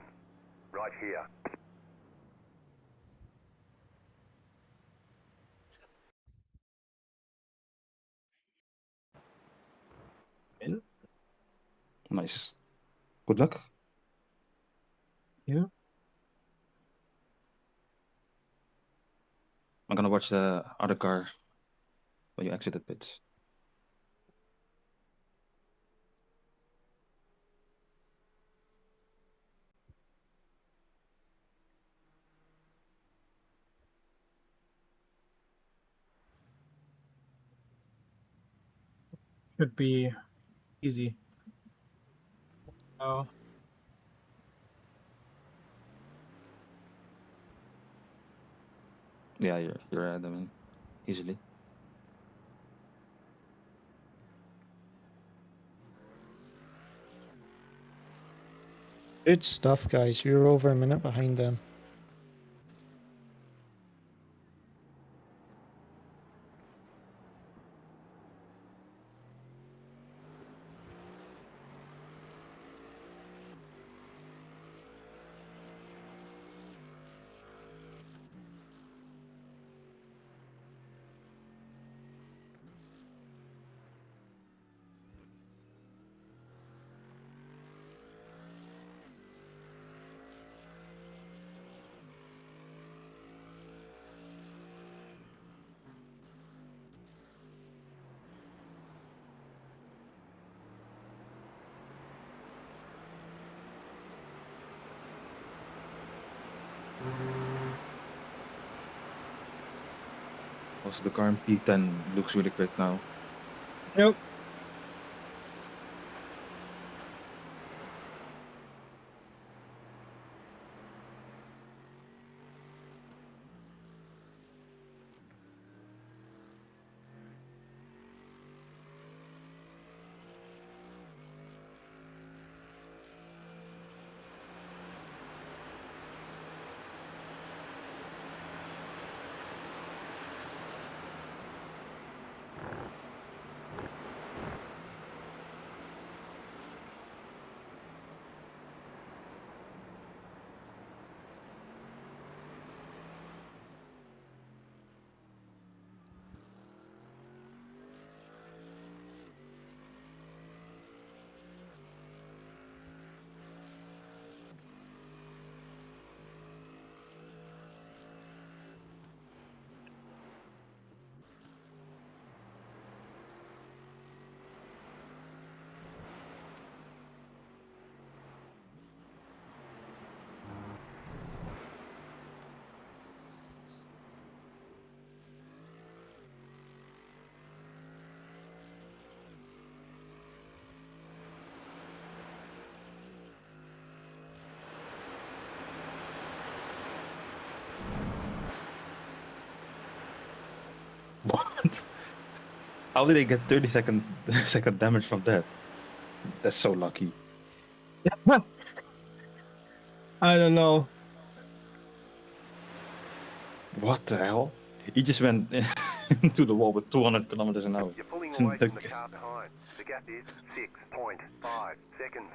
Right here. In. Nice. Good luck. Yeah. I'm gonna watch the other car when you exit the pits. Should be easy. Oh. Yeah, you're ahead, I mean, easily. Good stuff, guys. You're over a minute behind them. Also, the car in P10 looks really quick now. Yep. What? How did they get 30-second damage from that? That's so lucky. I don't know. What the hell? He just went into the wall with 200 kilometers an hour. You're pulling away from the car behind. The gap is 6.5 seconds.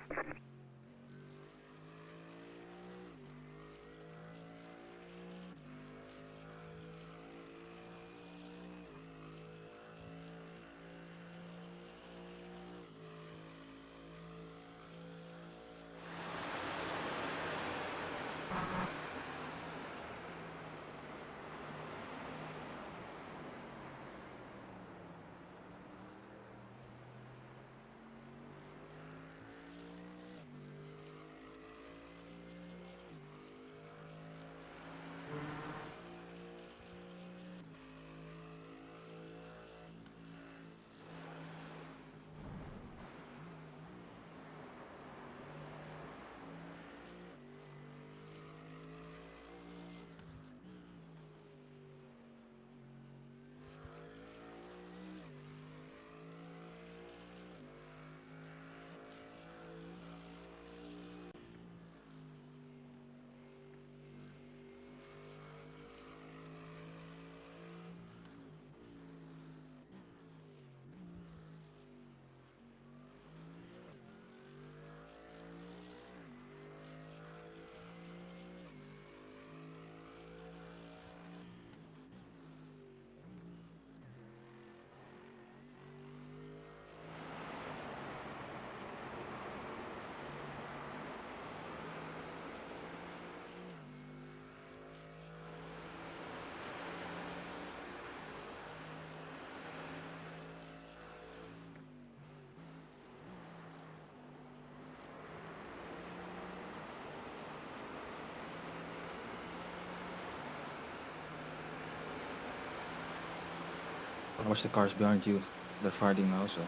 Watch the cars behind you. They're fighting now, so.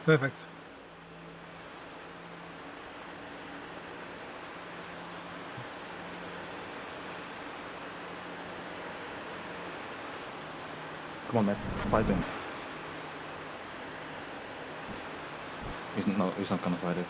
Perfect. Come on, man. Fight him. He's not gonna fight it.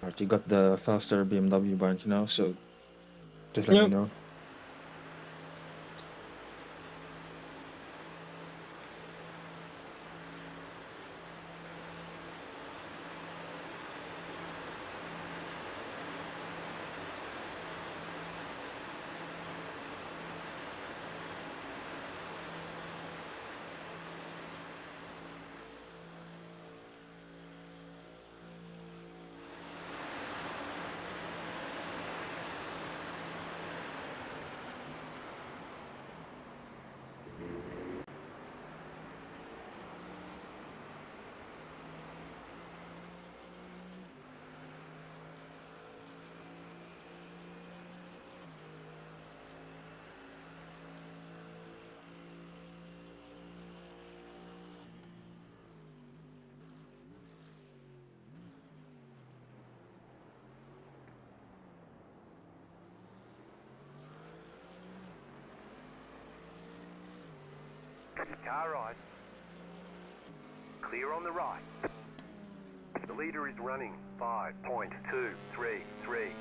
Alright, you got the faster BMW bunch now, so just let me Yep. know. Car right. Clear on the right. The leader is running 5.233.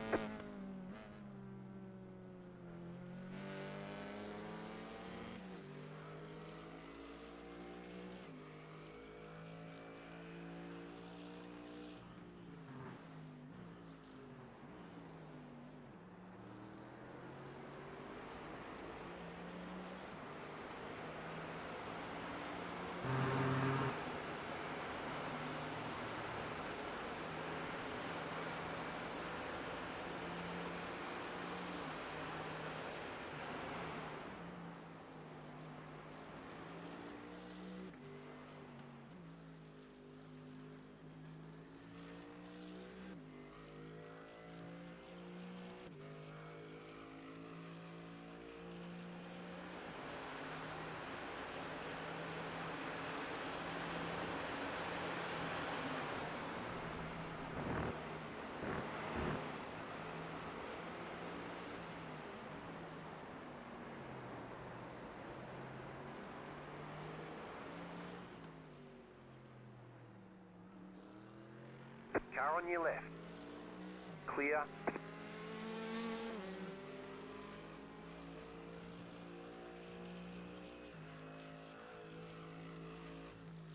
Car on your left. Clear.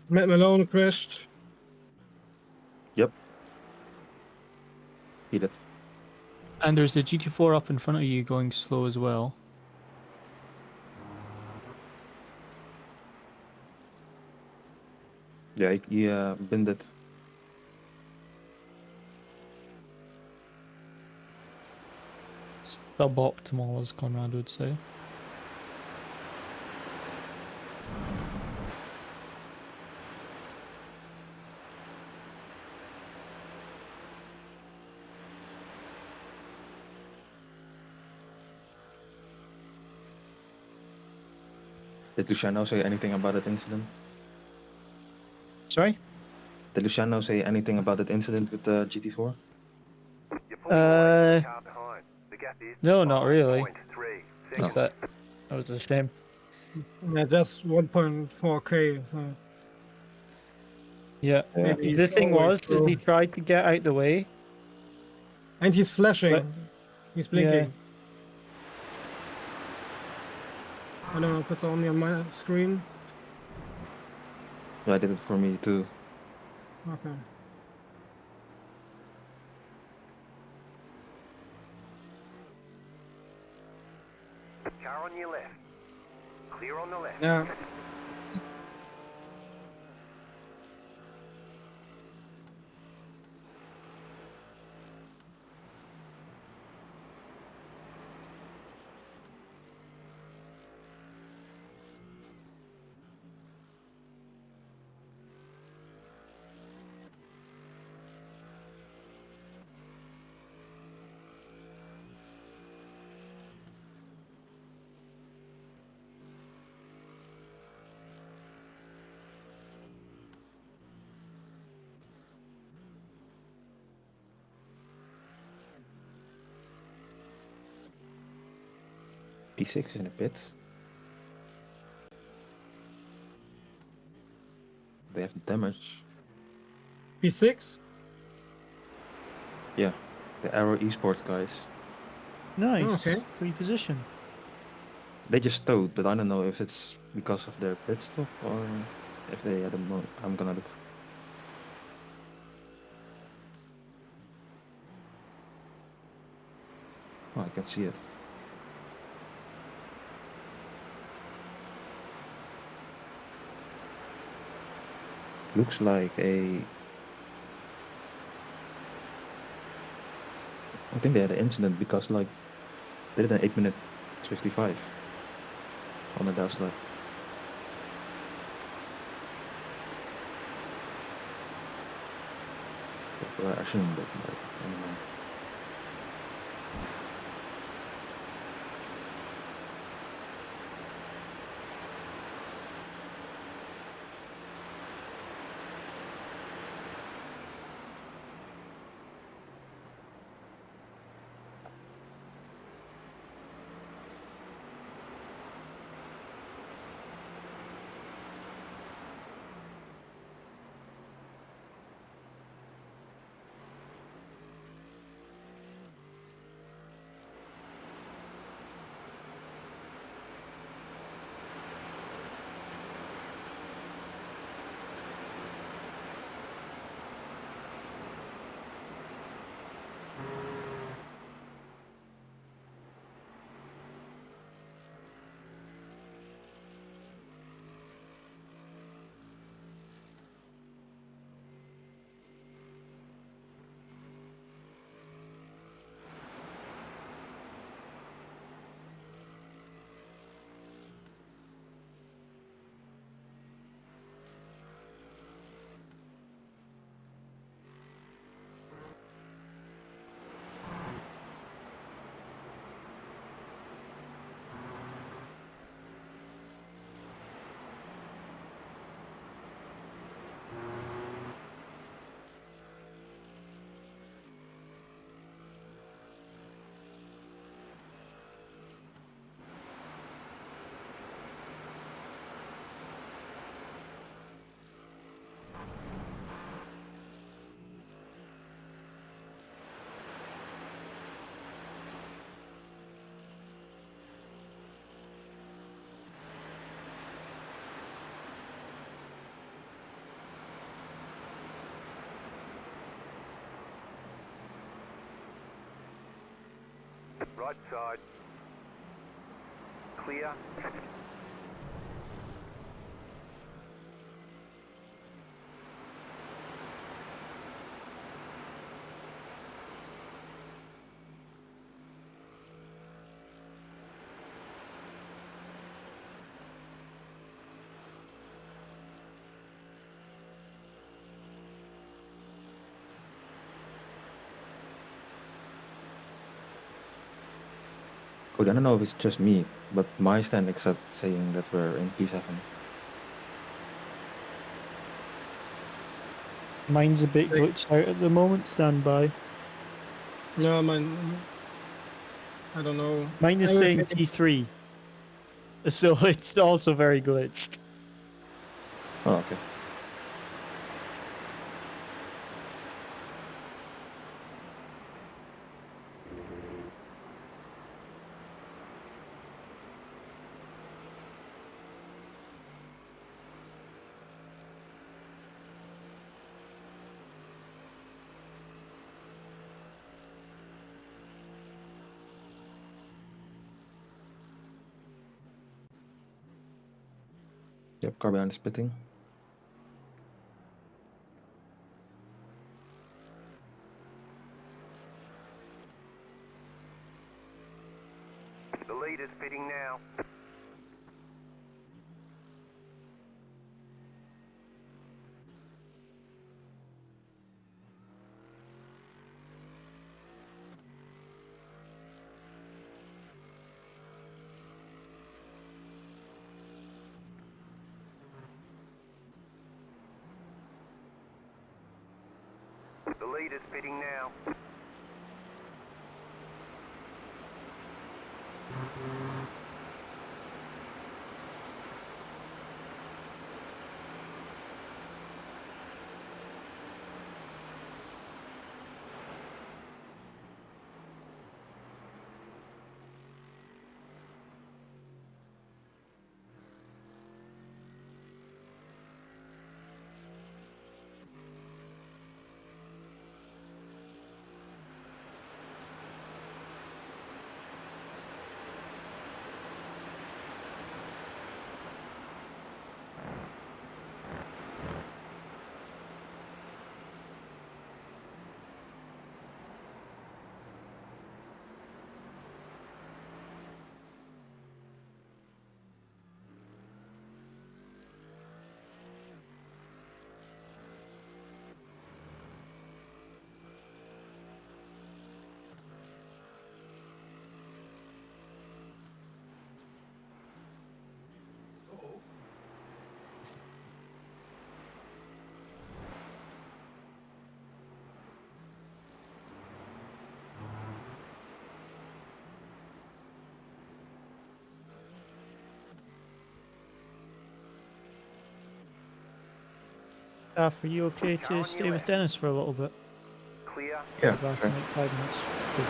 Matt Malone crashed. Yep. He did. And there's the GT4 up in front of you going slow as well. Yeah, he binned it. Suboptimal, as Conrad would say. Did Luciano say anything about that incident? Sorry? Did Luciano say anything about that incident with the GT4? You're pulling away from the Uh, car behind. The gap is no, not really. 5.3 Just seconds. that was a shame. Yeah, just 1.4k. So Yeah. Yeah. maybe The he's thing always was, is slow. he tried to get out the way. And he's flashing. But- He's Yeah. blinking. I don't know if it's only on my screen. Yeah, I did it for me too. Okay. Car on your left. Clear on the left. Yeah. P6 in the pits. They have damage. P6? Yeah, the Arrow Esports guys. Nice. Okay. Free position. They just towed, but I don't know if it's because of their pit stop or if they had a I'm gonna look. Oh, I can see it. Looks like a. I think they had an incident because like they did an 8-minute 55 on the dash lap. I shouldn't look like I don't know. Right side. Clear. Cody, I don't know if it's just me, but my standings said saying that we're in P7. Mine's a bit glitched out at the moment. Stand by. No, mine. I don't know. Mine is saying T3, so it's also very glitched. Oh, okay. Yep, car behind is pitting. The leader's pitting now. The leader's pitting now. Are you okay Car to on stay your with left. Dennis for a little bit? Clear. Be back in like 5 minutes. Cool.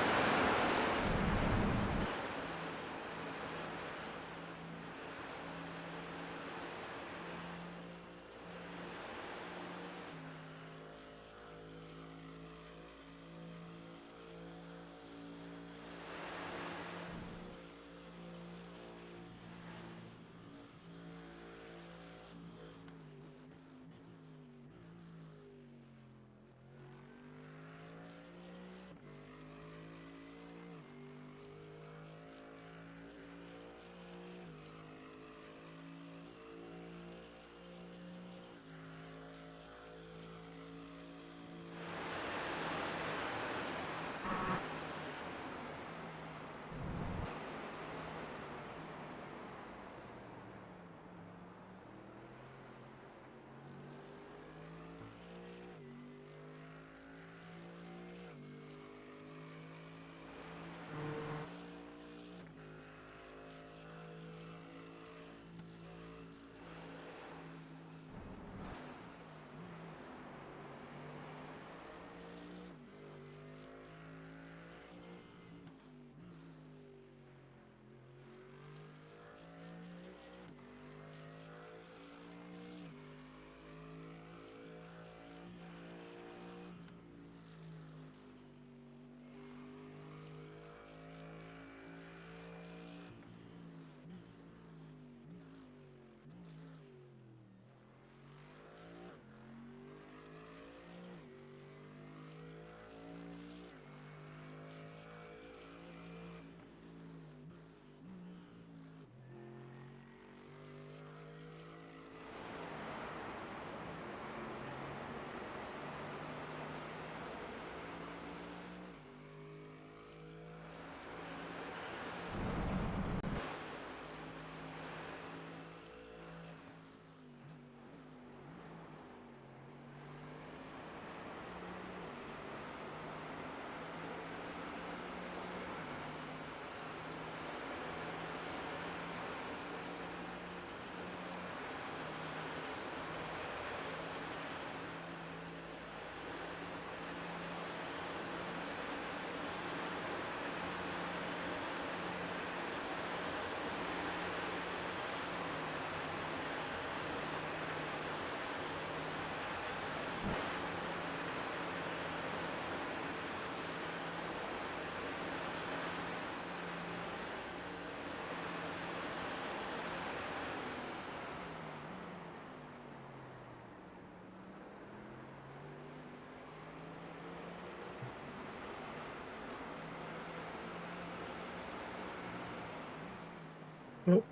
Oh.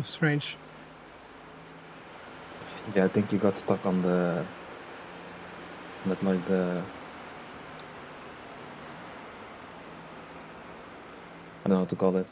Strange. Yeah, I think you got stuck on the that like the I don't know how to call it.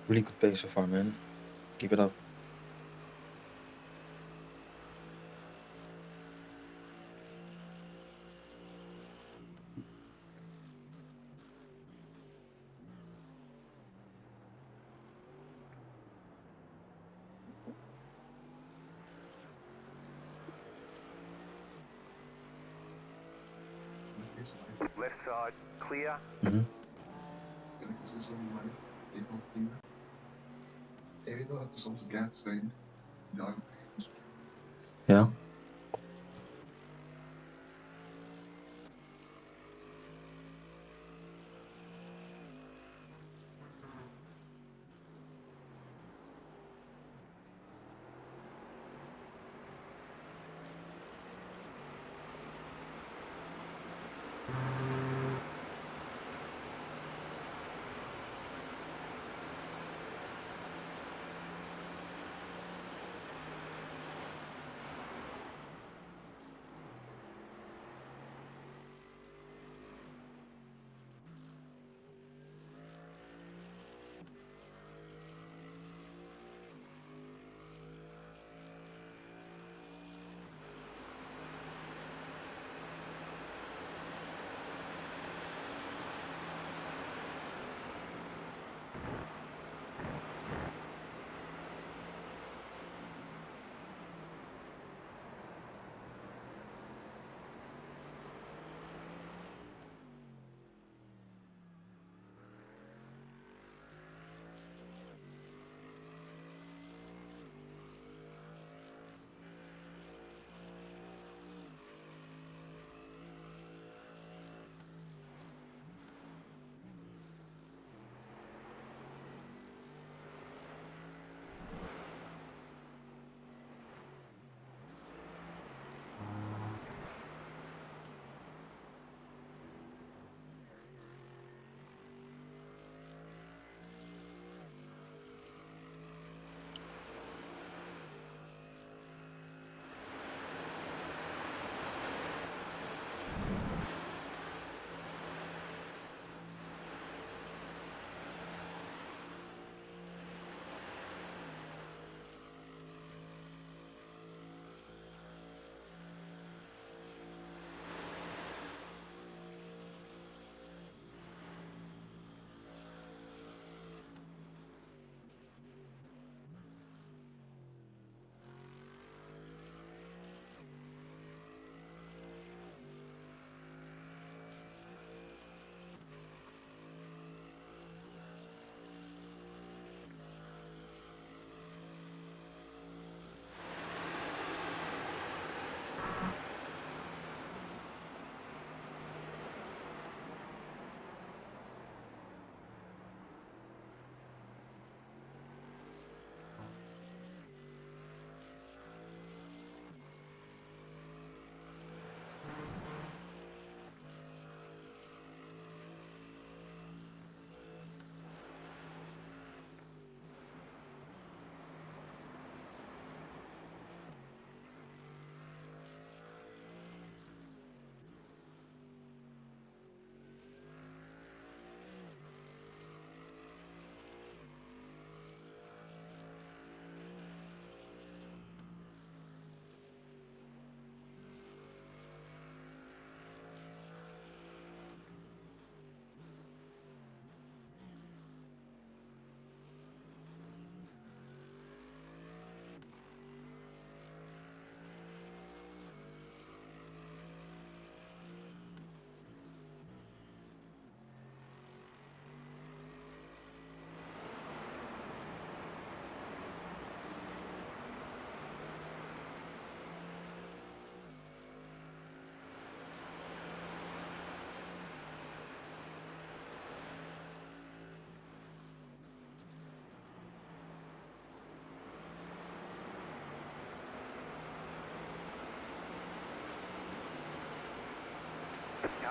Really good pace so far, man. Keep it up. Left side, clear. Mm-hmm. Yeah.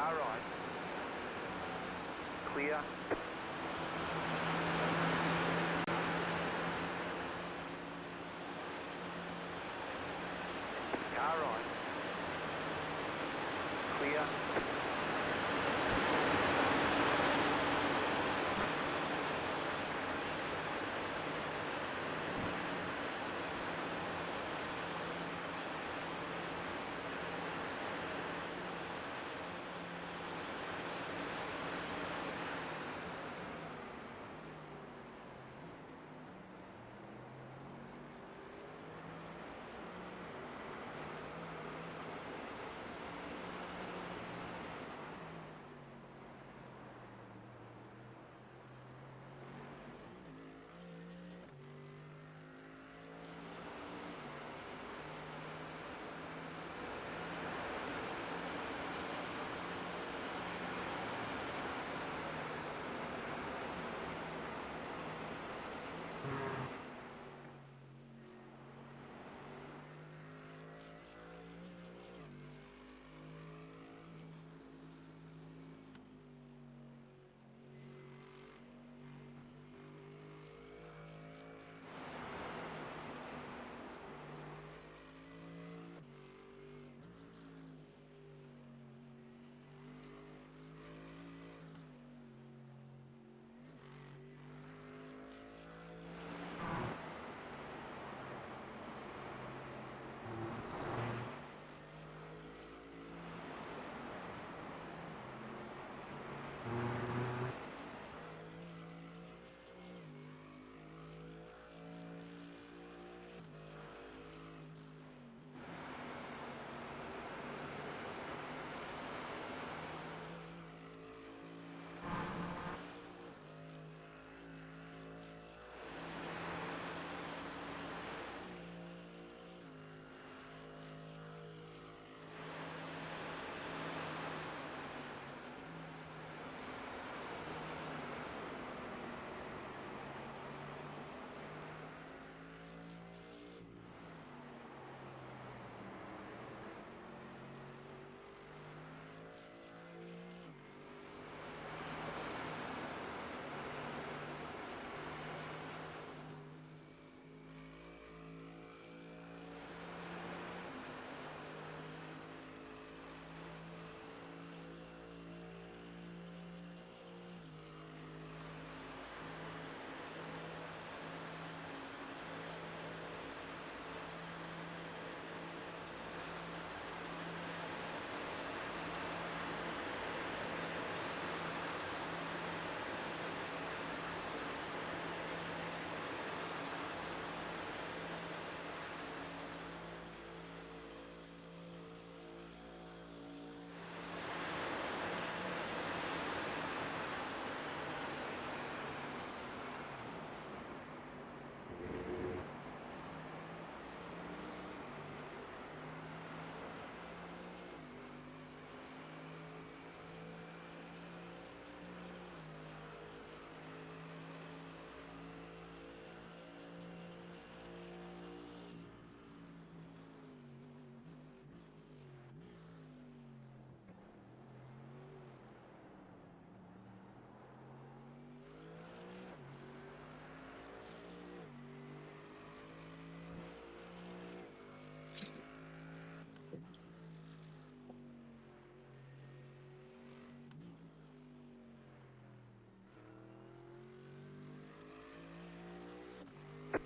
Car right. Clear. Car right. Clear.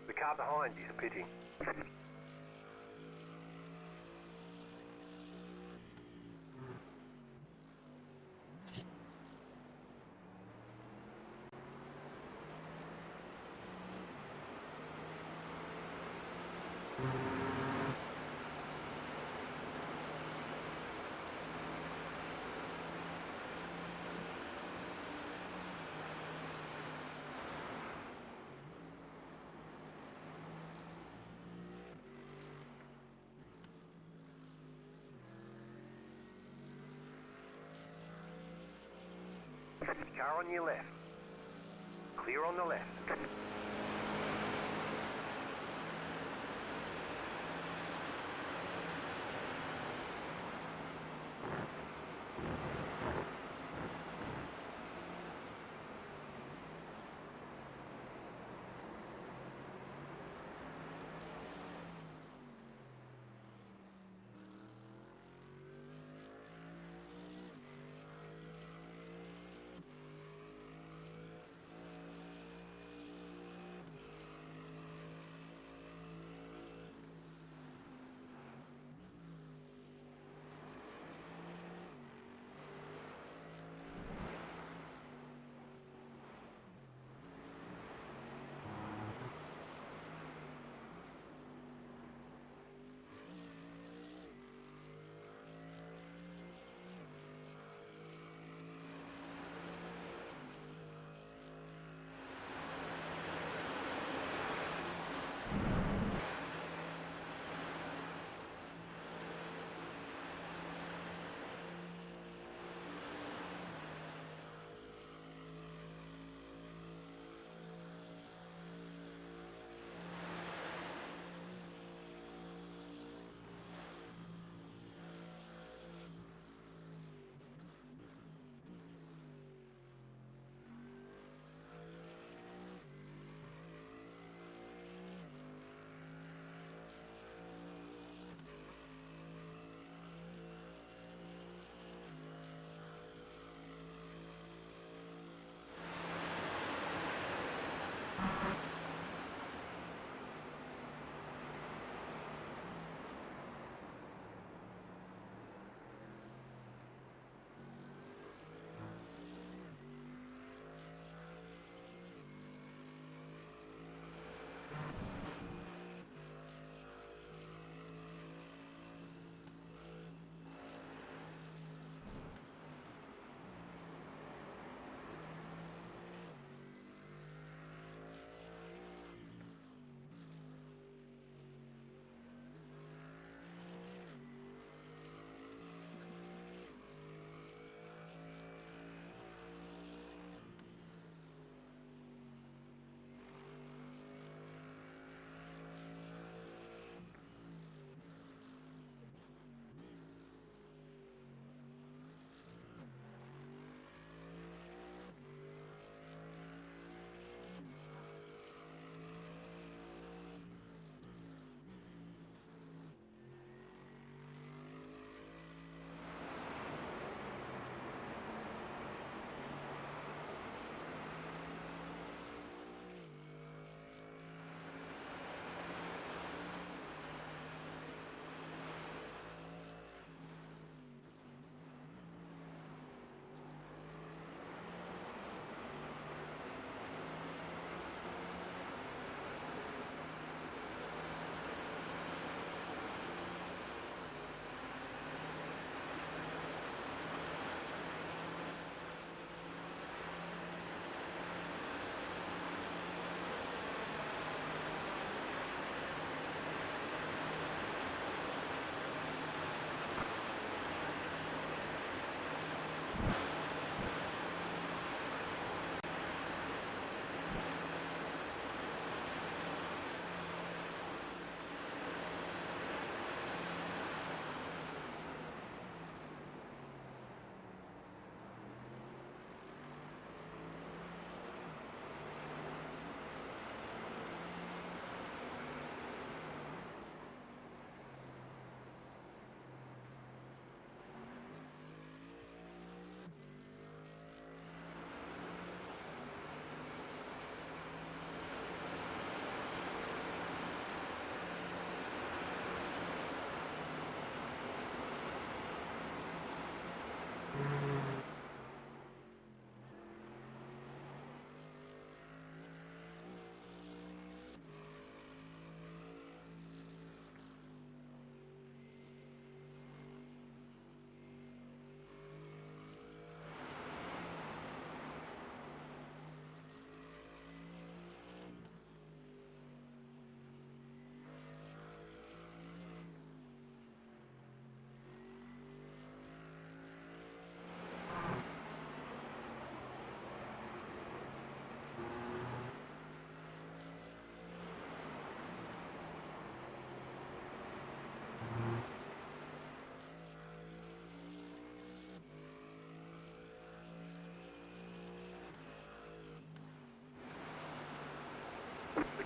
The car behind is pitting. Car on your left. Clear on the left.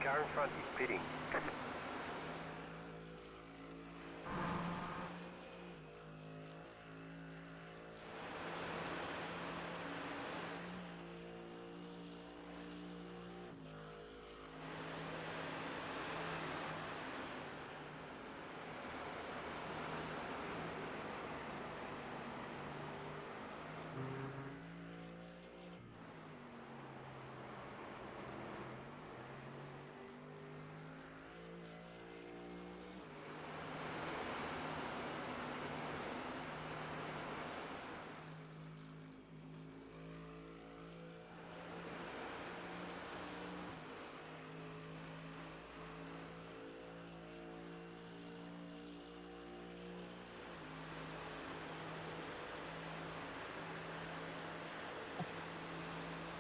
car in front is pitting.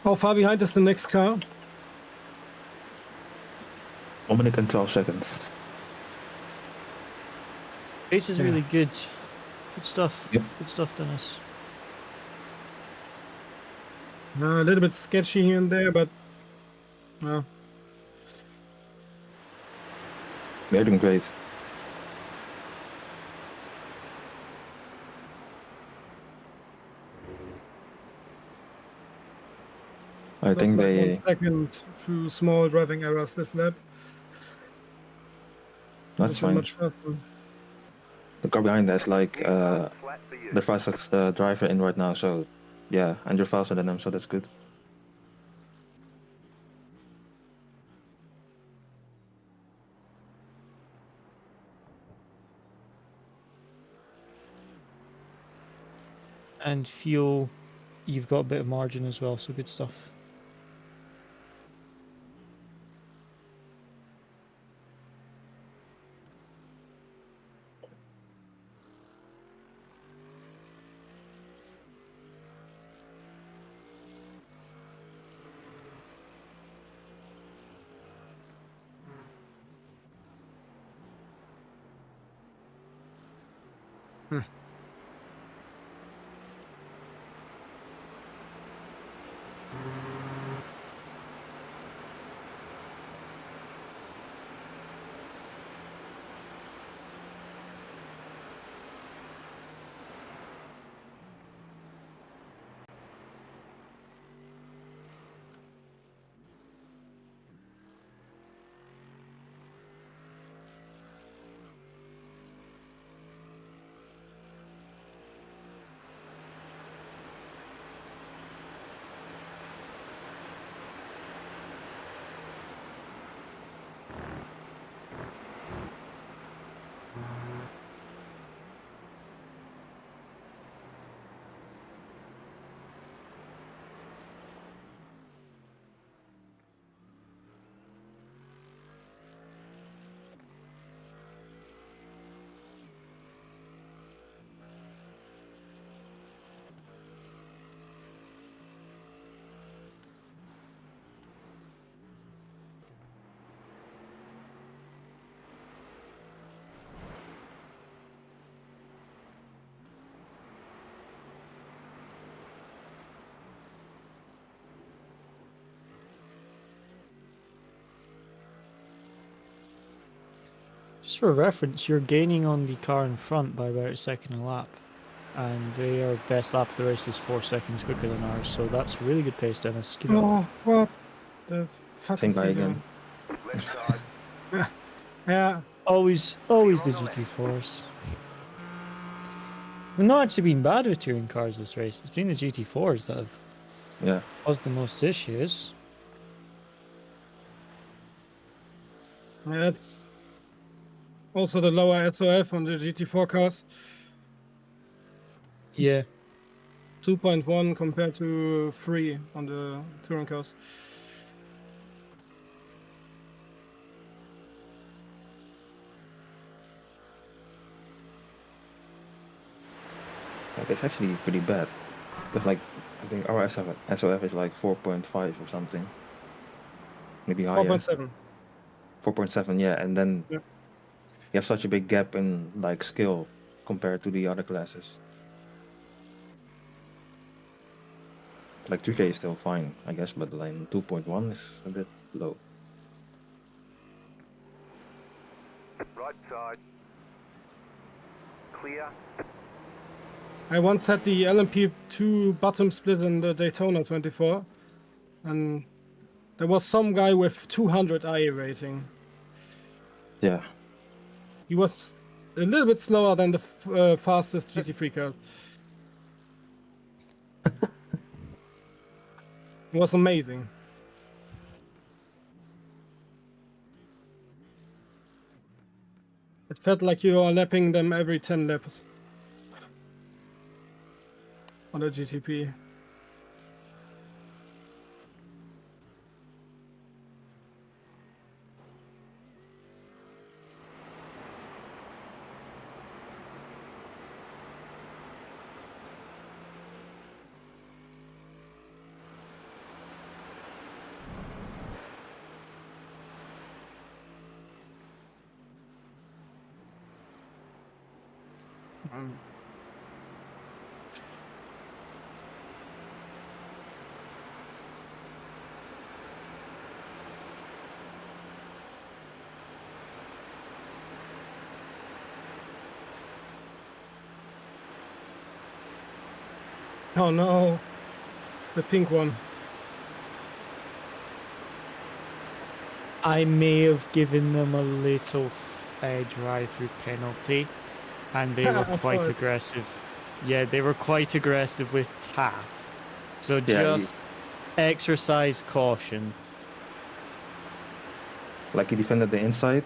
How far behind is the next car? 1 minute and 12 seconds. Pace is Yeah. really good. Good stuff. Yep. Good stuff, Dennis. A little bit sketchy here and there, but no. They're doing great. I Lost think like they. 1 second through small driving errors this lap. That's Could've been fine. much faster. The car behind us, like, Flat for you. the fastest driver in right now, so yeah, and you're faster than them, so that's good. And fuel, you've got a bit of margin as well, so good stuff. Just for reference, you're gaining on the car in front by about a second a lap, and their best lap of the race is 4 seconds quicker than ours, so that's really good pace, Dennis. Keep it up. Oh, what the fuck Same is guy he again. Left side. doing? Yeah. Always the GT4s. We've not actually been bad with touring cars this race. It's been the GT4s that have Yeah. caused the most issues. Yeah, that's also the lower SOF on the GT4 cars. Yeah. 2.1 compared to 3 on the touring cars. Like, it's actually pretty bad. Because, like, I think our SOF is like 4.5 or something. Maybe higher. 4.7. 4.7, yeah, and then Yep. you have such a big gap in like skill compared to the other classes. Like 3K is still fine, I guess, but like 2.1 is a bit low. Right side. Clear. I once had the LMP2 bottom split in the Daytona 24, and there was some guy with 200 IA rating. Yeah. He was a little bit slower than the fastest GT3 car. It was amazing. It felt like you are lapping them every 10 laps on a GTP. Oh no, the pink one. I may have given them a little drive-through penalty, and they were I saw quite it. aggressive. Yeah, they were quite aggressive with Taff. So Yeah, just exercise caution. he defended the inside.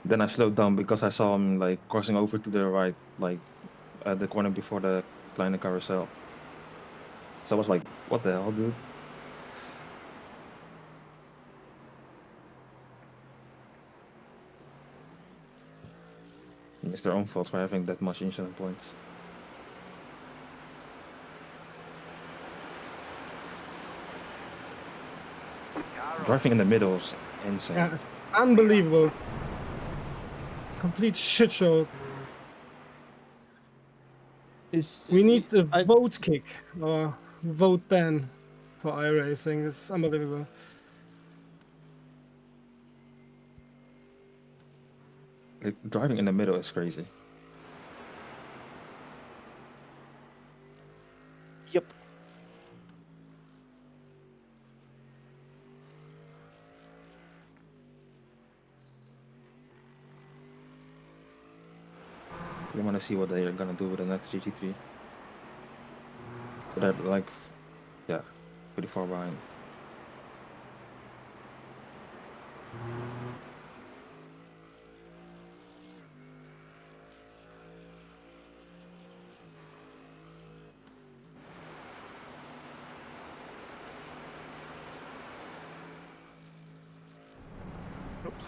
Then I slowed down because I saw him like crossing over to the right, like at the corner before the Kleine carousel. So I was like, what the hell, dude? It's their own fault for having that much insurance points. Driving in the middle is insane. Yeah, it's unbelievable. Complete shit show. We need a vote kick or vote ban for iRacing. It's unbelievable. Like, driving in the middle is crazy. Yep. You want to see what they are gonna do with the next GT3. But they're like, yeah, pretty far behind. Oops.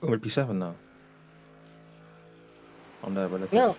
We're P7 now. On the relative. Yeah.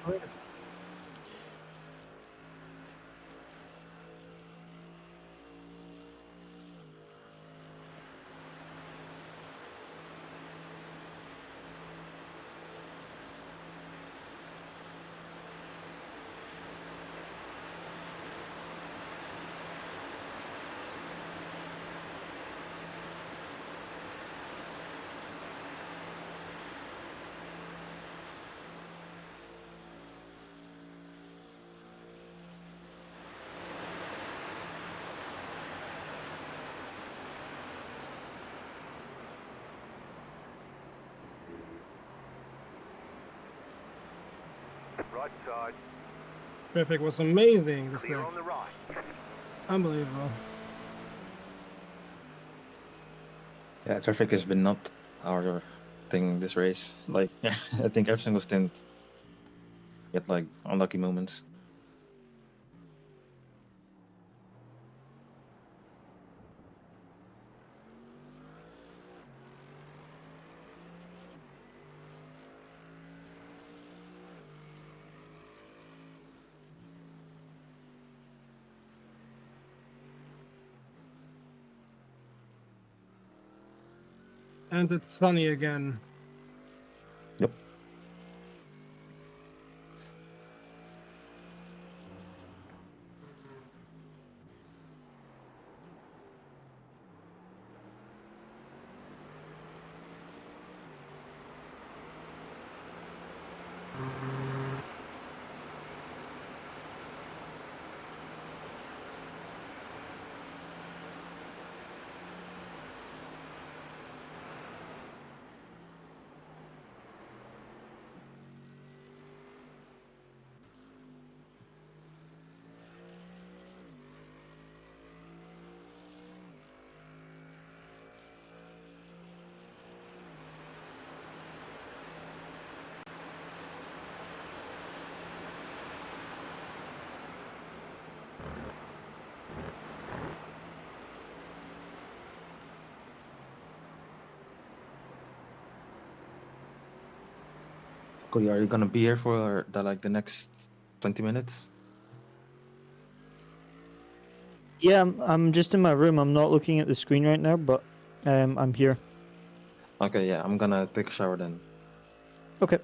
Right side. Traffic was amazing this Clear leg. on the right. Unbelievable. Yeah, traffic has been not our thing this race. Like, yeah, I think every single stint, we had like unlucky moments. And it's sunny again. Yep. Cody, are you gonna be here for the next 20 minutes? Yeah, I'm just in my room. I'm not looking at the screen right now, but I'm here. Okay, yeah, I'm gonna take a shower then. Okay.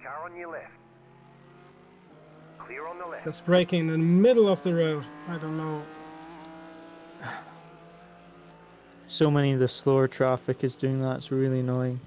Car on your left. Clear on the left. Just braking in the middle of the road. I don't know. So many of the slower traffic is doing that. It's really annoying.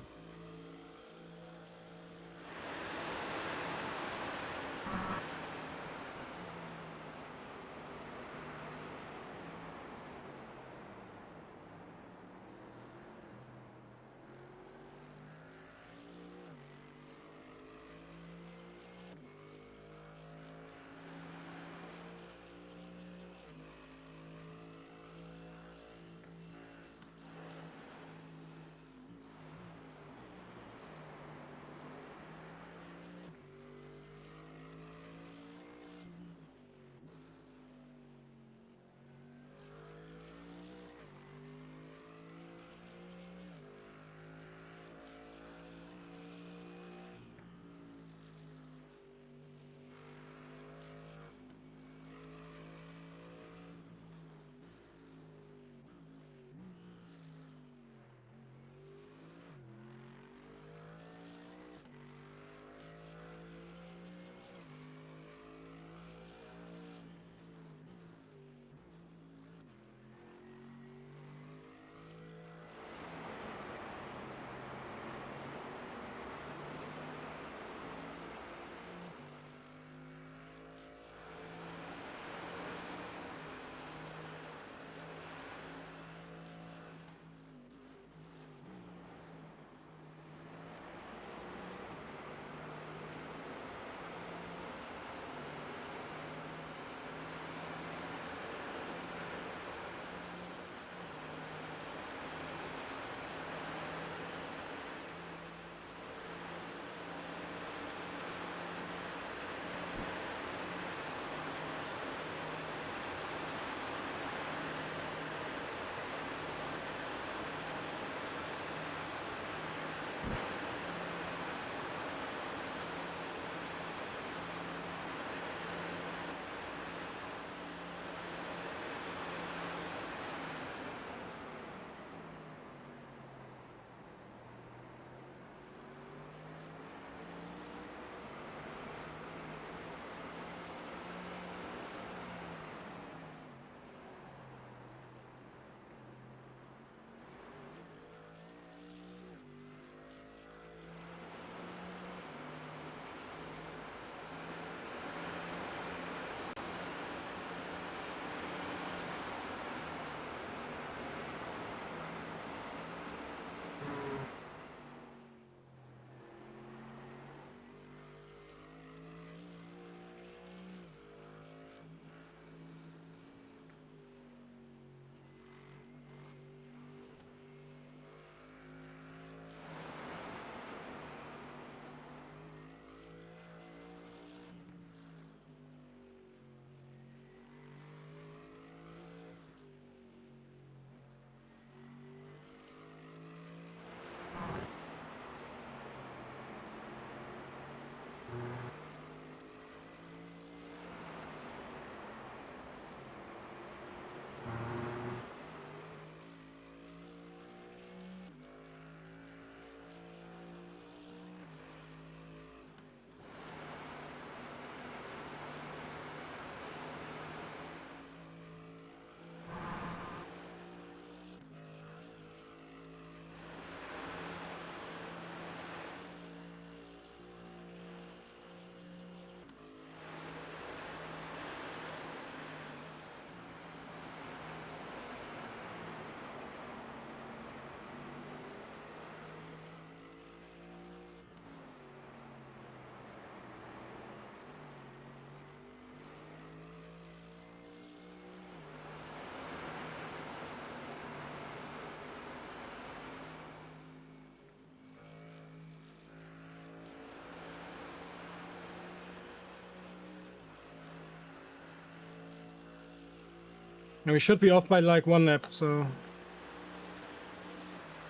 And we should be off by like 1 lap, so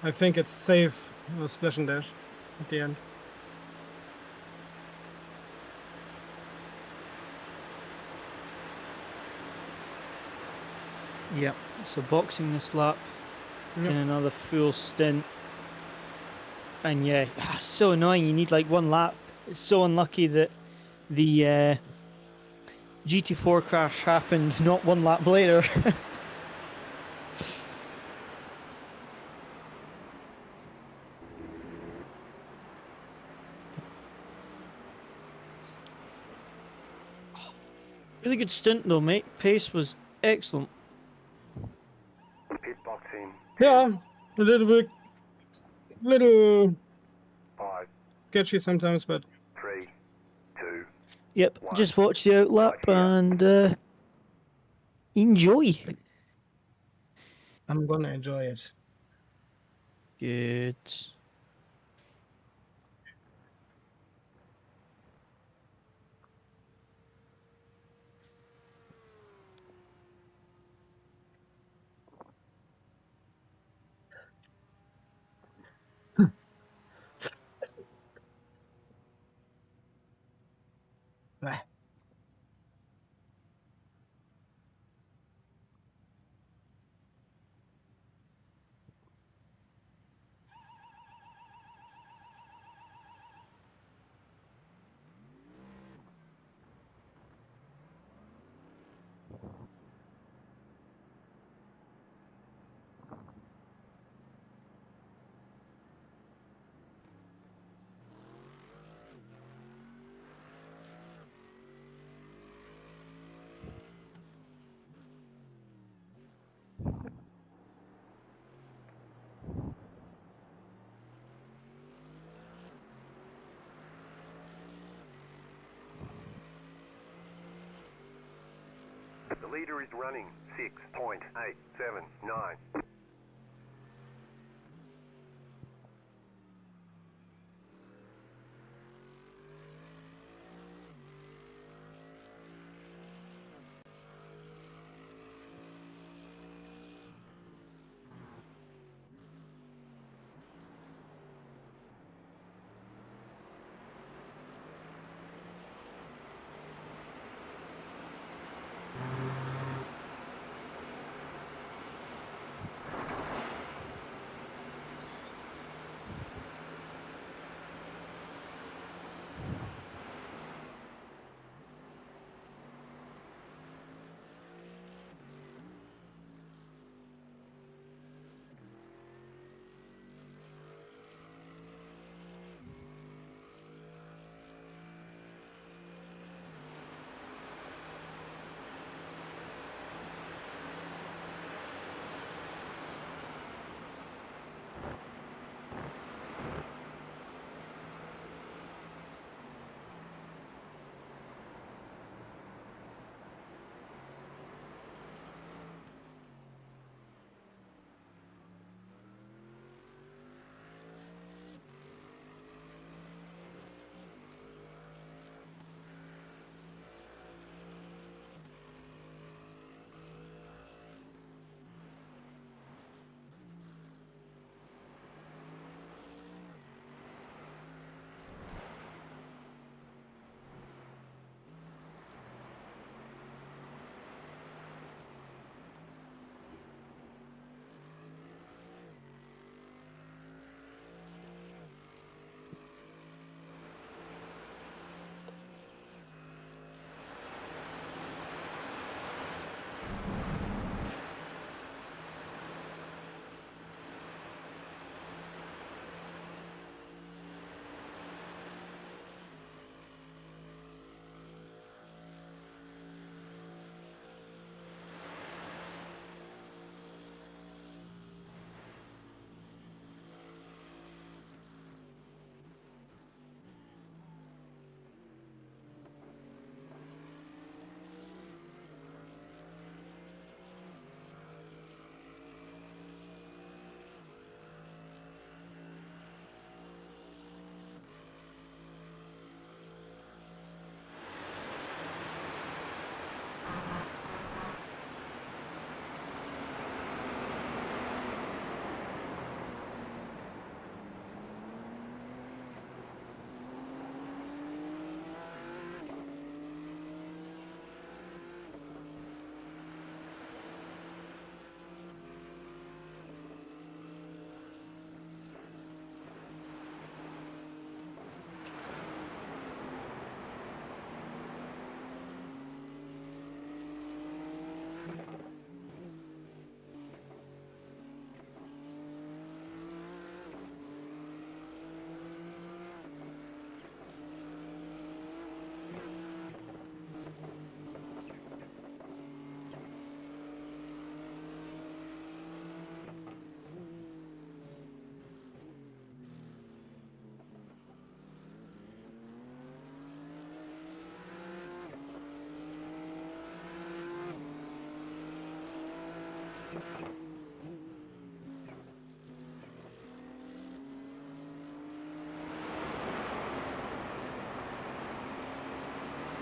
I think it's safe. Splash and dash at the end. Yep. So boxing this lap Yep. in another full stint. And yeah, so annoying. You need like 1 lap. It's so unlucky that the GT4 crash happened not 1 lap later. Really good stint though, mate. Pace was excellent. Pit boxing. Yeah, a little 5, sketchy sometimes, but 3, 2. Yep, One. just watch the outlap Right here. and enjoy. I'm gonna enjoy it. Good. Ah. The leader is running 6.879.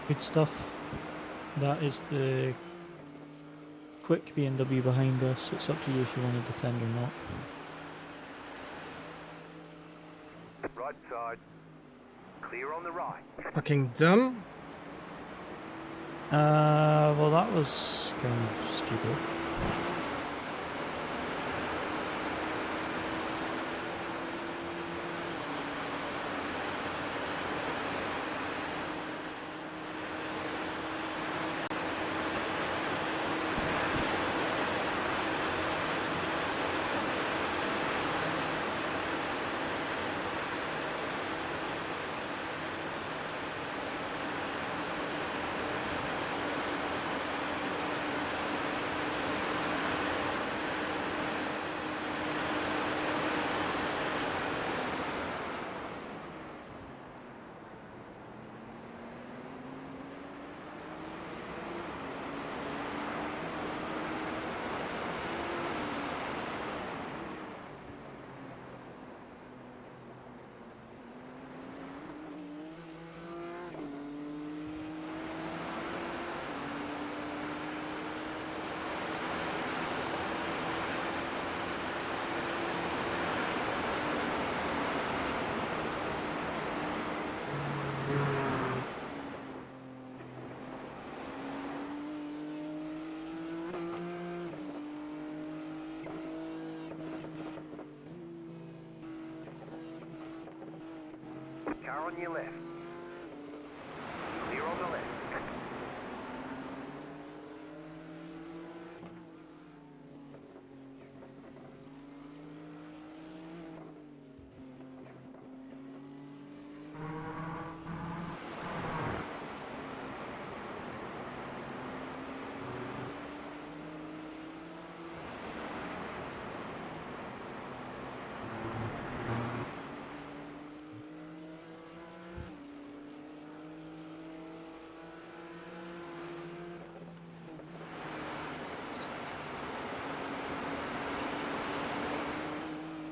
Good stuff. That is the quick BMW behind us. It's up to you if you want to defend or not. Right side. Clear on the right. Fucking dumb. Well, that was kind of stupid. Car on your left. Clear on the left.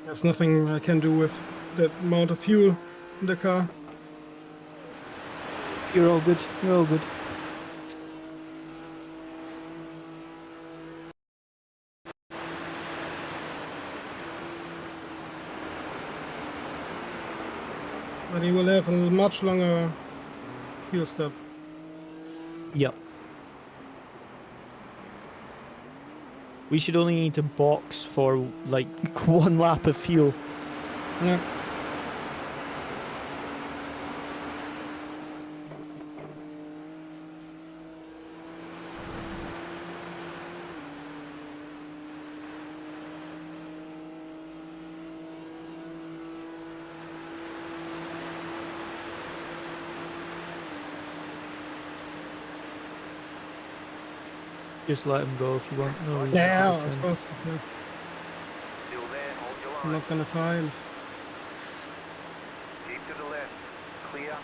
There's nothing I can do with that amount of fuel in the car. You're all good. You're all good. But he will have a much longer fuel stop. Yep. We should only need to box for like 1 lap of fuel. Yeah. Just let him go if you want. No reason Yeah, to of defend. course. Yeah. Still there, hold your I'm line. not gonna find. Keep to the left. Clear.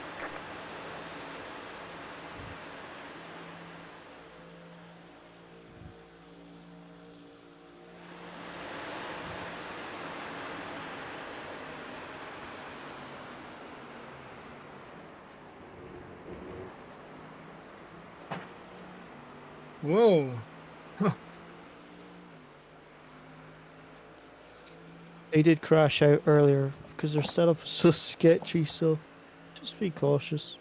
Whoa. They did crash out earlier because their setup was so sketchy, so just be cautious.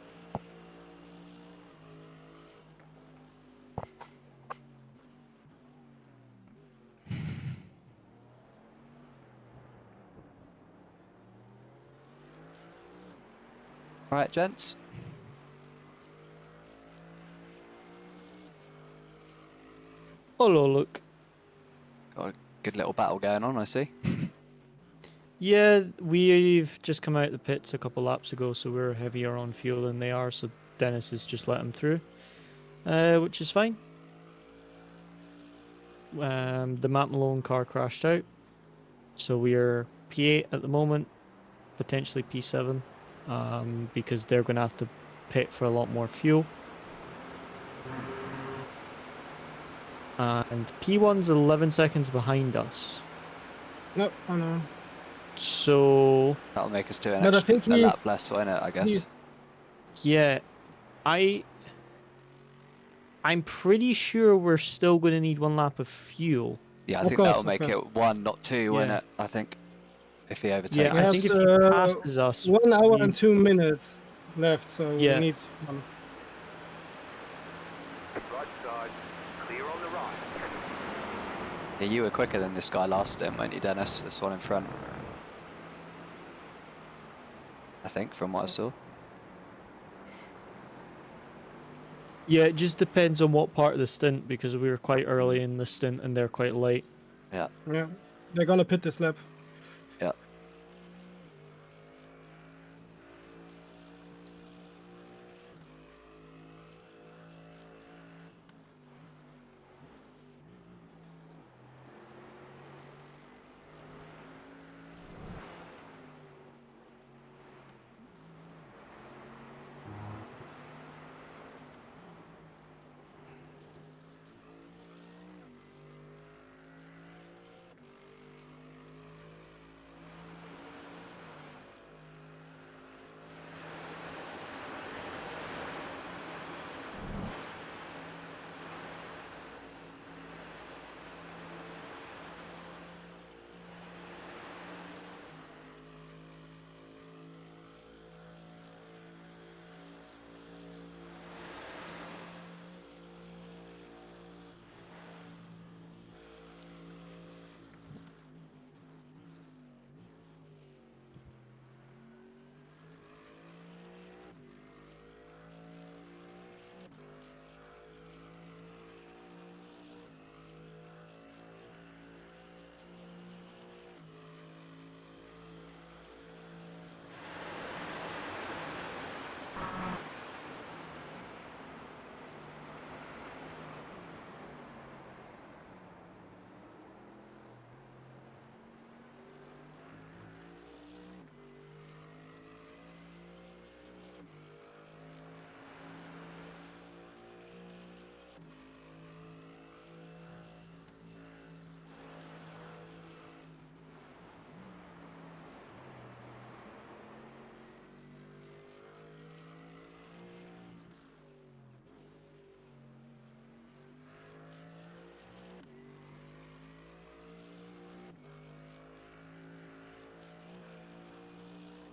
Right, gents. Hello, look. Got a good little battle going on, I see. Yeah, we've just come out of the pits a couple laps ago, so we're heavier on fuel than they are, so Dennis has just let him through, which is fine. The Matt Malone car crashed out, so we're P8 at the moment, potentially P7, because they're going to have to pit for a lot more fuel. And P1's 11 seconds behind us. No, oh no. So That'll make us do an But I extra think a lap he's- less, won't it, I guess? yeah, I I'm pretty sure we're still going to need 1 lap of fuel. Yeah, I Of think course, that'll of make course. it 1, not 2, won't Yeah. it? I think if he Yeah, overtakes I us. think if he passes us, 1 hour we- and 2 minutes left, so we Yeah. need one. Right side, clear on the right. Yeah, you were quicker than this guy last stint, weren't you, Dennis? This one in front. I think, from what I saw. Yeah, it just depends on what part of the stint, because we were quite early in the stint and they're quite late. Yeah, Yeah, they're gonna pit this lap. yeah.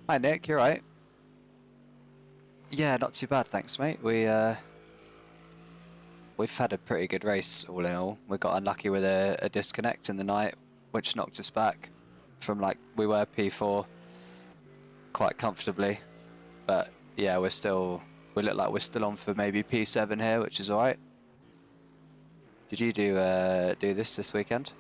Hi, Nick. You alright? Yeah, not too bad, thanks, mate. We've had a pretty good race, all in all. We got unlucky with a disconnect in the night, which knocked us back from, like, we were P4 quite comfortably. But yeah, we look like we're still on for maybe P7 here, which is alright. Did you do this weekend?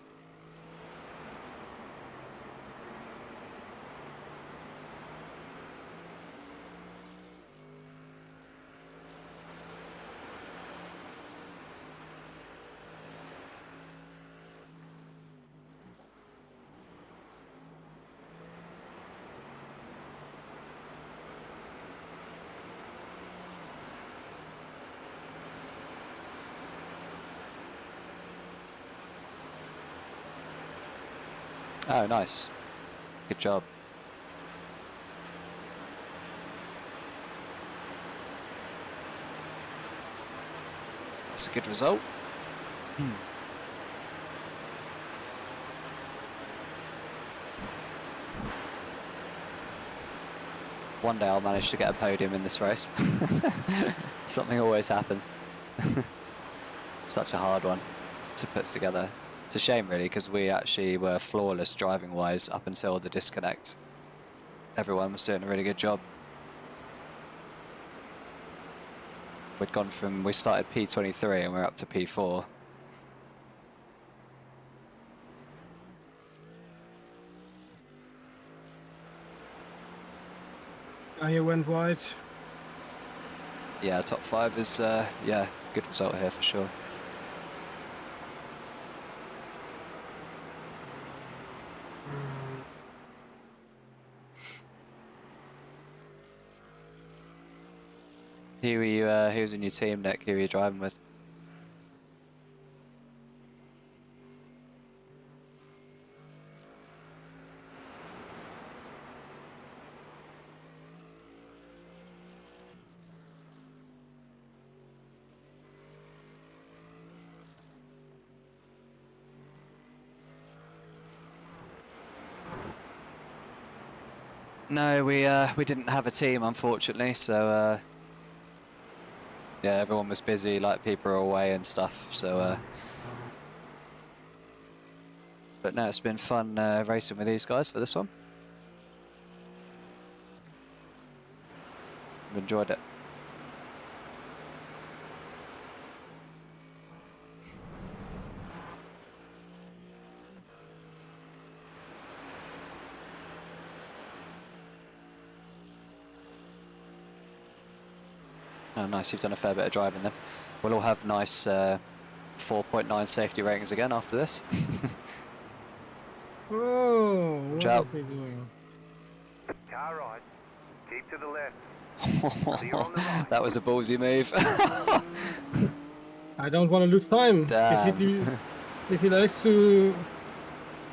Oh, nice. Good job. That's a good result. One day I'll manage to get a podium in this race. Something always happens. Such a hard one to put together. It's a shame, really, because we actually were flawless driving-wise up until the disconnect. Everyone was doing a really good job. We started P23 and we're up to P4. He went wide. Yeah, top 5 is, yeah, good result here for sure. Who's in your team, Nick? Who are you driving with? No, we didn't have a team, unfortunately. So yeah, everyone was busy. Like people are away and stuff. So but no, it's been fun racing with these guys for this one. I've enjoyed it. Oh, nice. You've done a fair bit of driving then. We'll all have nice 4.9 safety ratings again after this. Oh, what Ciao. is he doing? Car right. Keep to the left. Clear on the right. That was a ballsy move. I don't want to lose time. Damn. If he likes to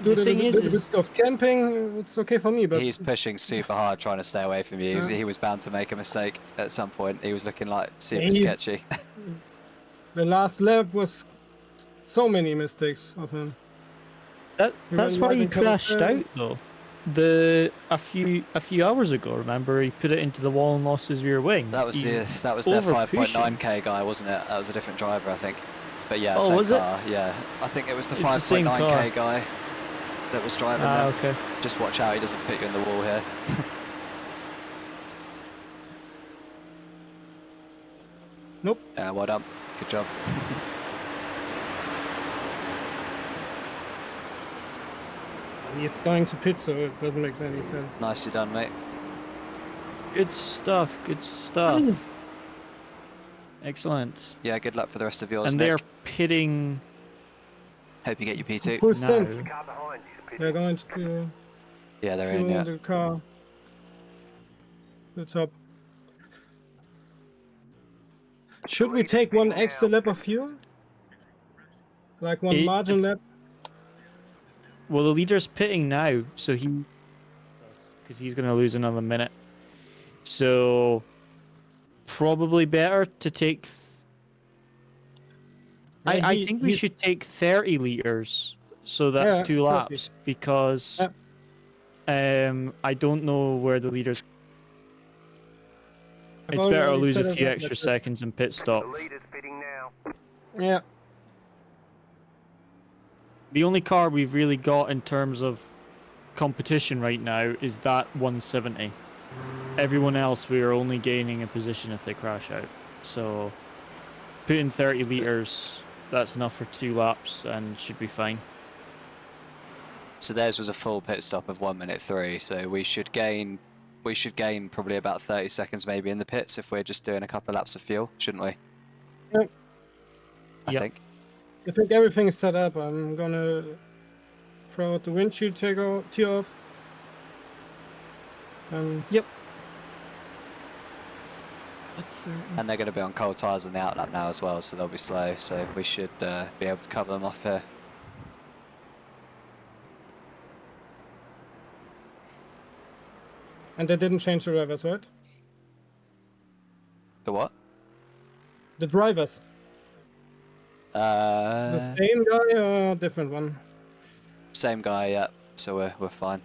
do The a thing little is bit of camping, it's okay for me. But He's pushing super hard trying to stay away from you. Yeah. He was bound to make a mistake at some point. He was looking like super He- sketchy. the last lap was so many mistakes of him. that's why he crashed out though. A few hours ago, remember, he put it into the wall and lost his rear wing. That was their over pushing. 5.9k guy, wasn't it? That was a different driver, I think. But yeah, Oh, same was it? car. Yeah, I think it was the It's the same 5.9k guy that was driving Ah, there. okay. Just watch out, he doesn't put you in the wall here. Nope. Yeah, well done. Good job. He's going to pit, so it doesn't make any sense. Nicely done, mate. Good stuff. Good stuff. Excellent. Yeah, good luck for the rest of yours, And Nick. they're pitting Hope you get your P2. Full now. stint. The car behind is pitting. They're going to Yeah, they're in, fuel yeah. the car. The top. Should we take one extra lap of fuel? Like one It- margin lap? Well, the leader's pitting now, so because he's going to lose another minute. So probably better to take. Yeah, I think we should take 30 liters, so that's Yeah, 2 30. laps because I don't know where the leader. I've It's better to already lose said a it few like extra that. seconds and pit stop. The leader's pitting now. Yeah. The only car we've really got in terms of competition right now is that 170. Everyone else, we are only gaining a position if they crash out. So, put in 30 liters, that's enough for 2 laps and should be fine. So theirs was a full pit stop of 1 minute 3, so we should gain probably about 30 seconds maybe in the pits if we're just doing a couple of laps of fuel, shouldn't we? Yep. I Yep. think. I think everything is set up. I'm gonna throw out the windshield tear off. Yep. And they're going to be on cold tyres on the outlap now as well, so they'll be slow, so we should be able to cover them off here. And they didn't change the drivers, right? The what? The drivers. The same guy or different one? Same guy, yeah, so we're fine.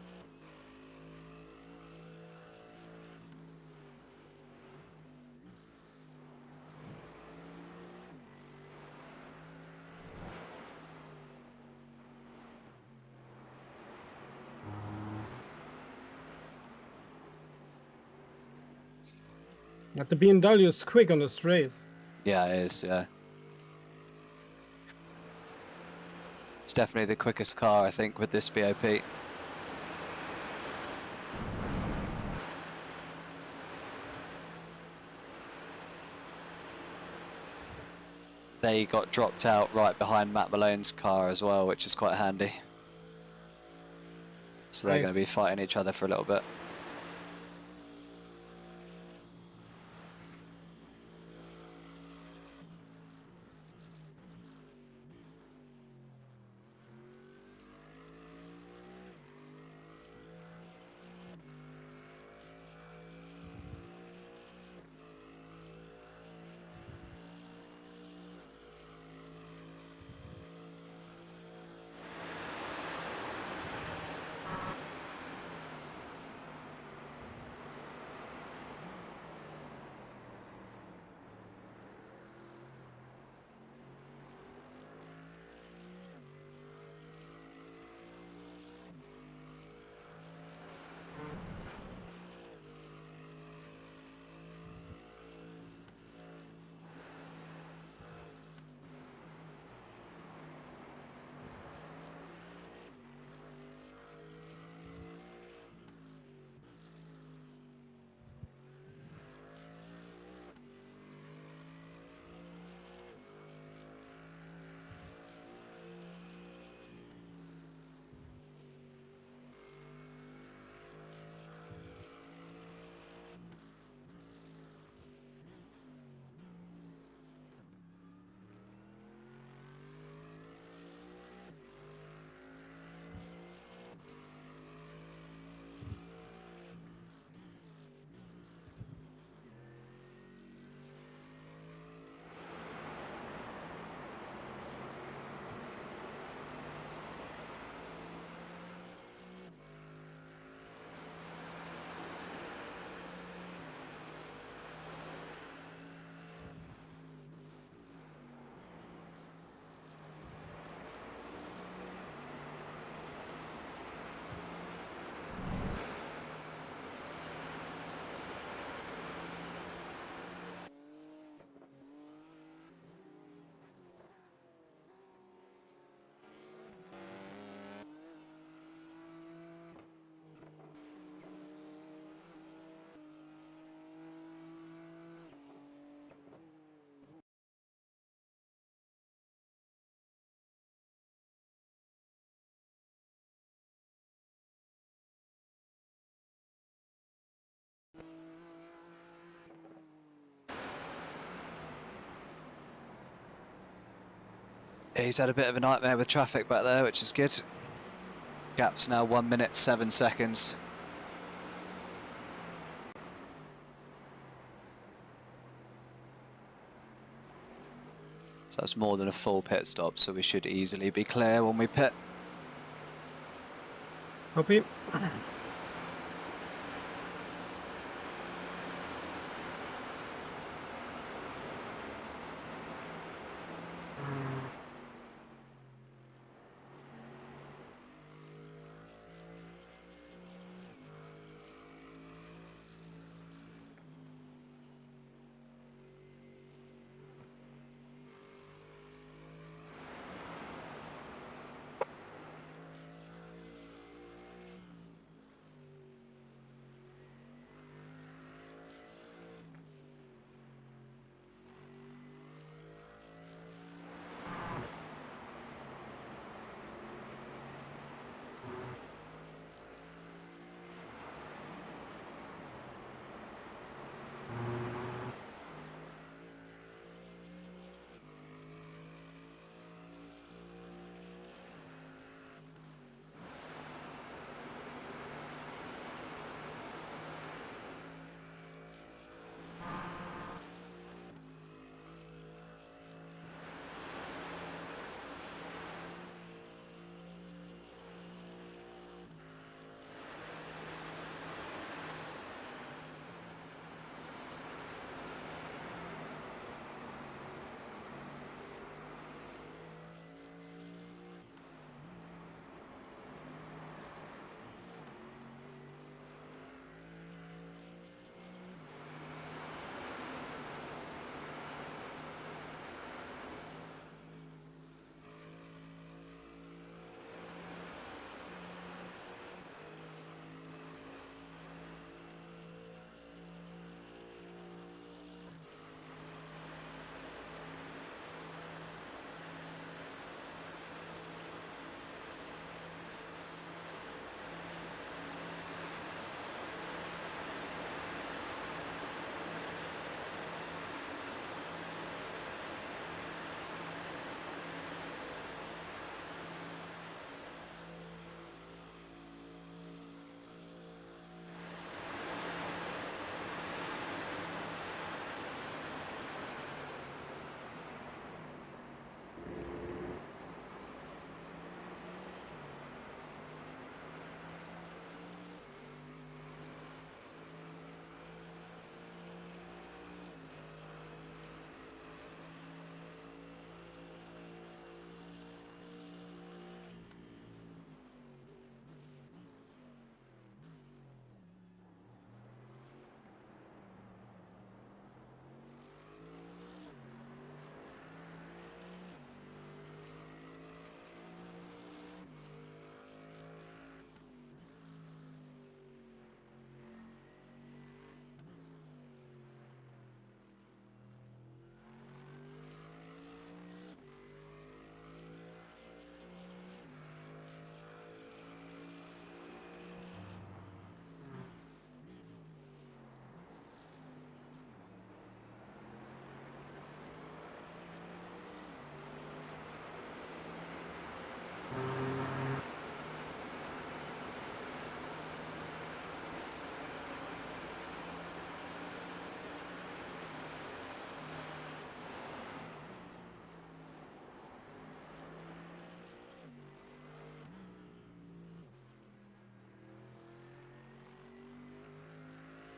But the BMW is quick on the straight. Yeah, it is, yeah. It's definitely the quickest car, I think, with this BOP. They got dropped out right behind Matt Malone's car as well, which is quite handy. So they're Nice. going to be fighting each other for a little bit. He's had a bit of a nightmare with traffic back there, which is good. Gap's now 1 minute 7 seconds. So that's more than a full pit stop, so we should easily be clear when we pit. Copy.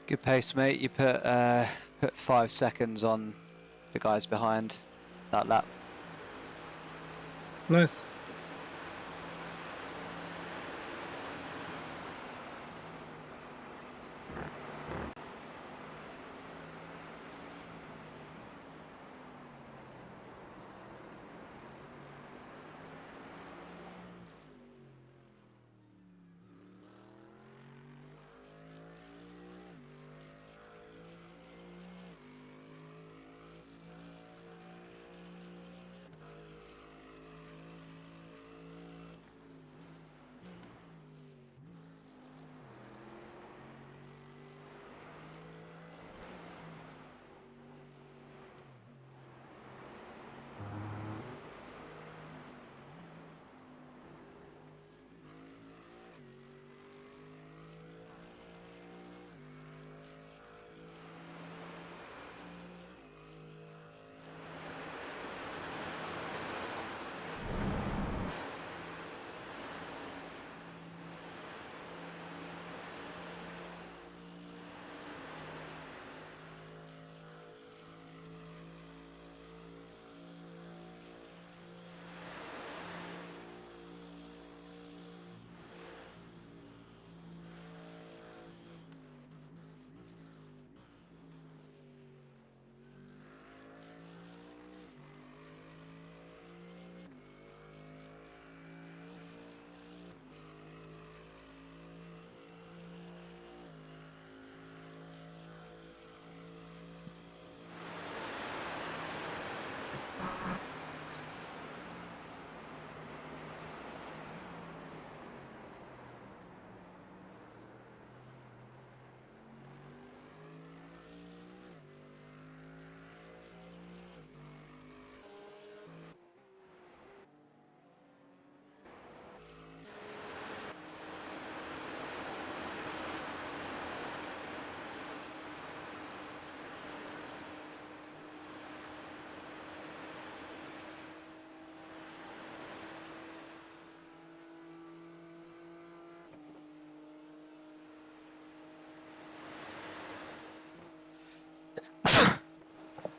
Good pace, mate. You put 5 seconds on the guys behind that lap. Nice.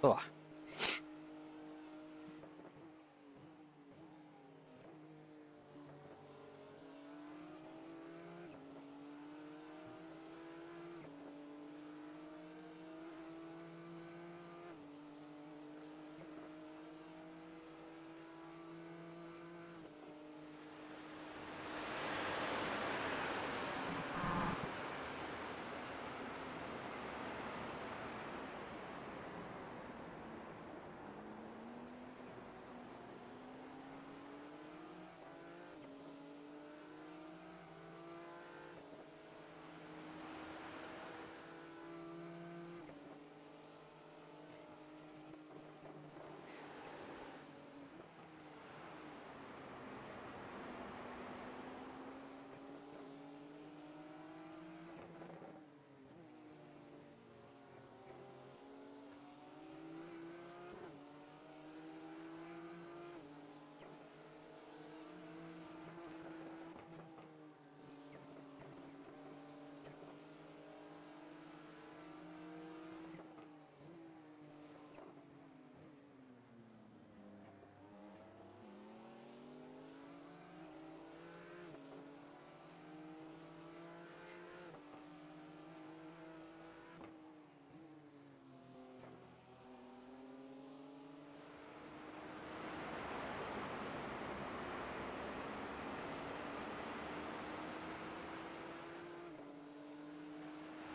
Oh.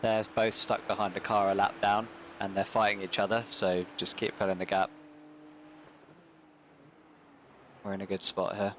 They're both stuck behind a car a lap down, and they're fighting each other, so just keep filling the gap. We're in a good spot here.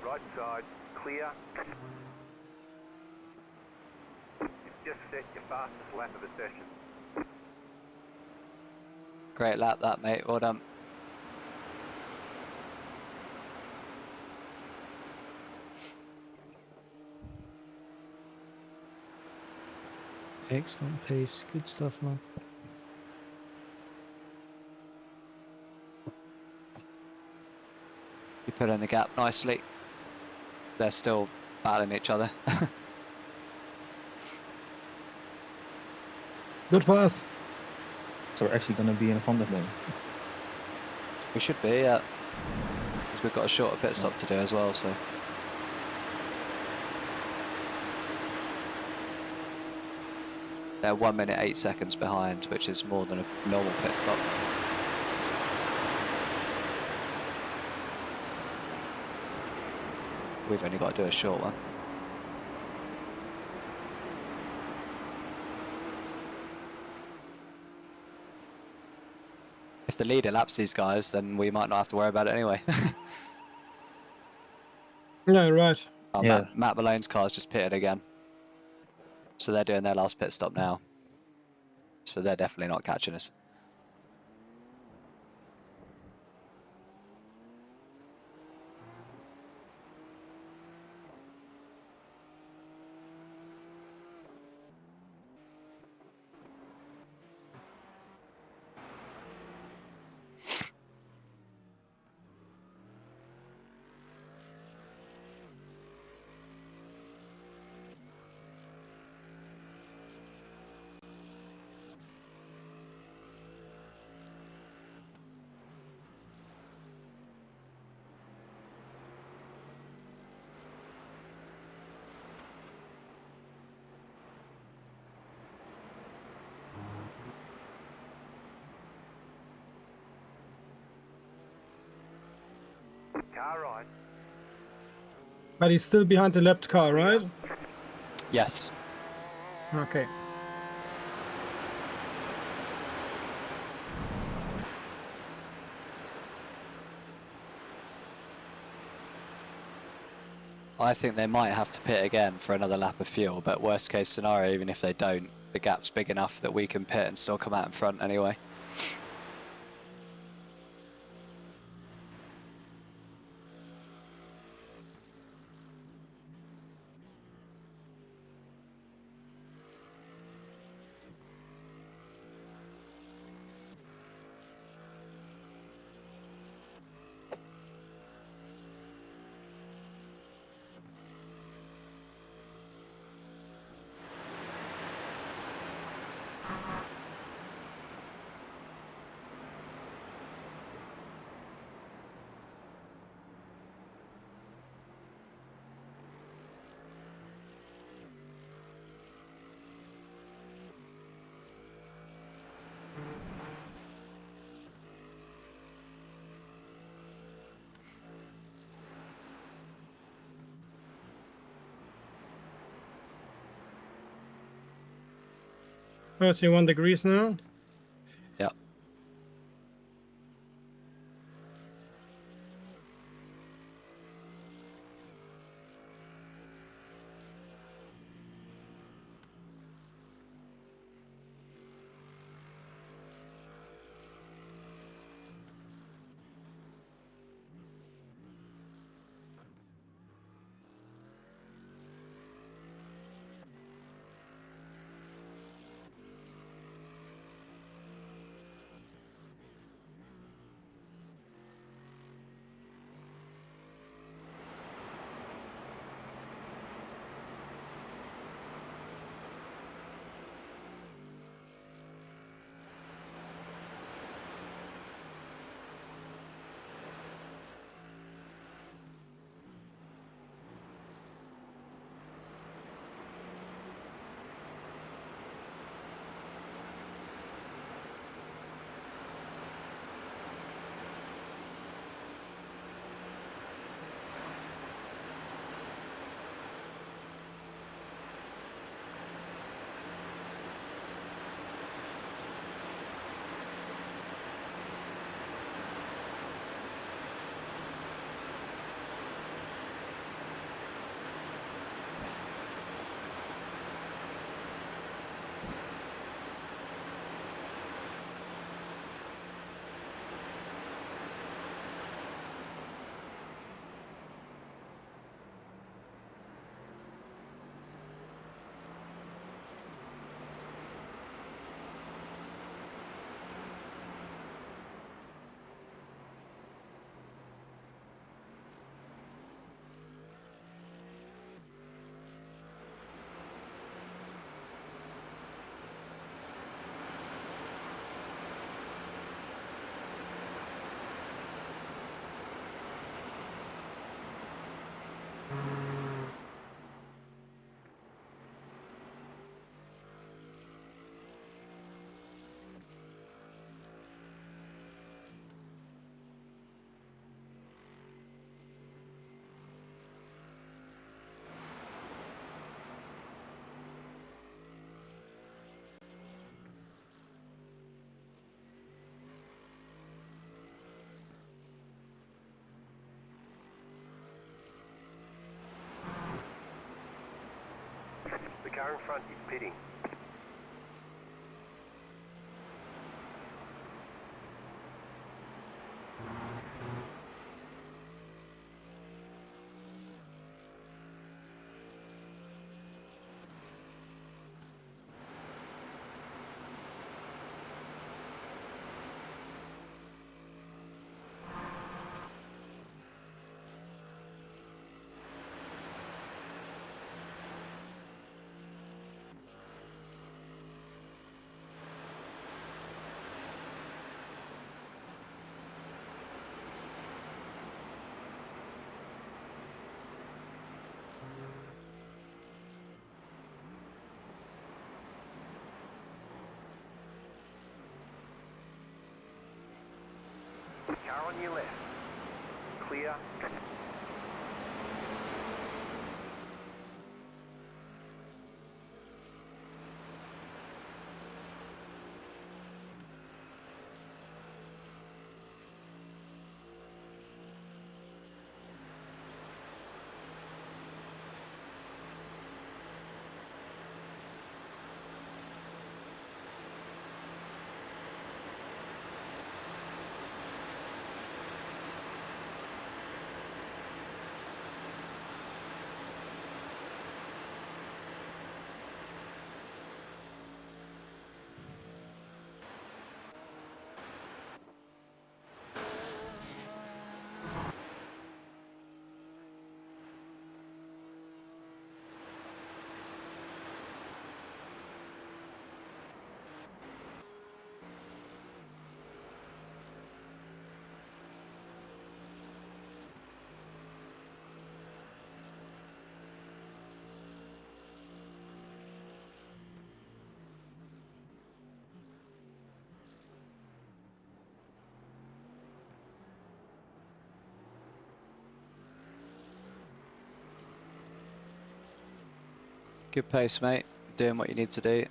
Right side, clear. You've just set your fastest lap of the session. Great lap that, mate. Well done. Excellent pace. Good stuff, man. You put in the gap nicely. They're still battling each other. Good pass. So we're actually going to be in front of them. We should be, yeah. Because we've got a shorter pit stop to do as well, so. They're 1 minute 8 seconds behind, which is more than a normal pit stop. We've only got to do a short one. If the leader laps these guys, then we might not have to worry about it anyway. Yeah, right. Oh, Yeah. Matt Malone's car's just pitted again. So they're doing their last pit stop now. So they're definitely not catching us. Car right. But he's still behind the left car, right? Yes. Okay. I think they might have to pit again for another lap of fuel, but worst case scenario, even if they don't, the gap's big enough that we can pit and still come out in front anyway. $31 now. Yeah. car in front is pitting. Car on your left. Clear. Good pace, mate. Doing what you need to do.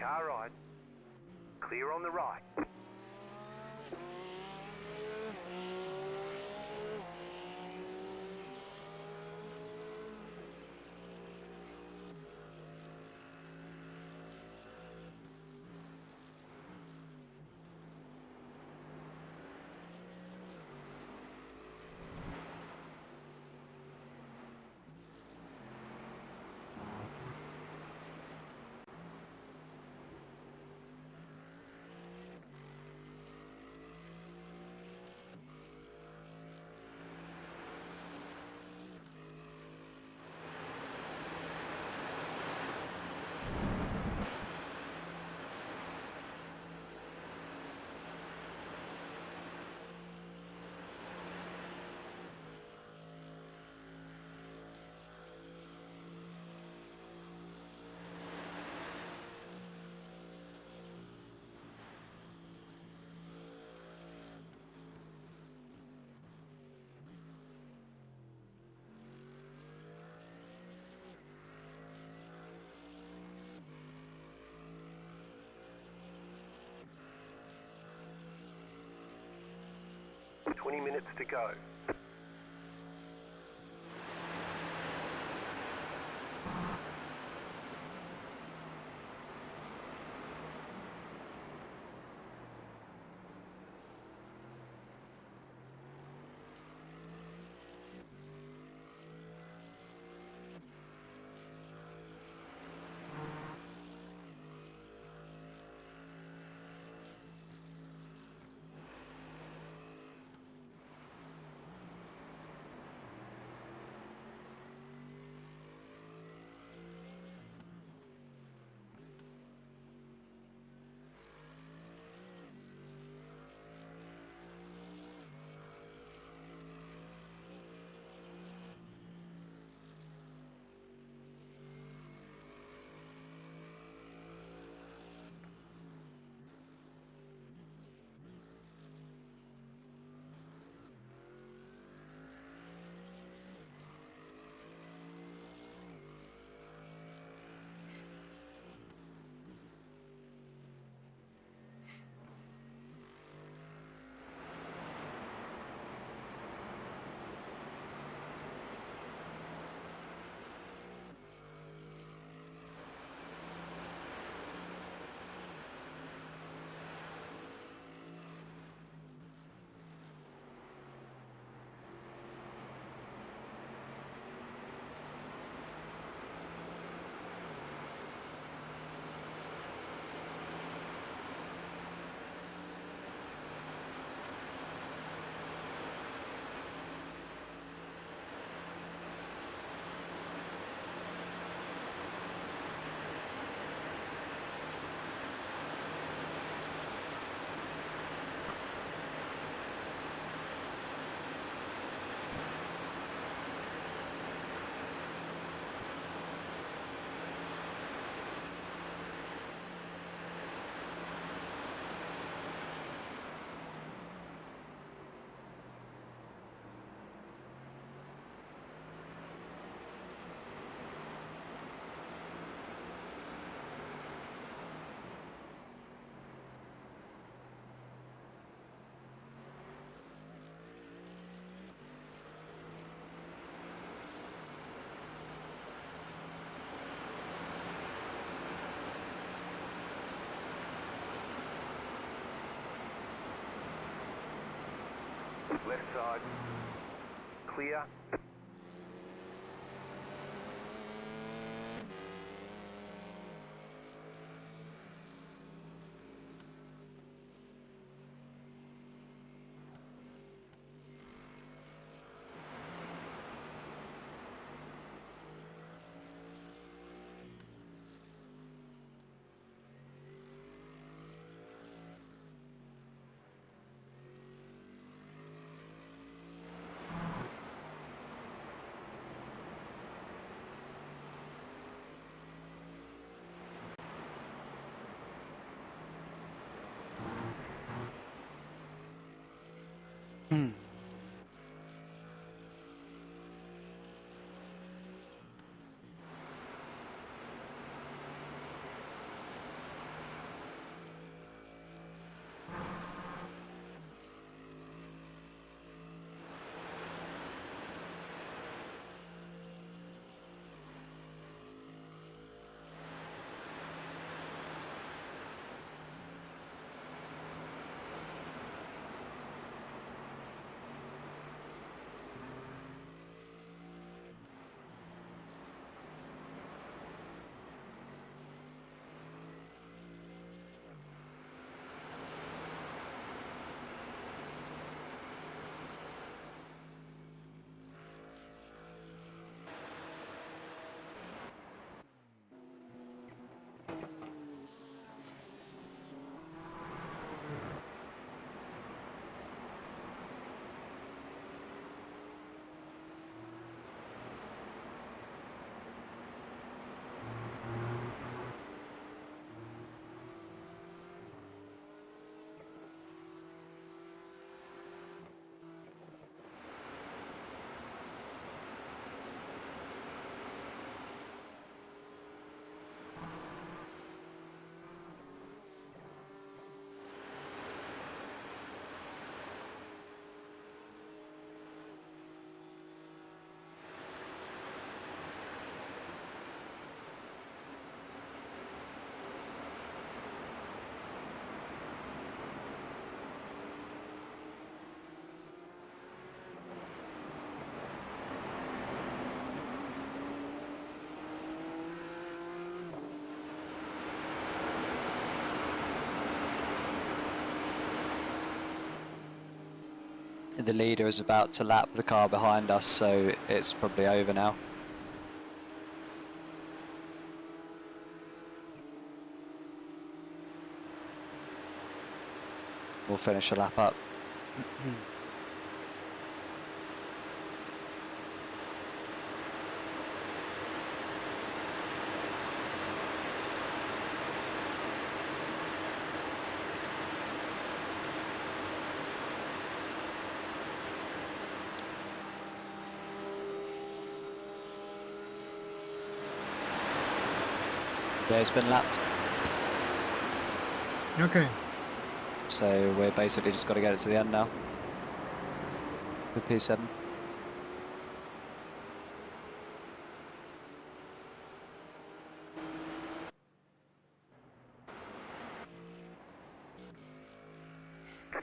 Car right. Clear on the right. Twenty minutes to go. Left side. Clear. The leader is about to lap the car behind us, so it's probably over now. We'll finish a lap up. Yeah, it's been lapped. Okay. So we're basically just got to get it to the end now. For P7.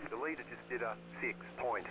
The leader just did a 6.59.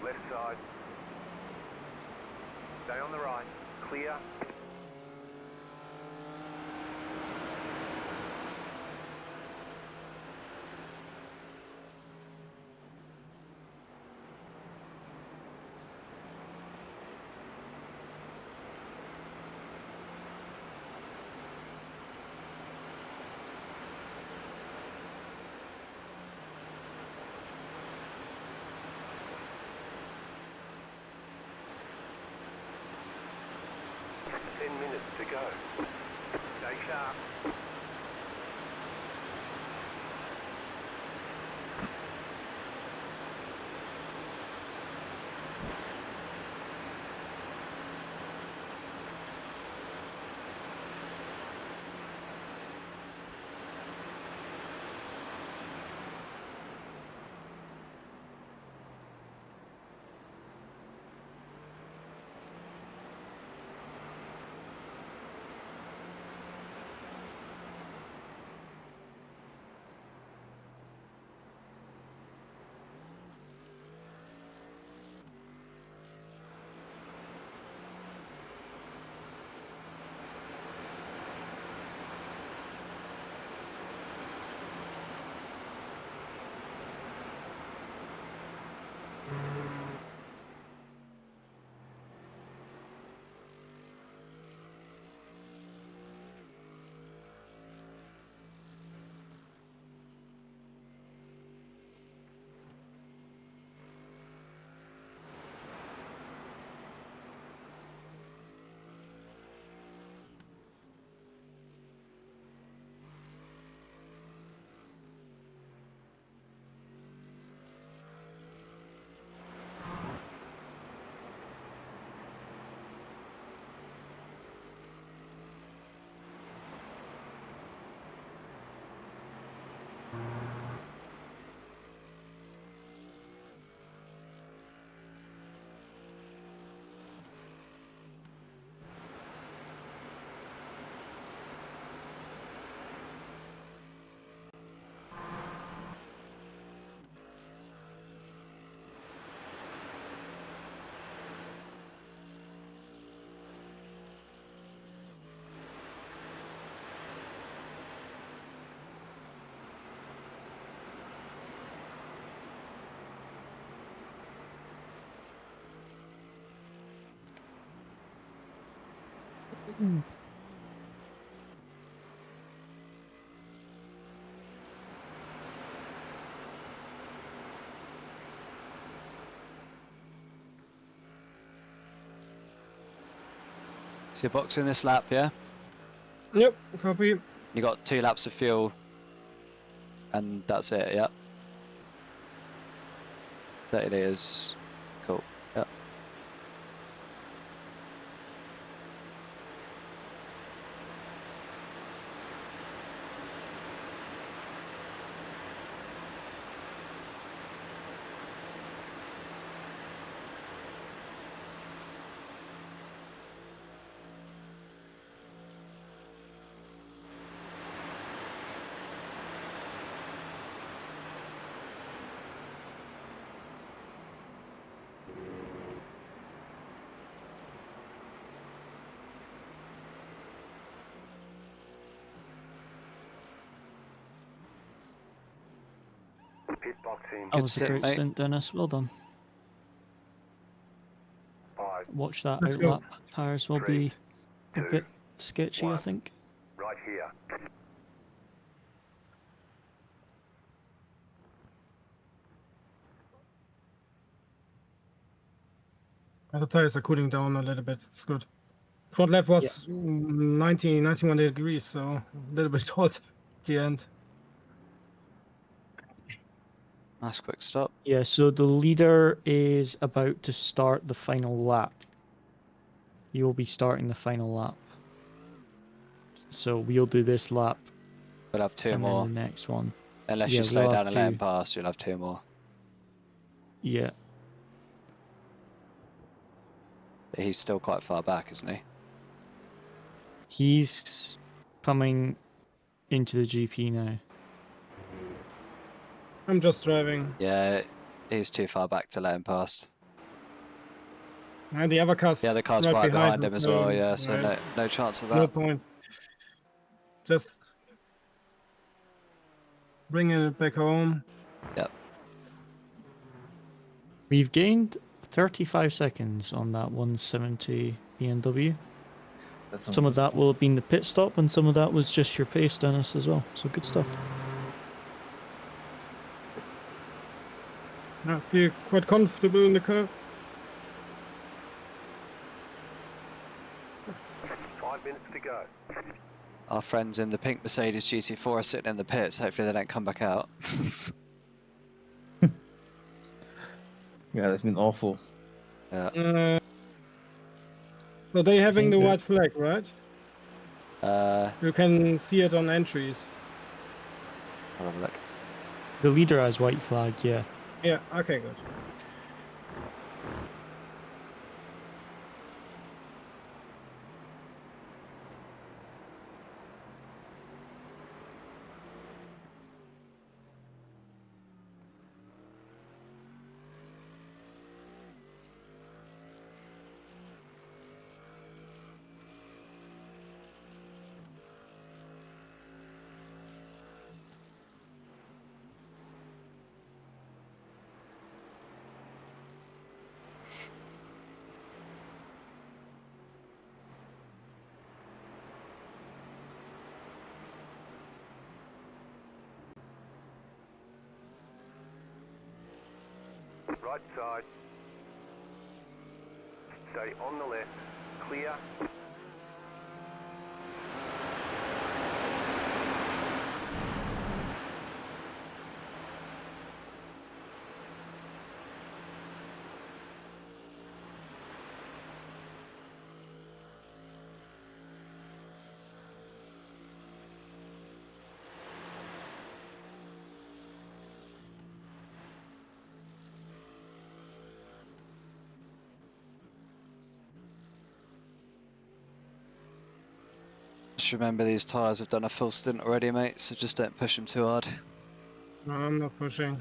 Left side. Stay on the right. Clear. Minutes to go. Stay sharp. So you're boxing this lap, yeah? Yep, copy. You got 2 laps of fuel, and that's it, yeah? 30 litres, cool, yeah. Pit box in. That was a stint, great mate. stint, Dennis. Well done. 5, Watch that Let's go. outlap. Tires will 3, be a 2, bit sketchy, I 1. think. Right here. The tires are cooling down a little bit. It's good. Front left was 91 degrees, so a little bit hot at the end. Nice quick stop. Yeah, so the leader is about to start the final lap. You'll be starting the final lap. So we'll do this lap We'll have 2 and more. then the next one. Unless Yeah, you slow we'll down have and let him 2. pass, you'll have 2 more. Yeah. But he's still quite far back, isn't he? He's coming into the GP now. I'm just driving. Yeah, he's too far back to let him past. And the other car's Yeah, the car's right behind him as well. so, Yeah, so right, no chance of no that. point. Just bringing it back home. Yep. We've gained 35 seconds on that 170 BMW. That's Some of that will have been the pit stop, and some of that was just your pace, Dennis, as well. So good stuff. I feel quite comfortable in the car. 5 minutes to go. Our friends in the pink Mercedes GT4 are sitting in the pits. Hopefully they don't come back out. Yeah, that's been awful. Yeah. So they having think the that- white flag, right? You can see it on entries. I'll have a look. The leader has white flag, yeah. Yeah, okay, good. Right side. Stay on the left. Clear. Just remember these tyres have done a full stint already, mate, so just don't push them too hard. No, I'm not pushing.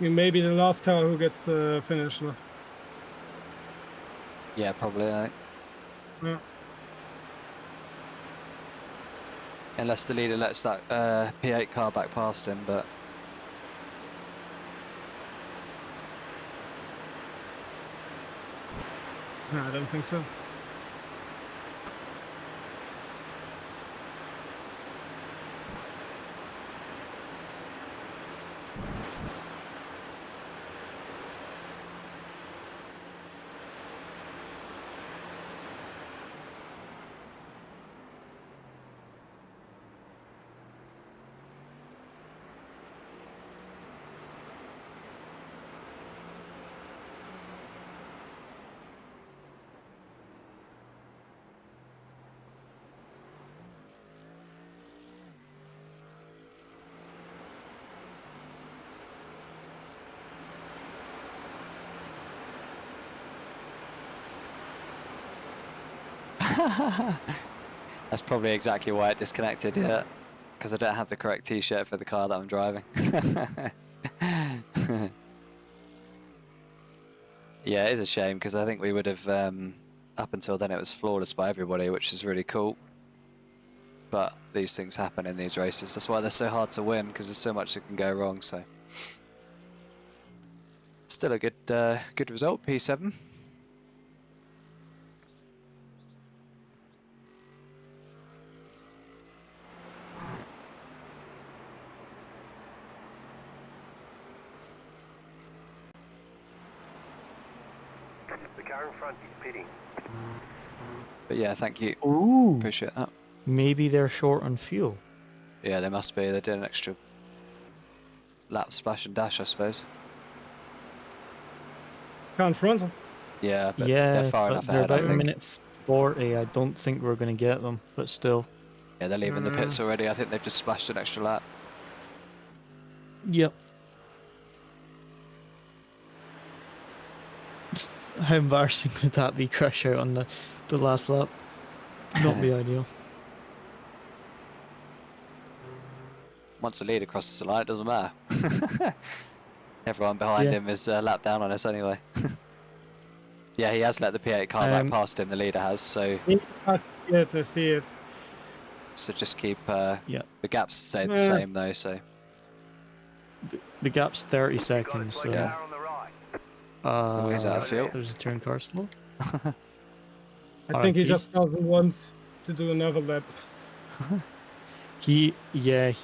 You may be the last car who gets finished. No? Yeah, probably, I think. Yeah. Unless the leader lets that P8 car back past him, but No, I don't think so. That's probably exactly why it disconnected, yeah. Because I don't have the correct t-shirt for the car that I'm driving. Yeah, it is a shame because I think we would have, up until then it was flawless by everybody, which is really cool. But these things happen in these races. That's why they're so hard to win, because there's so much that can go wrong. So, still a good, good result, P7. The car in front is pitting. But yeah, thank you. Ooh. Appreciate that. Maybe they're short on fuel. Yeah, they must be. They did an extra lap splash and dash, I suppose. Car in front. Yeah, but Yeah, they're far but enough they're ahead, I about a think. minute 40. I don't think we're going to get them, but still. Yeah, they're leaving the pits already. I think they've just splashed an extra lap. Yep. How embarrassing would that be, crash out on the last lap? Not be ideal. Once the leader crosses the line, it doesn't matter. Everyone behind him is a lap down on us anyway. Yeah, he has let the P8 car back past him, the leader has, so... Yeah, to see it. So just keep... the gaps stay the Yeah. same though, so... The gap's 30 seconds, so... Yeah. Oh, he's out of fuel. There's a turn car slow. I think he RIP. just doesn't want to do another lap. He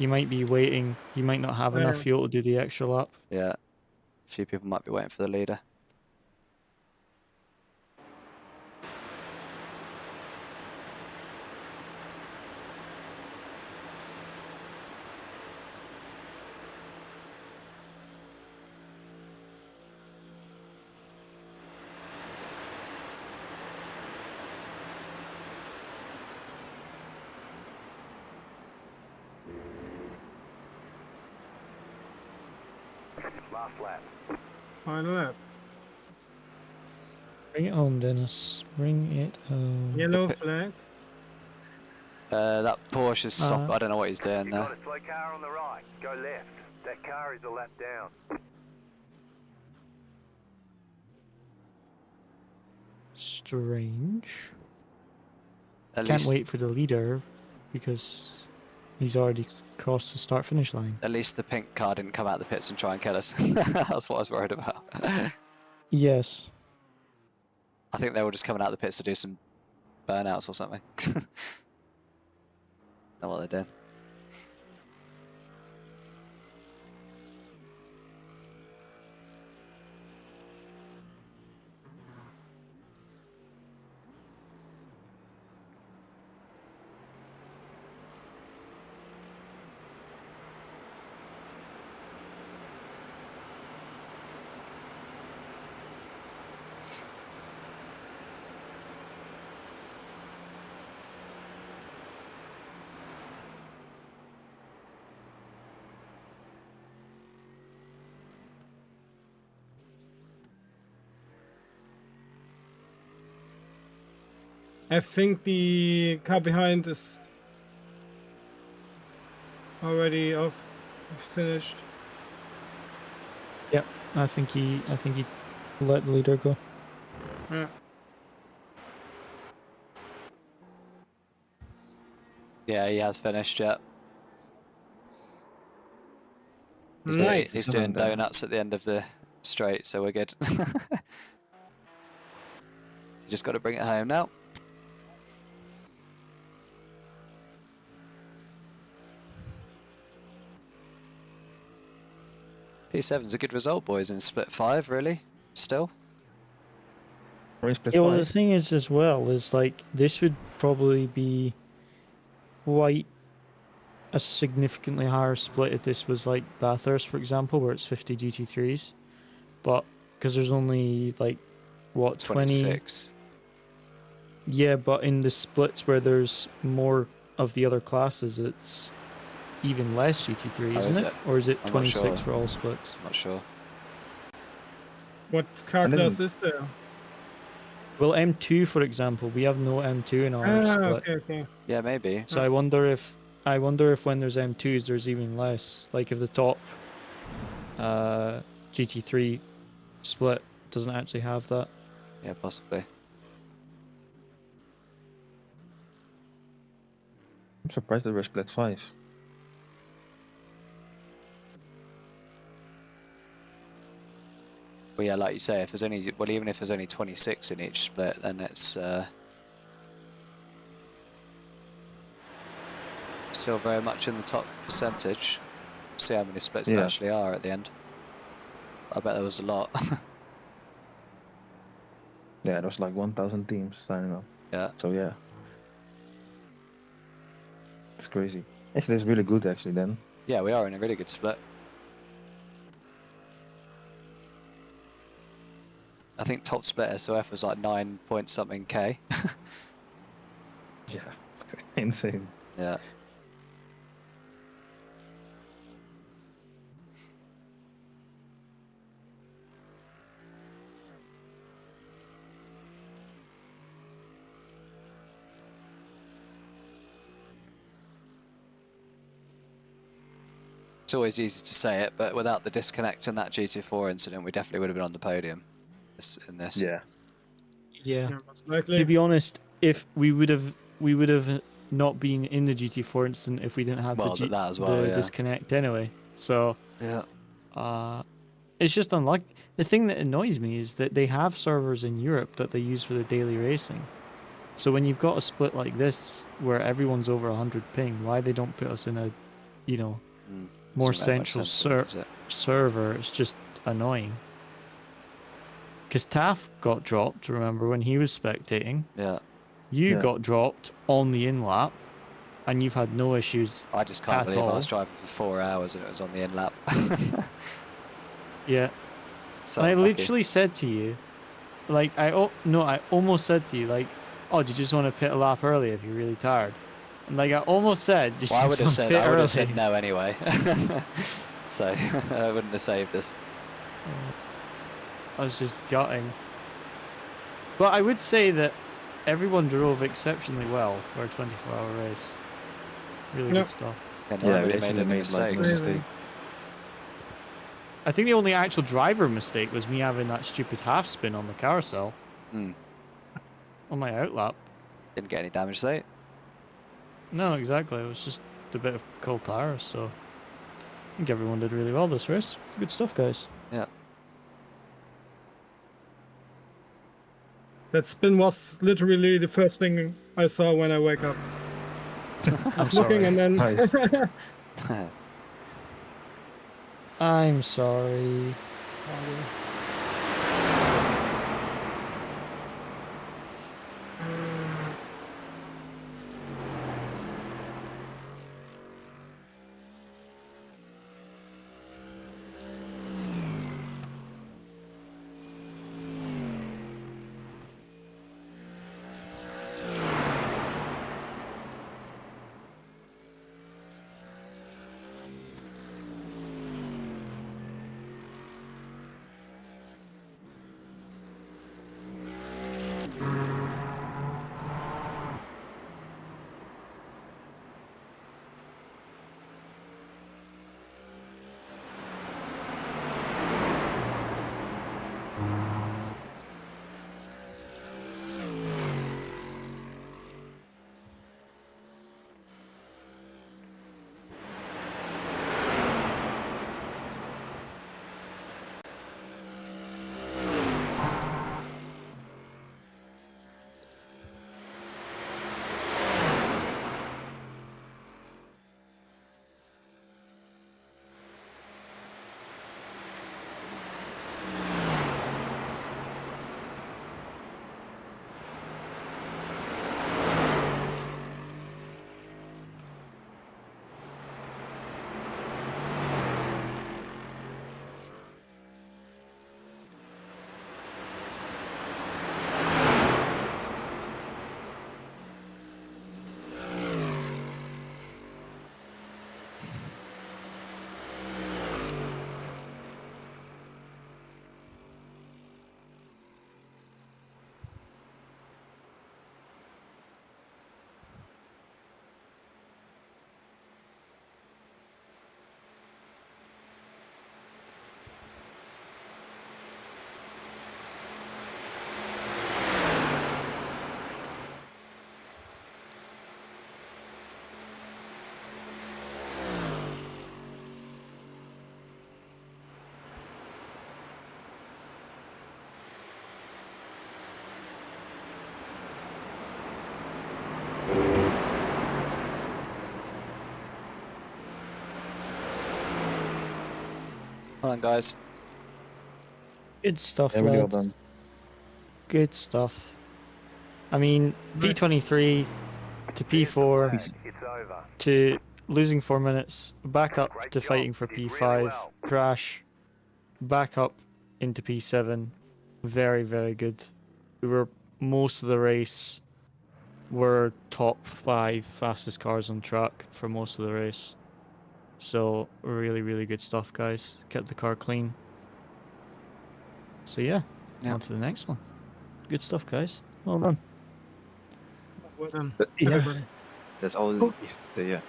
might be waiting. He might not have enough fuel to do the extra lap. Yeah. A few people might be waiting for the leader. Last lap. Final lap. Bring it home, Dennis. Bring it home. Yellow flag. That Porsche is stop. I don't know what he's doing You there. got a slow car on the right. Go left. That car is a lap down. Strange. At Can't least, wait for the leader because he's already crossed the start-finish line. at least the pink car didn't come out the pits and try and kill us. That's what I was worried about. Yes. I think they were just coming out the pits to do some burnouts or something. Not what they did. I think the car behind is already off. Finished. Yep. I think he let the leader go. Yeah. Yeah, he has finished, yeah. Nice. He's doing donuts at the end of the straight, so we're good. You just got to bring it home now. P7's a good result, boys, in split 5, really. Still. Yeah, well, the thing is, as well, is like this would probably be quite a significantly higher split if this was like Bathurst, for example, where it's 50 GT3s, but because there's only like what 26. Yeah, but in the splits where there's more of the other classes, it's even less GT3, Oh, isn't is it? it? Or is it I'm not 26 sure. for all splits? Not sure. What car And then- class is there? Well, M2, for example, we have no M2 in our split. Okay. Yeah, maybe. So I wonder if when there's M2s, there's even less. Like if the top GT3 split doesn't actually have that. Yeah, possibly. I'm surprised there were split 5. Well, yeah, like you say, if there's only even if there's only 26 in each split, then it's still very much in the top percentage. See how many splits there Yeah. actually are at the end. I bet there was a lot. Yeah, there was like 1,000 teams signing up. Yeah. So yeah, it's crazy. Actually, it's really good actually. Then Yeah, we are in a really good split. I think top split SOF was like 9 point something K. yeah, insane. Yeah. It's always easy to say it, but without the disconnect in that GT4 incident, we definitely would have been on the podium in this. Yeah, Yeah. Yeah, most likely. To be honest, if we would have not been in the GT4 incident if we didn't have Well, the that as well, yeah. disconnect anyway. So Yeah. it's just unlucky. The thing that annoys me is that they have servers in Europe that they use for the daily racing. So when you've got a split like this where everyone's over 100 ping, why they don't put us in a, more Doesn't make much central sense to me, does it? server? It's just annoying. Because Taff got dropped, remember, when he was spectating. Yeah. You Yeah. got dropped on the in-lap, and you've had no issues. I just can't At believe I was all. driving for 4 hours and it was on the in-lap. Yeah. So And I unlucky. literally said to you, like, I almost said to you, like, oh, do you just want to pit a lap early if you're really tired? And like, I almost said, just Well, I would have said early. no anyway. So I wouldn't have saved us. I was just gutting. But I would say that everyone drove exceptionally well for a 24-hour race. Really Yeah. good stuff. And yeah, no one we really made actually any made like no mistakes. Really? mistake. I think the only actual driver mistake was me having that stupid half spin on the carousel Hmm. on my outlap. Didn't get any damage though. No, exactly. It was just a bit of cold tires, so I think everyone did really well this race. Good stuff, guys. Yeah. That spin was literally the first thing I saw when I wake up. I'm Looking sorry. and then Nice. I'm sorry. Well done, guys. Good stuff, Yeah, really well lads. done. Good stuff. I mean, P23 to P4 It's over. to losing 4 minutes, back up Great to job. fighting for You did P5, really well. crash, back up into P7. Very, very good. We were most of the race were top 5 fastest cars on track for most of the race. So really, really good stuff, guys. Kept the car clean. So yeah, Yeah. on to the next one. Good stuff, guys. Well done. Well done, Yeah. everybody. That's all Cool. you have to say, yeah.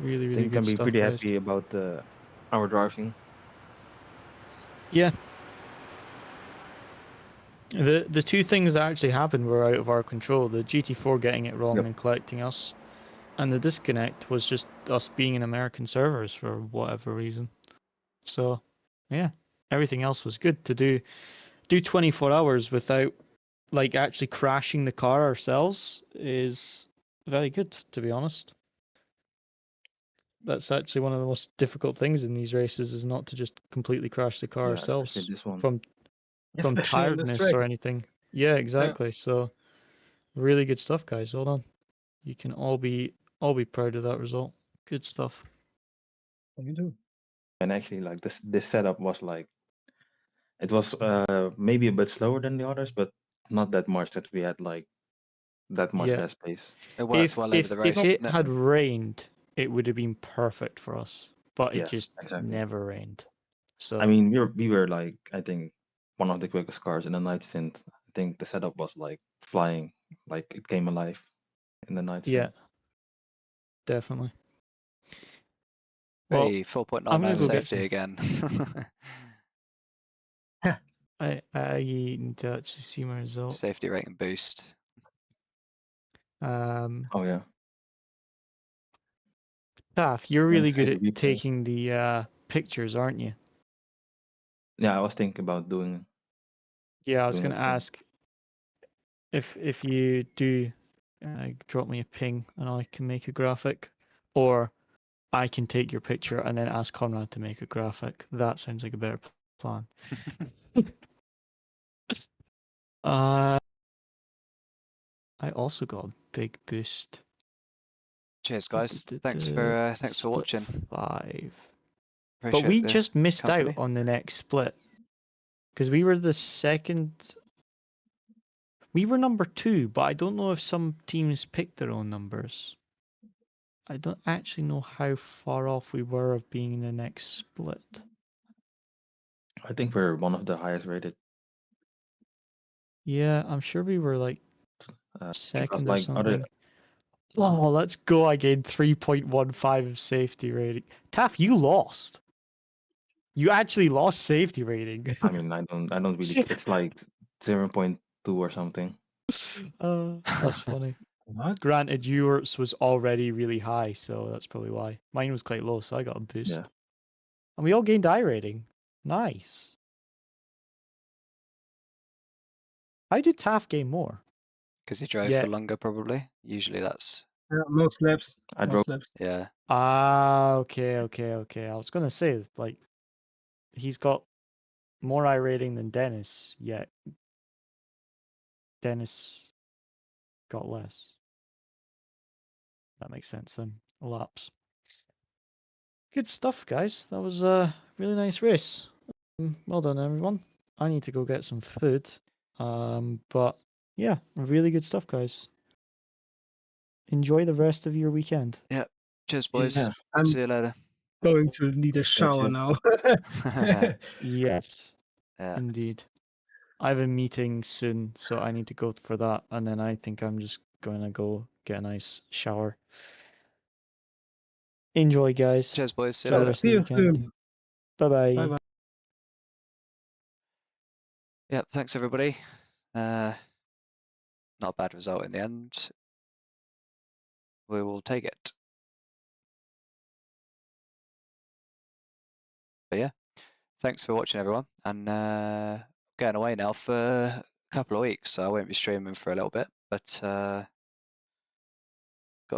Really, I really think good I'm stuff, pretty guys. happy about our driving. Yeah. The two things that actually happened were out of our control. The GT4 getting it wrong Yep. and collecting us. And the disconnect was just us being in American servers for whatever reason. So yeah. Everything else was good. To do 24 hours without like actually crashing the car ourselves is very good, to be honest. That's actually one of the most difficult things in these races, is not to just completely crash the car Yeah, especially ourselves this one. from Especially on this tiredness track. or anything. Yeah, exactly. So really good stuff, guys. Well done. You can all be proud of that result. Good stuff. You do. And actually, like this setup was like, it was maybe a bit slower than the others, but not that much that we had like that much Yeah. less pace. It worked well over the race, If it didn't it? had rained, it would have been perfect for us. But it Yeah, just exactly. never rained. So I mean, we were like, I think one of the quickest cars in the night stint. I think the setup was like flying, like it came alive in the night yeah, stint. definitely. Well, Hey, I'm 4.99 gonna go get safety some. again. I need to actually see my result. Safety rating boost. Oh yeah. Taf, you're And really good safety at replay. taking the pictures, aren't you? Yeah, I was thinking about doing. Yeah, I was doing gonna it too. ask if you do drop me a ping and I can make a graphic, or I can take your picture and then ask Conrad to make a graphic. That sounds like a better plan. I also got a big boost. Cheers, guys. Thanks for Split watching. 5. But Appreciate we the just missed company. out on the next split because we were the second. We were number 2, but I don't know if some teams picked their own numbers. I don't actually know how far off we were of being in the next split. I think we're one of the highest rated. Yeah, I'm sure we were like Because second or like something. other, Oh, let's go again. 3.15 of safety rating. Taff, you lost. You actually lost safety rating. I mean, I don't really. It's like 0.2 or something. That's funny. What? Granted, yours was already really high, so that's probably why. Mine was quite low, so I got a boost. Yeah. And we all gained I rating. Nice. How did Taff gain more? Because he drove Yeah. for longer, probably. Usually that's, Yeah, most laps. I Most drove. laps. yeah. Ah, okay. I was gonna say, like, he's got more I rating than Dennis, yet Dennis got less. That makes sense then. Laps. Good stuff, guys. That was a really nice race. Well done, everyone. I need to go get some food. But yeah, really good stuff, guys. Enjoy the rest of your weekend. Yeah. Cheers, boys. Yeah. I'm See you later. going to need a shower too. now. Yes, Yeah. indeed. I have a meeting soon, so I need to go for that, and then I think I'm just going to go get a nice shower. Enjoy, guys. Cheers, boys. See you Enjoy the later. rest See of you the weekend. soon. Bye-bye. Bye-bye. Yep. Thanks, everybody. Not a bad result in the end. We will take it. But yeah, thanks for watching, everyone. And going away now for a couple of weeks, so I won't be streaming for a little bit. But got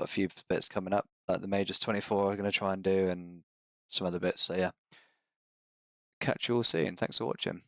a few bits coming up. like the Majors 24 are going to try and do, and some other bits. So yeah, catch you all soon. Thanks for watching.